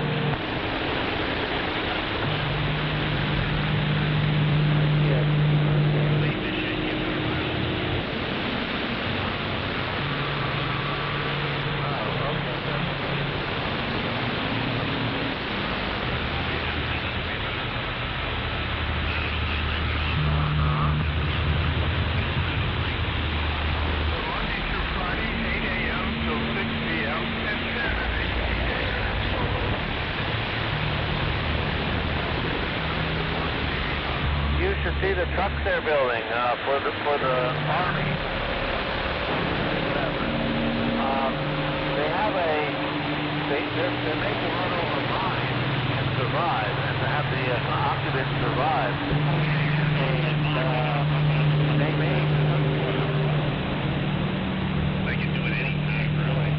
You should see the trucks they're building for the Army. They have they're making a run over mine and survive, and to have the occupants survive. And they may. They can do it any time, really.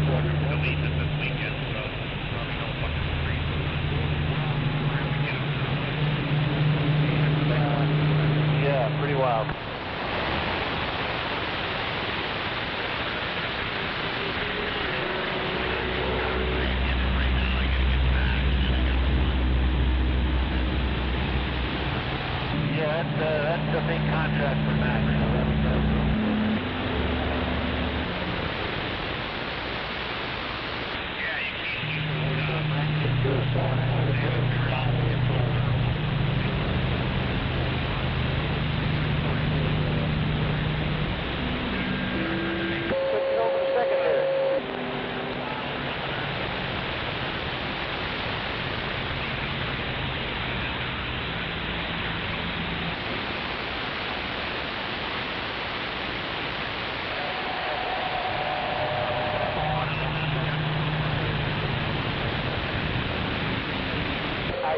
They'll need it this weekend, so probably no fucking street. Yeah, pretty wild. Yeah, that's a big contract for Max.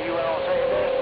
You want to say this?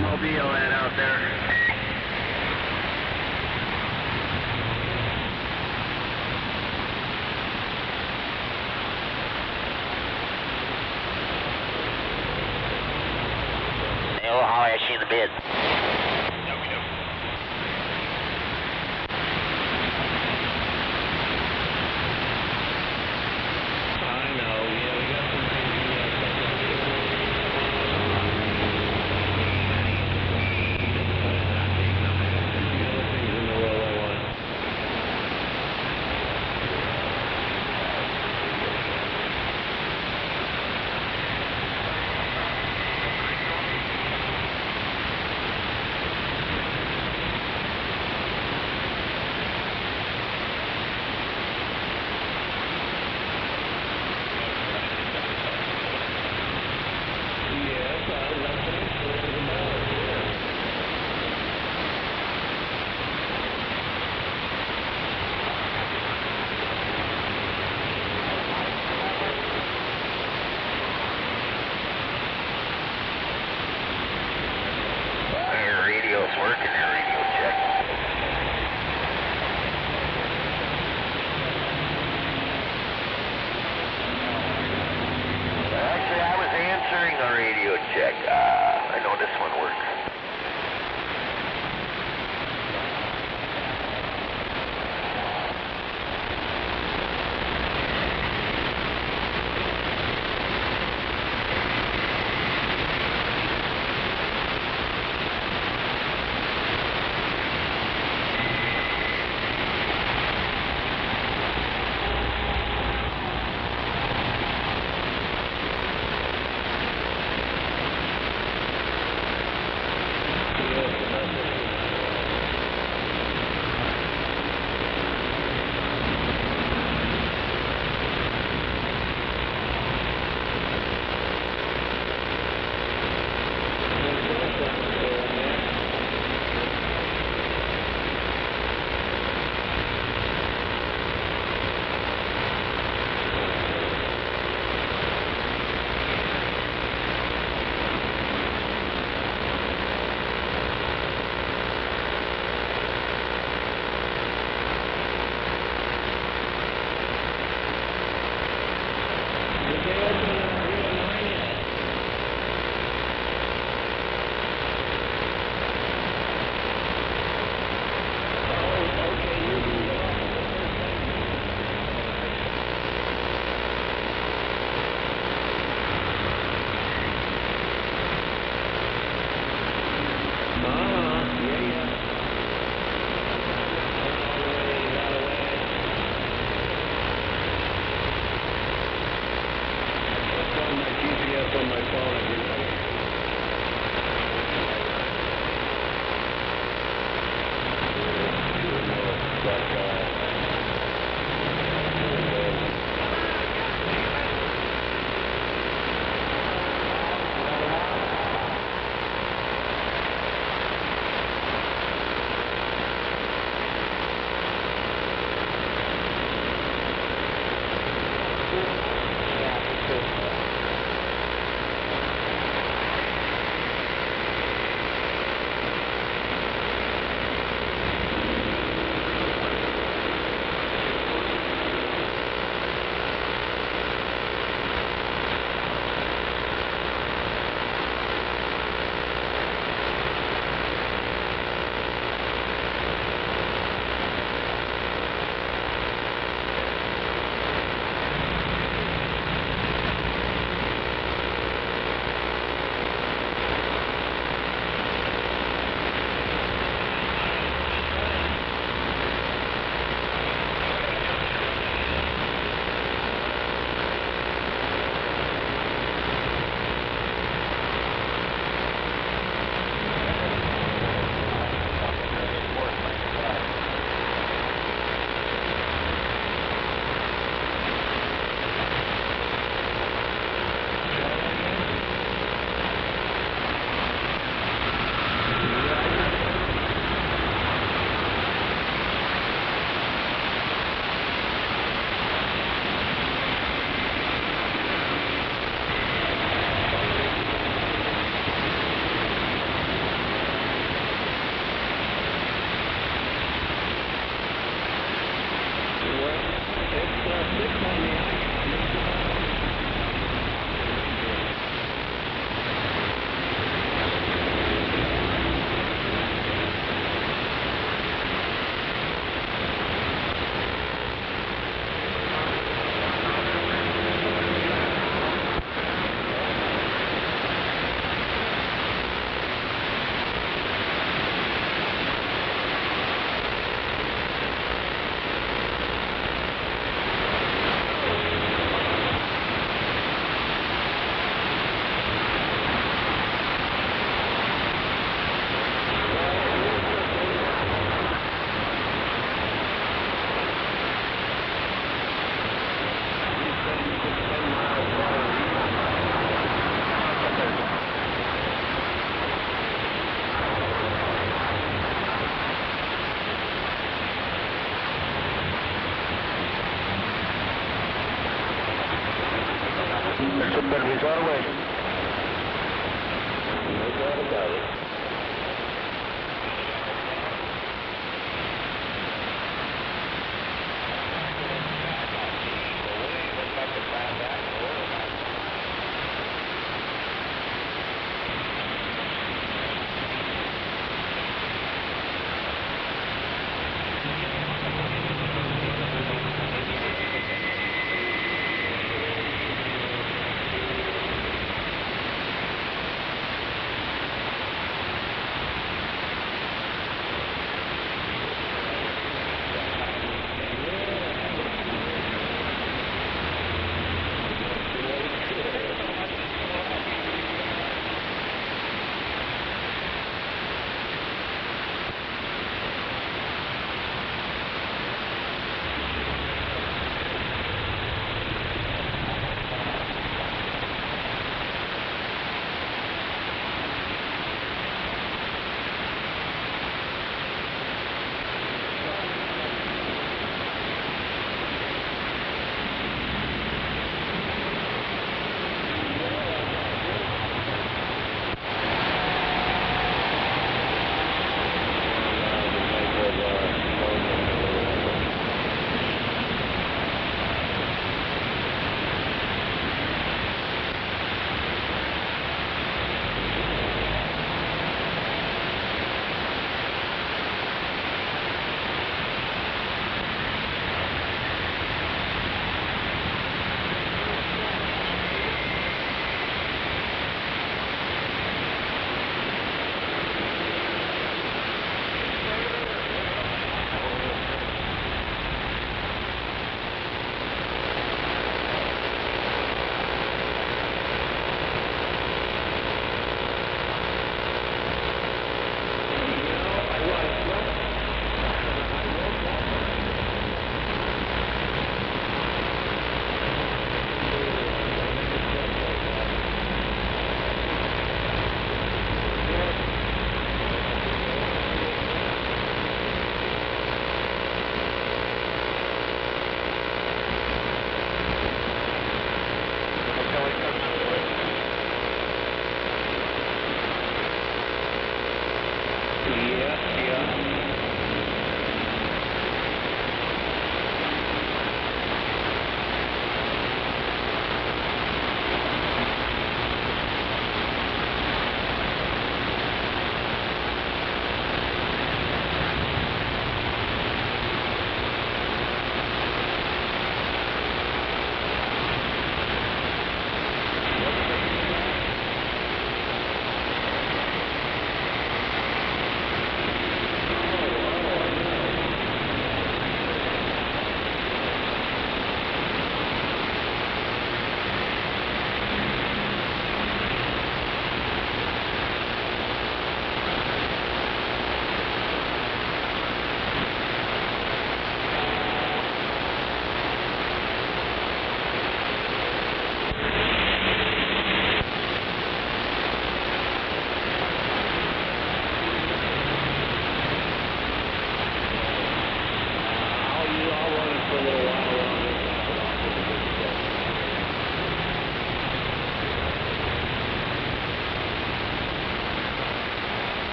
Mobile at out there? I'll holler at you in a bit. It better be far away. No doubt about it.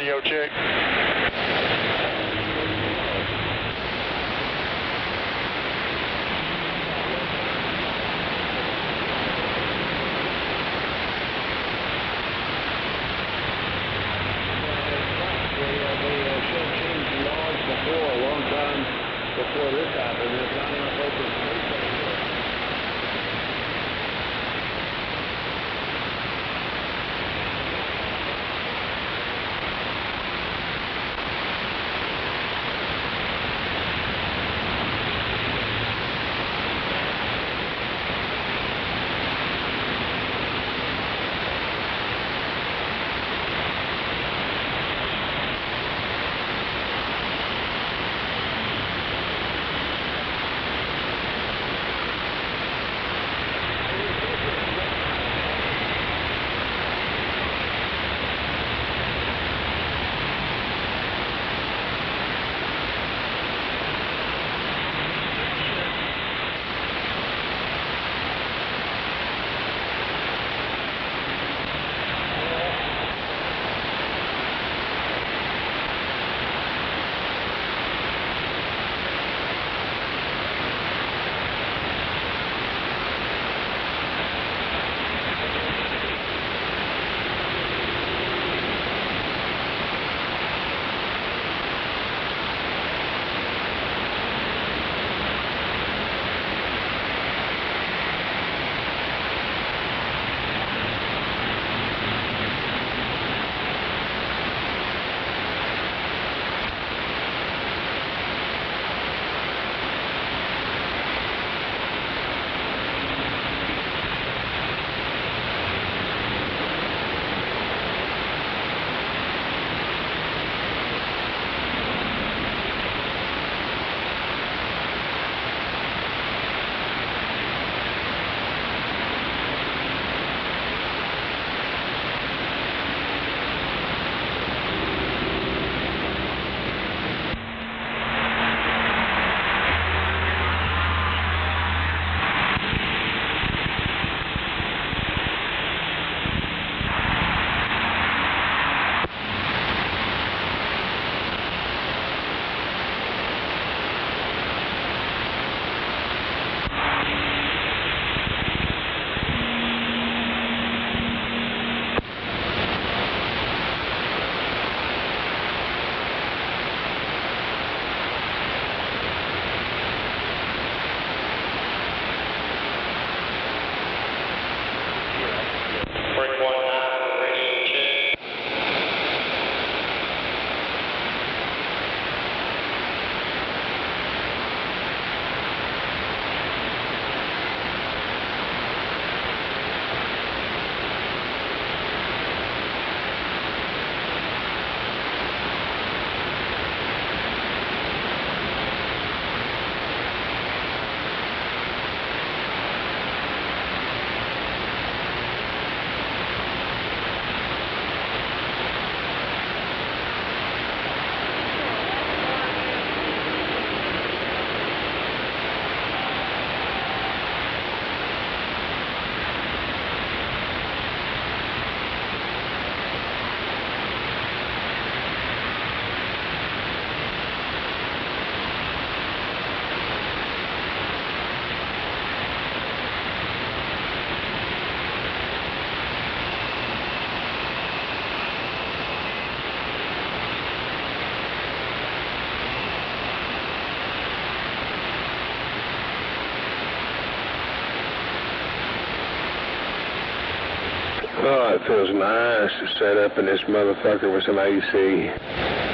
radio check. Before this happened, there's not enough open space anymore. Oh, it feels nice to set up in this motherfucker with some AC.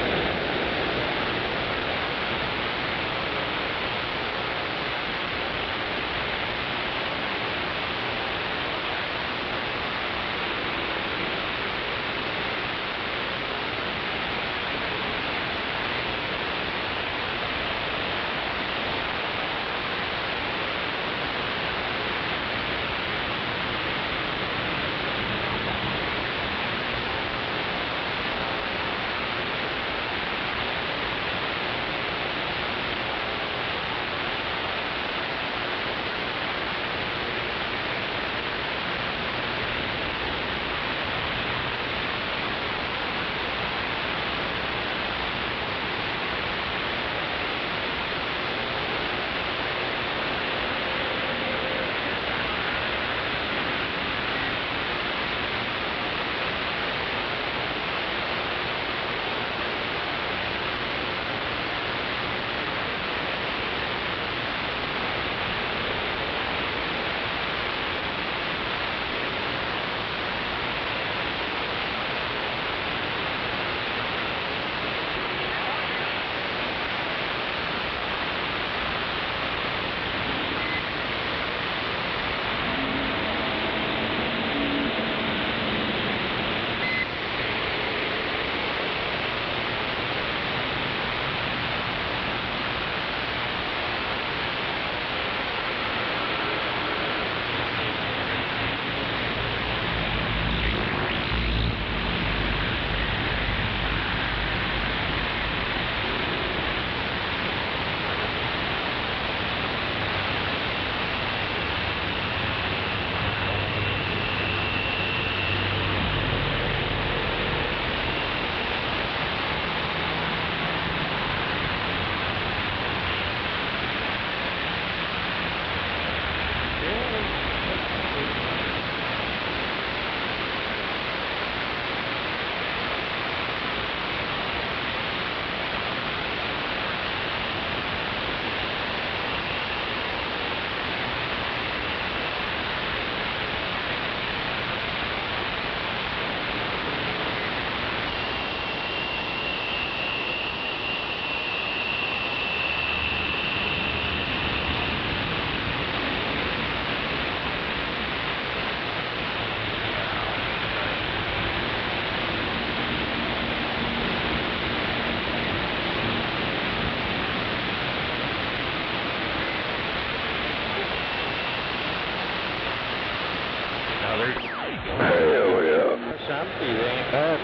Hell yeah. Something ain't bad.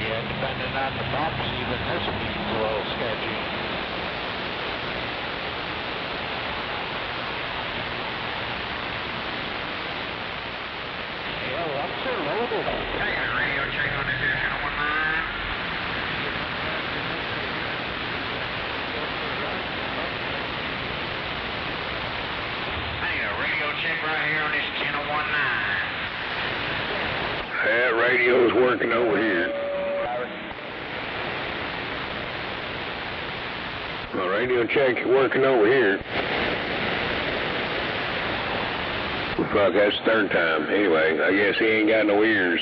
Yeah, depending on the bumps, even this beat's a little sketchy. Yeah, lumps are loaded. Hey, got a radio check on this here channel 19. Check right here on this channel 19. That radio's working over here. My radio check working over here. Fuck, that's third time. Anyway, I guess he ain't got no ears.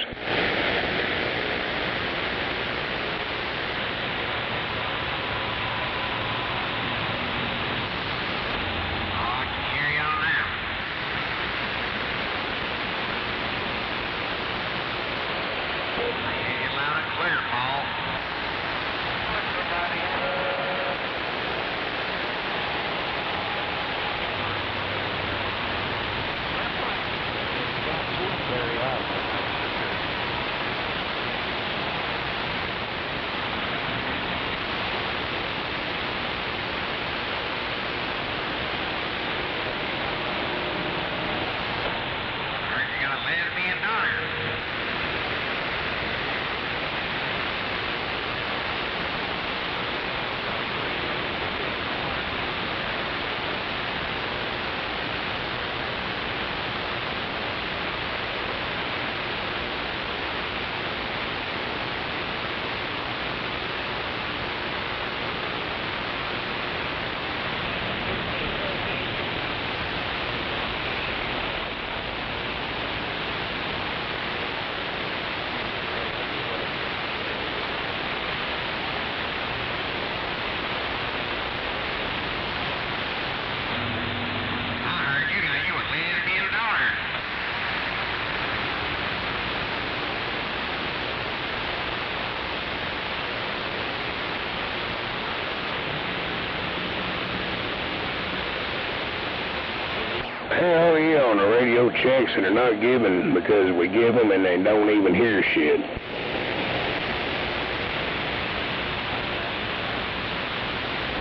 Hell yeah, on the radio checks that are not given because we give them and they don't even hear shit.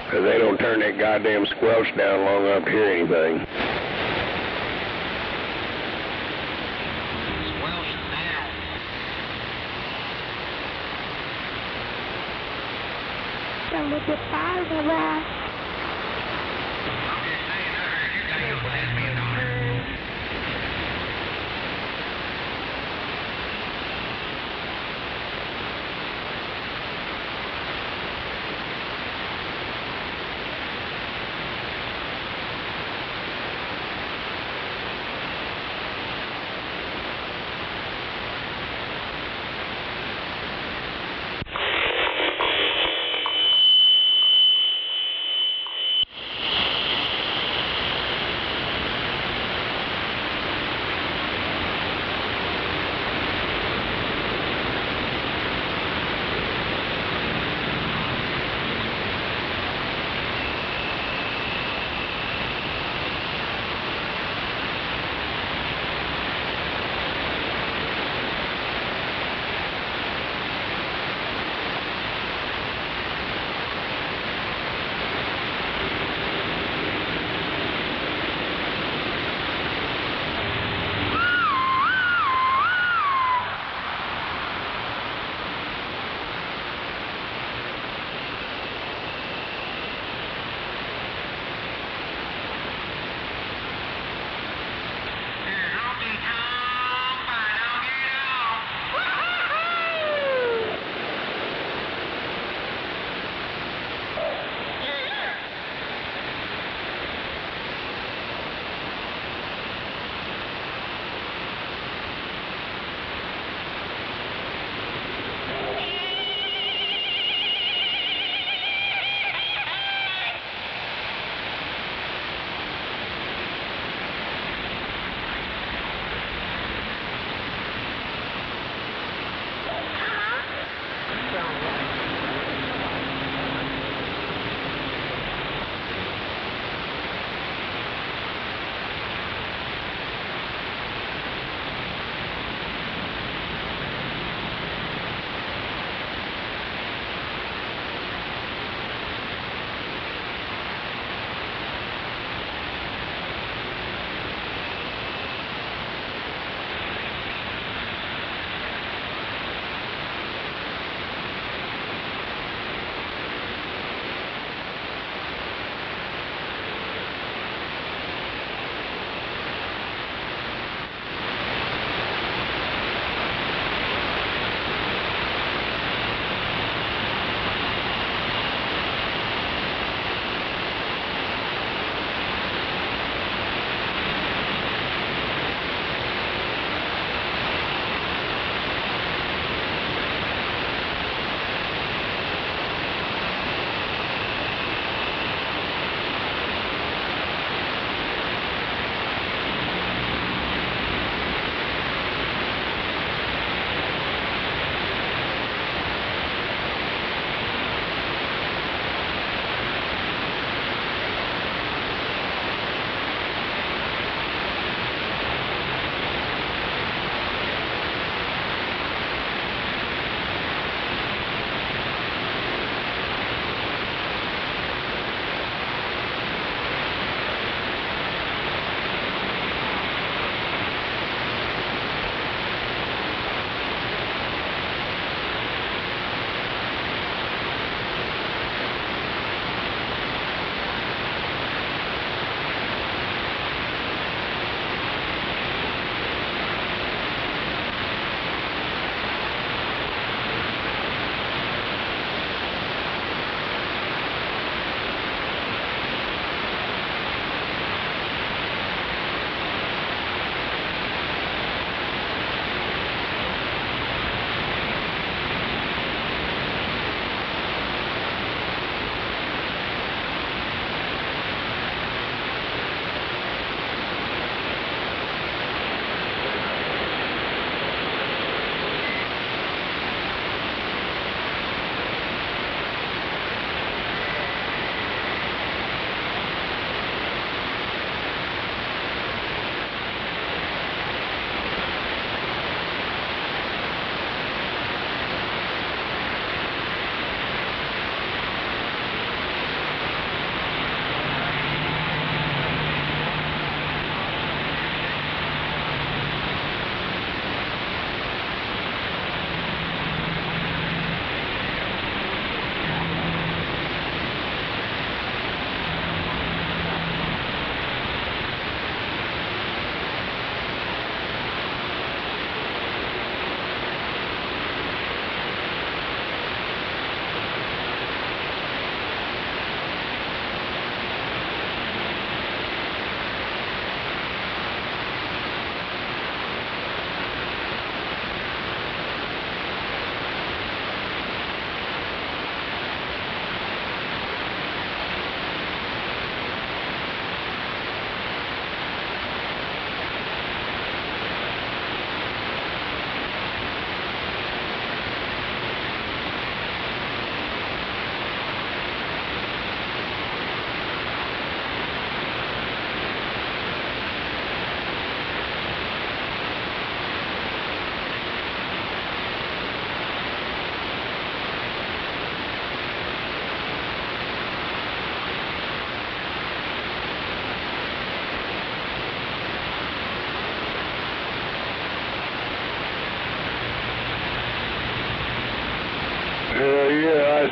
Because they don't turn that goddamn squelch down long enough to hear anything. Squelch down. Don't look at fire around.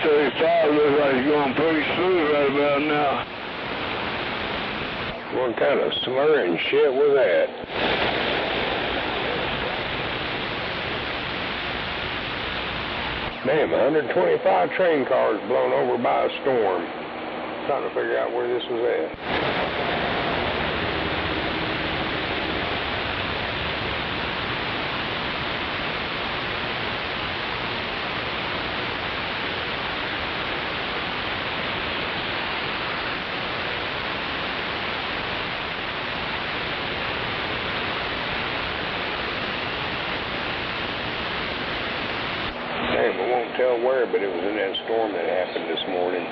I-35 looks like it's going pretty smooth right about now. What kind of slurring shit was that? Damn, 125 train cars blown over by a storm. Trying to figure out where this was at. Damn, I won't tell where, but it was in that storm that happened this morning.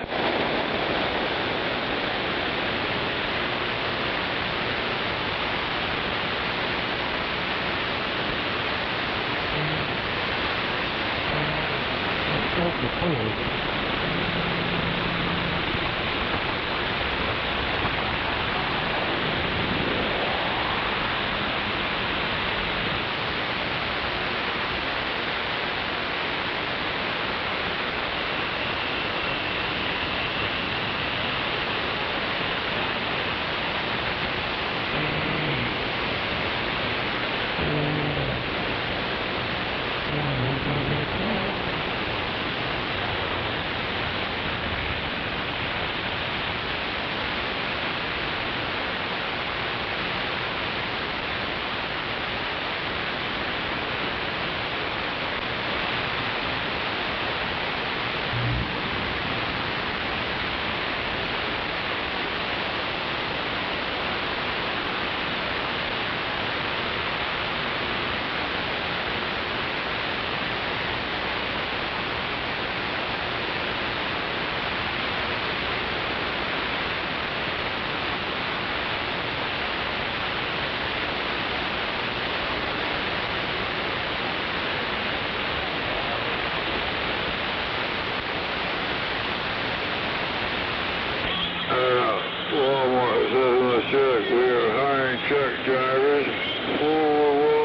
Walmart says in the truck, we are hiring truck drivers.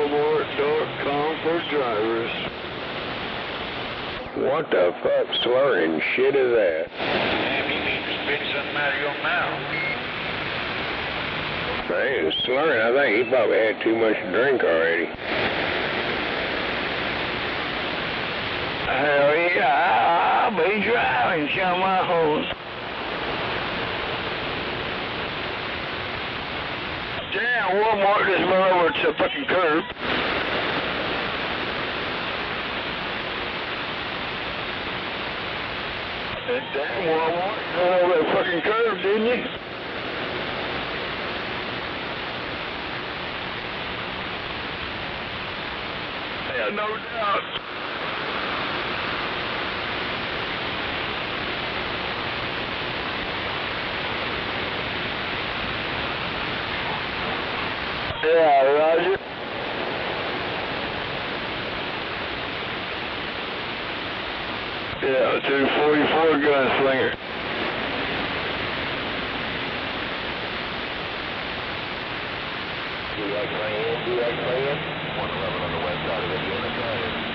Walmart.com for drivers. What the fuck slurring shit is that? Damn, you need to spit something out of your mouth. I ain't slurring. I think he probably had too much to drink already. Hell yeah, I'll be driving some of those. Damn, Walmart just went over to the fucking curb. That damn Walmart went over that fucking curb, didn't you? Yeah, no doubt. Yeah, Roger. Yeah, 244 gunslinger. DX plan, 111 on the west side of Indiana Drive.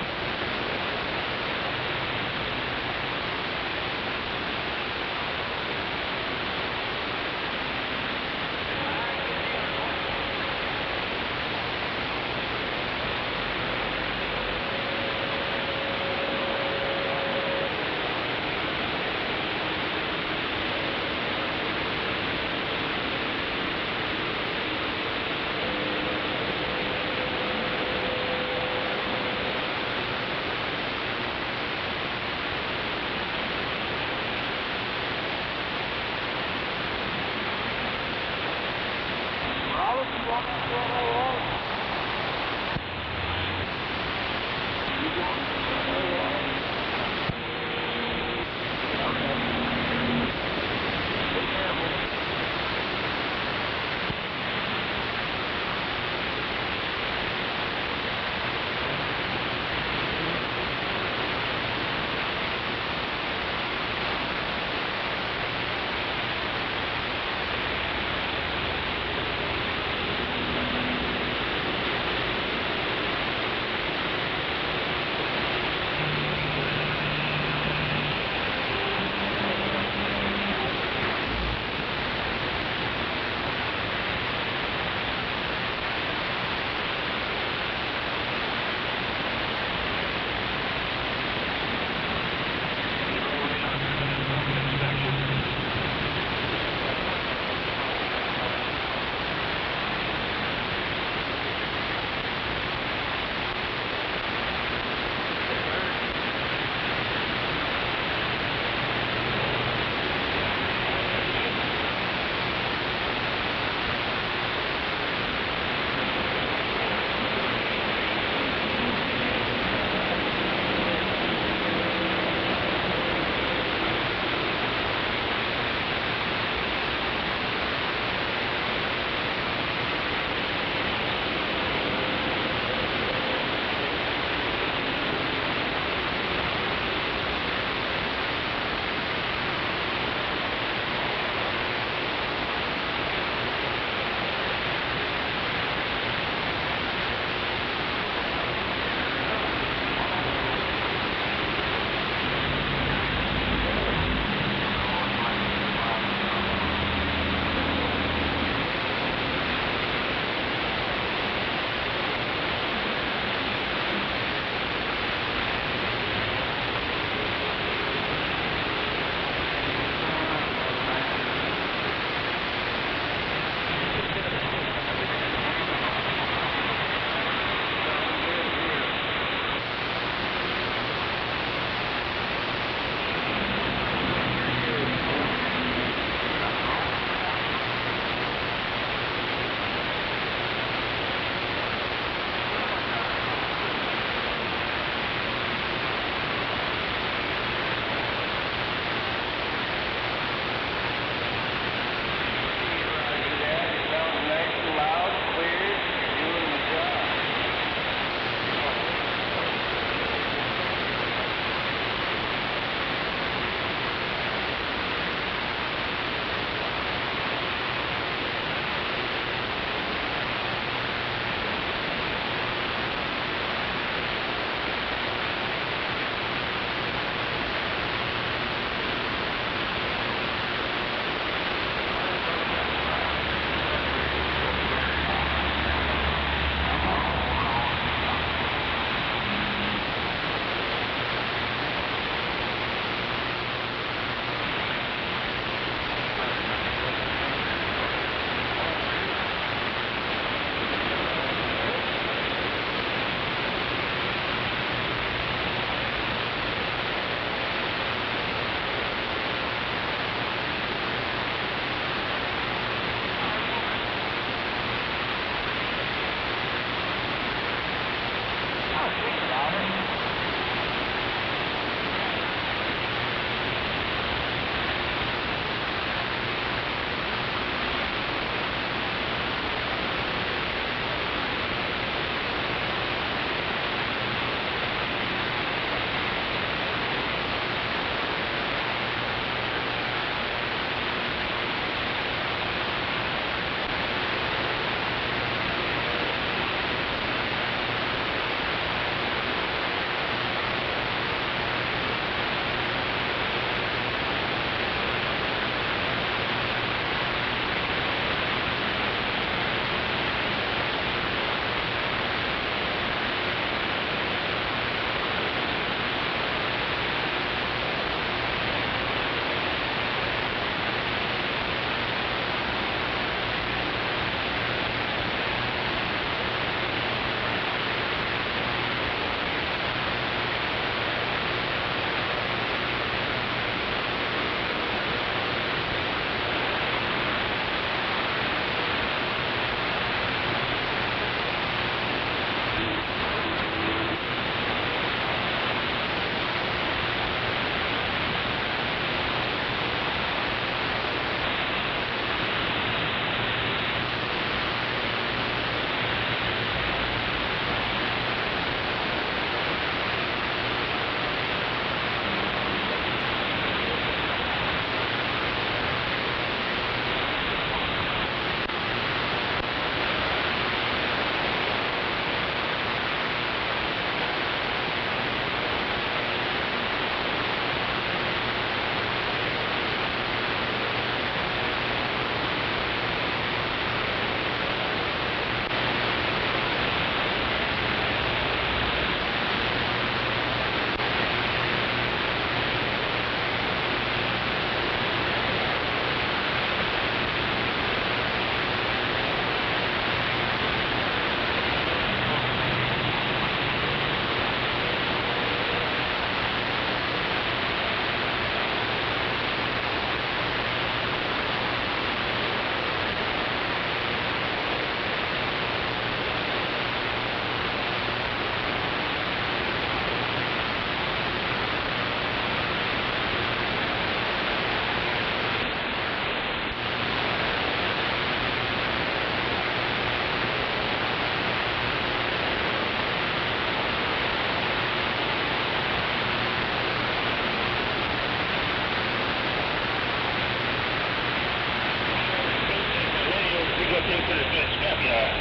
take to the scrapyard.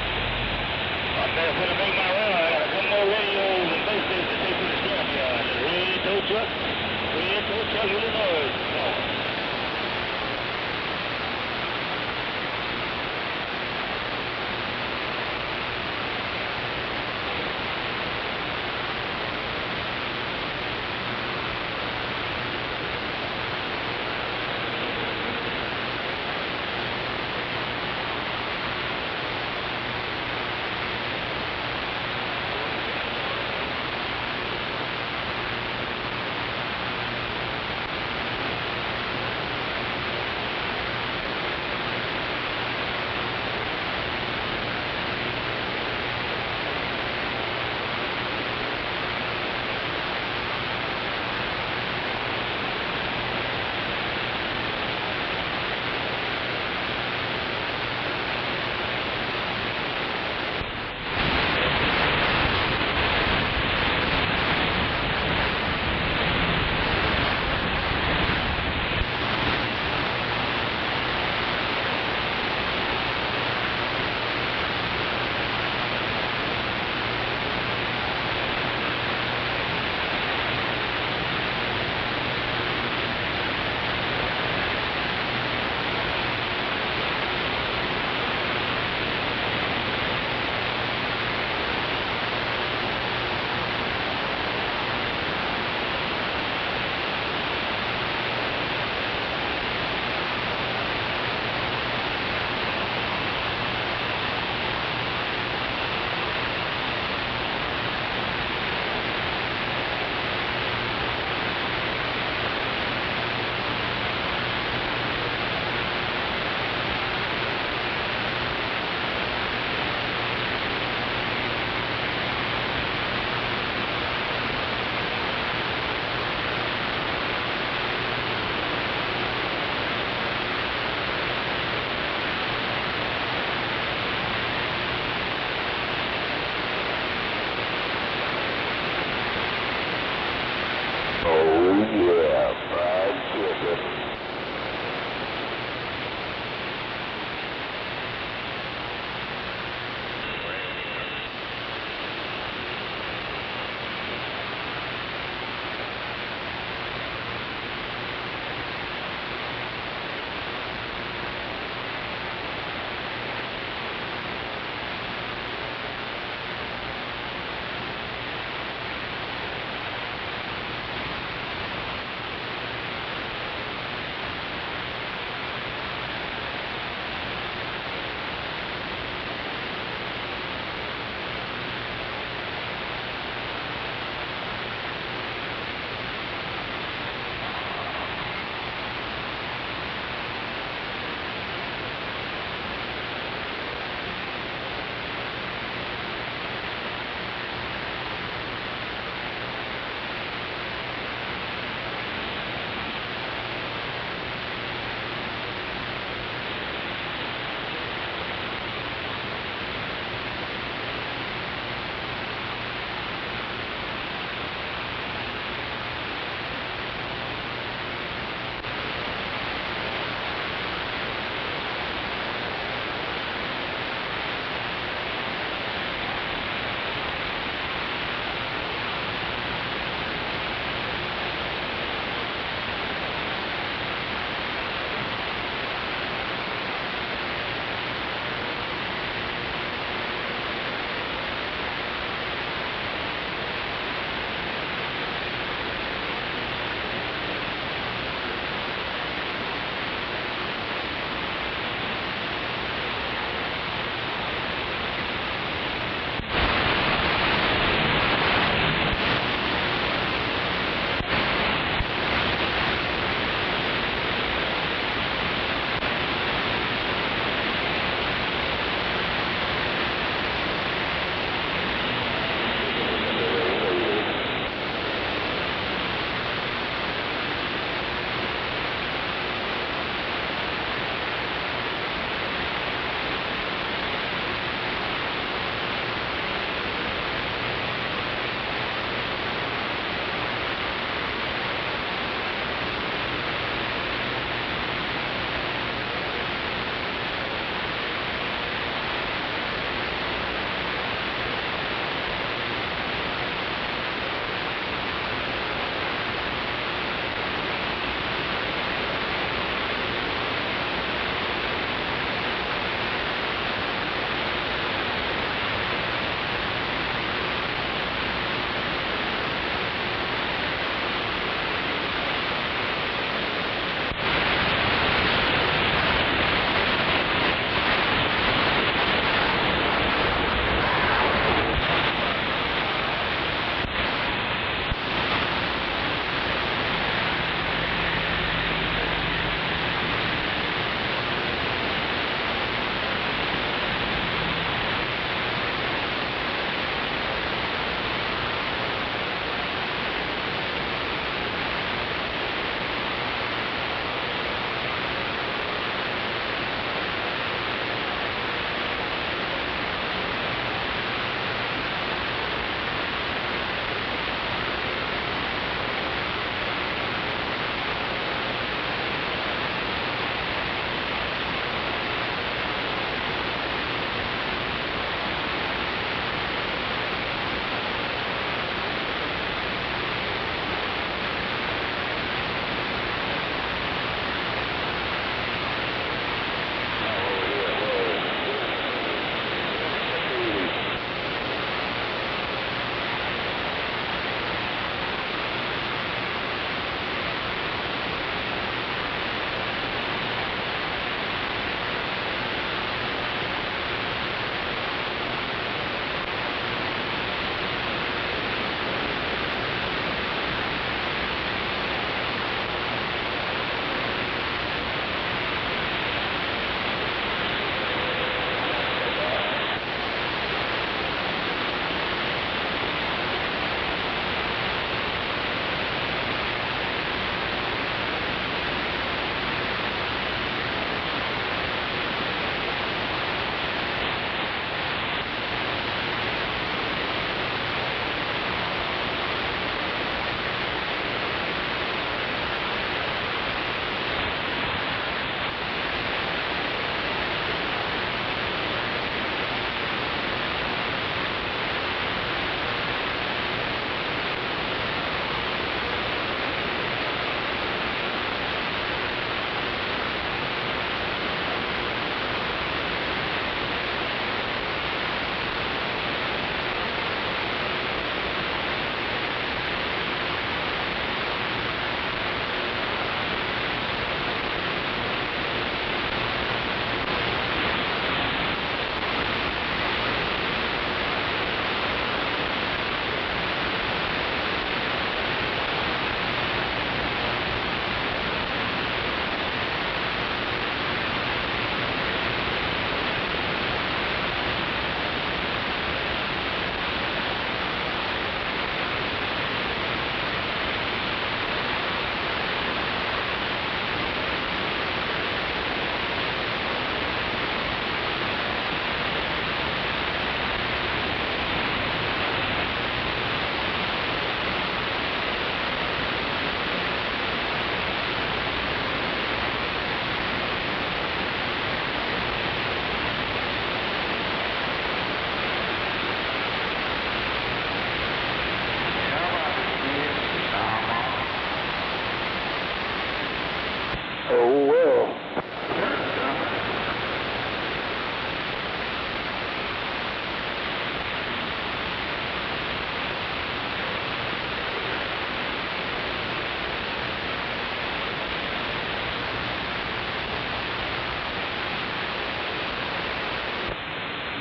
I'm gonna make my run. I got one more radios and base station to take to the scrapyard. The red tow truck, Illinois.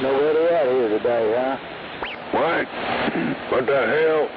Nobody out here today, huh? What? What the hell?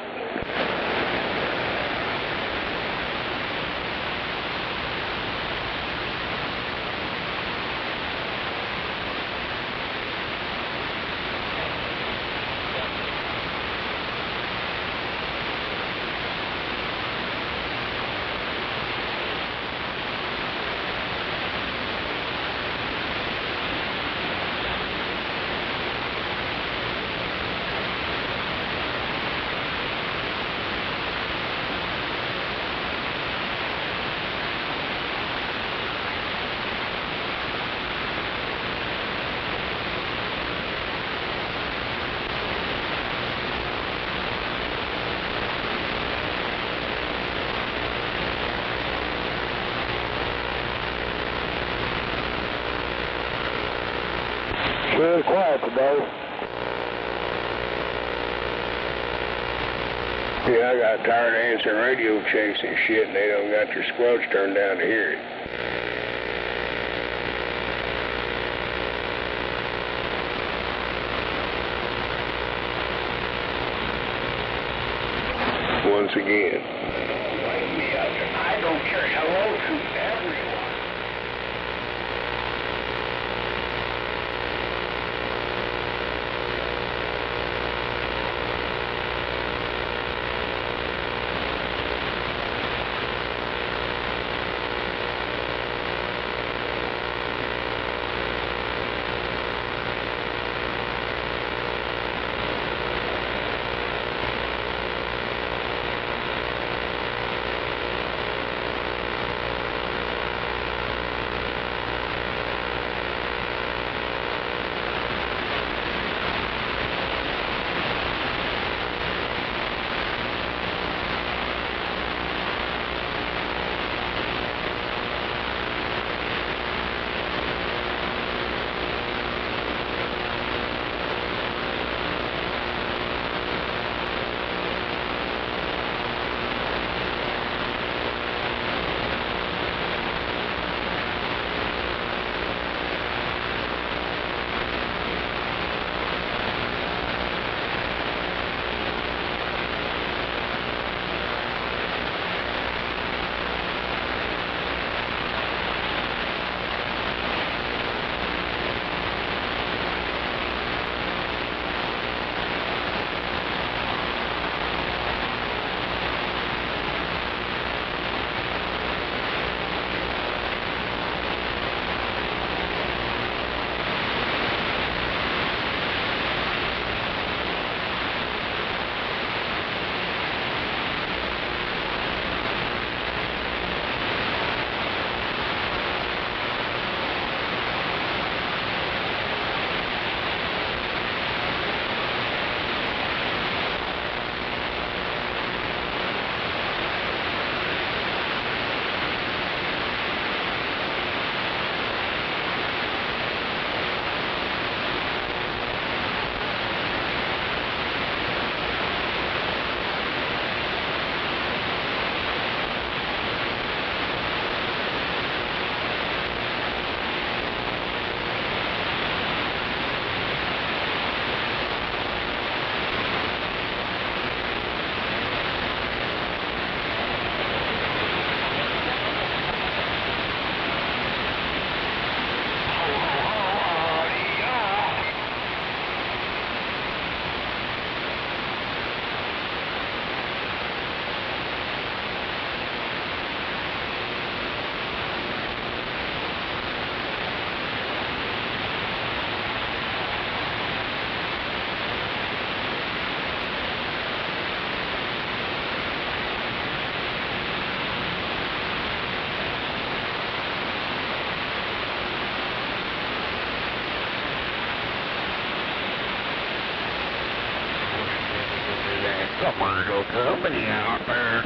Sure quiet today. Yeah, I got tired of answering radio checks and shit, and they don't got their squelch turned down to hear it. Once again. I don't care. Hello to everyone. Commercial company out there.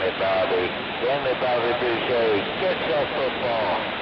me, Bobby. Send me Bobby Boucher. Get your football.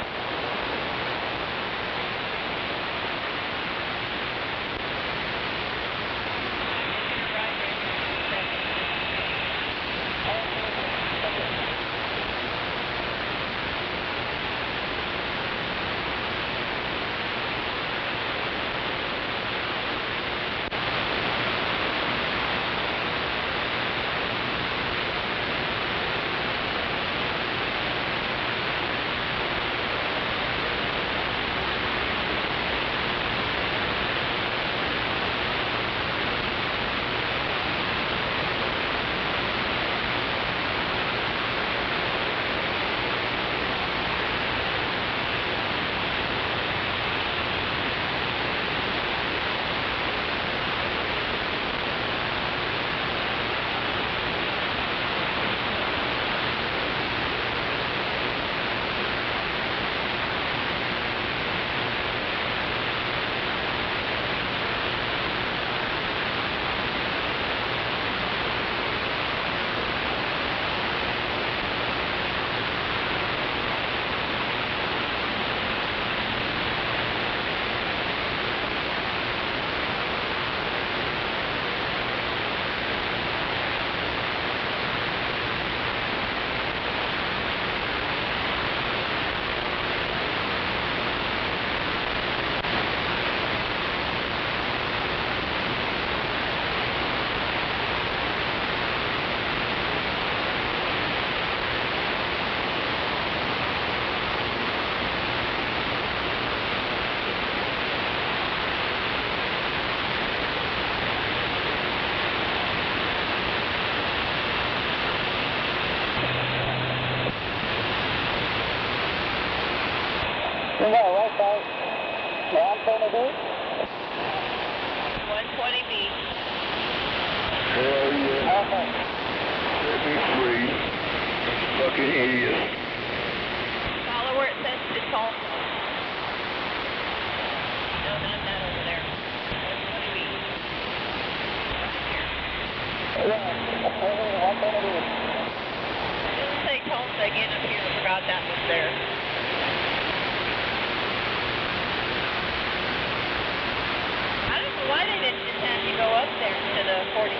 You got a right side. 120B? 120B. Hell yeah. Okay. Set me free. Fucking idiot. Follow where it says it's home. No, not that over there. 120B. Yeah, 120B. It doesn't say Tulsa again up here. I forgot that was there. I don't know why they didn't just have you go up there to the 44.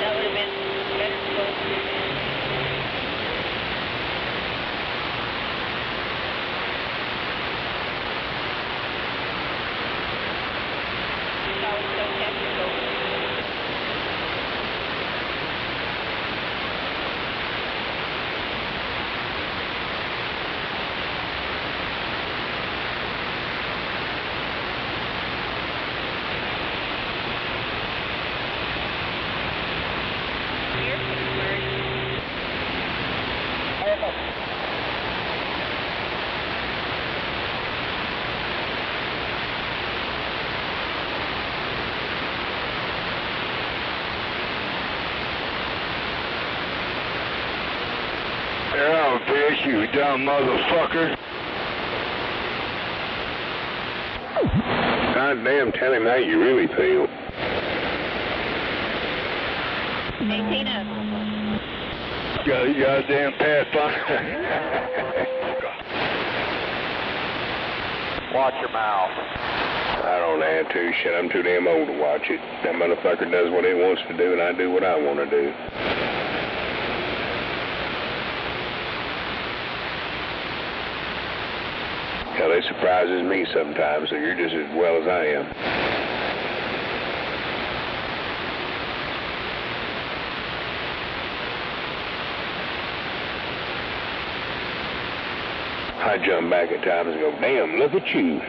That would have been better to go through. That was so technical. Oh, bitch, you dumb motherfucker. Goddamn, tell him how you really feel. 18 up. Got a goddamn Pathfinder. Watch your mouth. I don't have to. Shit, I'm too damn old to watch it. That motherfucker does what he wants to do, and I do what I want to do. Hell, it surprises me sometimes, so you're just as well as I am. I jump back at times and go, damn, look at you.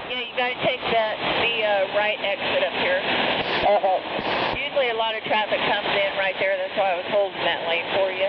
Yeah, you gotta take the right exit up here. Usually a lot of traffic comes in right there, that's why I was holding that lane for you.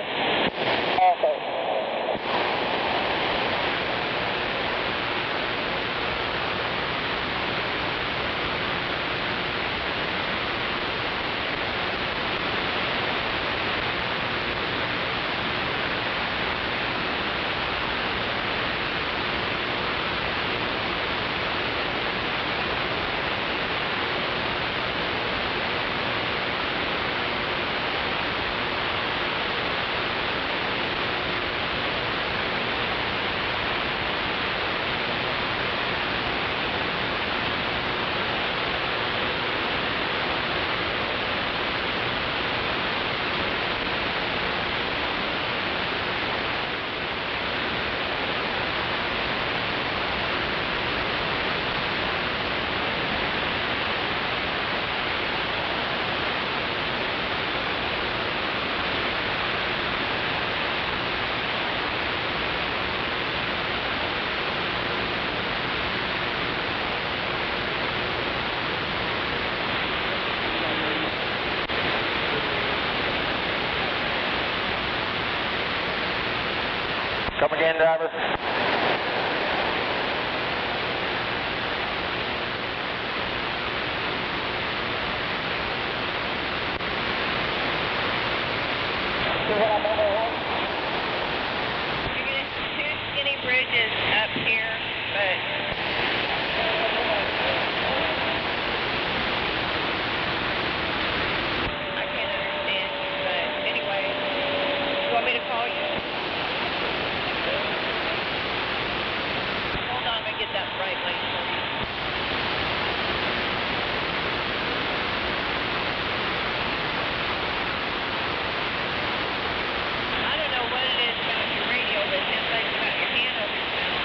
Come again, driver. You're gonna two skinny bridges up here, but I can't understand you, but anyway, you want me to call you? Hold on, let me get that right lane for you. I don't know what it is about your radio, but it sounds like you got your hand over your mouth.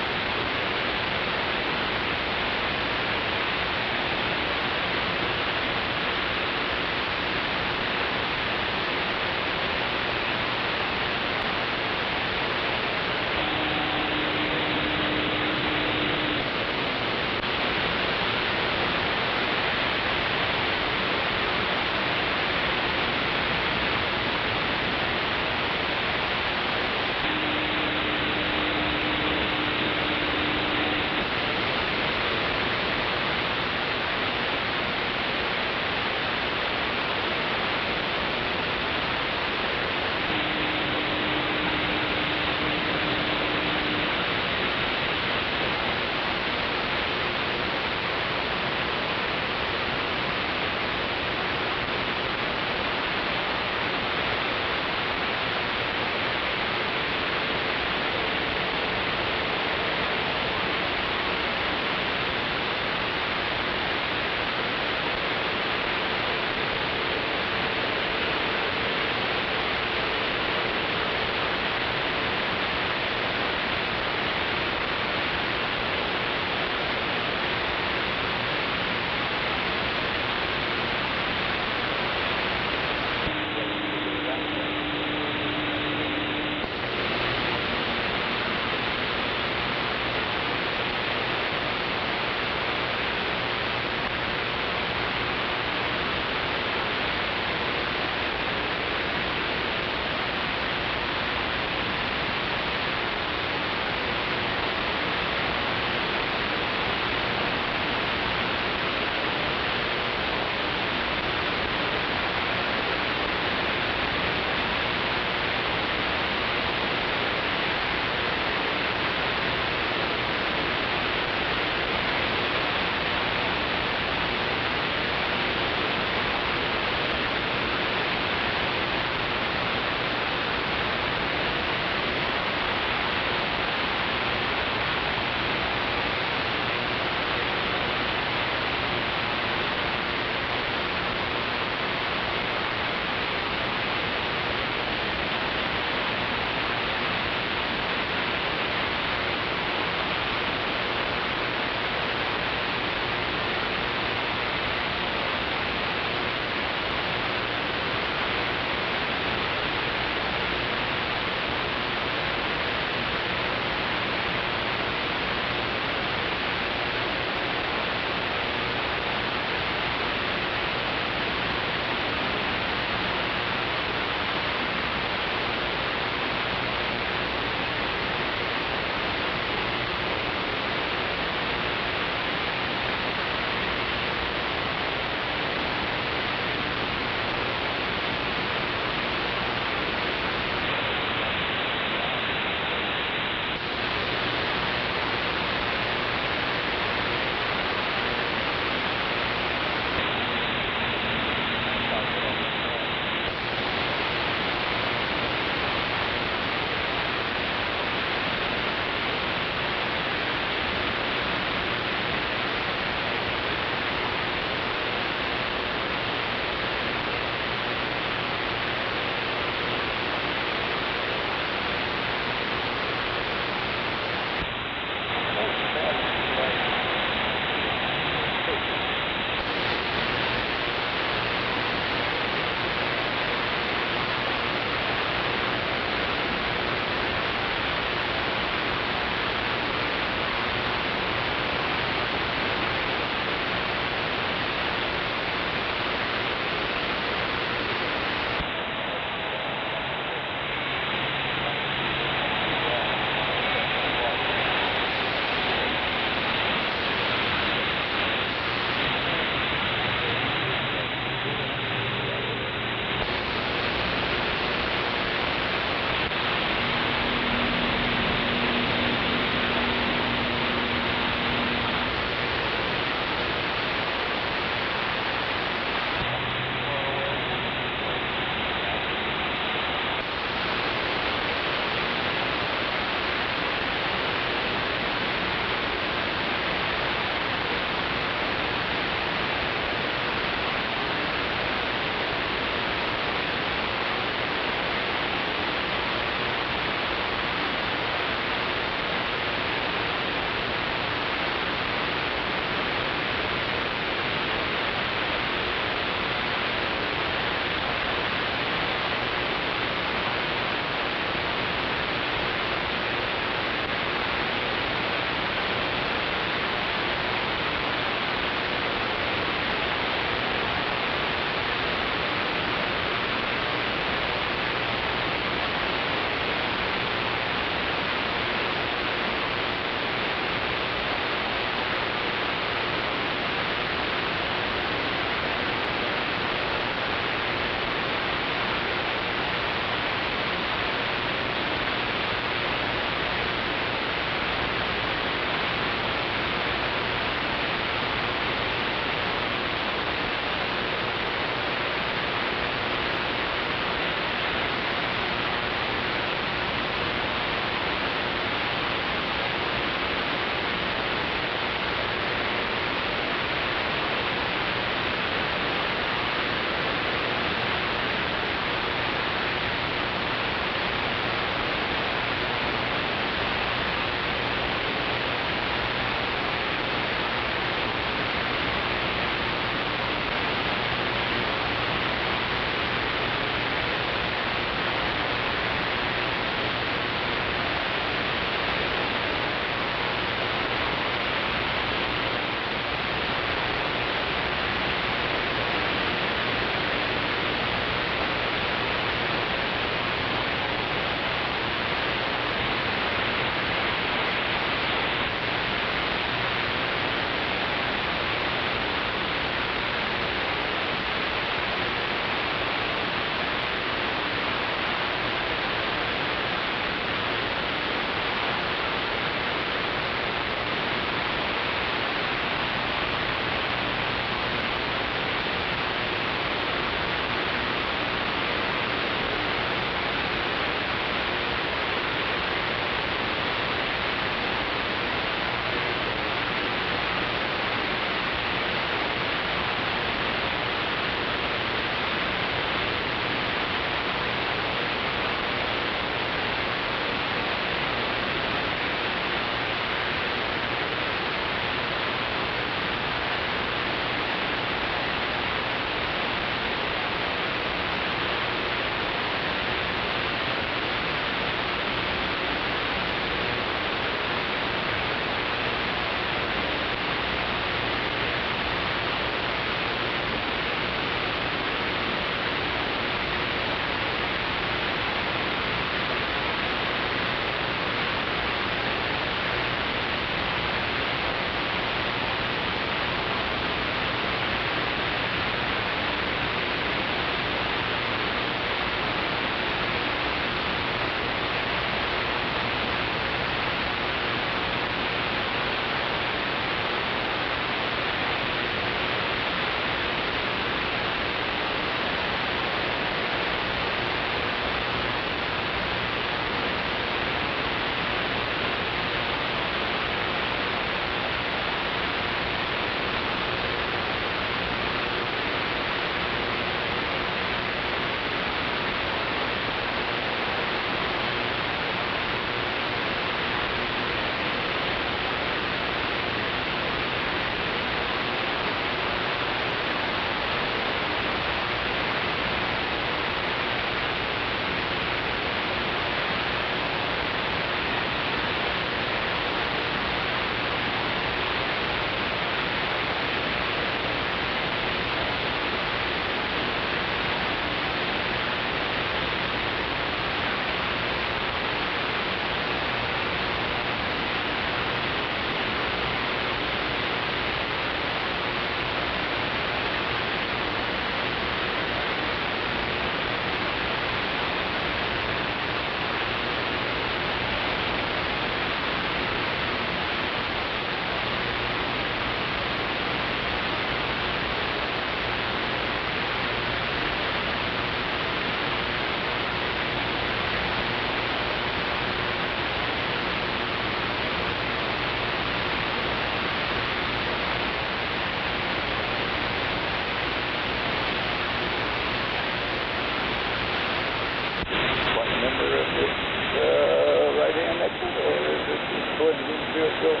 it going.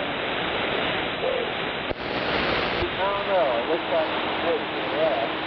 So, I don't know. It looks like it's close to that.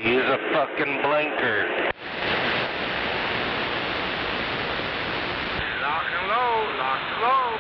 Use a fucking blinker. Lock and load, lock and load.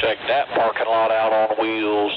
Check that parking lot out on wheels.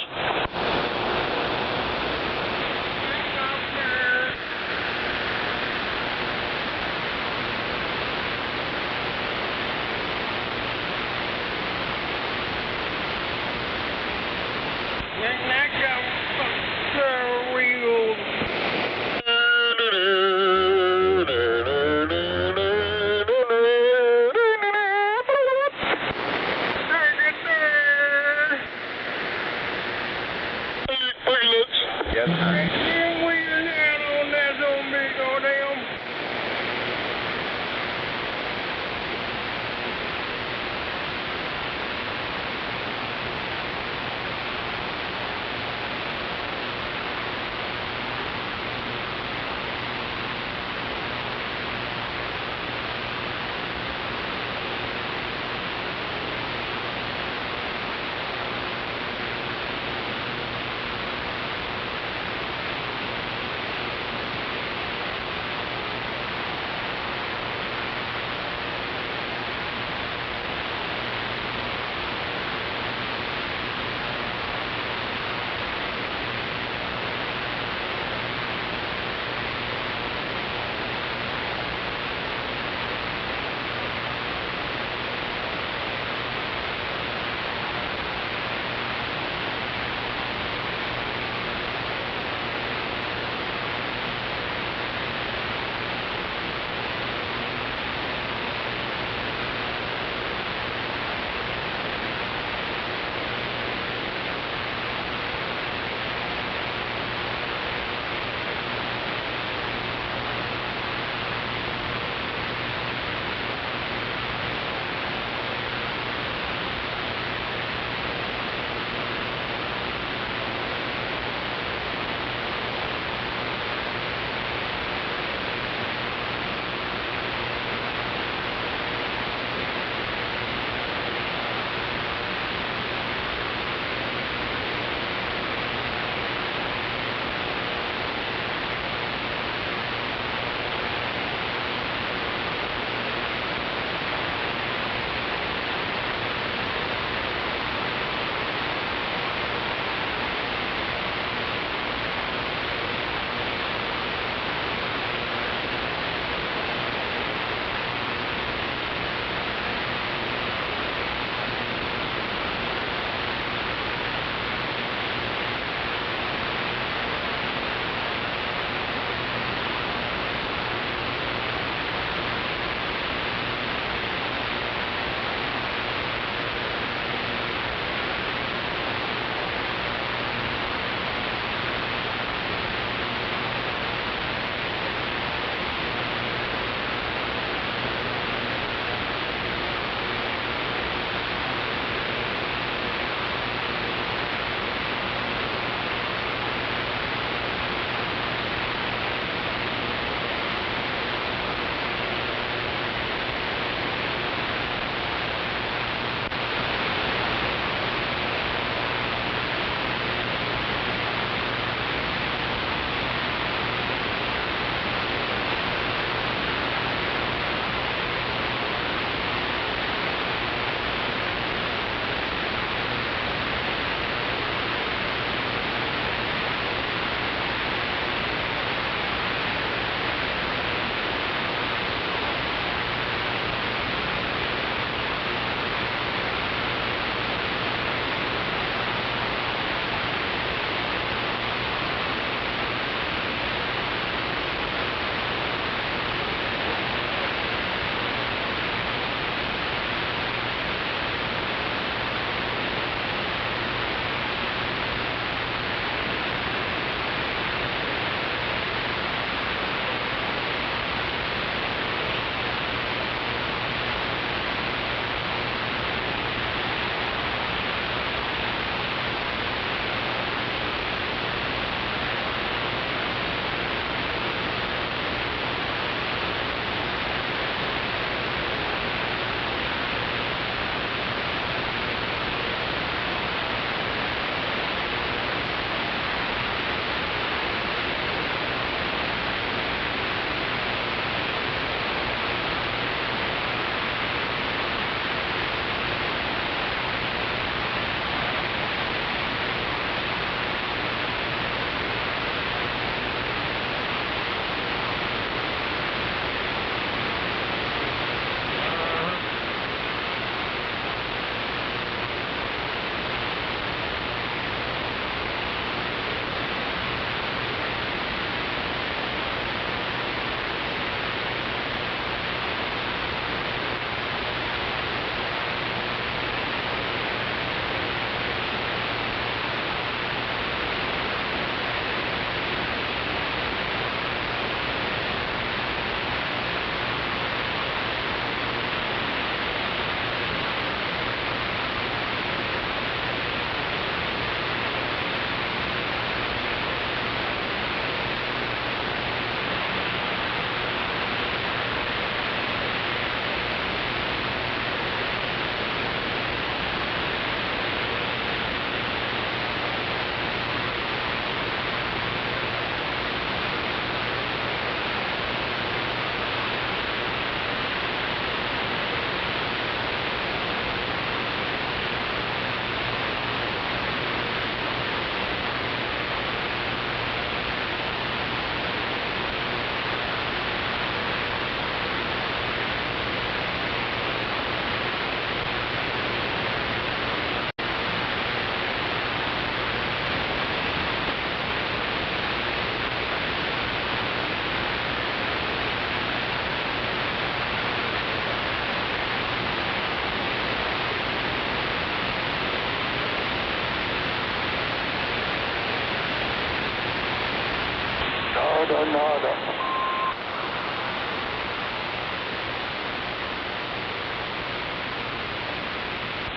Sonata.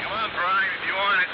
Come on, Prime, if you want it.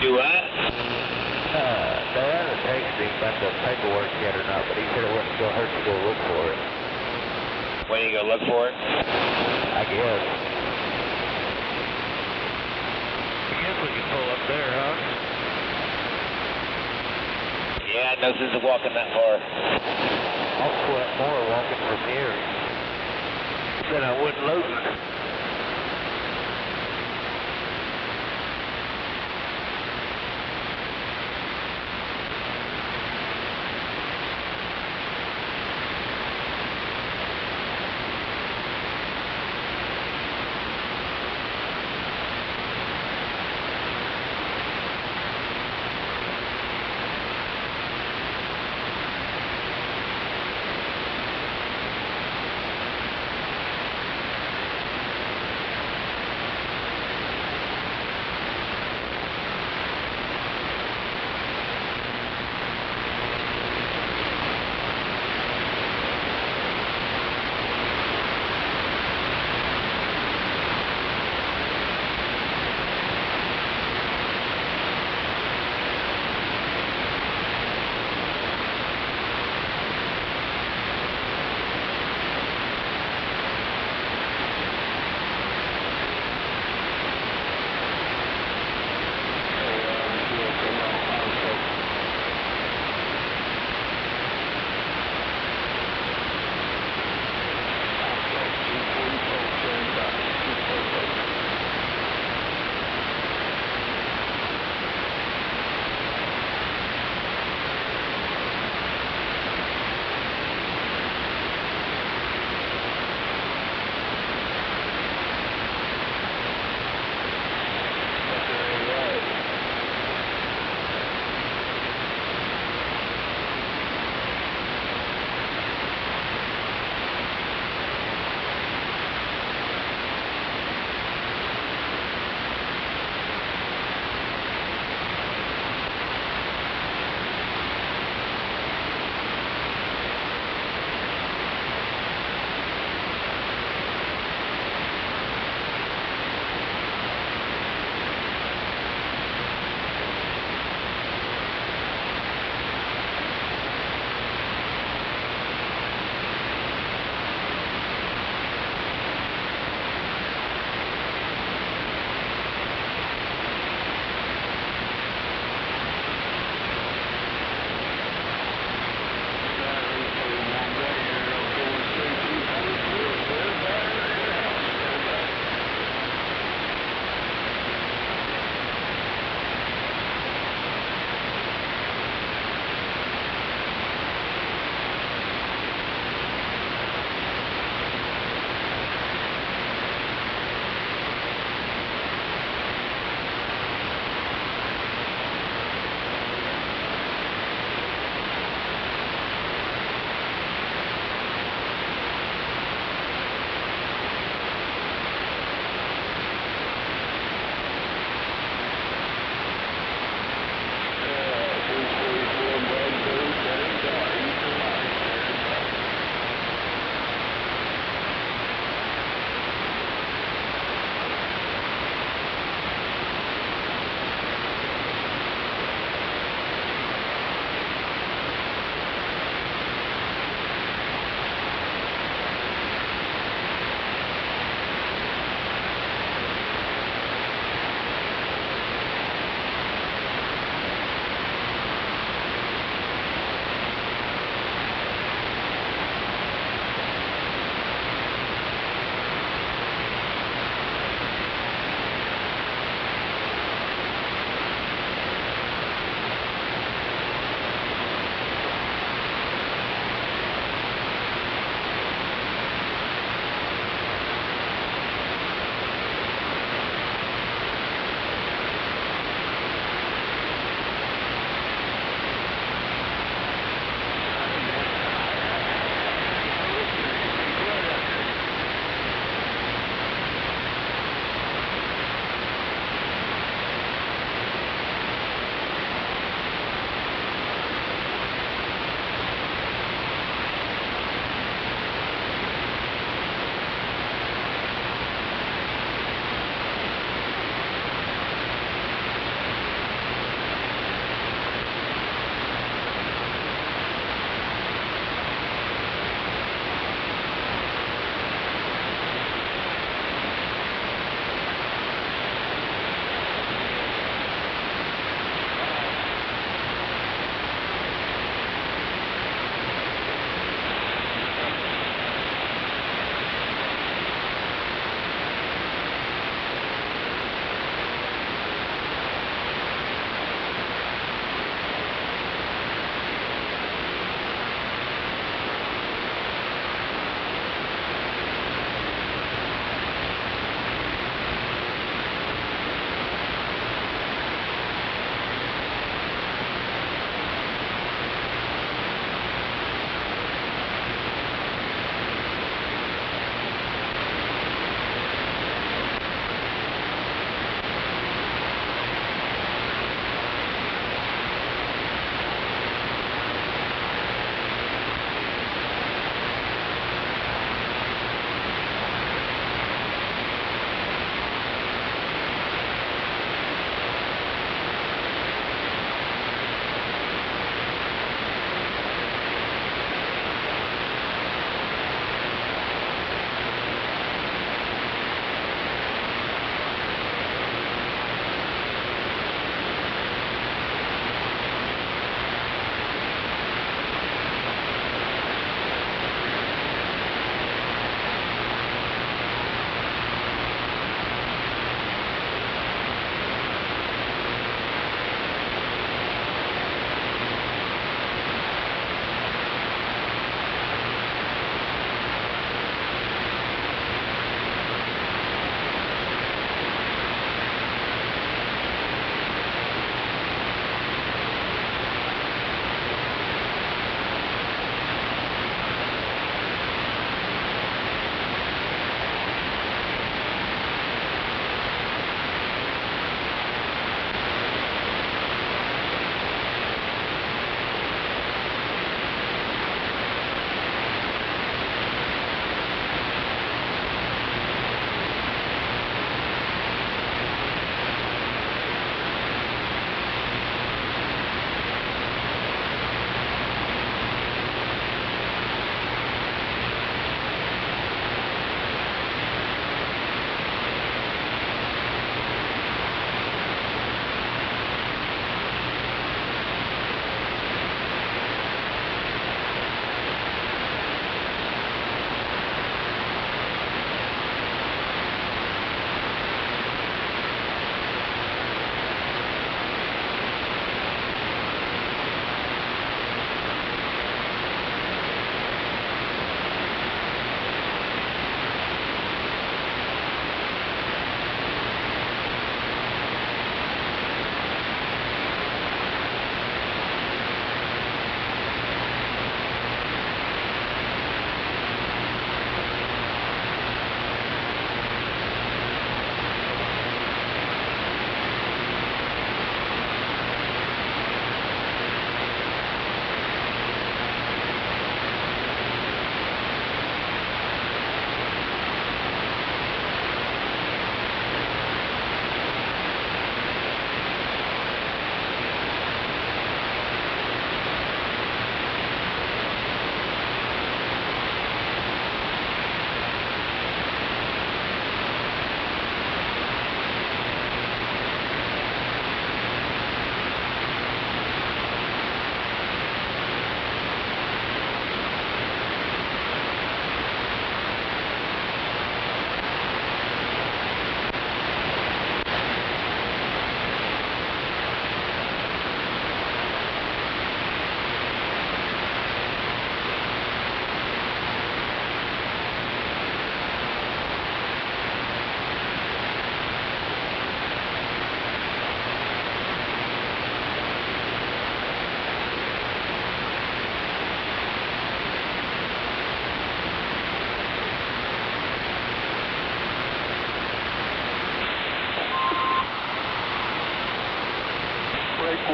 Do what? They haven't texted him about the paperwork yet or not, but he said it wouldn't go hurt to go look for it. When are you going to look for it? I guess. I guess we can pull up there, huh? Yeah, no sense of walking that far. I'll sweat more walking from here than I would loading.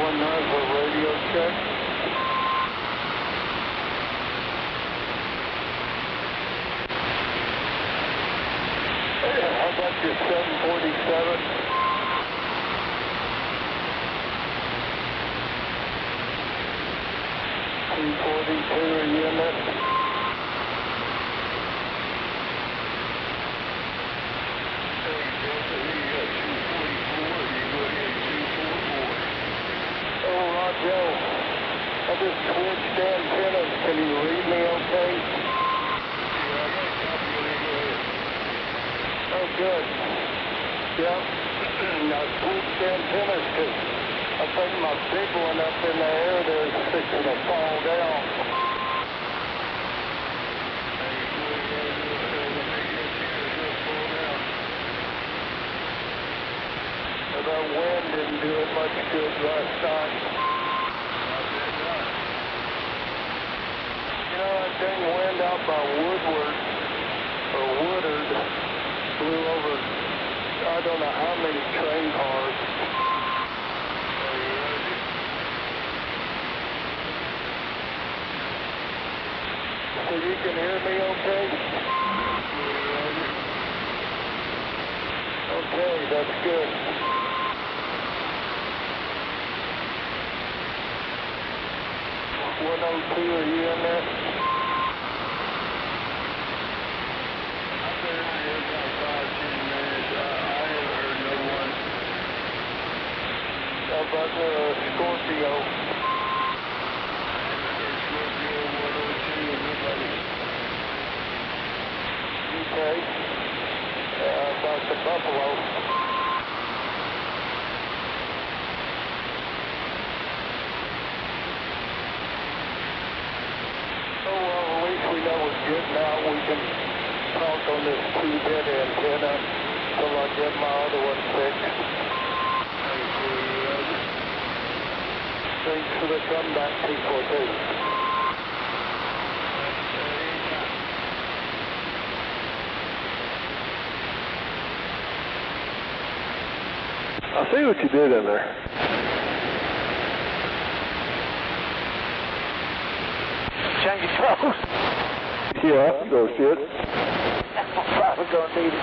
9 for radio check. How about your 747? 242 a unit. Oh, Roger. I just switched antennas. Can you read me okay? Yeah, I got a copy of it. Go ahead. Oh, good. Yep. I switched antennas because I think my big one up in the air there is fixing to fall down. That wind didn't do it much good last night. You know, that dang wind out by Woodward, or Woodard, blew over, I don't know how many train cars. So you can hear me okay? Okay, that's good. 102, are you in there? I've been out here about 5-10 minutes. I haven't heard no one. How about the Scorpio? Scorpio 102, nobody. Okay. About the Buffalo. We know it's good now. We can talk on this 2-bit antenna till I get my other one fixed. Thanks for the comeback, T42. I see what you did in there. Change your clothes. Yeah, go shit. I'm probably gonna need it.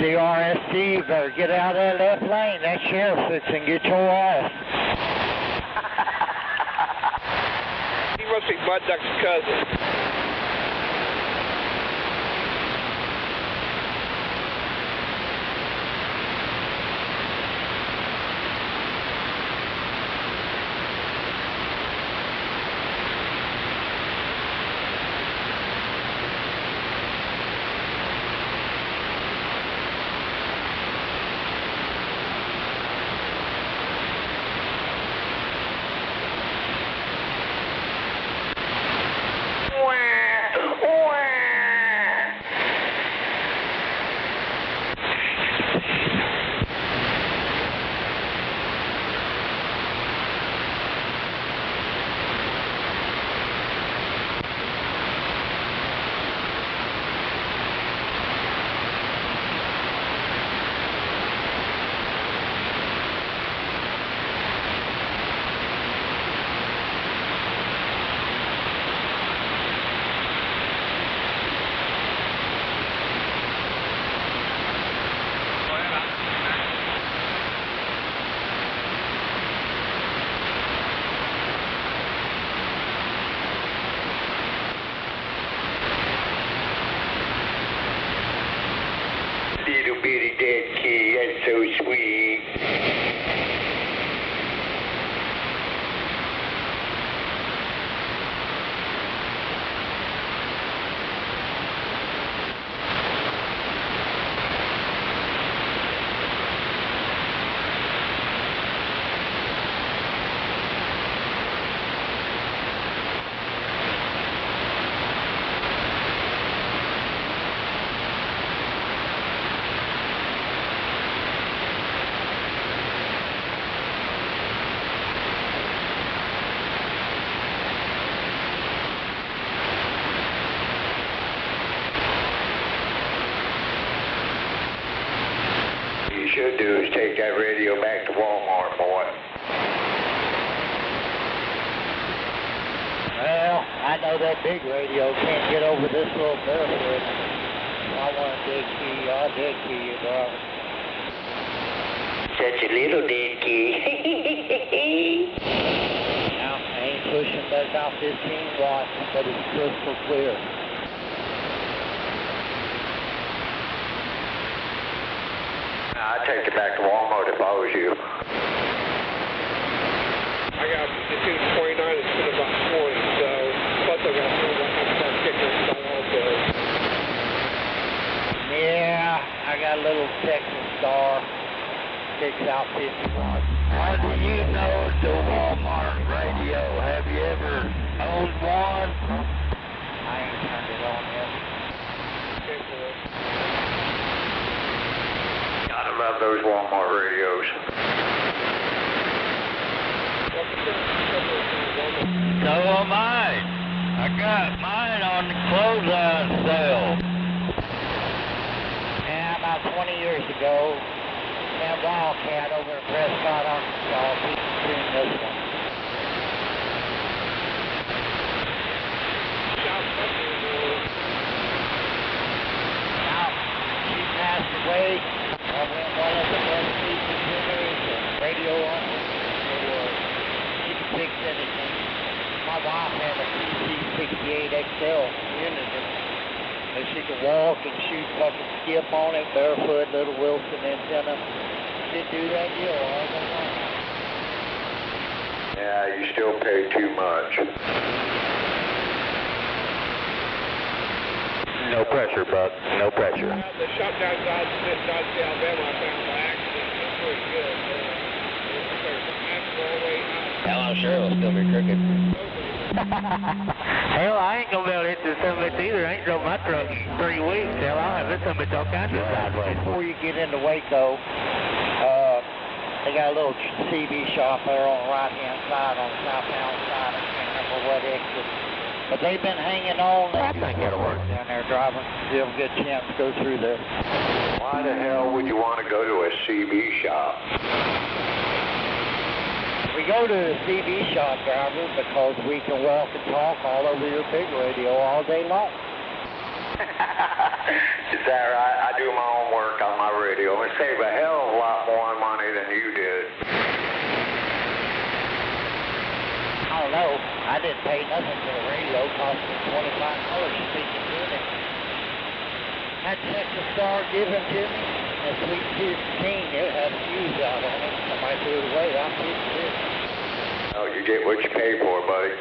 SDRST, better get out of that left lane. That sheriff fixing get your ass. He must be Bud Duck's cousin. Little bitty dead kid, that's so sweet. Should do is take that radio back to Walmart, boy. Well, I know that big radio can't get over this little barefoot. If I want a dead key, I'll dead key you, brother. Such a little dead key. Now, I ain't pushing but about 15 watts, but it's crystal clear. I'd take it back to Walmart if I was you. I got between 29 and spent about 40, so plus I got to start kicking stuff also. Yeah, I got a little Texas Star. Kicks out 50 watts. How do you know it's a Walmart radio? Have you ever owned one? I ain't turned it on yet. I love those Walmart radios. So am I got mine on the closeout sale. Yeah, about 20 years ago, that Wildcat over in Prescott, Arkansas, he tuned this one. Now, she passed away. I went one of the best pieces in the radio on her. She could fix anything. My wife had a TC68XL unit, and she could walk and shoot fucking skip on it, barefoot, little Wilson antenna. She'd do that deal all day long. Yeah, you still pay too much. No pressure, Buck. No pressure. The shotgun Dodge Alabama I found by accident. It's pretty good. Hell, I'm sure it'll still be crooked. Hell, I ain't gonna be able to hit this summit either. I ain't drove my truck in 3 weeks. Hell, I'll have this summit all kinds of sideways. Before you get into Waco, they got a little CV shop there on the right-hand side, on the southbound side. I can't remember what exit. But they've been hanging on. I think that'll work down there driving. You'll get a chance to go through there. Why the hell would you want to go to a CV shop? We go to the CV shop, driver, because we can walk and talk all over your big radio all day long. Is that right? I do my own work on my radio and save a hell of a lot more money than you did. I don't know. I didn't pay nothing for the radio. It cost me $25 speaking to it. That Texas Star given to me, that Sweet 15, it had a fuse out on it. Somebody threw it away. I fixed it. Oh, you get what you pay for, buddy.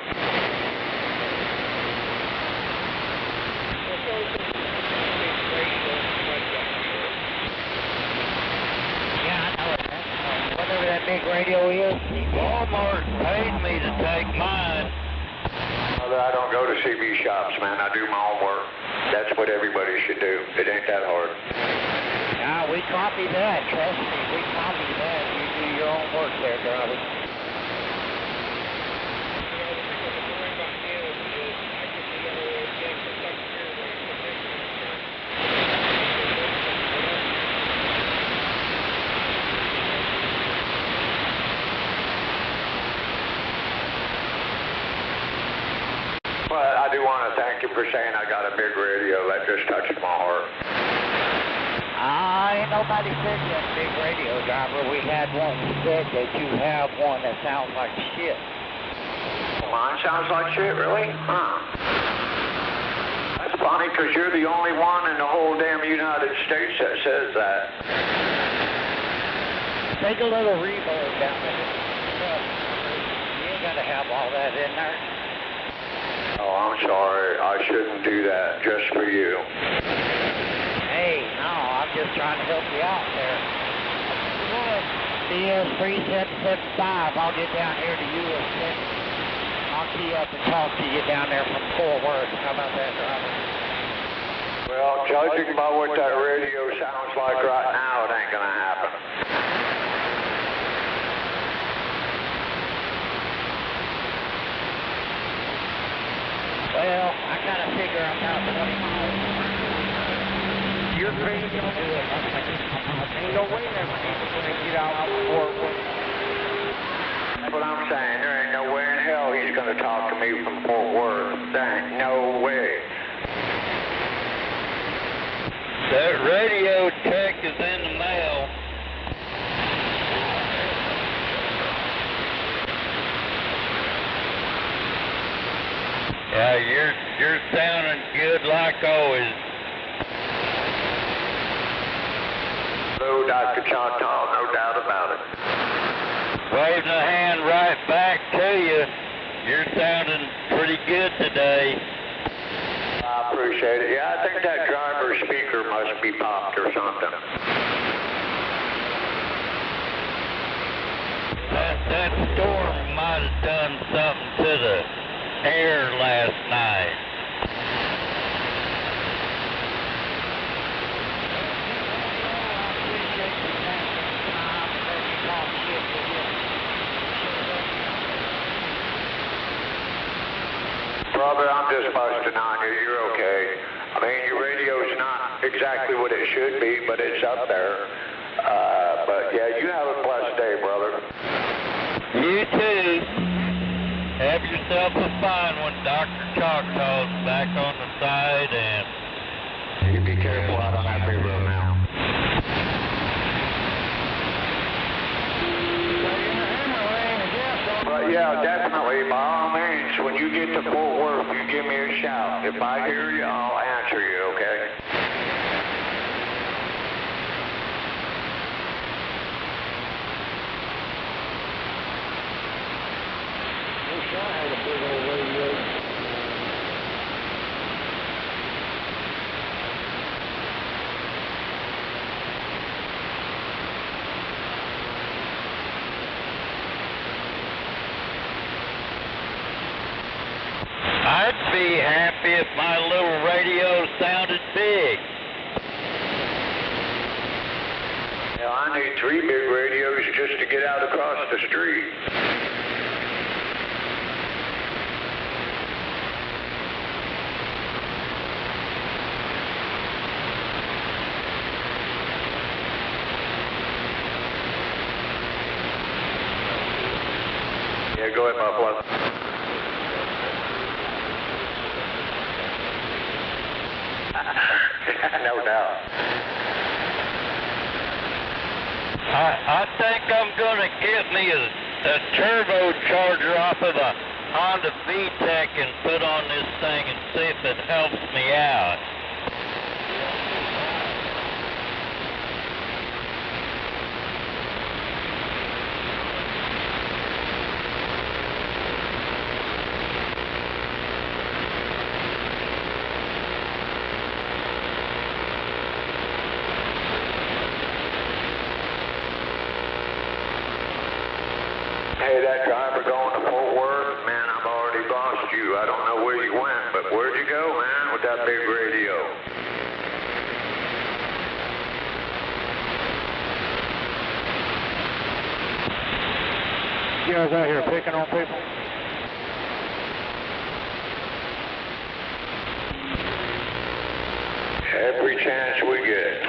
Whatever that big radio is. Walmart paid me to take mine. Brother, I don't go to CB shops, man. I do my own work. That's what everybody should do. It ain't that hard. Nah, we copy that. Trust me, we copy that. You do your own work there, brother. But I do want to thank you for saying I got a big radio. That just touched my heart. Ain't nobody said you had a big radio, driver. We had one that said that you have one that sounds like shit. Mine sounds like shit, really? Huh. That's funny, because you're the only one in the whole damn United States that says that. Take a little reverb down there. You ain't got to have all that in there. Oh, I'm sorry. I shouldn't do that just for you. Hey, no, I'm just trying to help you out there. CS 3775, I'll get down here to you in a second. I'll key up and talk to you down there from Fort Worth. How about that, driver? Well, judging by what that radio sounds like right now, it ain't going to happen. Well, I kind of figure I'm about 20 miles. You're crazy to do it. Ain't no way that man's going to get out before it went. That's what I'm saying. There ain't no way in hell he's going to talk to me from Fort Worth. There ain't no way. That radio check is in the mail. Yeah, you're sounding good like always. Hello, Dr. Choctaw, no doubt about it. Waving a hand right back to you. You're sounding pretty good today. I appreciate it. Yeah, I think that driver's speaker must be popped or something. That storm might have done something to the air last night. Brother, I'm just busting on you. You're okay. I mean, your radio's not exactly what it should be, but it's up there. But yeah, you have a blessed day, brother. You too. Have yourself a fine one. Dr. Choctaw's back on the side, and you be careful out on that big road now. But yeah, definitely, by all means, when you get to Fort Worth, you give me a shout. If I hear you, I'll answer you, okay? Wish I had a big old radio. I'd be happy if my little radio sounded big. Yeah, I need 3 big radios just to get out across the street. Yeah, go ahead, Buffalo. No doubt. I think I'm gonna get me a turbocharger off of a Honda VTEC and put on this thing and see if it helps me out. Hey, that driver going to Fort Worth, man, I've already lost you. I don't know where you went, but where'd you go, man, with that big radio? You guys out here picking on people? Every chance we get.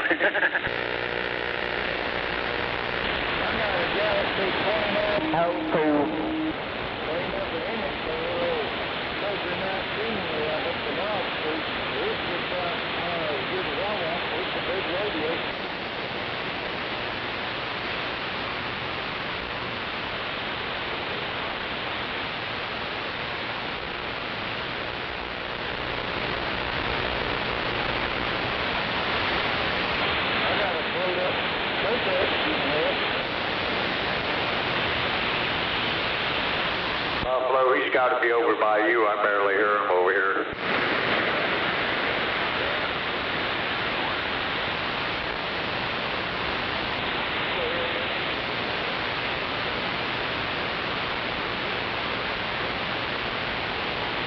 How cool. Buffalo, he's got to be over by you. I barely hear him over here.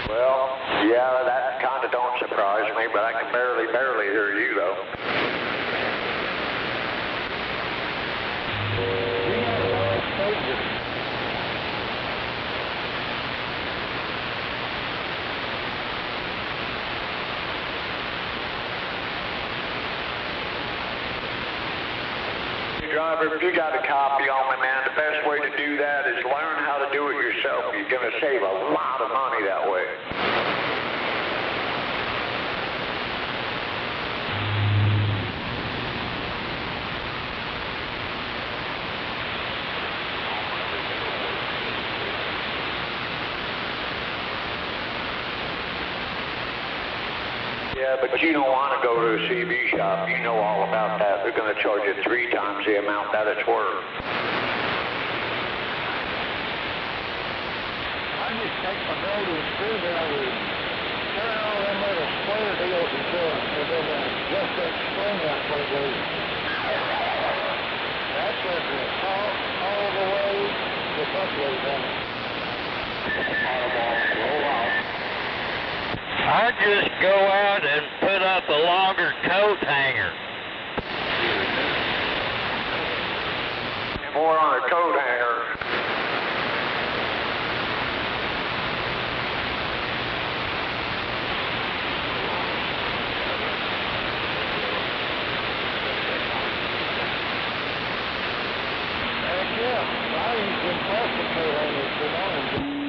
Well, yeah, that kind of don't surprise me, but I can barely hear you, though. Driver, if you got a copy on me, man, the best way to do that is learn how to do it yourself. You're going to save a lot of money that way. Yeah, but you don't want to go to a CB shop. You know all about that. They're going to charge you 3 times the amount that it's worth. I just take my motor and screwdriver and turn all them little square deals and then adjust that spring out for the That's what it's all the way to Buffalo down. Roll out. I just go out and put up a longer coat hanger. More on a coat hanger.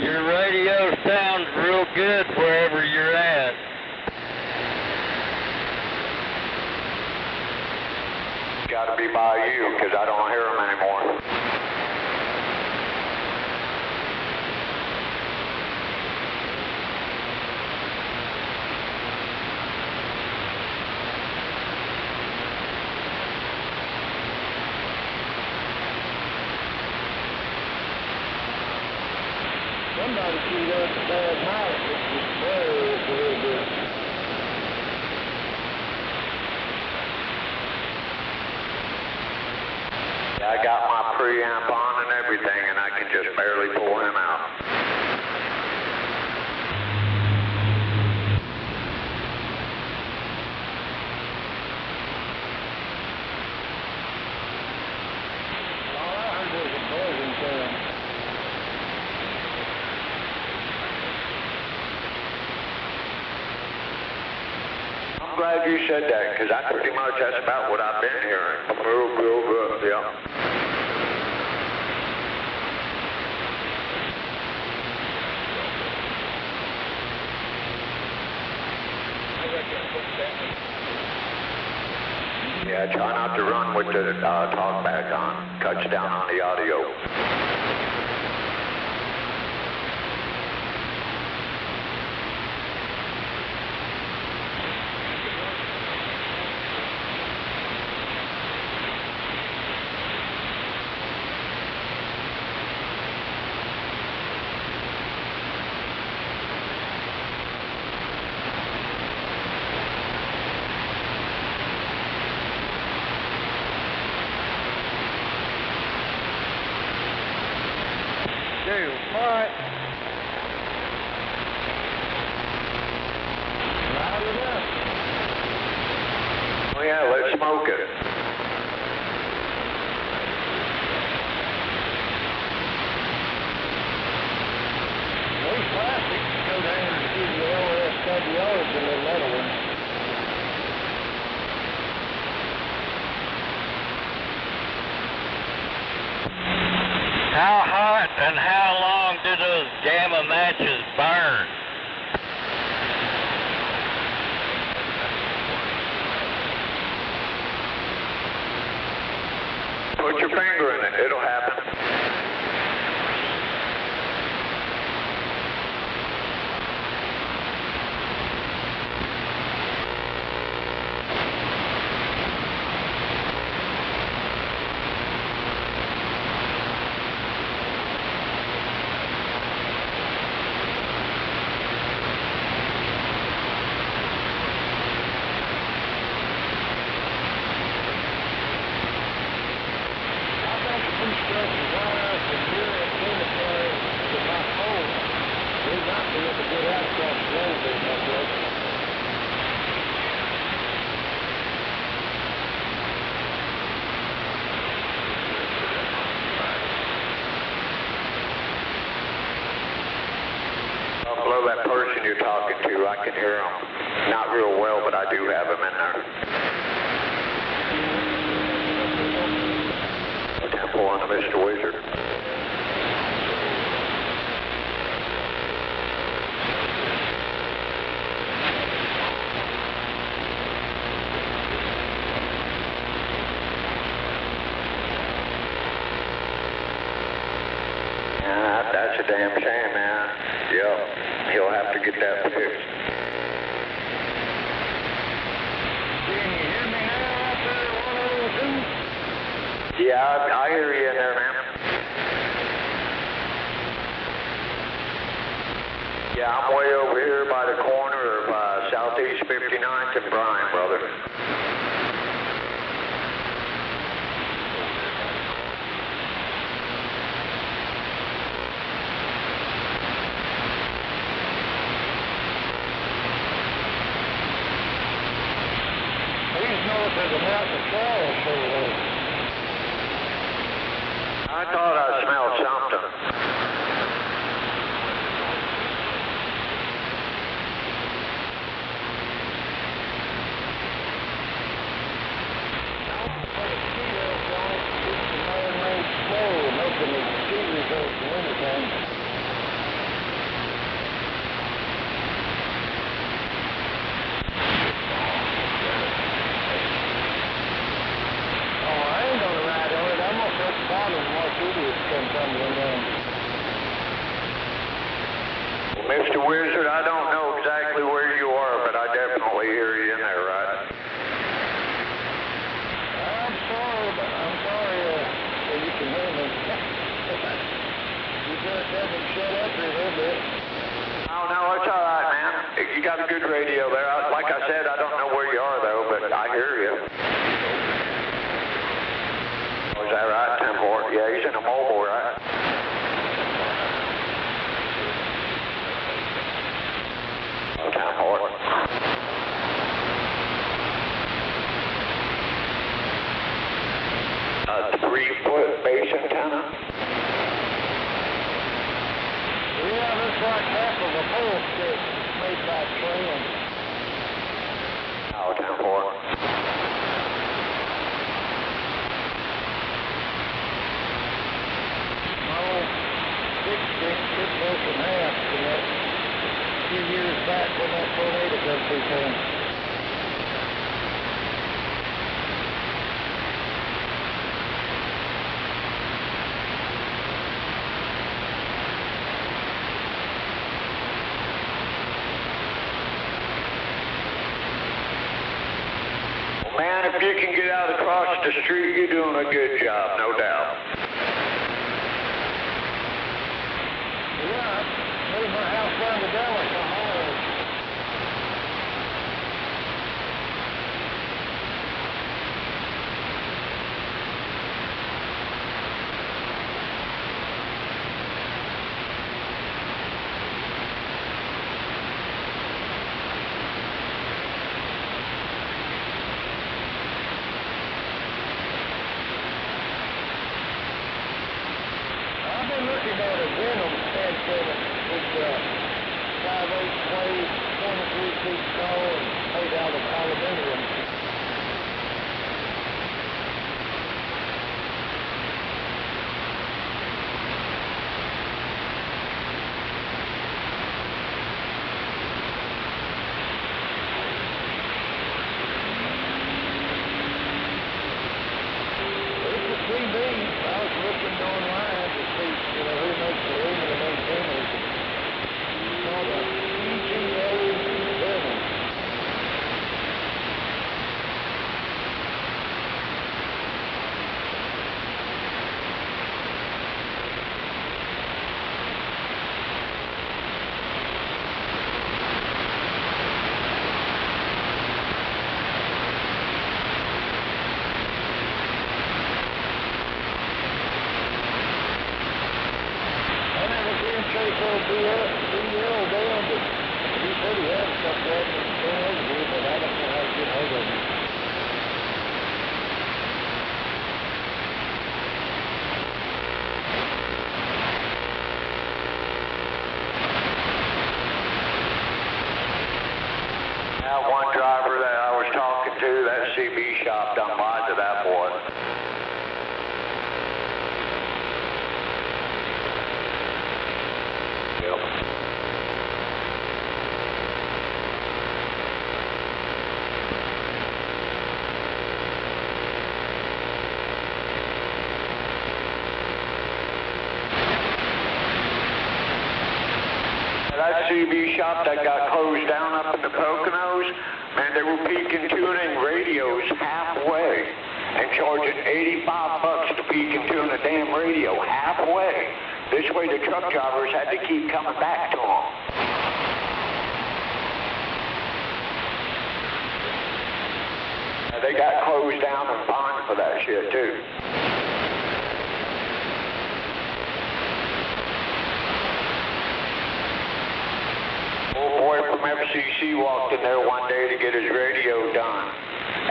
Your radio sounds real good wherever you're at. Got to be by you because I don't hear them anymore. Somebody should go to bad night. It's a little bit. I got my preamp on and everything, and I can just barely pull him out. All I heard was a buzzing sound. I'm glad you said that, because pretty much that's about what I've been hearing. Real good, yeah. Yeah, try not to run with the talk back on. Cuts down on the audio. Alright. Loud enough. Oh yeah, let's smoke it. Those plastics go down and see the LSWOs and the metal ones. How hot and how long do those gamma matches burn? Put your finger in it, it'll happen. Below that person you're talking to, I can hear him. Not real well, but I do have him in there. Temple on to Mr. Wizard. Yeah, that's a damn shame, man. Yep, he'll have to get that fixed. Can you hear me now out there, 102? Yeah, I hear you in there, man. Yeah, I'm way over here by the corner of Southeast 59th and Bryan, brother. There's a mountain of flowers over there. I thought I smelled something. Mosquitoes on it, it's the man-made snow making the mosquitoes go in the wintertime. Mr. Wizard, I don't know exactly where you are, but I definitely hear you in there, right? I'm sorry that you can hear me. You better tell me to shut up here a little bit. Oh, no, it's all right, man. You got a good radio there. Like I said, I don't know where you are, though, but I hear you. Oh, is that right, Temple? Yeah, he's in a mobile, right? Temple. 3-foot base antenna? Yeah, looks like half of a pole stick made by Tran. Oh, 10-4. Oh, big stick, big broken half from that few years back when that tornado come through town. Man, if you can get out across the street, you're doing a good job, no doubt. Yeah, leave my house down to Dallas. I've been looking at a Venom headset. It's 5/8 blade, 23 feet tall, and made out of aluminum. It's a CB. I was looking online to see, who makes the aluminum antennas. It's called a EGA Venom. I never seen Chase old BL down, but he said he had a couple of them over here, but I don't know how to get hold of them. That one driver that I was talking to, that CB shop done lied to that boy. Yep. That CB shop that got closed down up in the Poconos, man, they were peak and tuning radios halfway and charging $85 to peak and tune a damn radio halfway. This way the truck drivers had to keep coming back to them. They got closed down and fined for that shit too. Old boy from FCC walked in there one day to get his radio done.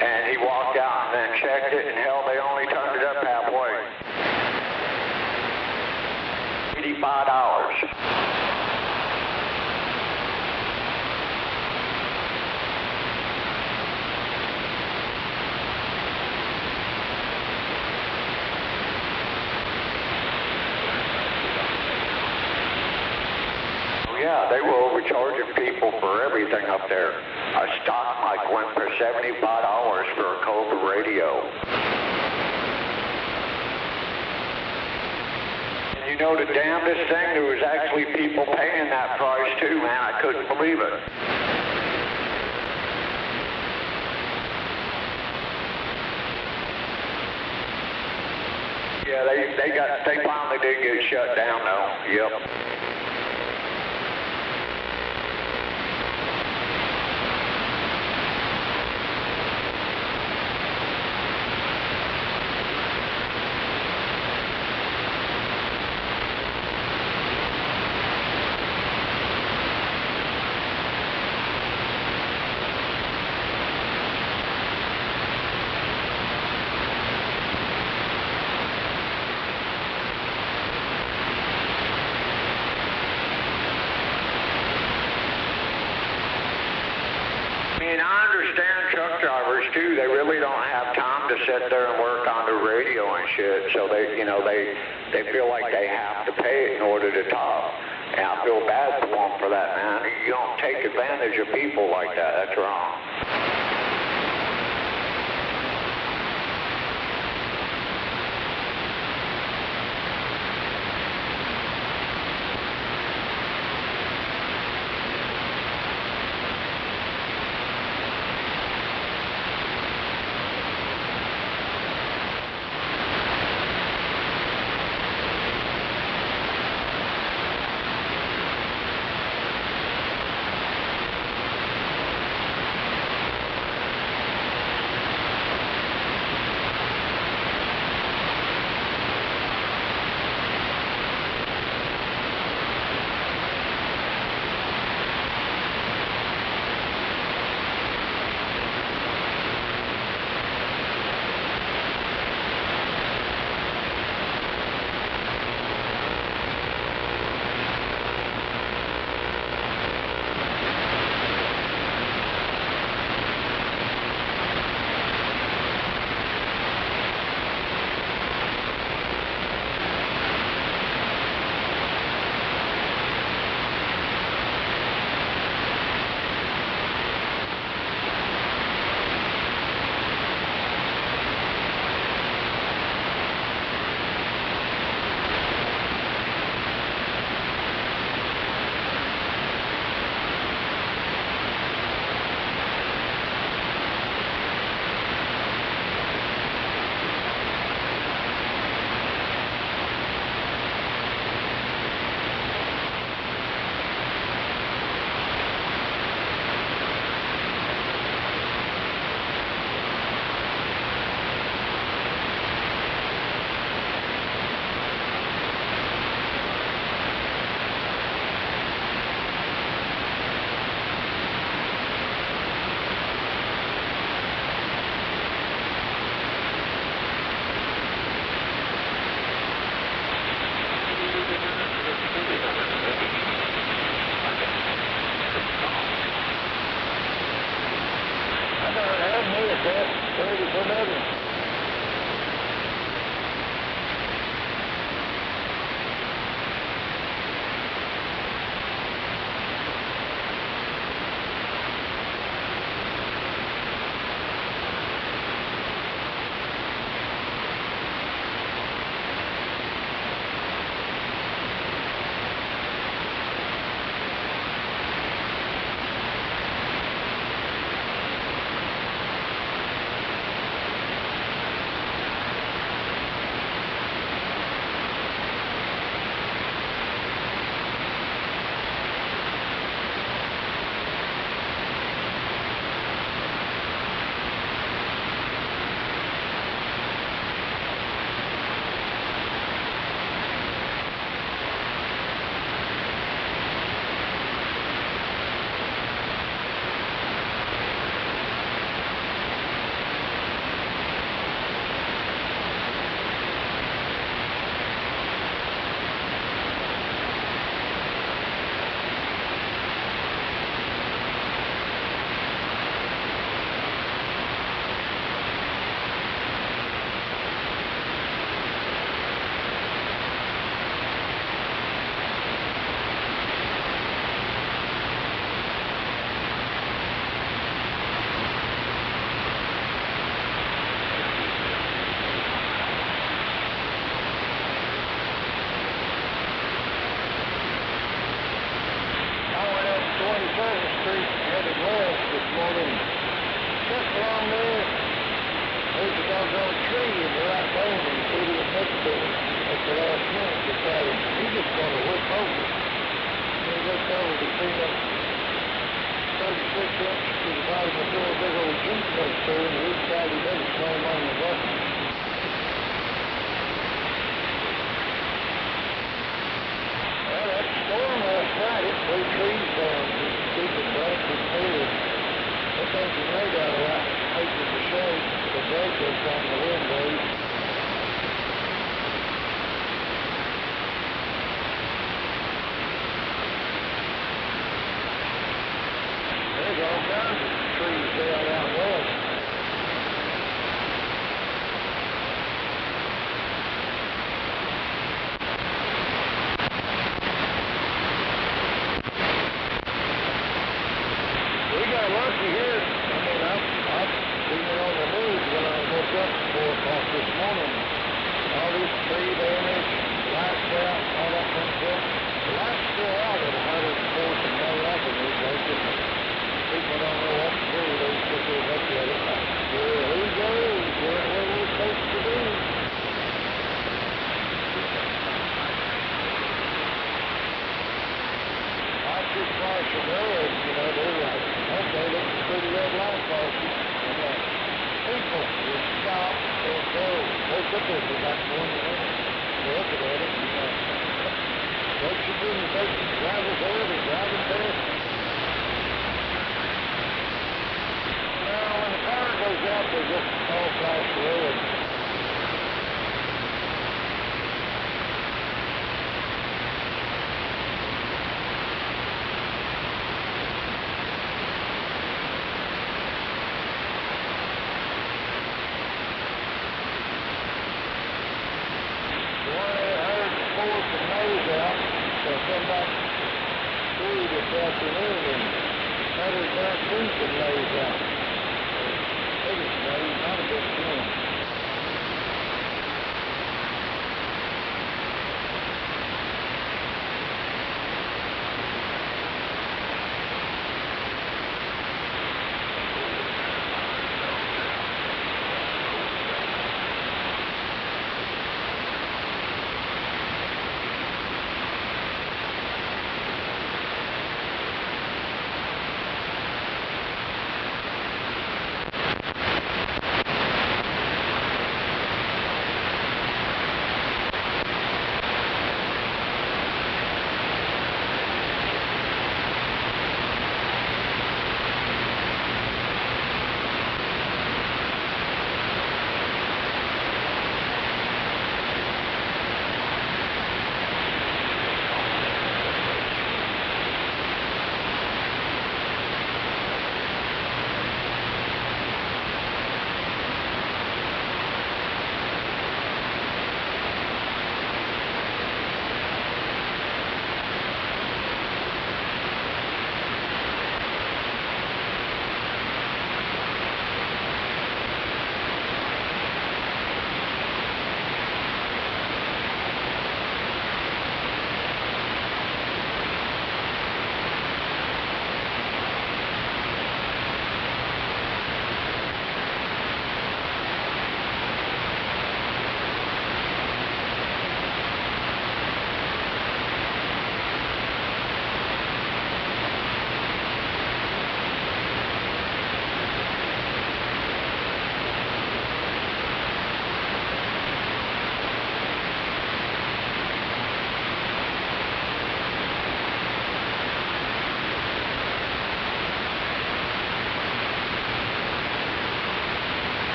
And he walked out and then checked it, and hell, they only turned it up halfway. $85. Yeah, they were overcharging people for everything up there. A stock mic went for $75 for a Cobra radio. And you know the damnedest thing, there was actually people paying that price too, man. I couldn't believe it. Yeah, they finally did get shut down though. Yep. Truck drivers too, they really don't have time to sit there and work on the radio and shit, so they feel like they have to pay it in order to talk. And I feel bad for them for that, man. You don't take advantage of people like that. That's wrong. that. Ready for another.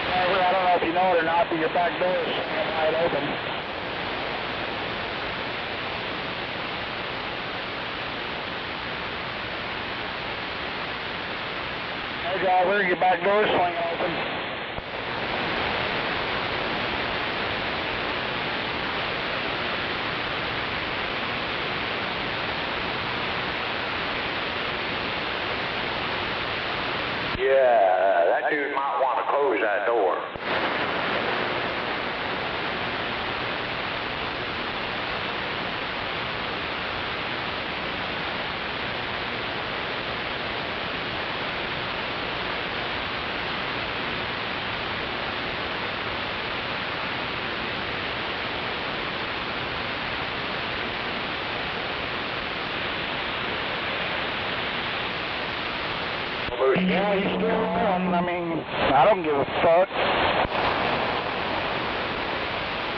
Driver, I don't know if you know it or not, but your back door is swinging wide open. Hey, driver, your back door is swinging open. Yeah, that dude might want to close that door. Yeah, he's still on. I mean, I don't give a fuck.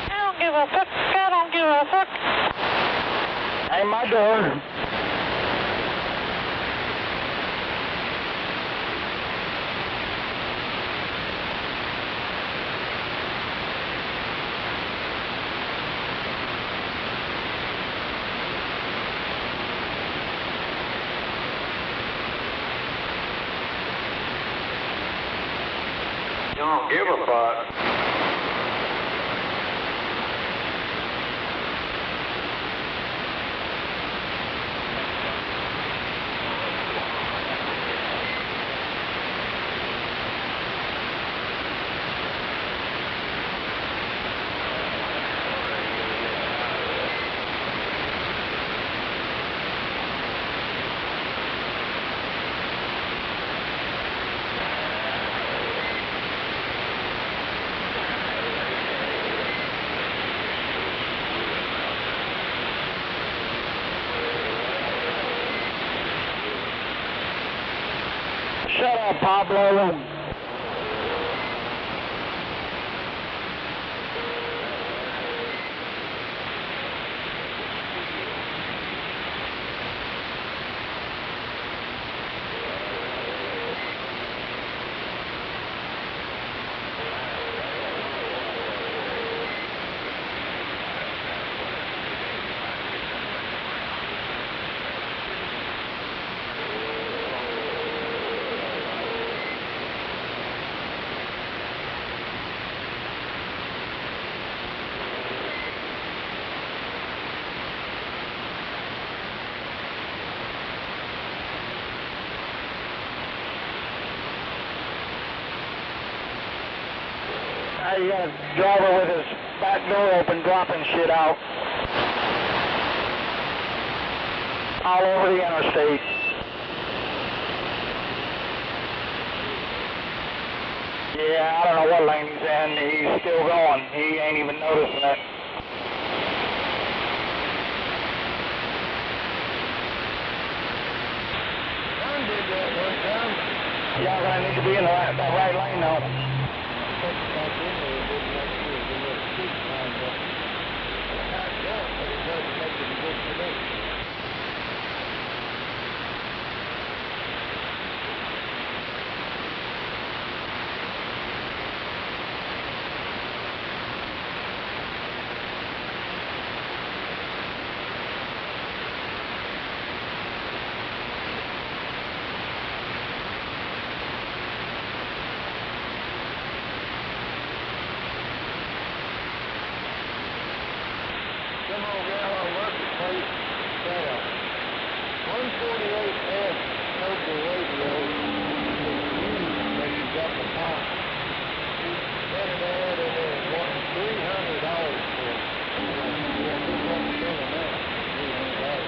I don't give a fuck. I don't give a fuck. Ain't my door. Don't give a fuck. Shut up, Pablo. You got a driver with his back door open, dropping shit out all over the interstate. Yeah, I don't know what lane he's in. He's still going. He ain't even noticing it. I did that one time. Y'all gonna need to be in that right lane now. Come on down on Marketplace. Got a 148F mobile radio that you got the top. Got it ad and they're wanting $300 for it. You want me to sell them out for $300?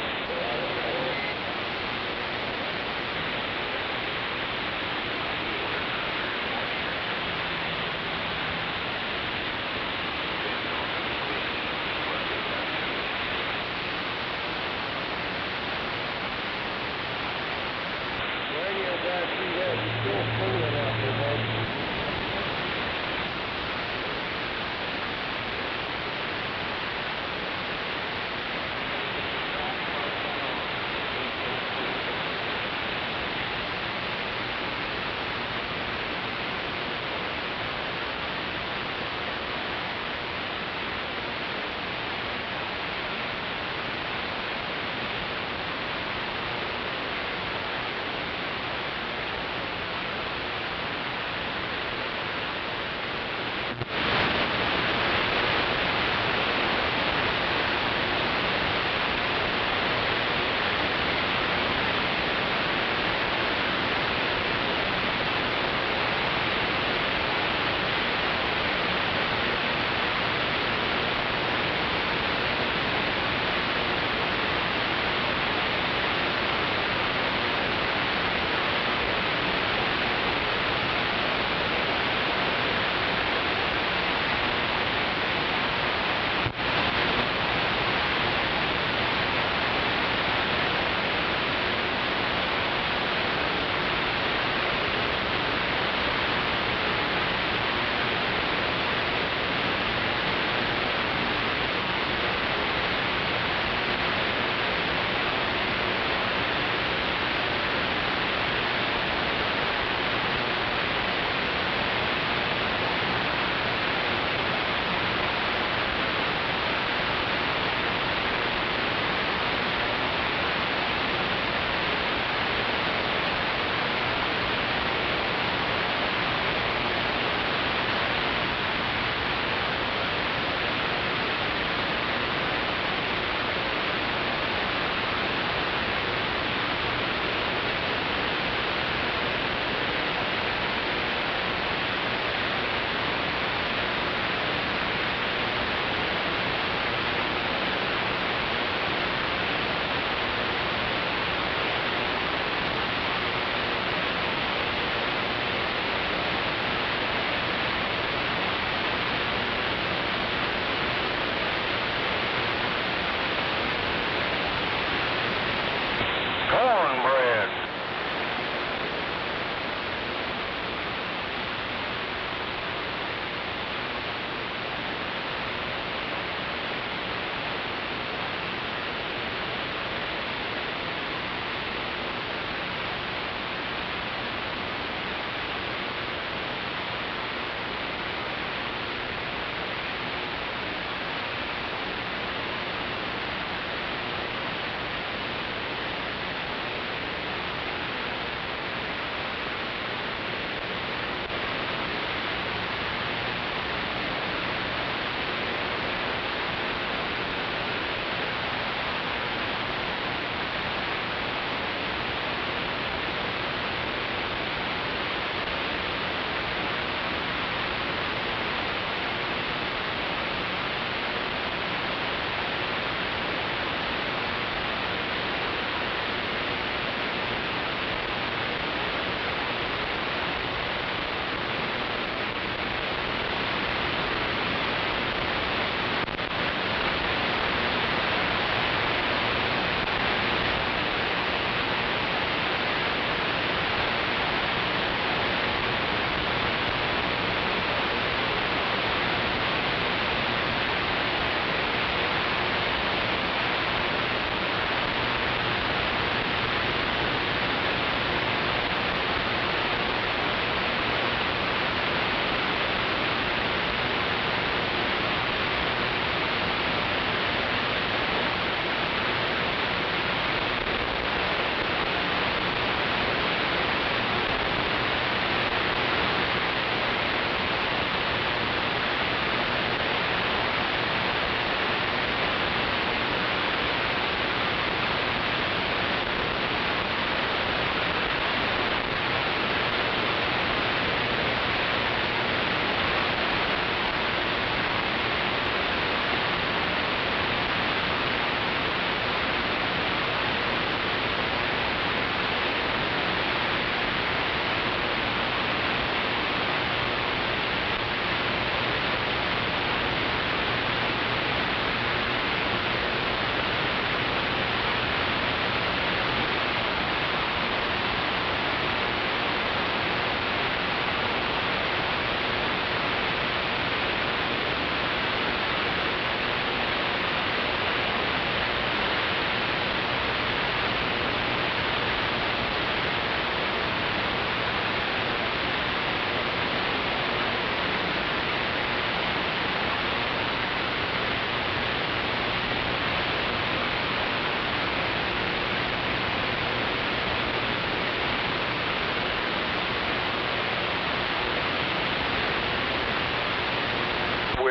Radio guy, see that? You're still fooling out there, bud.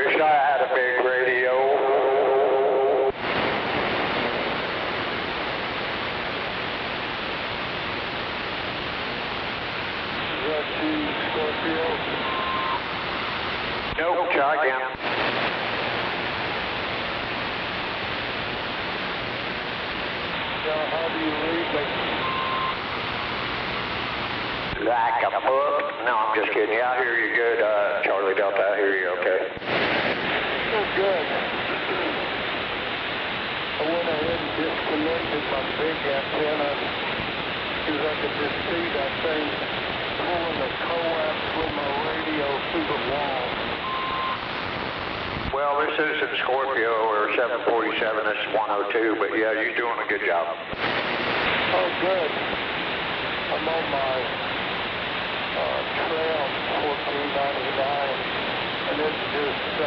wish I had a big radio. Is that you, Scorpio? Nope, try again. Now, how do you read me? Like a book? No, I'm just kidding. Yeah, I hear you good, Charlie Delta. I hear you okay. So good. I went ahead and disconnected my big antenna because I could just see that thing pulling the coax with my radio through the wall. Well, this isn't Scorpio or 747, this is 102, but yeah, you're doing a good job. Oh, good. I'm on my trail, 1499, and it's just so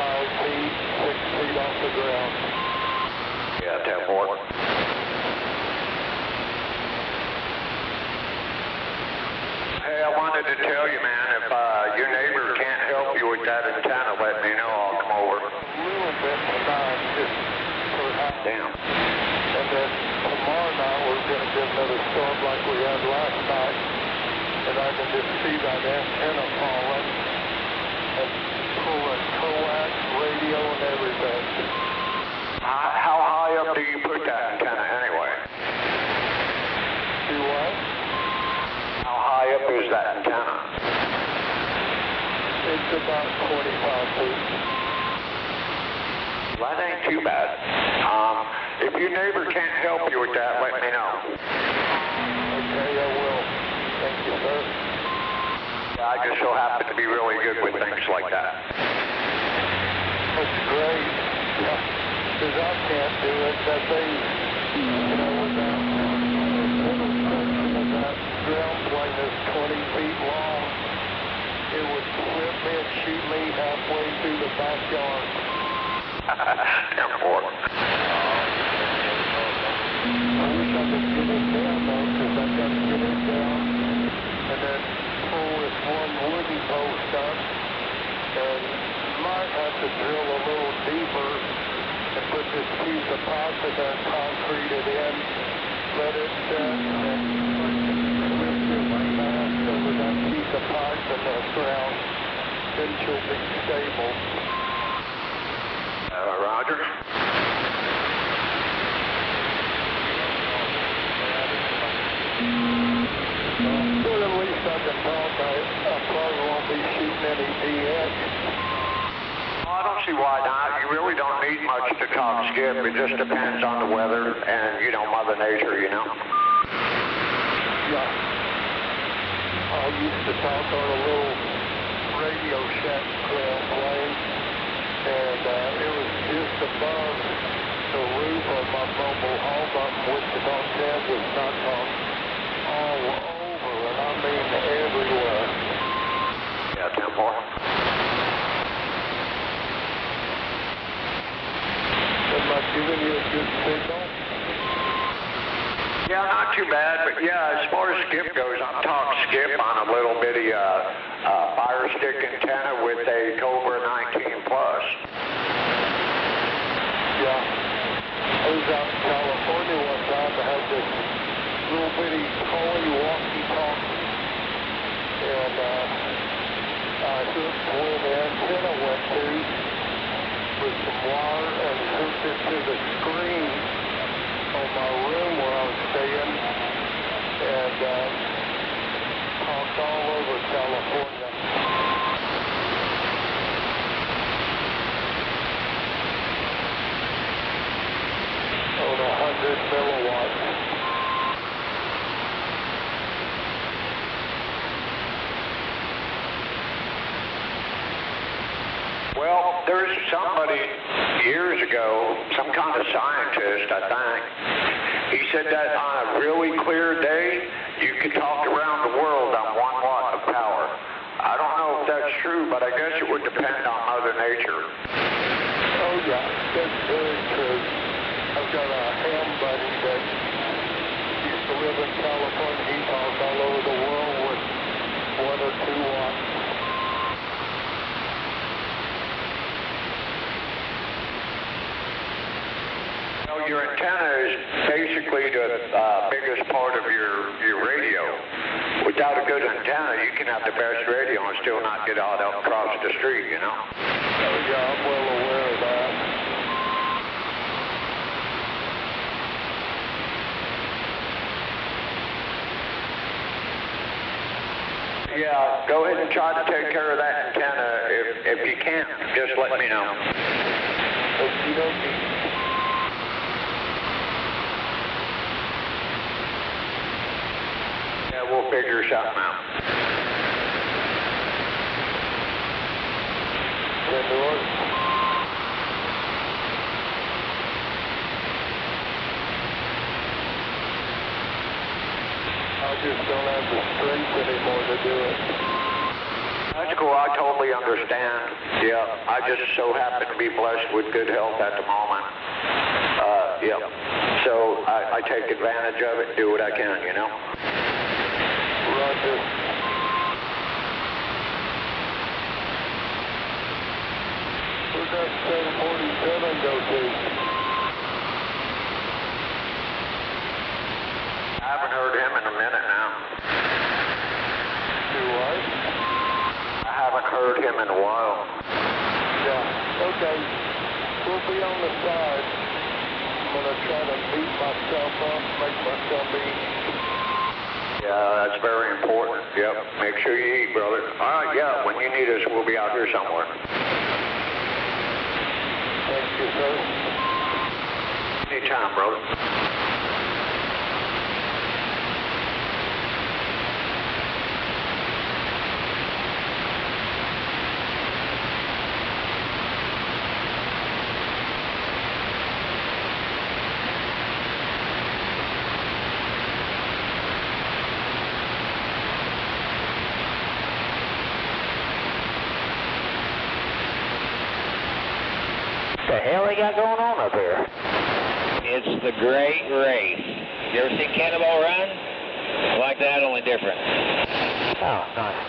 5 feet, 6 feet off the ground. Yeah, 10-4. Hey, I wanted to tell you, man, if your neighbor can't help you with that antenna, let me know. I'll come over. A little bit tonight, just for half. Damn. And then tomorrow night we're going to get another storm like we had last night, and I can just see that antenna falling and pulling coax, radio, and everything. How high up do you put that antenna anyway? Do what? How high up is that antenna? It's about 25 feet. That ain't too bad. If your neighbor can't help you with that, let me know. Okay, I will. Thank you, sir. Yeah, I just so happen to be really good with things like that. That's great. Yeah, because I can't do it. That thing, you know, with that ground plane is 20 feet long, it would flip me and shoot me halfway through the backyard. Damn boy. I wish I could get it down, though, because I've got to get it down and then pull this one wooden post up, and might have to drill a little deeper and put this piece of pipe and then concrete it in, let it set, and lift this mast over that piece of pipe in the ground, then she'll be stable. Roger. But at least I can talk. I probably won't be shooting any DX. I don't see why not. You really don't need much to talk skip. It just depends on the weather and, you know, Mother Nature, you know. Yeah. I used to talk on a little Radio Shack ground plane, and it was just above the roof of my mobile home up in Wichita, Kansas, and I talked all over, and I mean everywhere. Yeah, 10-4. Am I giving you a good signal? Yeah, not too bad, but yeah, as far as skip goes, I'm talking skip on a little bitty fire stick antenna with a Cobra 19 plus. Yeah. I was out in California one time. I had this little bitty toy walkie-talkie, and I hooked where the antenna went to with some wire and hooked it to the screen on my room where I was staying, and talked all over California. On 100 milliwatts. Well, there's somebody years ago, some kind of scientist, I think, he said that on a really clear day, you could talk around the world on 1 watt of power. I don't know if that's true, but I guess it would depend on Mother Nature. Oh yeah, that's very true. I've got a ham buddy that used to live in California. He talked all over the world with 1 or 2 watts. basically the biggest part of your radio. Without a good antenna, you can have the best radio and still not get out across the street, you know? Yeah, I'm well aware of that. Yeah, go ahead and try to take care of that antenna. If you can't, just let me know. Okie dokie. Yeah, we'll figure something out. Can do it. I just don't have the strength anymore to do it. That's cool, I totally understand. Yeah, I just so happen to be blessed with good health at the moment. Yeah. So I take advantage of it, do what I can, you know? Roger. Where'd that 747 go to? I haven't heard him in a minute now. Do what? I haven't heard him in a while. Yeah, okay. We'll be on the side. I'm going to try to beat myself up, make myself eat. Yeah, that's very important. Yep, make sure you eat, brother. All right, yeah, when you need us, we'll be out here somewhere. Thank you, sir. Anytime, brother. What the hell they got going on up here? It's the Great Race. You ever seen Cannonball Run? Like that, only different. Oh, nice.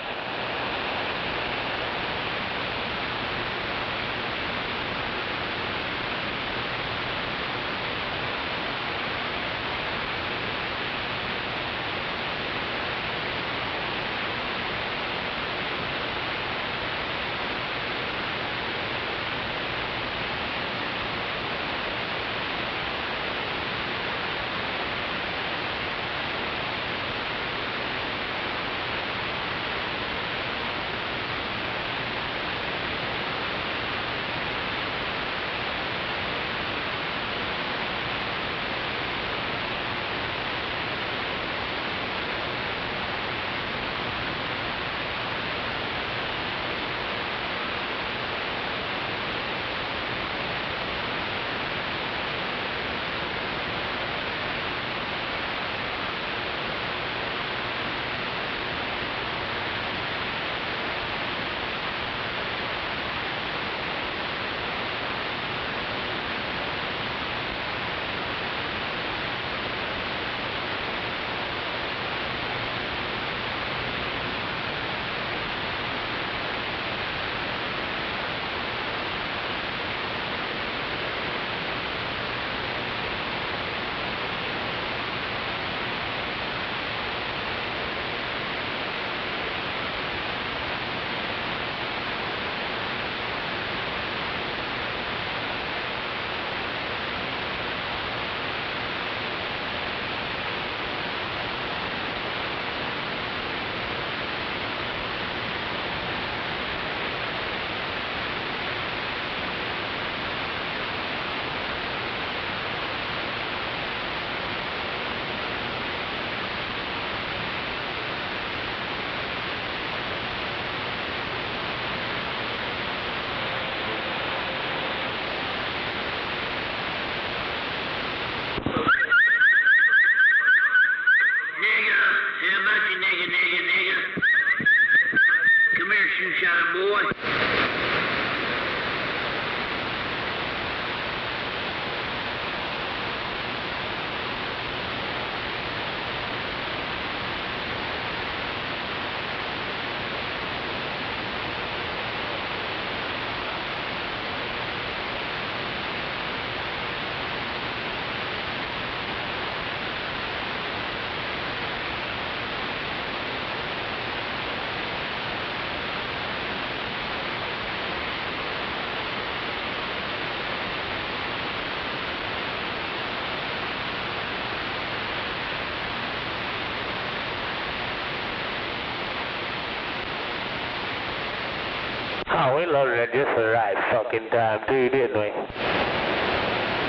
Oh, we loaded it just for the right fucking time, too, didn't we?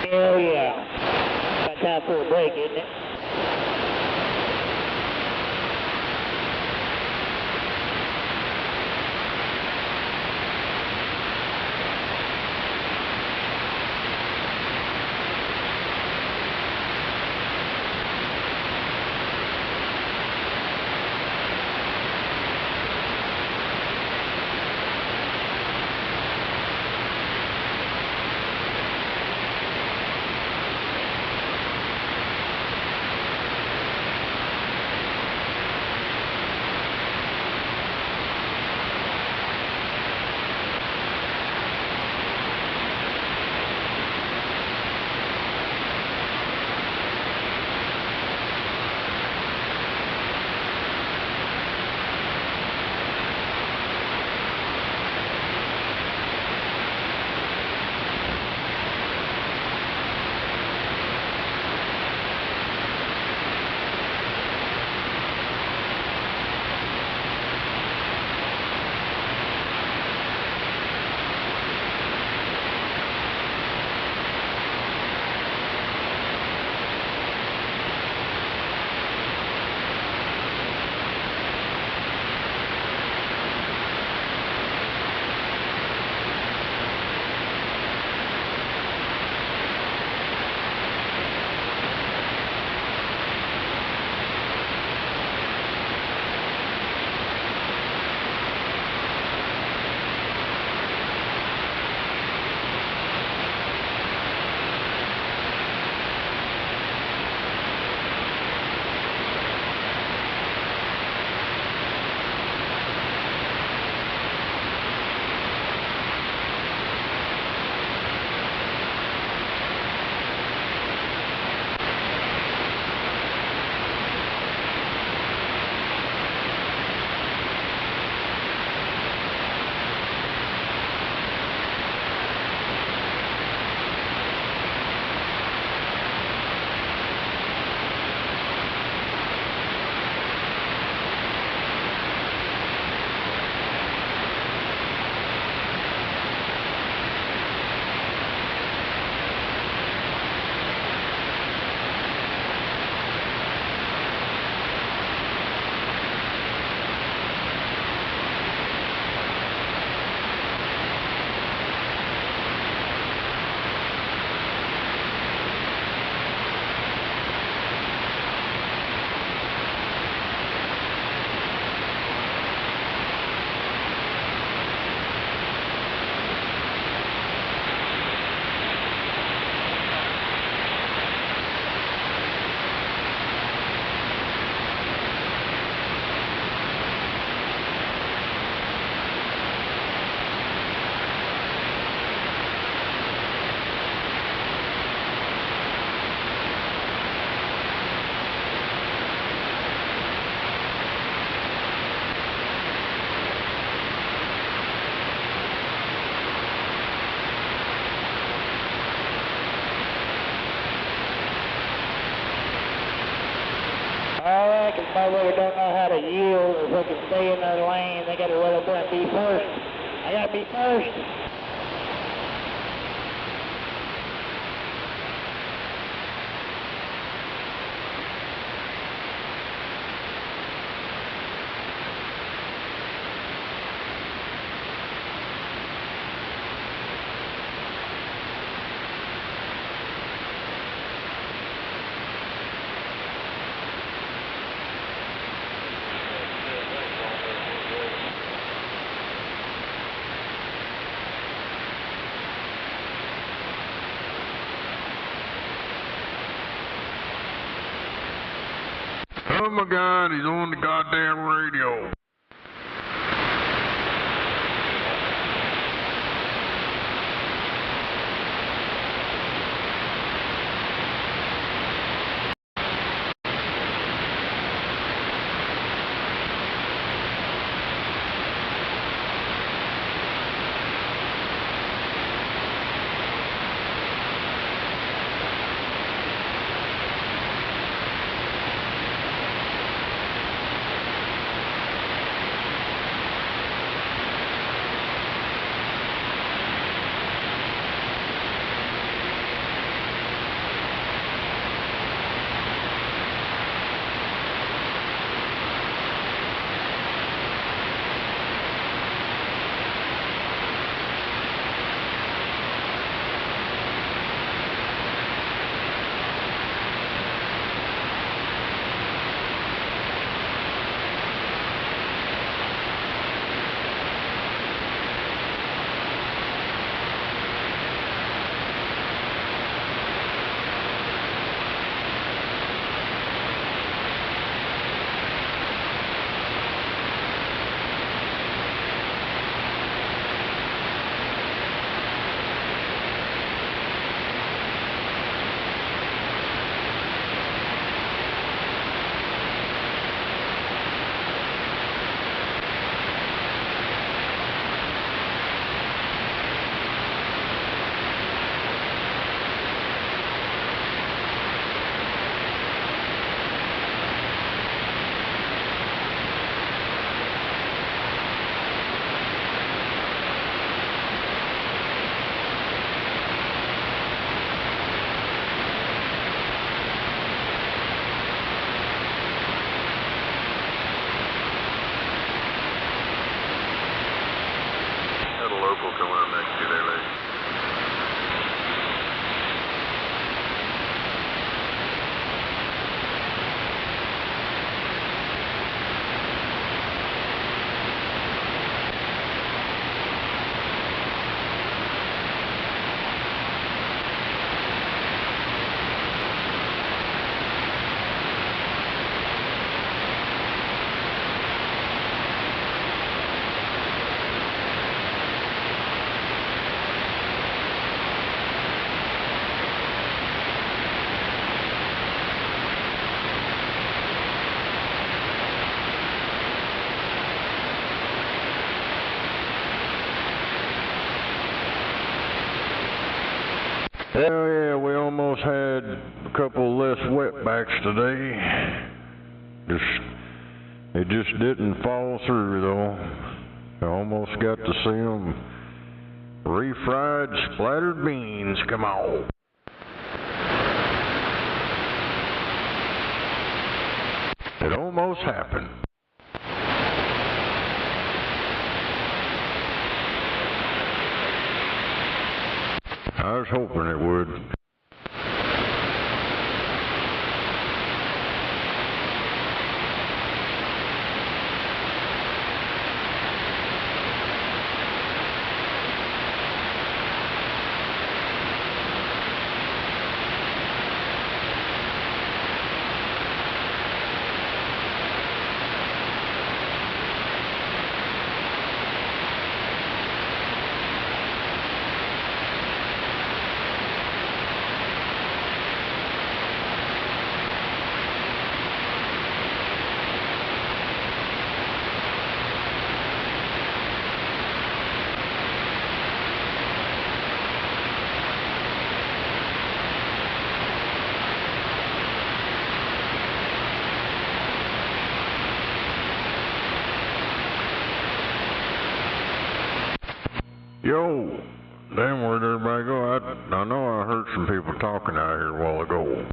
Hell yeah. Got time for a break, isn't it? Because motherfuckers don't know how to yield or fucking stay in their lane. They gotta run up there and be first. I gotta be first. Oh my God, he's on the goddamn radio. local coming up next to you there, lady. Hell yeah, we almost had a couple less wetbacks today. It just didn't fall through though. I almost got to see them refried splattered beans come on. It almost happened. I was hoping it would. Yo, damn, where'd everybody go? I know I heard some people talking out here a while ago.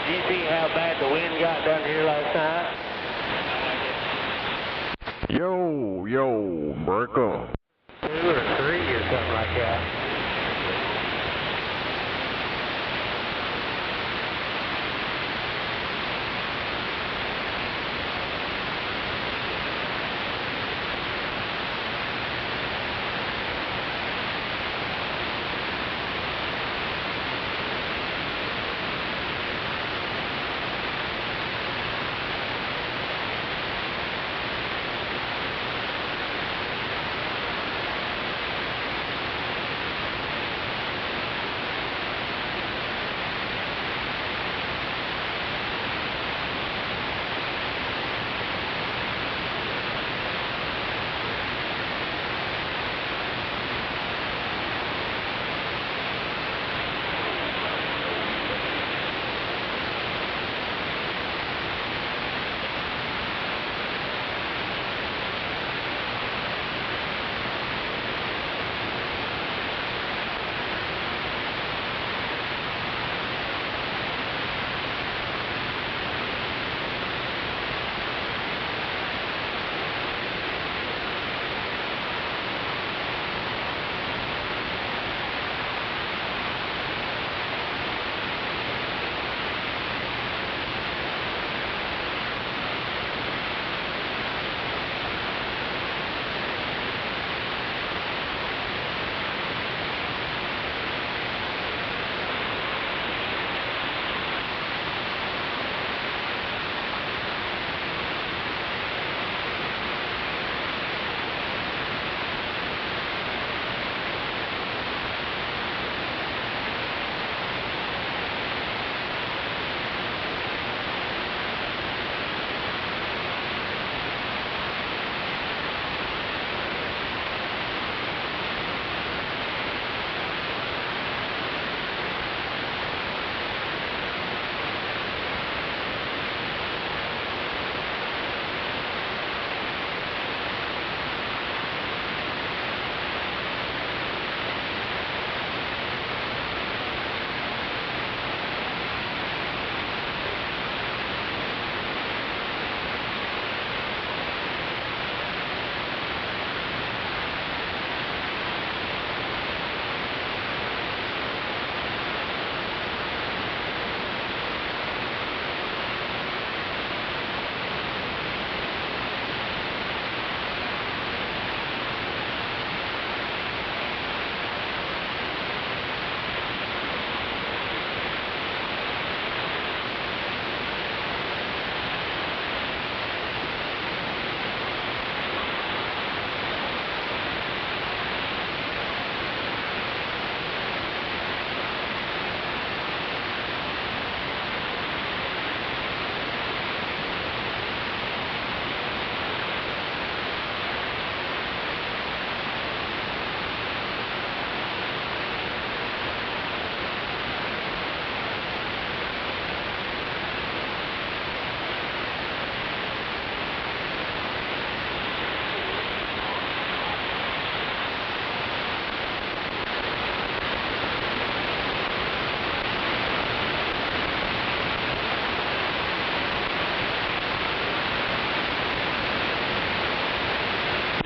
Did you see how bad the wind got down here last night? Yo, break up. 2 or 3 or something like that.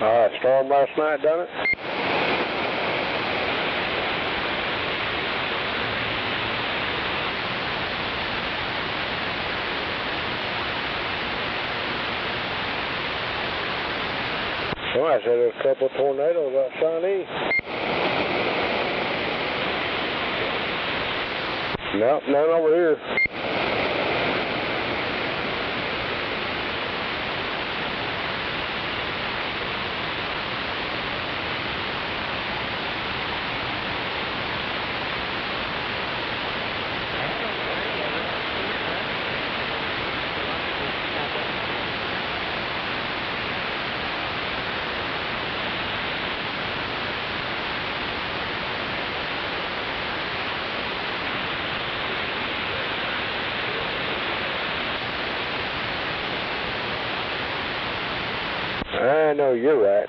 Storm last night done it? Somebody said there's a couple of tornadoes out Shawnee. Nope, none over here. I know you're right.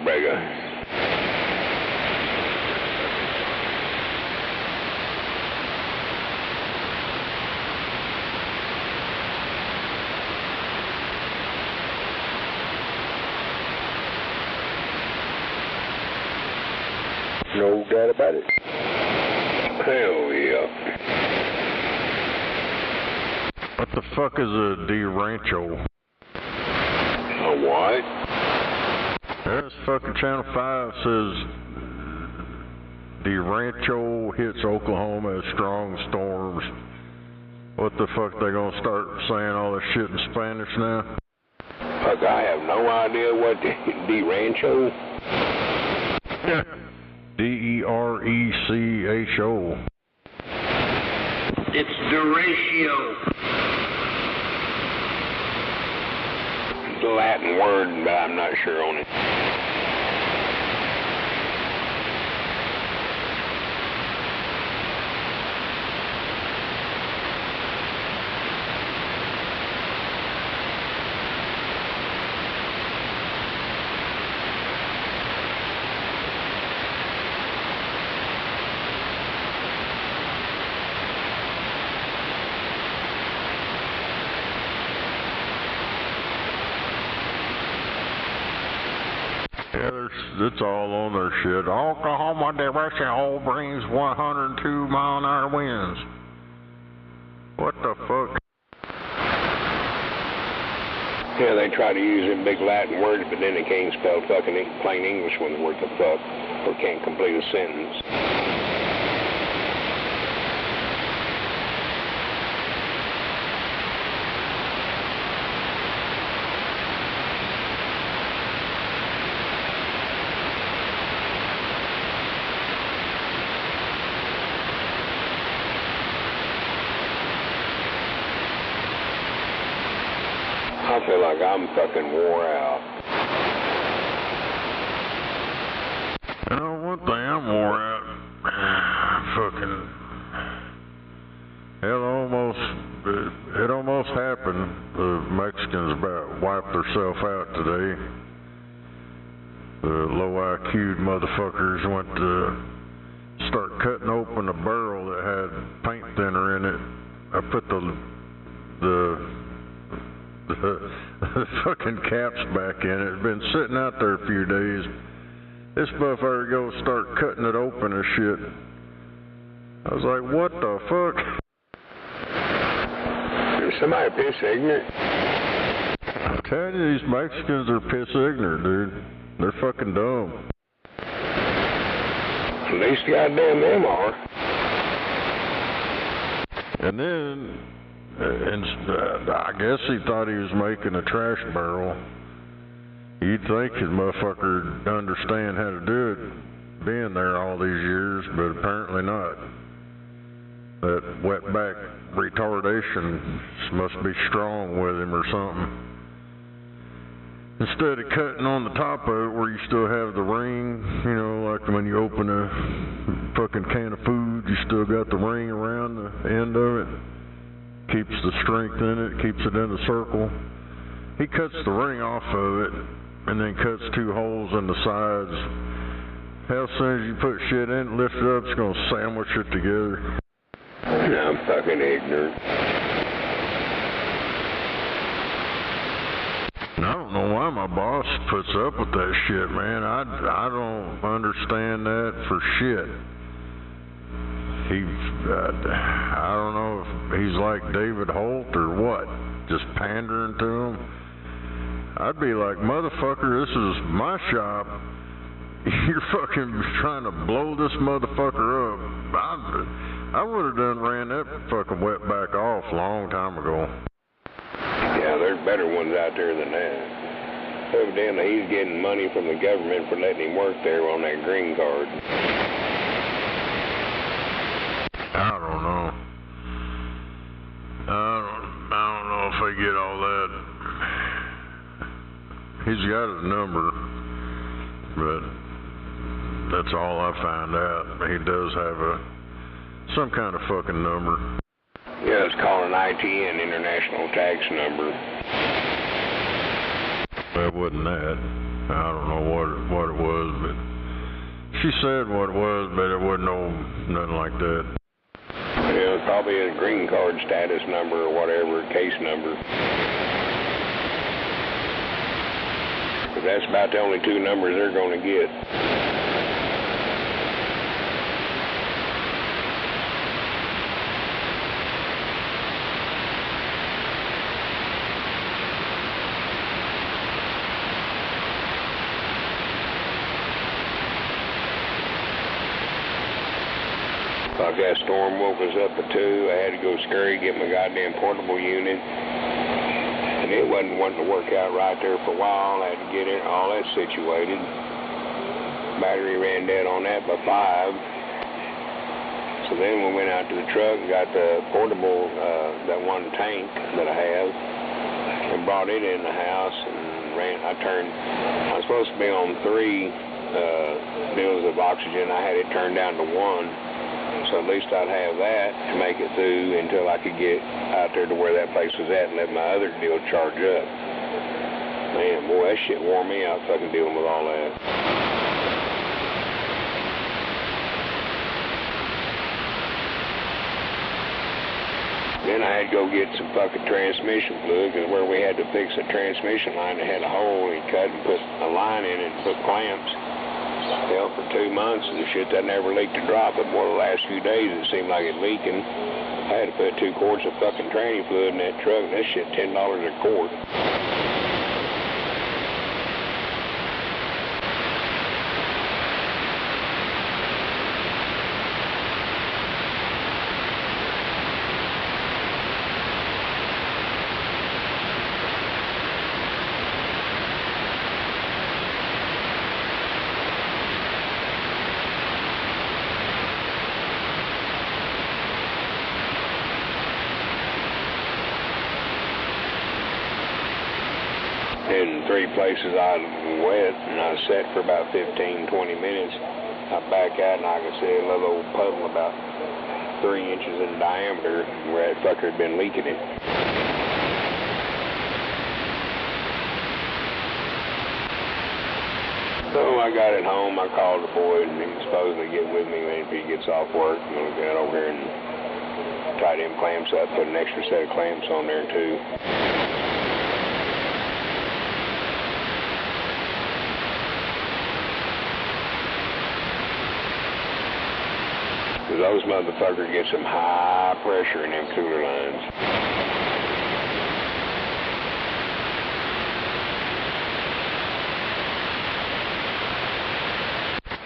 Brega. No doubt about it. Hell yeah. What the fuck is a derancho? A what? This fucking Channel 5 says derancho hits Oklahoma as strong storms. What the fuck, they gonna start saying all this shit in Spanish now? Fuck, I have no idea what derancho. D-E-R-E-C-H-O. It's derecho. It's a Latin word, but I'm not sure on it. Yeah, it's all on their shit. Oklahoma derecho brings 102 mile-an-hour winds. What the fuck? Yeah, they try to use them big Latin words, but then they can't spell fucking plain English ones worth of fuck, or can't complete a sentence. I feel like I'm fucking wore out. You know, one thing I'm wore out. Fucking. It almost happened. The Mexicans about wiped themselves out today. The low IQ'd motherfuckers went to start cutting open a barrel that had paint thinner in it. I put the fucking caps back in it. It's been sitting out there a few days. This motherfucker goes start cutting it open and shit. I was like, what the fuck? Is somebody piss ignorant? I'm telling you, these Mexicans are piss ignorant, dude. They're fucking dumb. At least goddamn them are. And then, I guess he thought he was making a trash barrel. You'd think his motherfucker understand how to do it, being there all these years, but apparently not. That wetback retardation must be strong with him or something. Instead of cutting on the top of it where you still have the ring, you know, like when you open a fucking can of food, you still got the ring around the end of it. Keeps the strength in it, keeps it in a circle. He cuts the ring off of it and then cuts 2 holes in the sides. How soon as you put shit in, lift it up, it's gonna sandwich it together. I'm fucking ignorant. And I don't know why my boss puts up with that shit, man. I don't understand that for shit. I don't know if he's like David Holt or what, just pandering to him. I'd be like, motherfucker, this is my shop. You're fucking trying to blow this motherfucker up. I would have done ran that fucking wetback off a long time ago. Yeah, there's better ones out there than that. Evidently, he's getting money from the government for letting him work there on that green card. I don't know. I don't know if I get all that. He's got his number, but that's all I found out. He does have some kind of fucking number. Yeah, it's called an ITN, International Tax Number. That wasn't that. I don't know what it was, but she said what it was, but it wasn't nothing like that. Yeah, probably a green card status number or whatever, case number. But that's about the only two numbers they're going to get. That storm woke us up at 2. I had to go scurry, get my goddamn portable unit. And it wasn't wanting to work out right there for a while. I had to get it, all that situated. Battery ran dead on that by 5. So then we went out to the truck and got the portable, that one tank that I have, and brought it in the house and I was supposed to be on 3 bills of oxygen. I had it turned down to 1. So at least I'd have that to make it through until I could get out there to where that place was at and let my other deal charge up. Man, boy, that shit wore me out fucking dealing with all that. Then I had to go get some fucking transmission fluid, because where we had to fix a transmission line, it had a hole, and cut and put a line in it and put clamps. Hell, for 2 months, and the shit that never leaked a drop, but more the last few days it seemed like it leaking. I had to put 2 quarts of fucking tranny fluid in that truck, and that shit $10 a quart. In 3 places I was wet, and I sat for about 15, 20 minutes. I back out, and I could see a little old puddle about 3 inches in diameter where that fucker had been leaking it. So I got it home. I called the boy, and he was supposed to get with me if he gets off work. I'm going to get over here and tie them clamps up, put an extra set of clamps on there, too. Those motherfuckers get some high pressure in them cooler lines.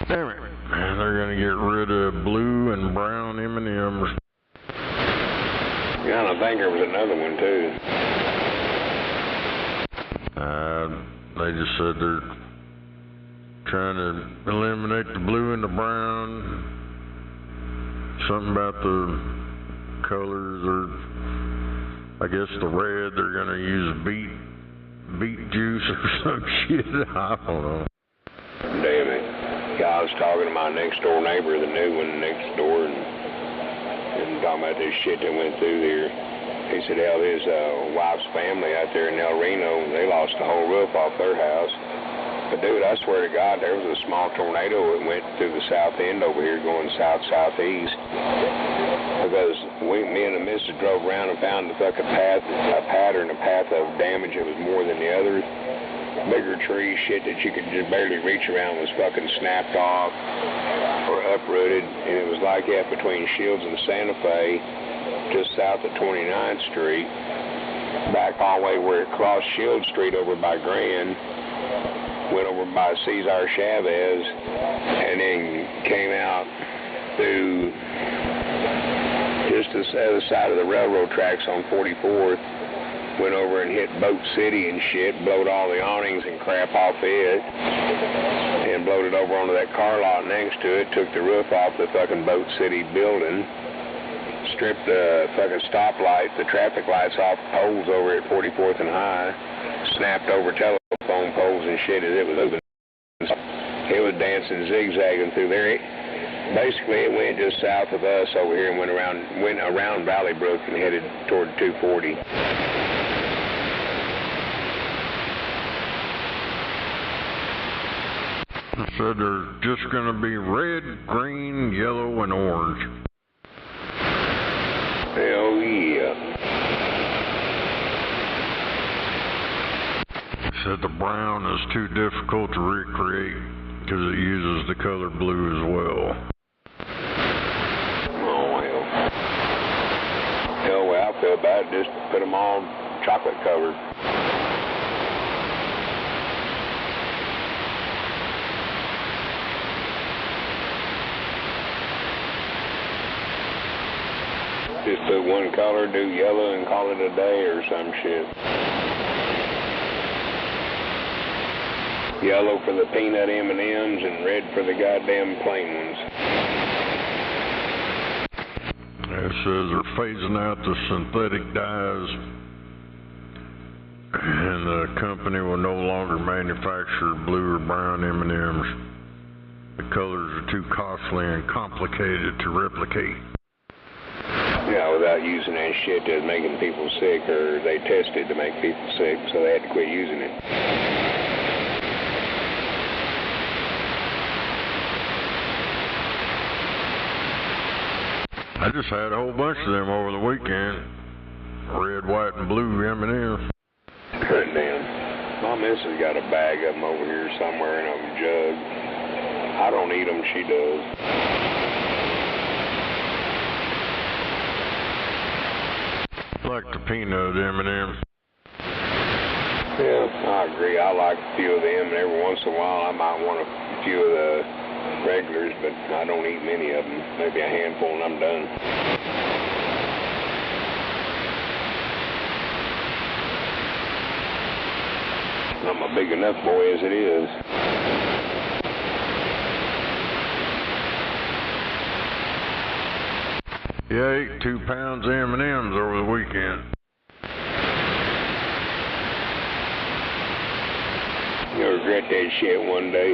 Damn it. Man, they're going to get rid of blue and brown M&Ms. Yeah, and I think there was another one, too. They just said they're trying to eliminate the blue and the brown. Something about the colors, or I guess the red, they're going to use beet juice or some shit. I don't know. Damn it. Yeah, I was talking to my next door neighbor, the new one next door, and talking about this shit that went through there. He said, hell, his wife's family out there in El Reno, they lost the whole roof off their house. But dude, I swear to God, there was a small tornado that went through the south end over here going south-southeast. Because me and the missus drove around and found the fucking path of damage that was more than the other. Bigger tree shit that you could just barely reach around was fucking snapped off or uprooted. And it was like that between Shields and Santa Fe, just south of 29th Street. Back all the way where it crossed Shield Street over by Grand. Went over by Cesar Chavez, and then came out through just the other side of the railroad tracks on 44th, went over and hit Boat City and shit, blowed all the awnings and crap off it, and blowed it over onto that car lot next to it, took the roof off the fucking Boat City building, stripped the fucking stoplights, the traffic lights off poles over at 44th and High, snapped over telephone poles and shit as it was moving. It was dancing, zigzagging through there. Basically, it went just south of us over here and went around Valley Brook and headed toward 240. Said there's just going to be red, green, yellow, and orange. Hell yeah. Said the brown is too difficult to recreate because it uses the color blue as well. Oh, well. Hell, well, I feel bad. Just put them all chocolate covered. Just put one color, do yellow, and call it a day or some shit. Yellow for the peanut M&Ms and red for the goddamn plain ones. It says they're phasing out the synthetic dyes, and the company will no longer manufacture blue or brown M&Ms. The colors are too costly and complicated to replicate. Yeah, without using that shit that's making people sick, or they tested to make people sick, so they had to quit using it. I just had a whole bunch of them over the weekend. Red, white, and blue M&Ms. Good damn. My missus got a bag of them over here somewhere in a jug. I don't eat them, she does. Like the peanut M&Ms. Yeah, I agree. I like a few of them, and every once in a while I might want a few of the regulars, but I don't eat many of them. Maybe a handful and I'm done. I'm a big enough boy as it is. Yeah, I ate 2 pounds of M&Ms over the weekend. You'll regret that shit one day.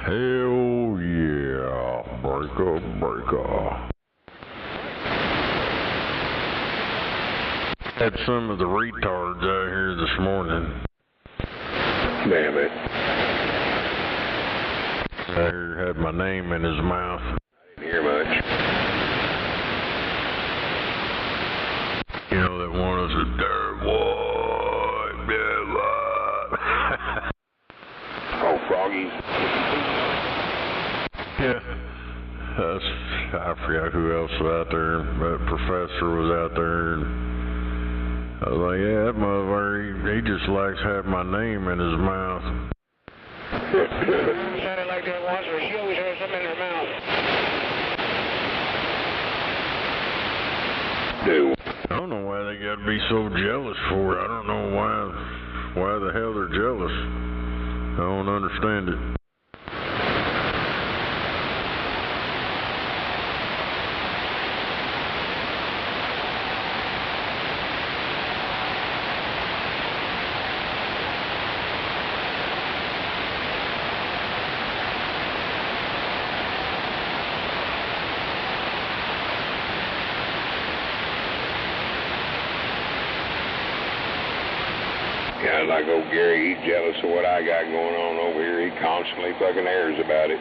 Hell yeah, breaker. Had some of the retards out here this morning. Damn it. Out here had my name in his mouth. I didn't hear much. You know that one was a dirt what? Oh, Froggies. Yeah. I forgot who else was out there. That professor was out there. And I was like, yeah, that motherfucker, he just likes having my name in his mouth. Sounded like that once, but she always has something in her mouth. Dude. I don't know why they gotta be so jealous for it. I don't know why the hell they're jealous. I don't understand it. Yeah, like old Gary, he's jealous of what I got going on over here. He constantly fucking airs about it.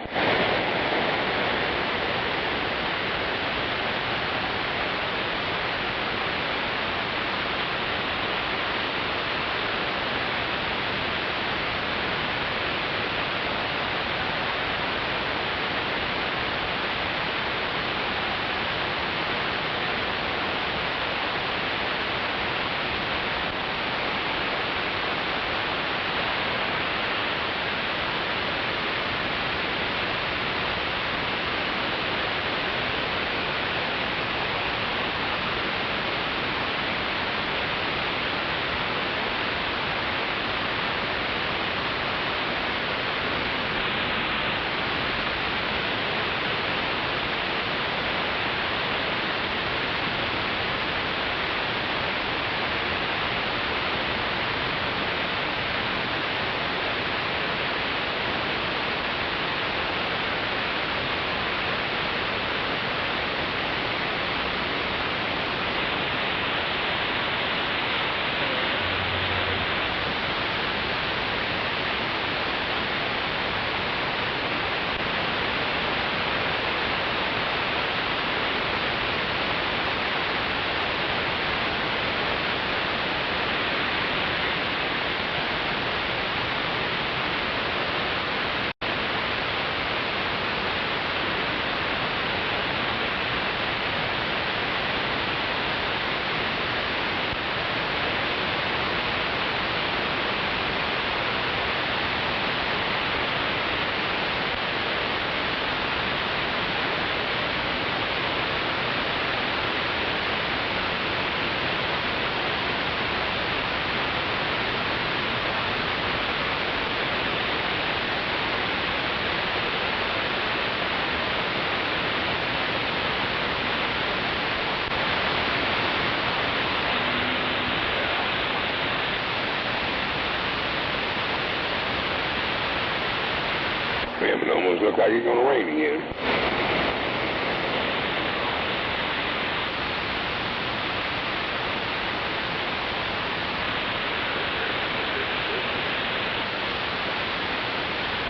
Damn, it almost looks like it's gonna rain again.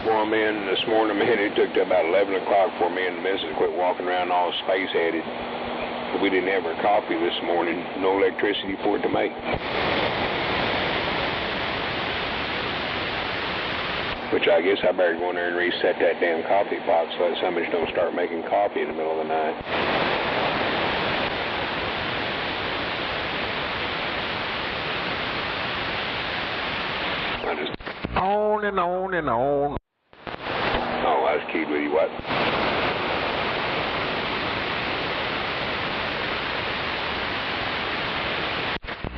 Before I'm in this morning, man, it took to about 11 o'clock for me and the missus quit walking around all space-headed. We didn't have our coffee this morning, no electricity for it to make. Which I guess I better go in there and reset that damn coffee pot so that somebody don't start making coffee in the middle of the night. On and on and on. Oh, I was keyed with you, what?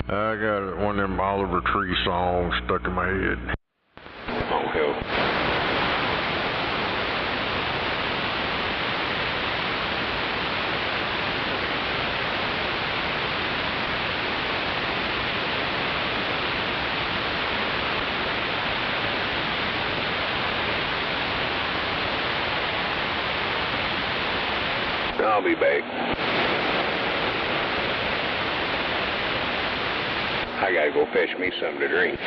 I got one of them Oliver Tree songs stuck in my head. Oh, hell. I'll be back. I gotta go fetch me something to drink.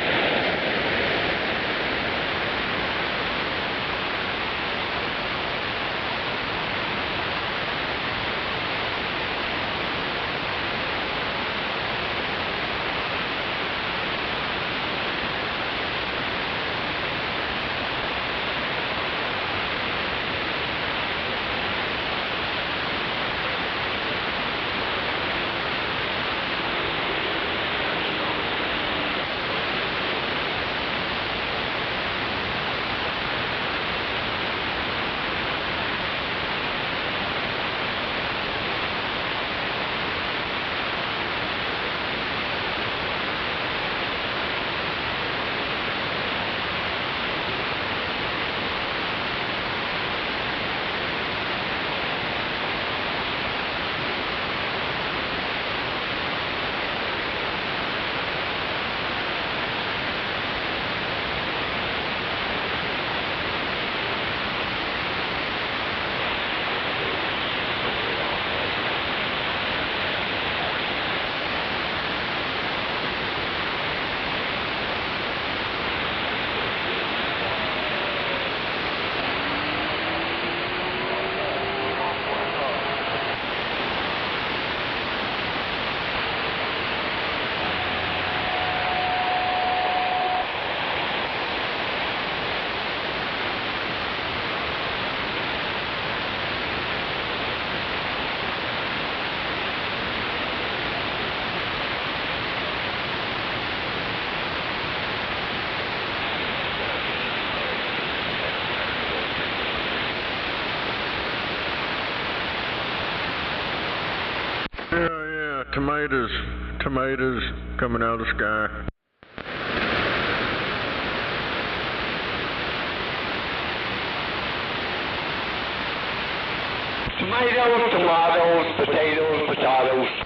Tomatoes coming out of the sky. Tomatoes, potatoes.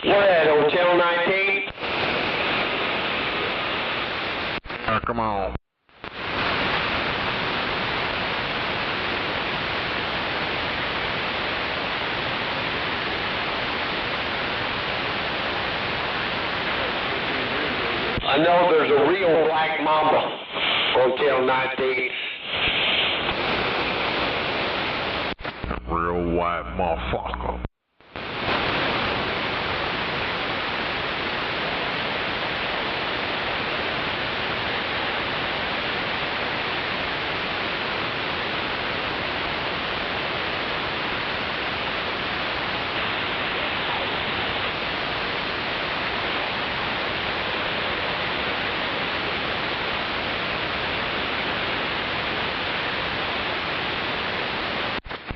We're at Hotel 19. Come on. I know there's a real black mamba, Hotel 19. Real white motherfucker.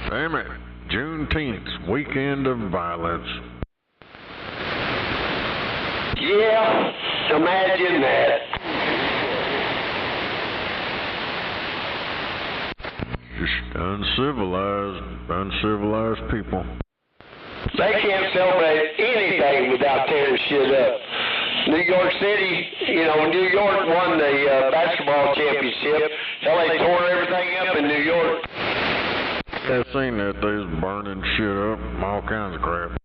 Damn it. Juneteenth, weekend of violence. Yeah, imagine that. Just uncivilized people. They can't celebrate anything without tearing shit up. New York City, New York won the basketball championship. Hell, they tore everything up in New York. I've seen that. They was burning shit up, all kinds of crap.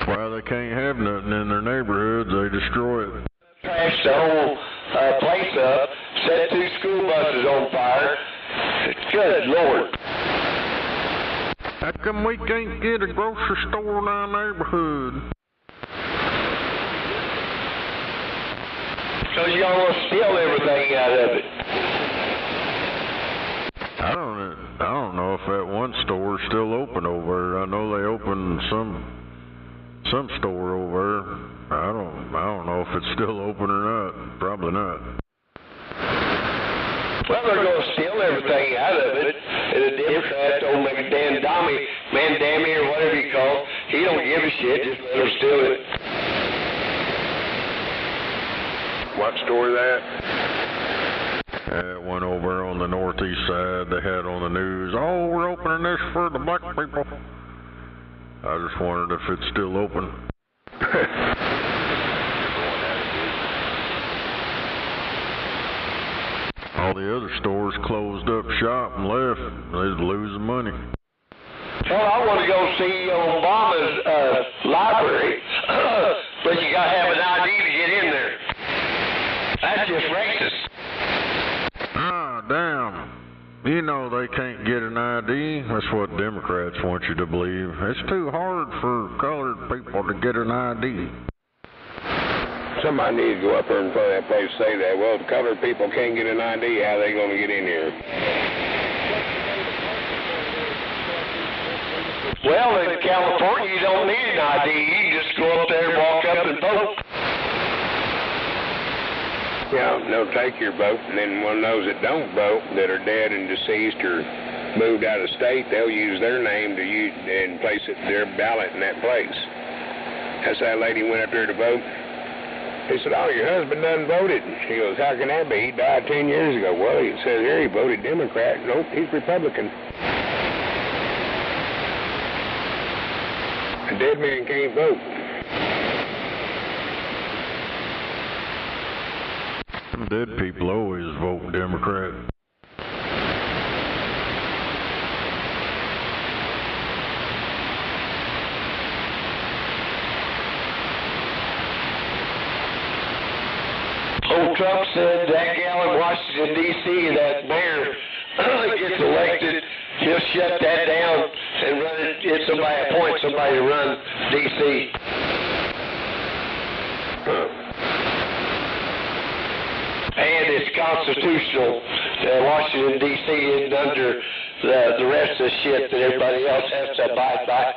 Why they can't have nothing in their neighborhoods, they destroy it. Trashed the whole place up, set 2 school buses on fire. Good Lord. How come we can't get a grocery store in our neighborhood? Because y'all want to steal everything out of it. I don't know if that one store is still open over there. I know they opened some store over there. I don't know if it's still open or not. Probably not. Well, they're going to steal everything out of it. And the Democrat, old Mandami or whatever you call it, he don't give a shit. Just let them steal it. What store is that? That one over on the northeast side, they had on the news, oh, we're opening this for the black people. I just wondered if it's still open. All the other stores closed up shop and left. They was losing money. Hell, I want to go see Obama's library, but you got to have an ID to get in there. That's just racist. Ah, damn. You know they can't get an ID. That's what Democrats want you to believe. It's too hard for colored people to get an ID. Somebody needs to go up there and play that place say that. Well, if colored people can't get an ID, how are they going to get in here? Well, in California, you don't need an ID. You can just go up there, walk up, and vote. Yeah, they'll take your vote, and then one of those that don't vote, that are dead and deceased or moved out of state, they'll use their name to use and place it their ballot in that place. That's how that lady went up there to vote. He said, oh, your husband done voted. She goes, how can that be? He died 10 years ago. Well, it says here he voted Democrat. Nope, he's Republican. A dead man can't vote. Dead people always vote Democrat. Old Trump said that gal in Washington, D.C., that mayor gets elected, he'll shut that down and run it, appoint somebody to run D.C. And it's constitutional. Washington, D.C. isn't under the rest of the shit that everybody else has to abide by.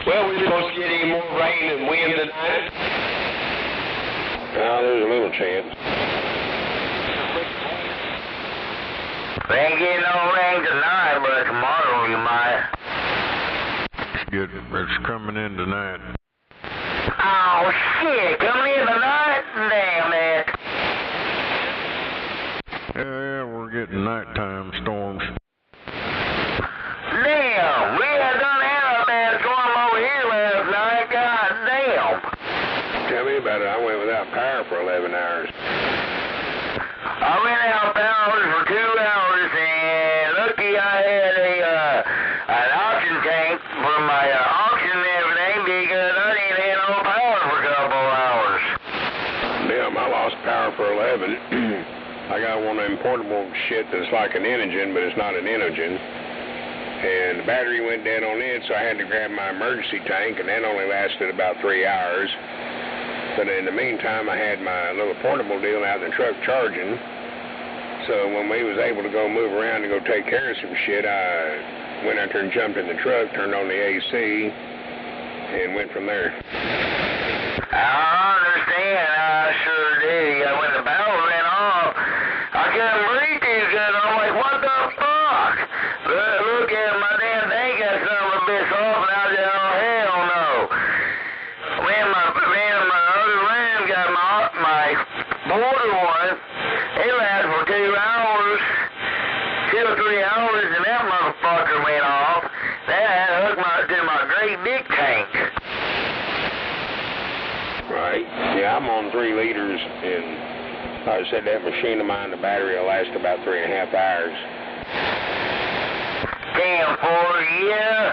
Well, we're supposed to get any more rain and wind tonight. There's a little chance. We ain't getting no rain tonight, but tomorrow you might. It's coming in tonight. Oh, shit, coming in tonight? Damn it. Yeah, we're getting nighttime storms. Damn, we had done had a bad storm over here last night. God damn. damn. Tell me about it. I went without power for 11 hours. I went out power for 2 hours, and lucky I had an oxygen tank for my oxygen and everything because I didn't have no power for a couple of hours. Damn, I lost power for 11. I got one of them portable shit that's like an Inogen, but it's not an Inogen. And the battery went dead on it, so I had to grab my emergency tank, and that only lasted about 3 hours. But in the meantime, I had my little portable deal out in the truck charging. So when we was able to go move around and go take care of some shit, I went out there and jumped in the truck, turned on the AC, and went from there. I understand, I sure did. When the power went off, I couldn't breathe too good. I'm like, what the fuck? Look at my damn thing got some of a bitch off, and I said, oh, hell no. When my other RAM got my border one, it lasted for 2 hours, 2 or 3 hours, and that motherfucker went off. That had hooked to my great big tank. Right. Yeah, I'm on 3 liters, and like I said, that machine of mine, the battery will last about 3.5 hours. Damn, yeah.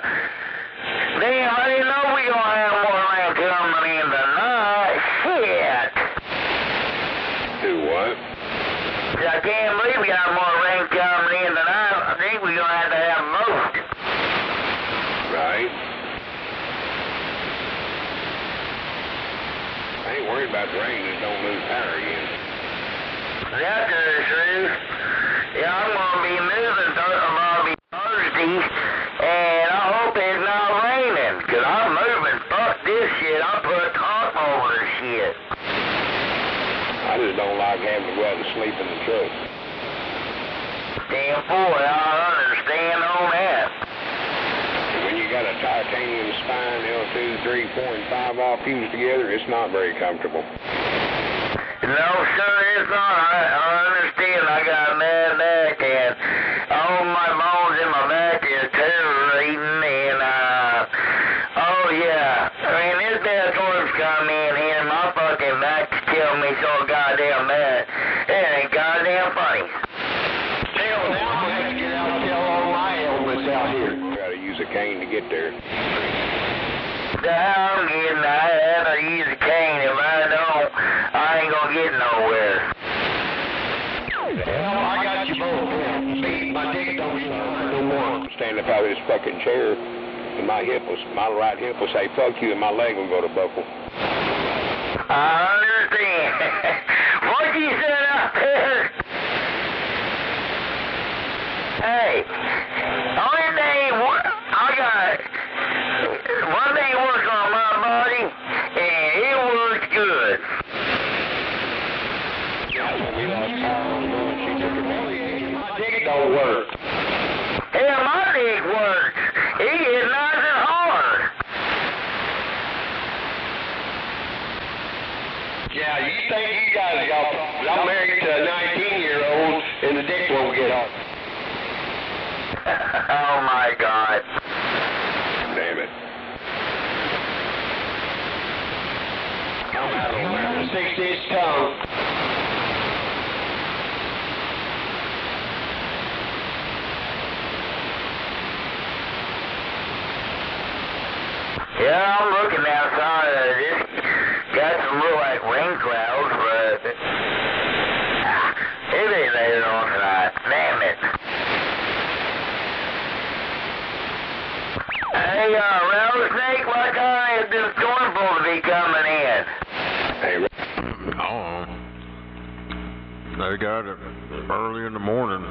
Damn, I didn't know we gonna have more rain coming in tonight. Shit. Do what? I can't believe we got more rain coming in tonight. I think we're gonna have to have most. Right. I ain't worried about the rain, just don't lose power again. That's the truth. Yeah, I'm gonna be moving Thursday, and I hope it's not raining, because I'm moving. Fuck this shit. I put top over this shit. I just don't like having to go out and sleep in the truck. Damn boy, I understand on that. When you got a titanium spine, L2, 3, 4, and 5 all fused together, it's not very comfortable. No, sir, it's not. I understand. I got a bad back, and all my bones in my back is deteriorating, and, oh, yeah. I mean, this bad storm's come in here, and my fucking back's killing me so goddamn bad. It ain't goddamn funny. Hell, now I'm going to have to get out and tell all my ailments out here. Got to use a cane to get there. I have to use a cane. If I don't, I ain't gonna get nowhere. Hell, I got you both. See, my dick don't hurt no more. Stand up out of this fucking chair, and my right hip will say fuck you, and my leg will go to buckle. I understand. What you said out there? Hey, only thing I got. One thing works on my body, and it works good. My dick don't work. Hell, my dick works. It gets nice and hard. Yeah, you think you guys got... I'm married to a 19-year-old, and the dick won't get hard. Oh, my God. Damn it. I'm out of 6-inch tongue. Yeah, I'm looking outside of this. Got some little like rain clouds, but it ain't later on tonight. Damn it. Hey, Rattlesnake, what time is this storm supposed to be coming in? Hey, I don't know. They got it early in the morning.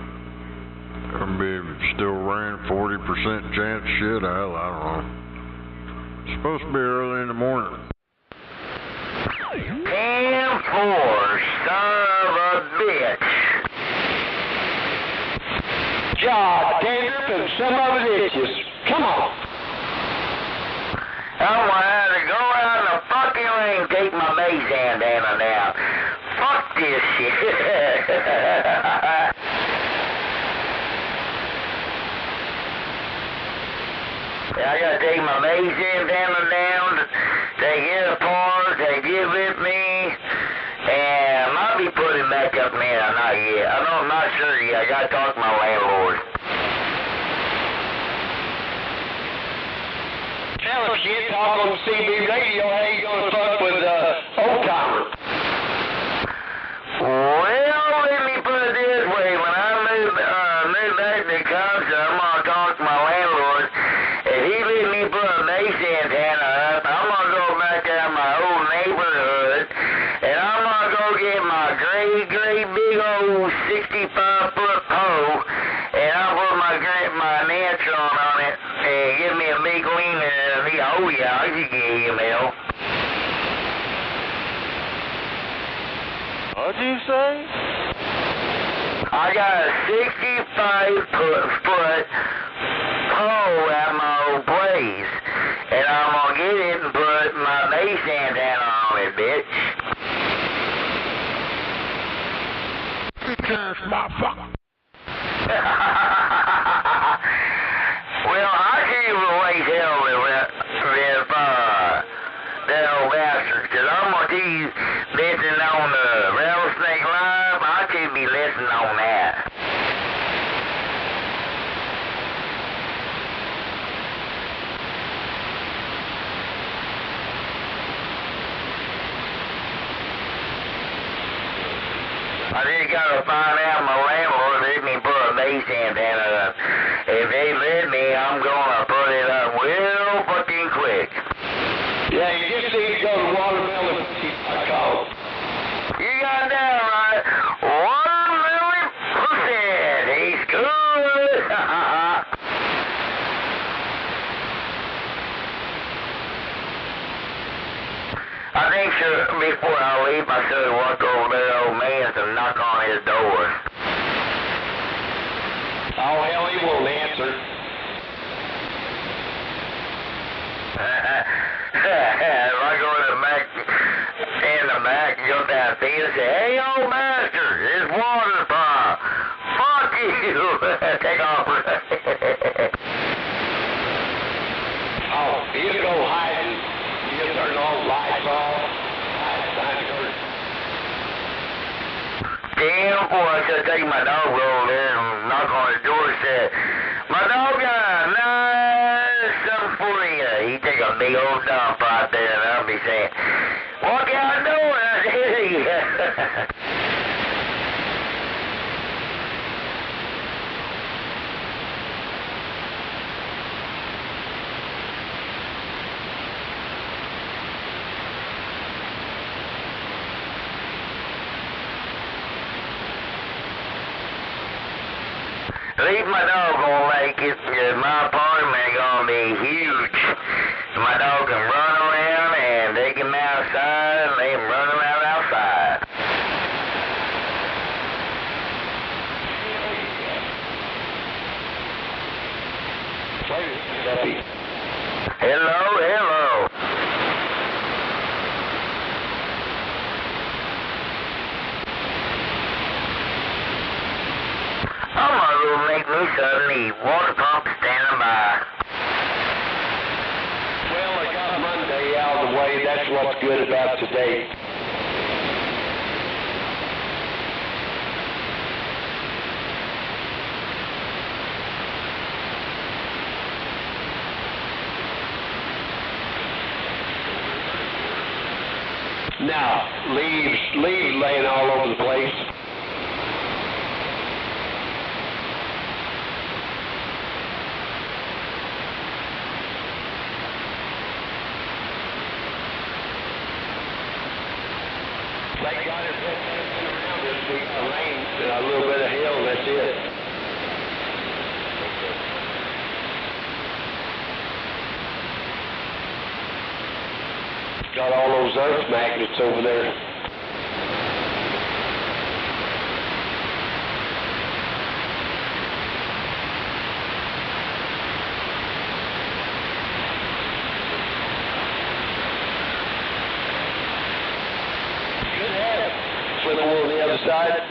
Gonna be still rain, 40% chance. Shit, hell, I don't know. It's supposed to be early in the morning. 10-4, son of a bitch. God damn it, and some of it itches. Come on. I'm gonna have to go out in the fucking rain and take my base bandana down. Fuck this shit. I gotta take my base bandana down, take care of yet. I'm not sure yet. I gotta talk to my landlord. Tell us, shit, talk on CB radio, how you gonna fuck with old timer? Well, let me put it this way. When I move back to Compton, I'm gonna talk to my landlord. If he let me put a base antenna up, I'm gonna go back down my old neighborhood, and I'm gonna go get my great big old 65-foot pole, and I'll put my Nantron on it, and give me a big leaner. Oh yeah, I can get you, Mel. What'd you say? I got a 65-foot pole at my old place, and I'm gonna get it and put my base antenna on it, bitch. Bitch-ass motherfucker. Well, I can't even wait hell with that old bastard, because I'm gonna keep listening on the Rattlesnake Live. I should be listening on that. I just gotta find out my landlord let me put a base antenna up. If they let me, I'm gonna put it up real fucking quick. Yeah, you just need to go to watermelonpussy.com. You got that right. Watermelon pussy. He's good. I think before I leave, I should walk over to the old man's and knock on his door. Oh, hell, he won't answer. If I go in the back, go down the and say, hey, old master, it's water pump. Fuck you. Take off. Oh, he'll go hiding. He'll turn all the lights off. Damn, boy, I should take my dog over there and knock on his door and say, my dog got a nice something for you. He take a big old dump right there, and I'll be saying, walk out the door. I say, yeah. Leave my dog on like it. My apartment gonna be huge. My dog can run around and take him outside and let him run around outside. Hello, hello. I'm gonna go make me some neat water pump standing by. Well, I got Monday out of the way. That's what's good about today. Now, leaves laying all over the place. They got it around this week, the rain, a little bit of hail, that's it. Got all those earth magnets over there. Flip over the other side.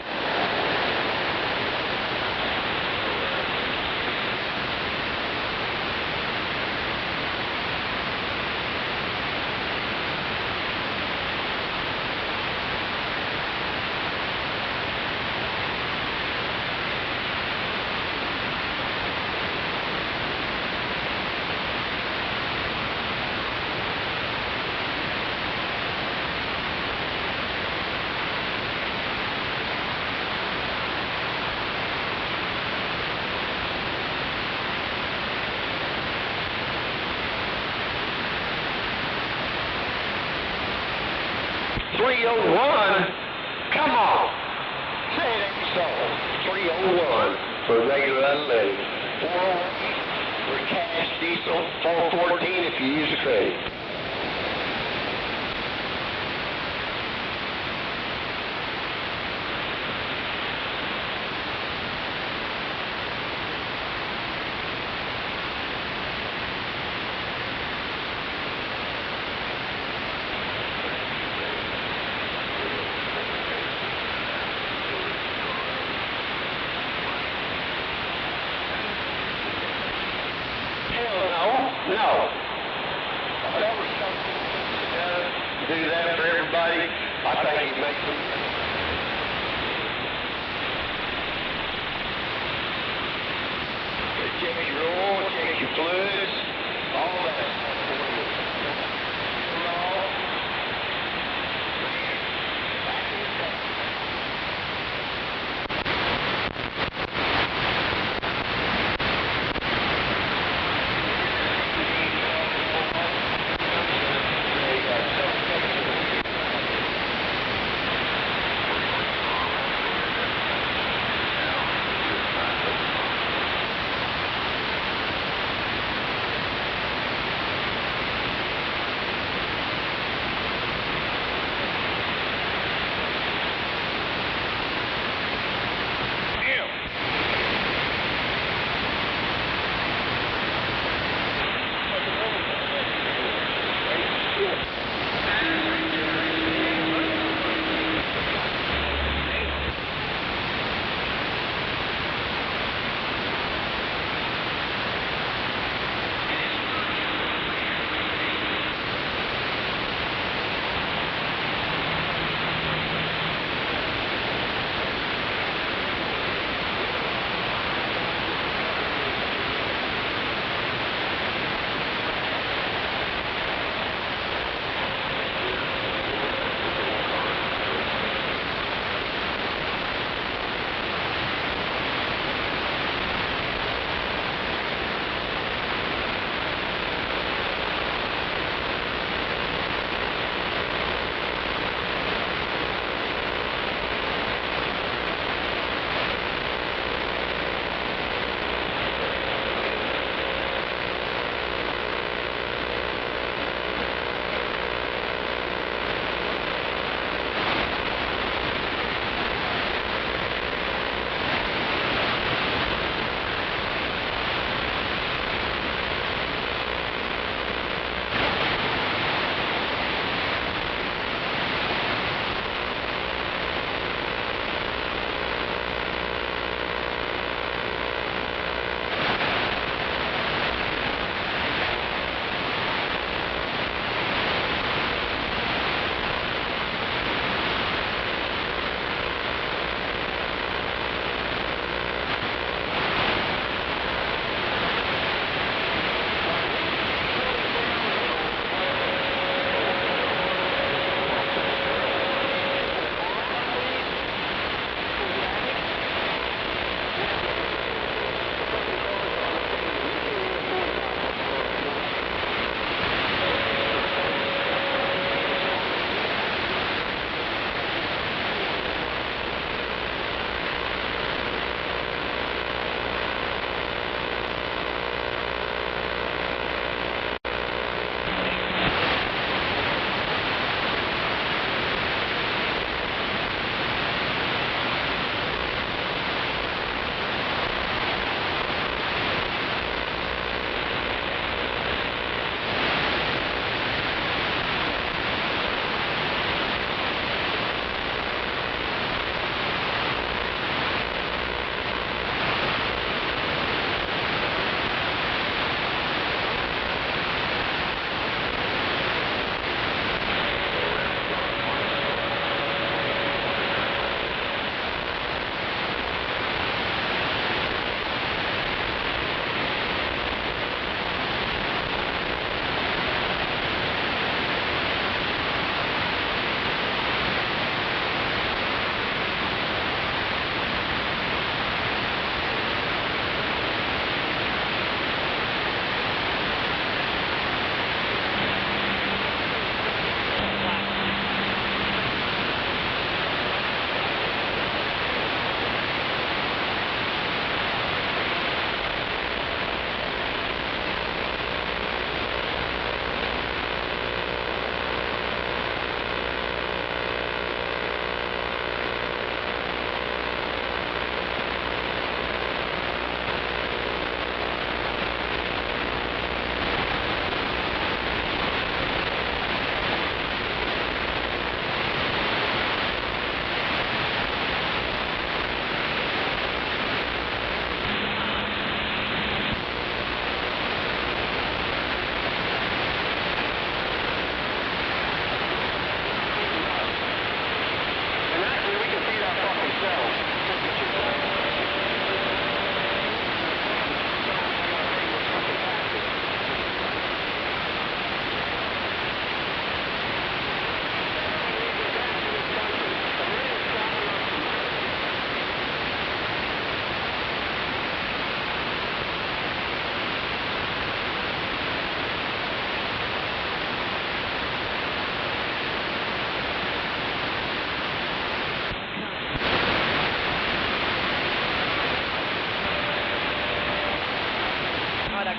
301? Come on. Say it ain't so. 301 for regular unleaded. 408 for cash diesel. 414 if you use a credit. No. That was something to do that for everybody. I think he makes them. Check your oil, check your fluids, all that.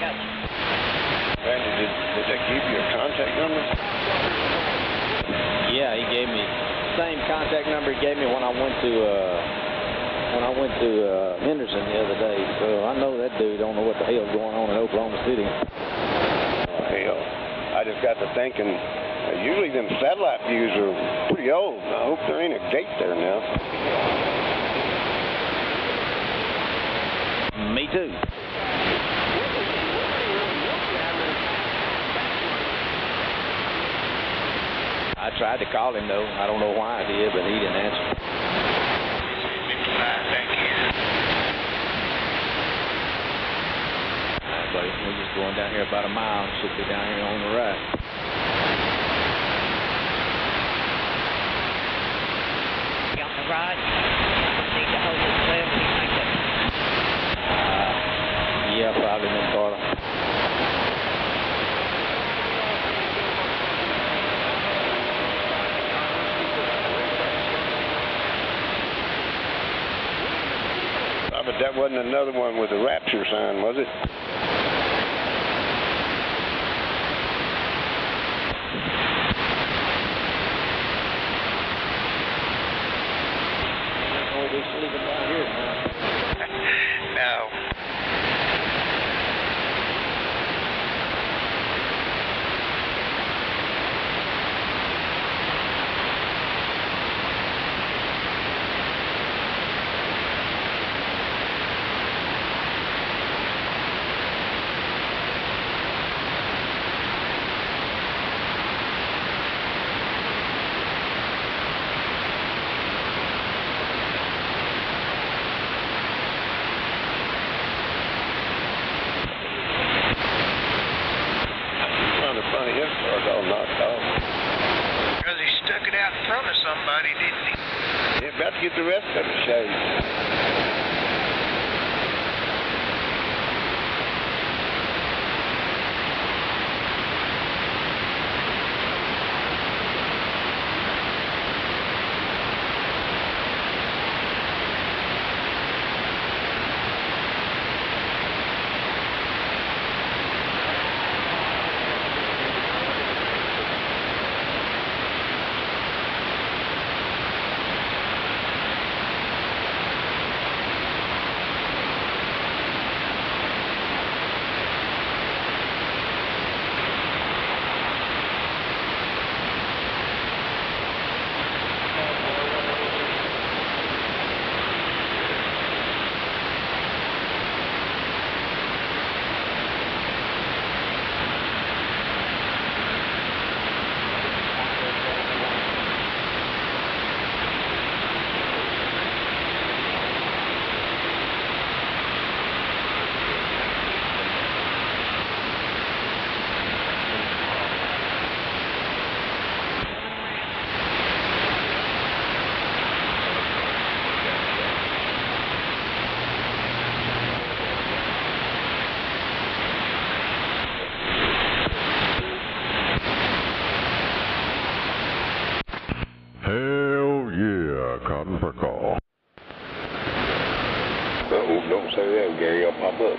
got you. Randy, did they give you a contact number? Yeah, he gave me the same contact number he gave me when I went to Henderson the other day. So I know that dude don't know what the hell's going on in Oklahoma City. Hell, I just got to thinking, usually them satellite views are pretty old. I hope there ain't a gate there now. Me too. I tried to call him though. I don't know why I did, but he didn't answer. But we're just going down here about a mile. Should be down here on the right. You on the right? You need to hold this left. You think that? Yeah, probably Miss Carla. But that wasn't another one with the Rapture sign, was it? Oh, they're sleeping down here now. No. Because he stuck it out in front of somebody, didn't he? Yeah, about to get the rest of it shaved. Hell yeah, cotton per call. Oh, don't say that, Gary. I'll pop up.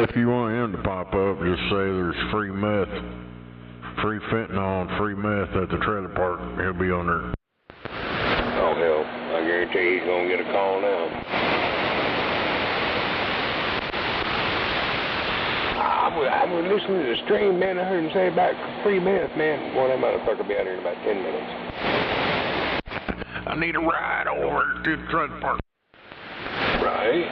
If you want him to pop up, just say there's free meth, free fentanyl and free meth at the trailer park. He'll be on there. Oh, hell. I guarantee he's going to get a call now. I was listening to the stream, man. I heard him say about free meth, man. Boy, that motherfucker will be out here in about 10 minutes. I need a ride over to the trailer park. Right.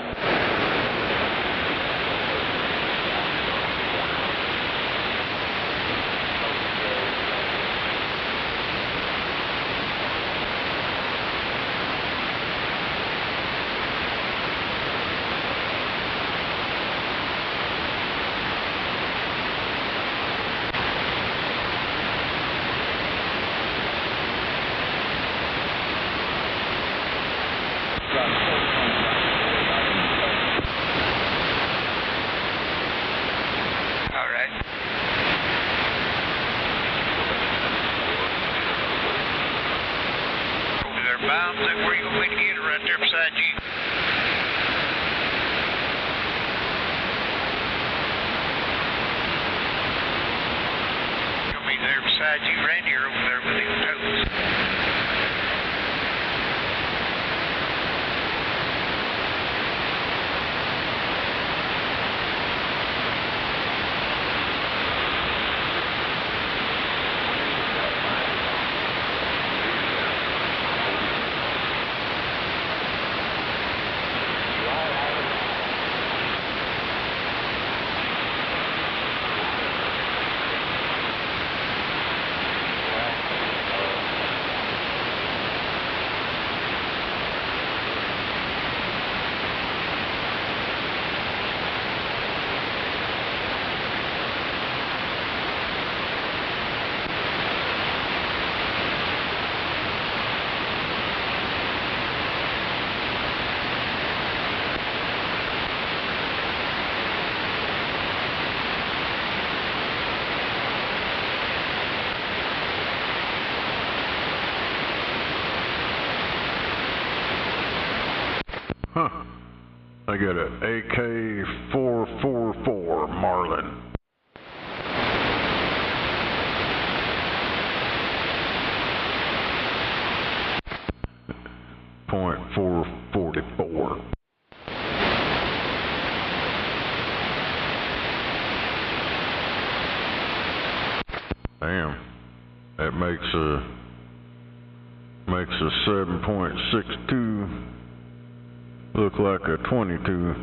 Bob, is that where you going to get her, right there beside you? You'll be there beside you, Randy, or over there with them totes? Huh. I got a AK-444 Marlin. .444. Damn. That makes a 7.62 look like a 22.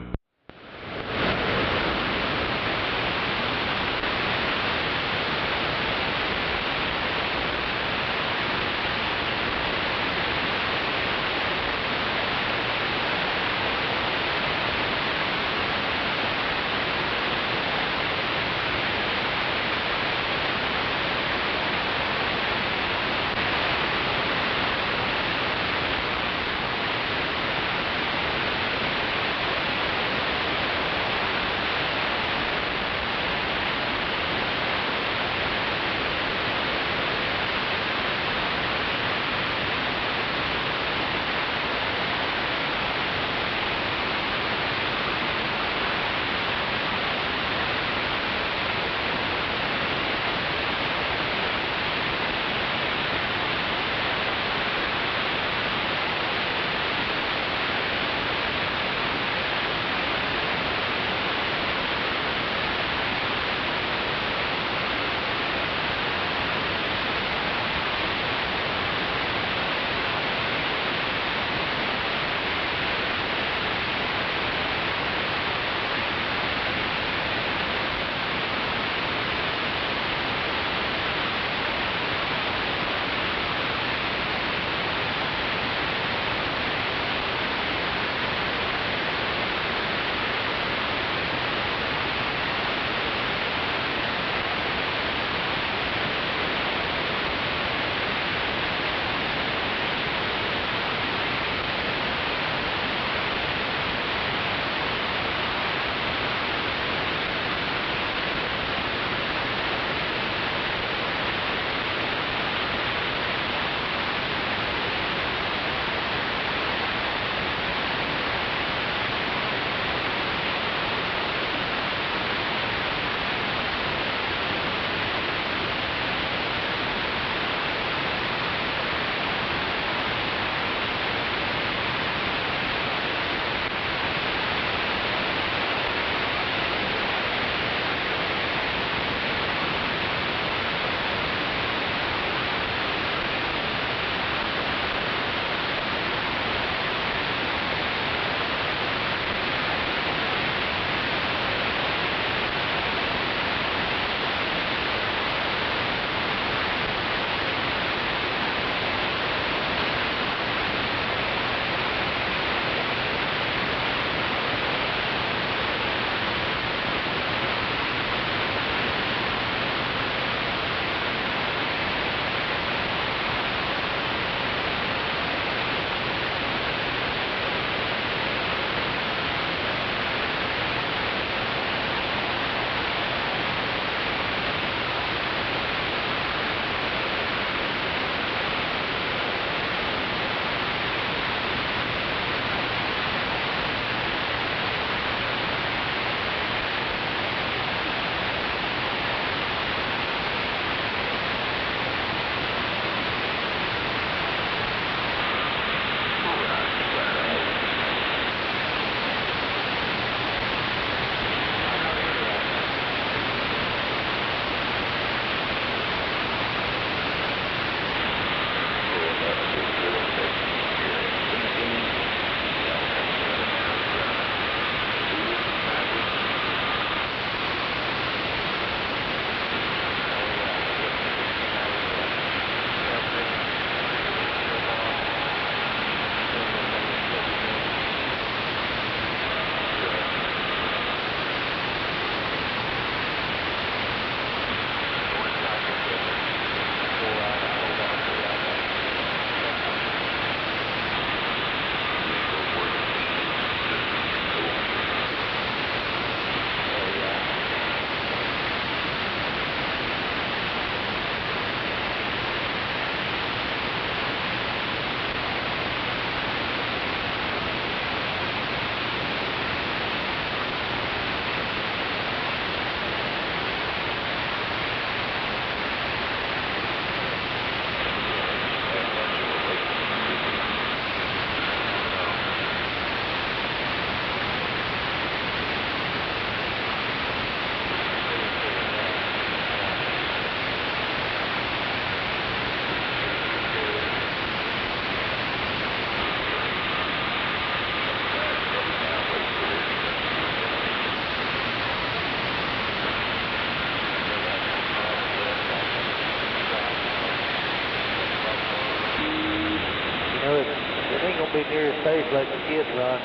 be near as safe like the kids run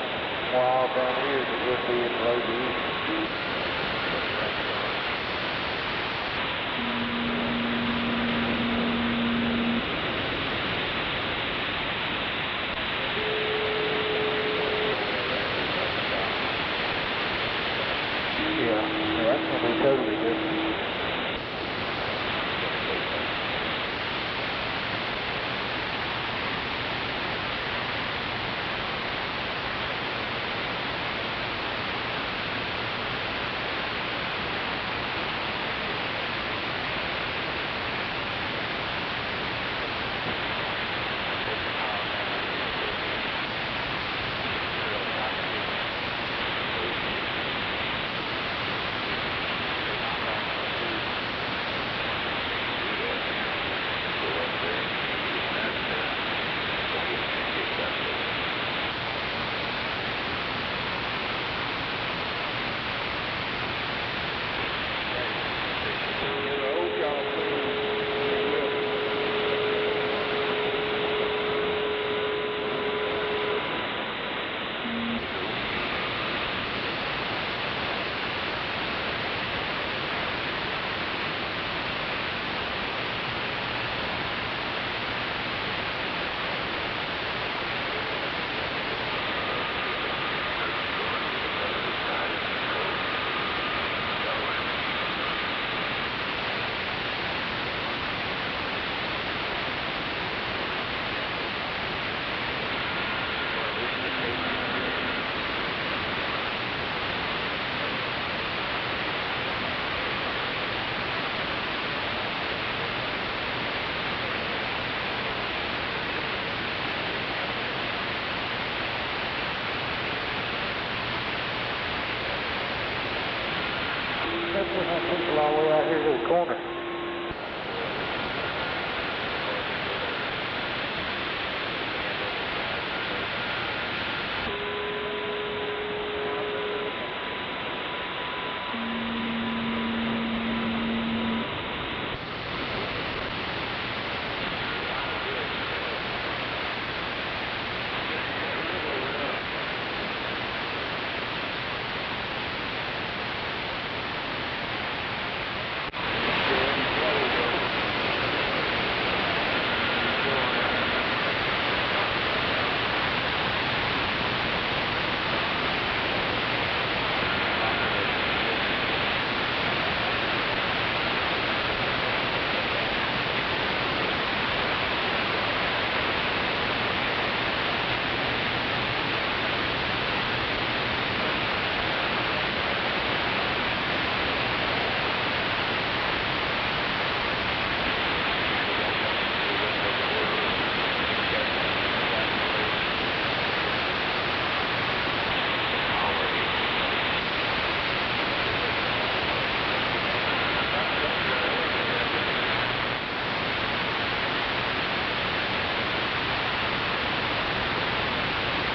wild down here as it would be in low D. Yeah, that's going to be totally different. That's when I took all the way out here to the corner.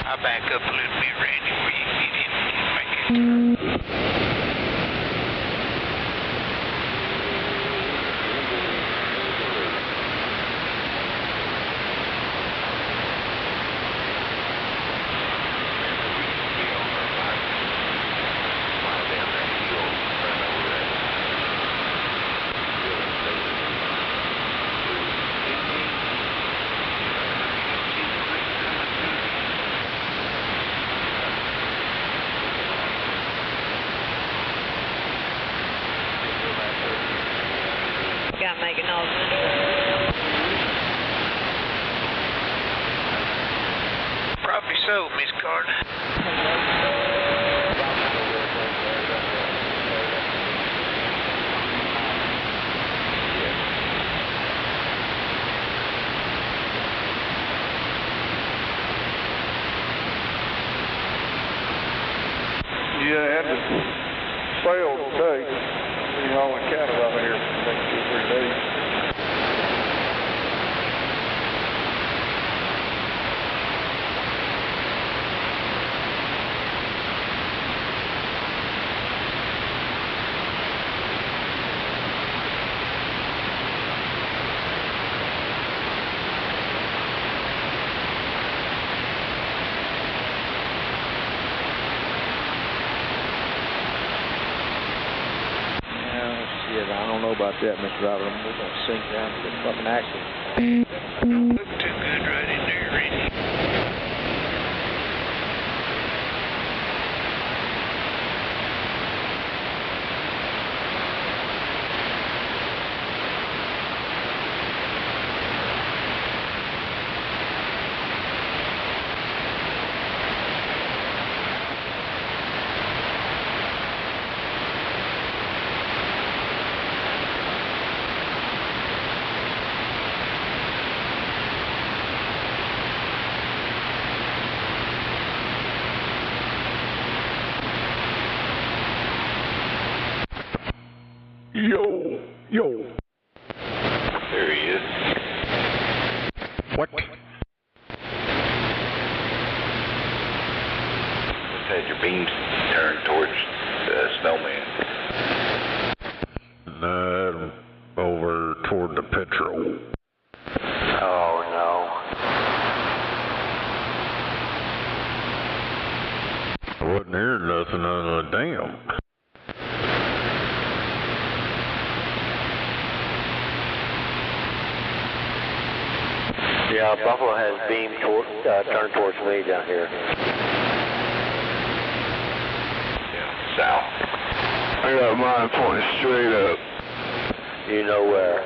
I'll back up a little bit, Randy, where you can get in and make it turn. Got making all the Probably so, Miss Carter. Yeah, I had to sail today. You know, in Canada out here for the next 2 or 3 days. know about that, Mr. Driver. We're going to sink down to this fucking accident. Look too good right in there, Randy. Yo. There he is. What? Just had your beams turned towards the snowman. No, over toward the petrol. Oh, no. I wasn't hearing nothing other than damn. Yeah, Buffalo has beam turned towards me down here. Yeah, south. I got mine pointing straight up. You know where.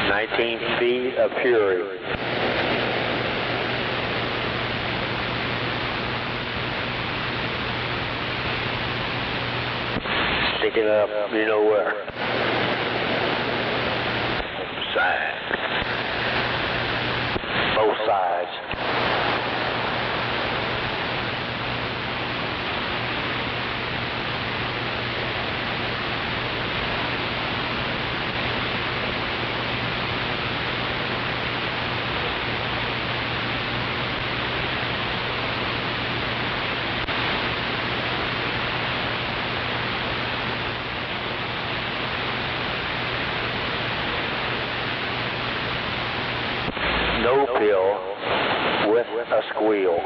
19 feet of fury. Sticking up, you know where. Side. Both sides. No pill with a squeal.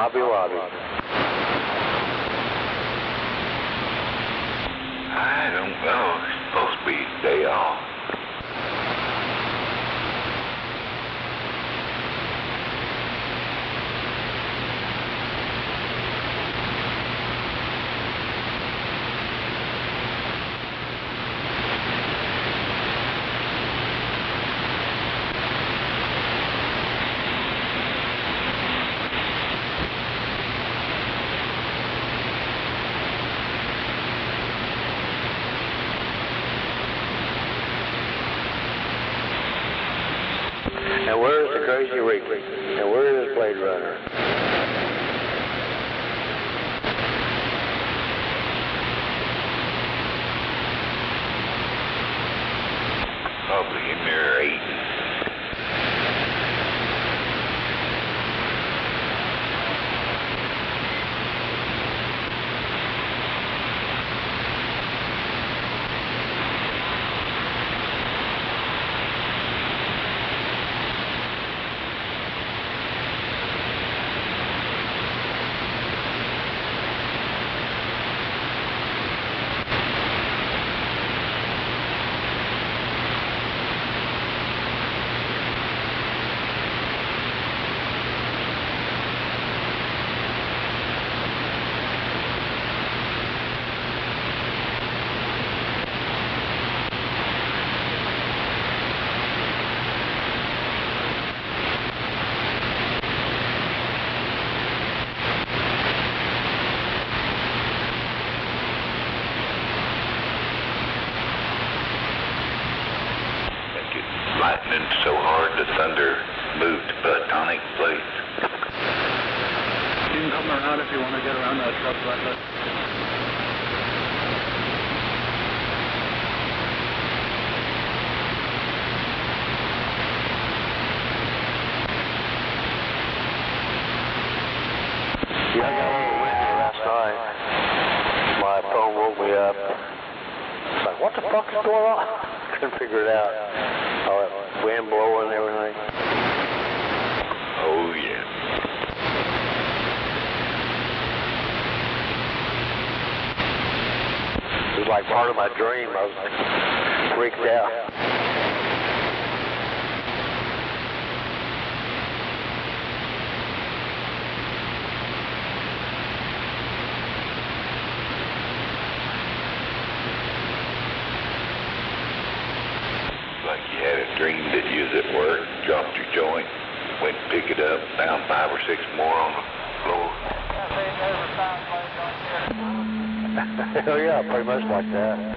Hobby Lobby. I don't know. It's supposed to be day off. And where's the Crazy Wrigley? And where is Blade Runner? Probably in there eating. Lightning so hard the thunder moved tectonic plates. You can come around if you want to get around that truck butler. Yeah, I got a little windy last night. My phone woke me up. It's like, what the fuck is going on? Couldn't figure it out. All that wind blowing and everything. Oh, yeah. It was like part of my dream. I was like freaked out. Like you had a dream that you was at work, dropped your joint, went to pick it up, found 5 or 6 more on the floor. Hell yeah, pretty much like that.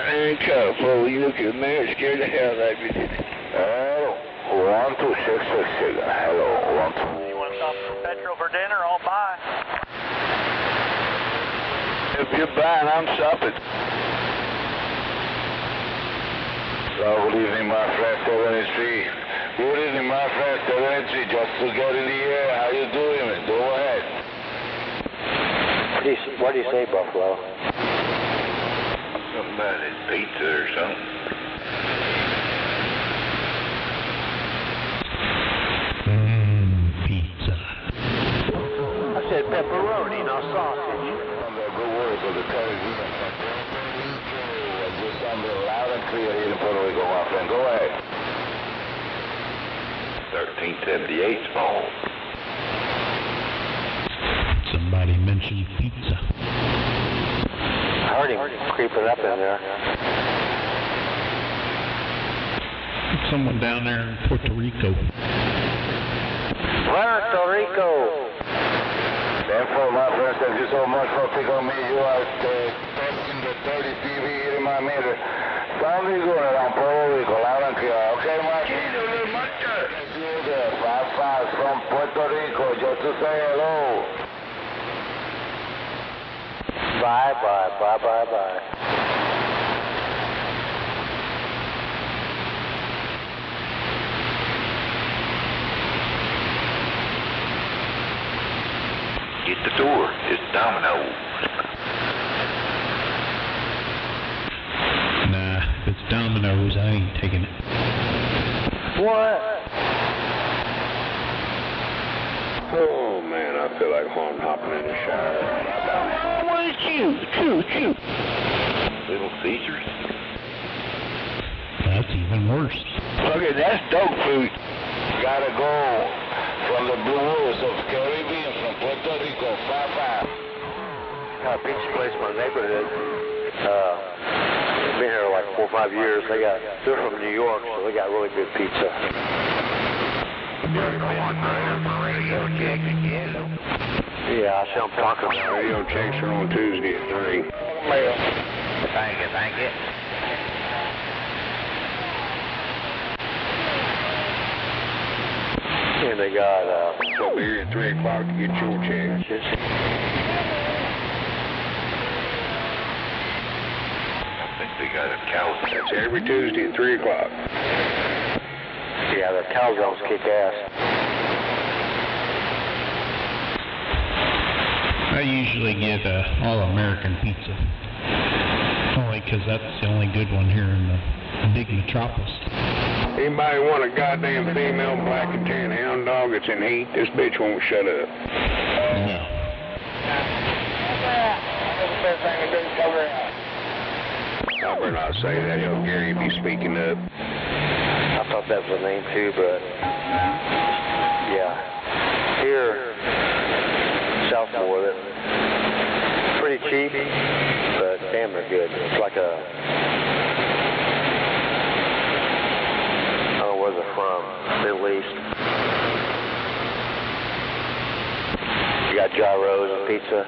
Ain't careful, you look at me, it scared the hell out of me. Hello, 12666. Hello, 126. You want to stop for petrol for dinner? I'll buy. If you're buying, I'm shopping. Good evening, my friend, 73. Good evening, my friend, 73. Just to get in the air, how you doing, man? Go ahead. What do you say, Buffalo? Something about his pizza or something. Pizza. I said pepperoni, not sausage. Good word for the television. Just something loud and clear here in Puerto Rico, my friend. Go ahead. 1378's phone. Somebody mentioned pizza. I heard him creeping up in there. Someone down there in Puerto Rico. Puerto Rico. Therefore, my friend, thank you so much for picking on me. You are testing the 30 TV here in my meter. Sounding good around Puerto Rico, loud and clear. Okay, my friend? You there, 55 from Puerto Rico, just to say hello. Bye, bye, bye, bye, bye. Get the door. It's Domino's. Nah, if it's Domino's, I ain't taking it. What? Oh man, I feel like hopping in the shower. Bye-bye. What is you? Little Caesars. That's even worse. Okay, that's dog food. Gotta go from the Blue Hills of Caribbean from Puerto Rico, 5-5. Pizza place in my neighborhood. Been here like 4 or 5 years. They're from New York, so they got really good pizza. Yeah, I see them talking about Radio checks are on Tuesday at 3. Thank you. and they got So be here at 3 o'clock to get your checks. I think they got a cow. That's every Tuesday at 3 o'clock. Yeah, the calzones kick ass. I usually get all-American pizza. Only 'cause that's the only good one here in the big metropolis. Anybody want a goddamn female black and tan hound dog that's in heat? This bitch won't shut up. No. I better not say that. He'll Gary be speaking up. I thought that was a name too, but yeah. Here, south of it, pretty cheap, but damn, they're good. It's like a, I don't know where they're from, Middle East. You got gyros and pizza.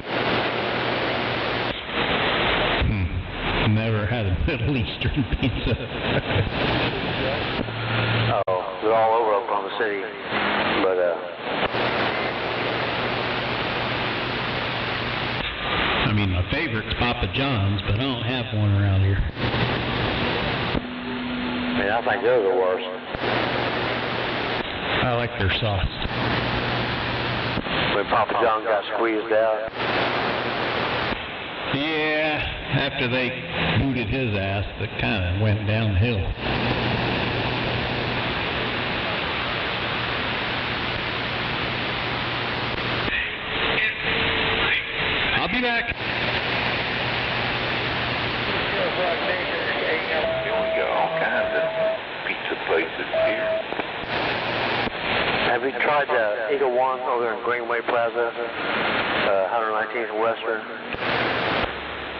Never had a Middle Eastern pizza. Oh, they're all over Oklahoma City, but I mean, my favorite's Papa John's, but I don't have one around here. man, I think they're the worst. I like their sauce. When Papa John got squeezed out. Yeah, after they booted his ass, that kind of went downhill. I'll be back. We got all kinds of pizza places here. Have you tried the Eagle One over there in Greenway Plaza, 119th and Western?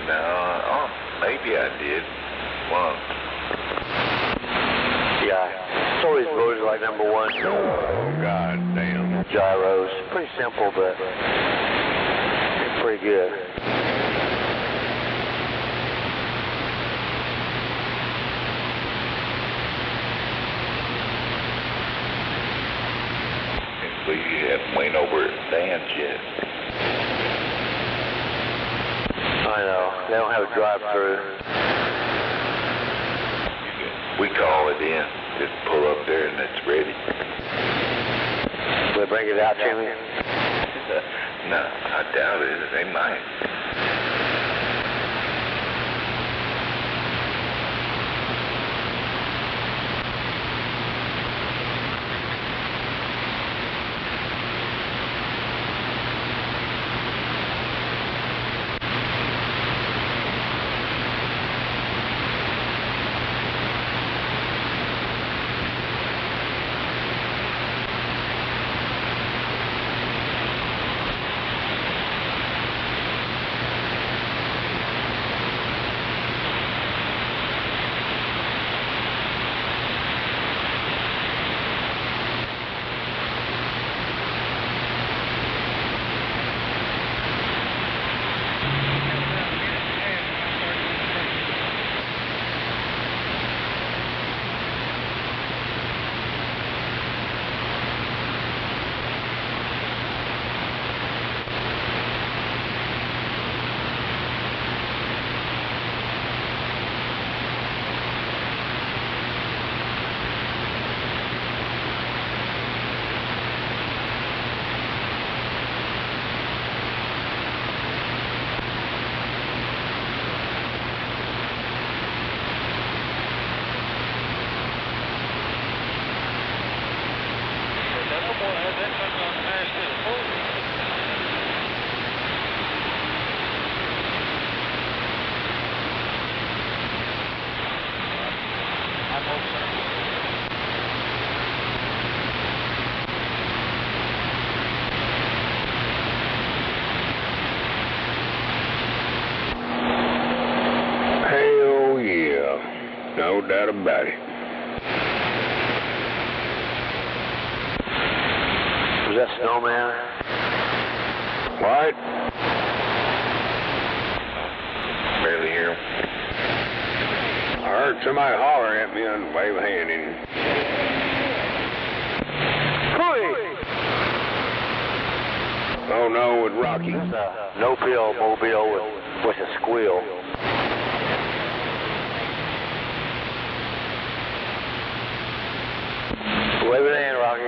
No, maybe I did once. Yeah, it's always voted like #1. Oh, god damn. Gyros. Pretty simple, but it's pretty good. Can't believe you haven't went over at Dan's yet. I know. They don't have a drive-through. We call it in. Just pull up there and it's ready. Will they bring it out to me? No, I doubt it. They might. No doubt about it. Was that Snowman? What? Barely hear him. I heard somebody holler at me and wave a hand in. Oh no, with Rocky. No-bill mobile with a squeal. Wave it in, Rocky.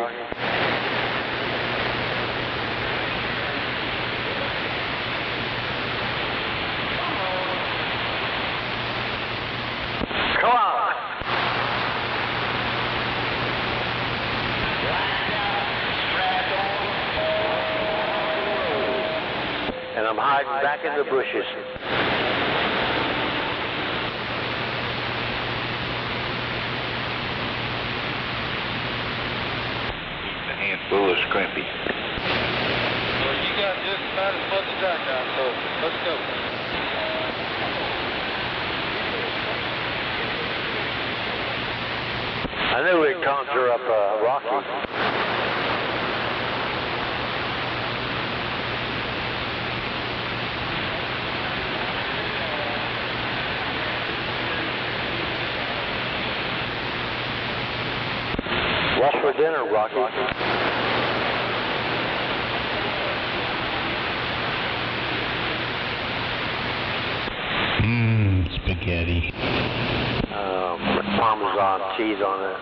Come on. And I'm hiding back in the bushes. A handful of Scrimpy. Well, you got just about as much as I got, so let's go. I knew we'd conjure up Rocky. What's for dinner, Rocky? Spaghetti. With Parmesan cheese on it.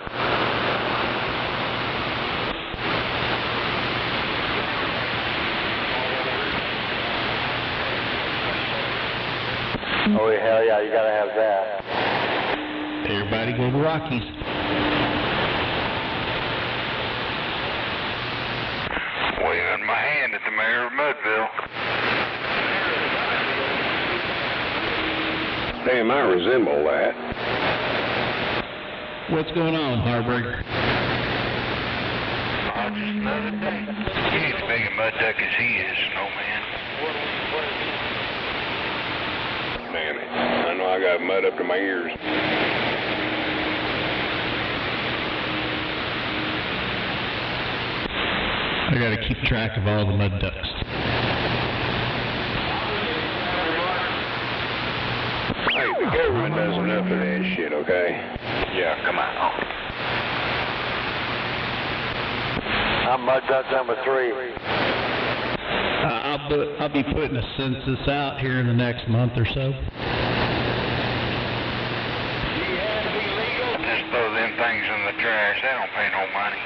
Oh, hell yeah, you gotta have that. Everybody go to Rockies. Waving my hand at the mayor of Mudville. Damn, I resemble that. What's going on, Harburg? Just another day. He ain't as big a mud duck as he is, Snowman. Damn it. I know I got mud up to my ears. I gotta keep track of all the mud ducks. Hey, the government does enough of that shit, okay? Yeah, come on. I'm mud duck number 3. I'll be putting a census out here in the next month or so. Just throw them things in the trash. They don't pay no money.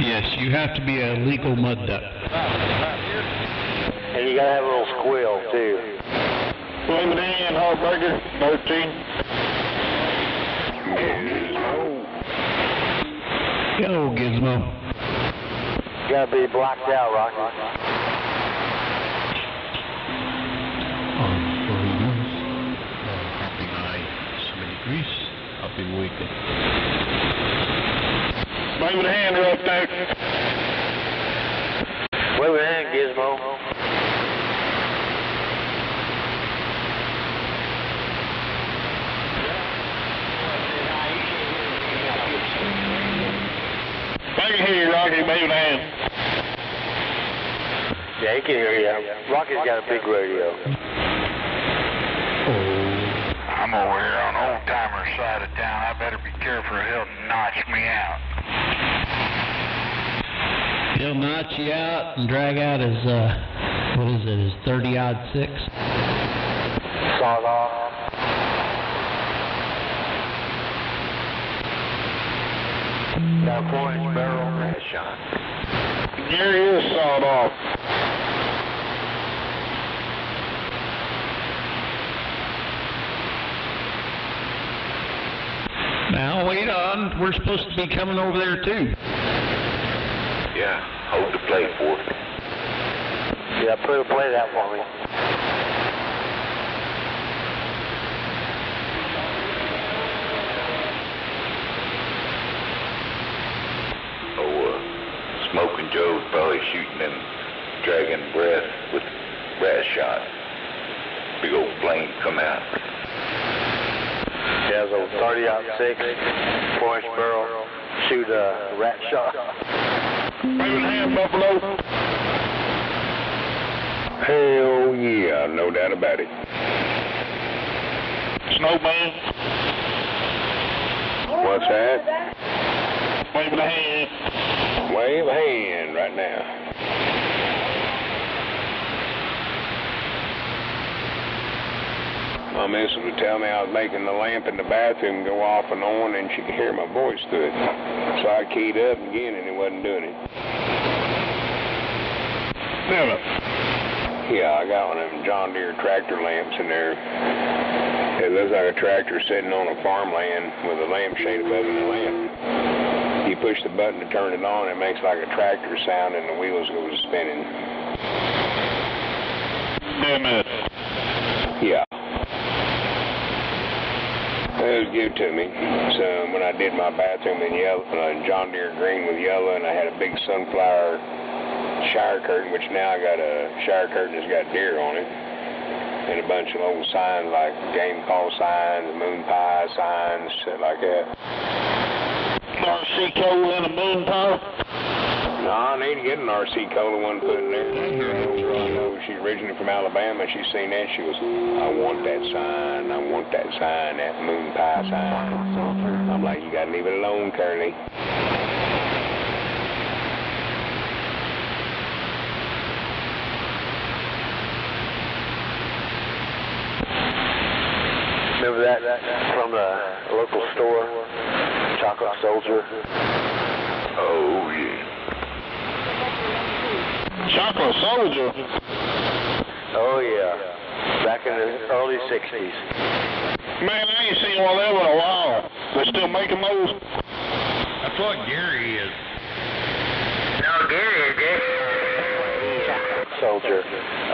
Yes, you have to be a legal mud duck. And you gotta have a little squeal, too. Flaming in, Harburger, 13. Yo, Gizmo. You gotta be blacked out, Rocky. Happy night, 7 degrees. Happy weekend. Flaming hand, real quick. Wave it in, Gizmo. I can hear you, Rocky, waving hand. Yeah, he can hear you. Rocky's got a big radio. I'm over here on Old Timer side of town. I better be careful or he'll notch me out. He'll notch you out and drag out his, what is it, his 30-06? Sawed off. Got a 4-inch barrel red shot. There he is, sawed off. Now, wait on. We're supposed to be coming over there, too. Yeah, hold the plate for it. Yeah, put a plate out for me. Smoking Joe's probably shooting them dragon breath with rat shot. Big old flame come out. Yeah, has a 30-06, 4-inch barrel, shoot a rat shot. Wave a hand, Buffalo. Hell yeah, no doubt about it. Snowman. What's that? Wave a hand. Wave a hand right now. My missus would tell me I was making the lamp in the bathroom go off and on, and she could hear my voice through it. So I keyed up again, and it wasn't doing it. Yeah, I got one of them John Deere tractor lamps in there. It looks like a tractor sitting on a farmland with a lampshade above the lamp. You push the button to turn it on, it makes like a tractor sound, and the wheels go spinning. Damn it. Yeah. It was good to me. So when I did my bathroom in yellow, John Deere green with yellow, and I had a big sunflower shower curtain, which now I got a shower curtain that's got deer on it, and a bunch of old signs like game call signs, moon pie signs, shit like that. RC Cola and a moon pie? No, I need to get an RC Cola one put in there. She's originally from Alabama. She's seen that. She goes, I want that sign. I want that sign, that moon pie sign. I'm like, you got to leave it alone, Curly. Remember that from the local store, Chocolate Soldier? Oh, yeah. Chocolate Soldier? Oh, yeah. Back in the early 60s. Man, I ain't seen one of them in a while. They still making those? That's what Gary is. No, Gary is it? Chocolate Soldier.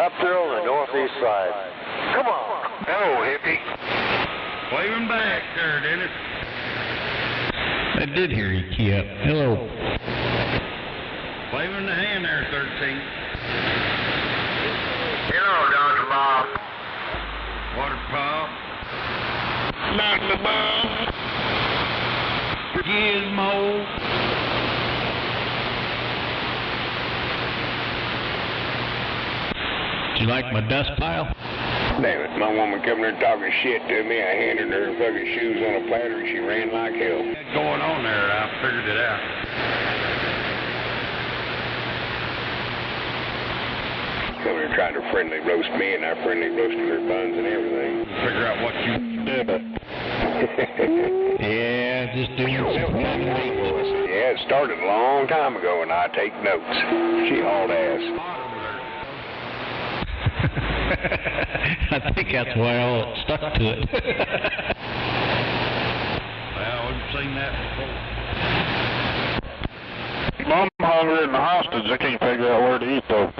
Up there on the northeast side. Come on. Hello, hippie. Wave him back there, Dennis. I did hear you key up. Hello. Wave him the hand there, 13. Hello, Dr. Bob. Water pop. Dr. Bob. Gizmo. Did you like my dust pile? Damn it, my woman come there talking shit to me. I handed her fucking shoes on a platter and she ran like hell. What's going on there? I figured it out. Come here trying to friendly roast me, and I friendly roasted her buns and everything. Figure out what you did. Yeah, just doing some Yeah, it started a long time ago, and I take notes. She hauled ass. I think that's why I all stuck to it. Well, we've seen that before. I'm hungry and the hostage. I can't figure out where to eat, though.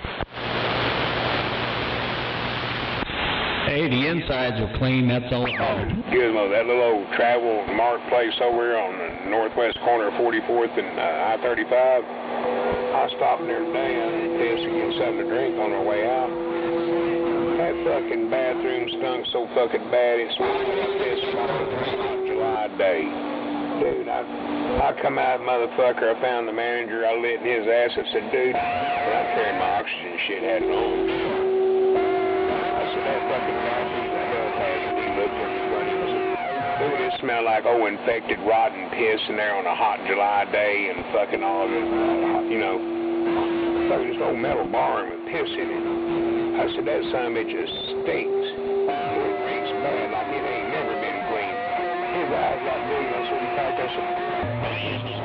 Hey, the insides are clean, that's all that matters. Gizmo, that little old travel mart place over here on the northwest corner of 44th and I-35, I stopped there today and pissed and get something to drink on our way out. That fucking bathroom stunk so fucking bad, it smelled like piss from a hot July day. Dude, I come out, motherfucker, I found the manager, I lit in his ass, I said, dude, I'm carrying my oxygen shit, had it on. I said, that fucking bathroom's a hell pass, and he looked at me funny, I said, dude, it smelled like, infected, rotten piss in there on a hot July day, and fucking all this, you know, fucking this old metal bar with piss in it. I said, that son of a bitch just stinks. It reeks bad like it ain't never been clean. His eyes got big, I said, in fact, I said,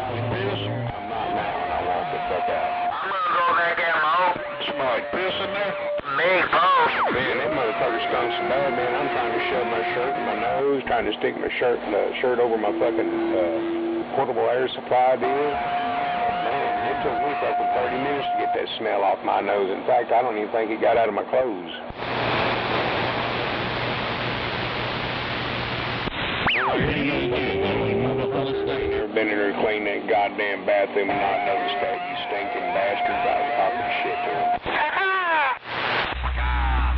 I'm not now, and I walked the fuck out. I'm gonna go back in my home. Somebody piss in there? Big hole. Man, that motherfucker stunk so bad, man. I'm trying to shove my shirt in my nose, trying to stick my shirt over my fucking portable air supply deal. It took me fucking 30 minutes to get that smell off my nose. In fact, I don't even think it got out of my clothes. Never been in there to clean that goddamn bathroom and not noticed that, you stinking bastards. I was talking shit to him.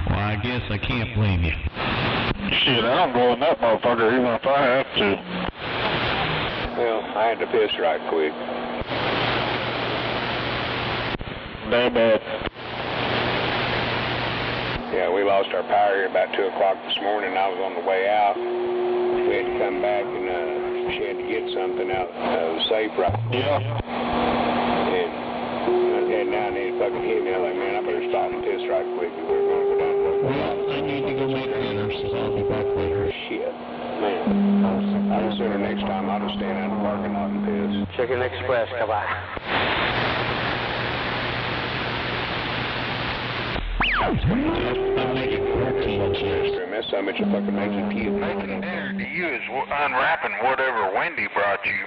Well, I guess I can't blame you. Shit, Shit, I don't go in that motherfucker even if I have to. Well, I had to piss right quick. Damn bad. Yeah, we lost our power here about 2 o'clock this morning. I was on the way out. We had to come back and she had to get something out of the safe right. Yeah. And I was heading out and it fucking hit me. I was like, man, I better stop and piss right quick. We were going to go down to the I need to go make dinner, so I'll be back later. Shit. Man, I'd sooner next time I'll just stand out in the parking lot and piss. Chicken Express, come on. I'm making protein shakes. That's so much it fucking makes you puke. Making dinner to you is unwrapping whatever Wendy brought you.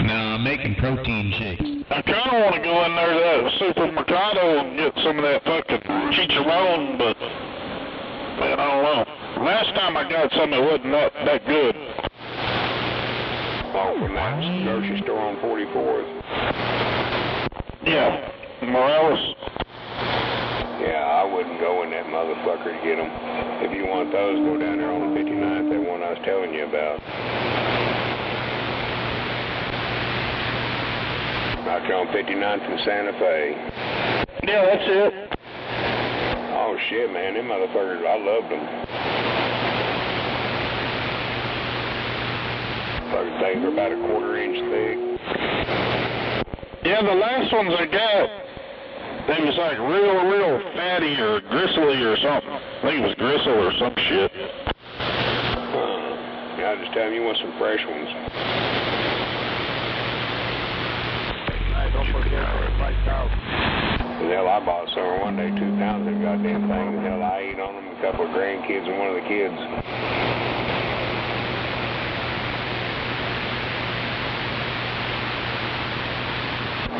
No, I'm making protein shakes. I kind of want to go in there to that supermercado and get some of that fucking chicharron, but man, I don't know. Last time I got some, it wasn't that good. Oh, from that grocery store on 44th. Yeah, Morales. Yeah, I wouldn't go in that motherfucker to get them. If you want those, go down there on the 59th, that one I was telling you about. Out there on 59th in Santa Fe. Yeah, that's it. Oh shit, man, them motherfuckers, I loved them. Fucking things are about a 1/4 inch thick. Yeah, the last ones I got, they was like real fatty or gristly or something. I think it was gristle or some shit. Yeah, I just tell you want some fresh ones. Don't forget The hell, I bought some one day, 2 pounds of goddamn thing. The hell, I ate on them, a couple of grandkids and one of the kids.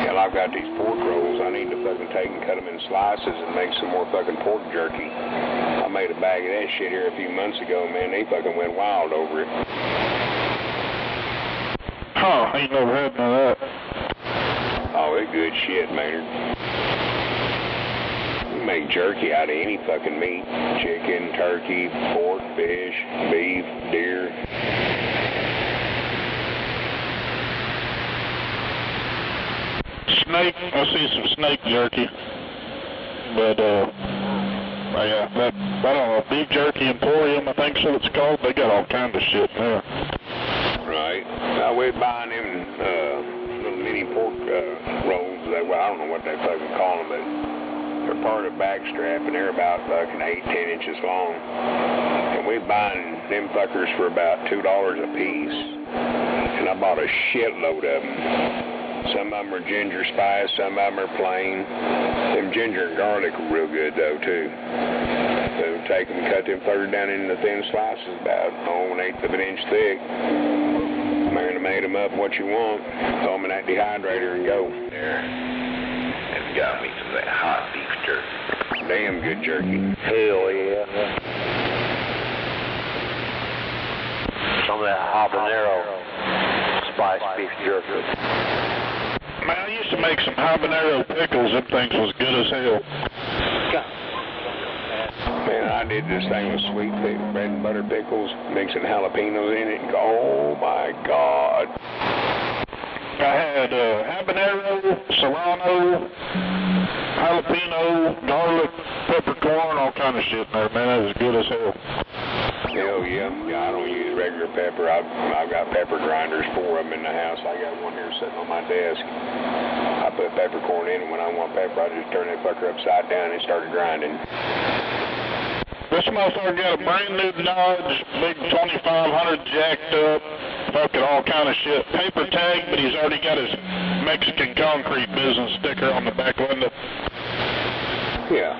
Hell, I've got these pork rolls. I need to fucking take and cut them in slices and make some more fucking pork jerky. I made a bag of that shit here a few months ago, man. They fucking went wild over it. Huh, ain't never had none of that. Oh, it's good shit, Maynard. You make jerky out of any fucking meat. Chicken, turkey, pork, fish, beef, deer. Snake, I see some snake jerky. But, yeah, that, I don't know, Beef Jerky Emporium, I think so it's called. They got all kinds of shit there. Right. Now, we're buying them, little mini pork rolls. Well, I don't know what they fucking call them, but they're part of backstrap, and they're about fucking 8-10 inches long. And we're buying them fuckers for about $2 a piece. And I bought a shitload of them. Some of them are ginger spice, some of them are plain. Them ginger and garlic are real good, though, too. So take them, cut them further down into thin slices, about 1/8 of an inch thick. Marinate them up what you want. Throw them in that dehydrator and go. There. And got me some of that hot beef jerky. Damn good jerky. Hell yeah. Some of that habanero spice beef jerky. Man, I used to make some habanero pickles. Them things was good as hell. Man, I did this thing with sweet bread and butter pickles, mixing jalapenos in it. Oh my God. I had habanero, serrano, jalapeno, garlic, peppercorn, all kind of shit in there, man. That was good as hell. Hell yeah. Yeah, I don't use regular pepper. I've got pepper grinders, 4 of them in the house. I got one here sitting on my desk. I put peppercorn in, and when I want pepper, I just turn that fucker upside down and start grinding. This motherfucker got a brand new Dodge, big 2500 jacked up, fucking all kind of shit. Paper tag, but he's already got his Mexican concrete business sticker on the back window. Yeah,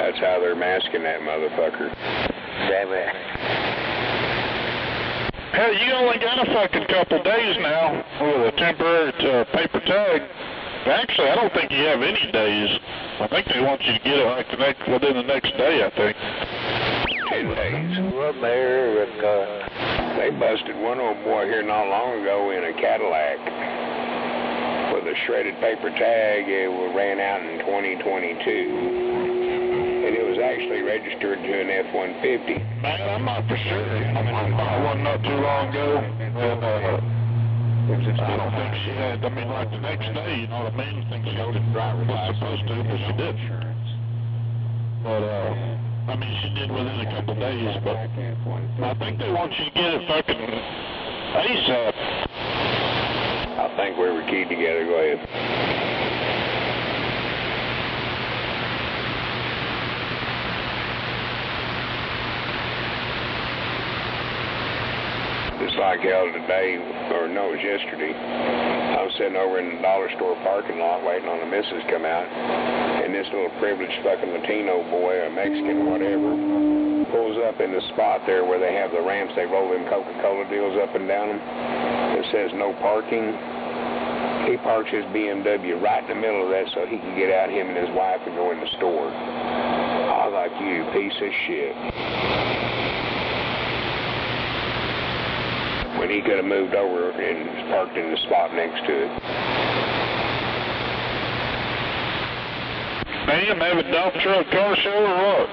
that's how they're masking that motherfucker. Damn it. Hell, you only got a fucking couple days now with a temporary paper tag. Actually, I don't think you have any days. I think they want you to get it like within the next day, I think. 10 days. America. They busted one old boy here not long ago in a Cadillac with a shredded paper tag. It ran out in 2022. And it was actually registered to an F-150. Man, I'm not for sure. I mean, I bought one not too long ago, and I don't think she had, I mean, like the next day, you know what I mean? I think she was supposed to, but she didn't. But, I mean, she did within a couple days, but I think they want you to get it fucking ASAP. I think we were keyed together. Go ahead. Just like hell today, or no, it was yesterday. I was sitting over in the dollar store parking lot waiting on the missus to come out, and this little privileged fucking Latino boy, or Mexican, whatever, pulls up in the spot there where they have the ramps. They roll them Coca-Cola deals up and down them. It says no parking. He parks his BMW right in the middle of that so he can get out, him and his wife, and go in the store. I was like, you piece of shit. When he could have moved over and parked in the spot next to it. Damn, have a dump truck car show or what?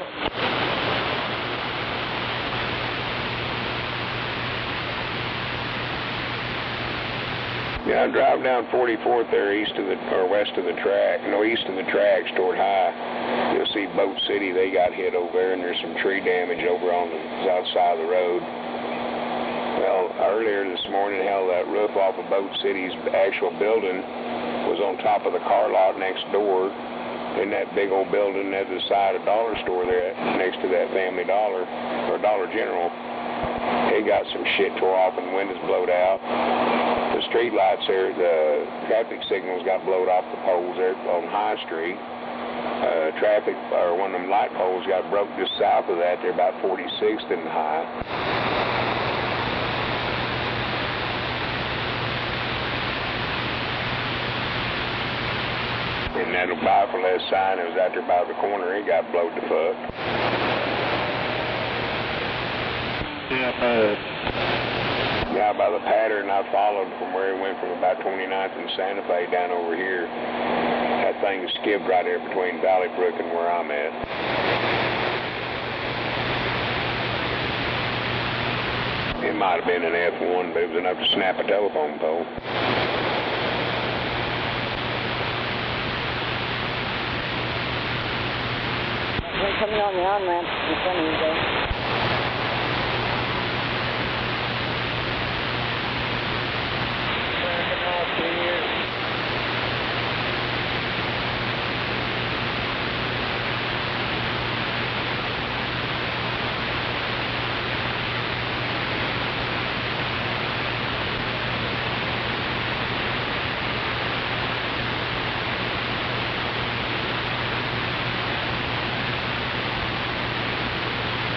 Yeah, I drive down 44th there east of the, or west of the track, no, east of the tracks toward High. You'll see Boat City, they got hit over there, and there's some tree damage over on the south side of the road. Well, earlier this morning, hell, that roof off of Boat City's actual building was on top of the car lot next door, in that big old building at the side of Dollar Store there, next to that Family Dollar, or Dollar General. It got some shit tore off and the windows blowed out. The street lights there, the traffic signals got blowed off the poles there on High Street. Traffic, or one of them light poles got broke just south of that there, about 46th and High. And that buy for less sign that was out there by the corner, it got blowed to fuck. Yeah, by the pattern I followed from where it went from about 29th and Santa Fe down over here, that thing skipped right there between Valley Brook and where I'm at. It might have been an F1, but it was enough to snap a telephone pole. Coming on the on-ramp in front of you guys.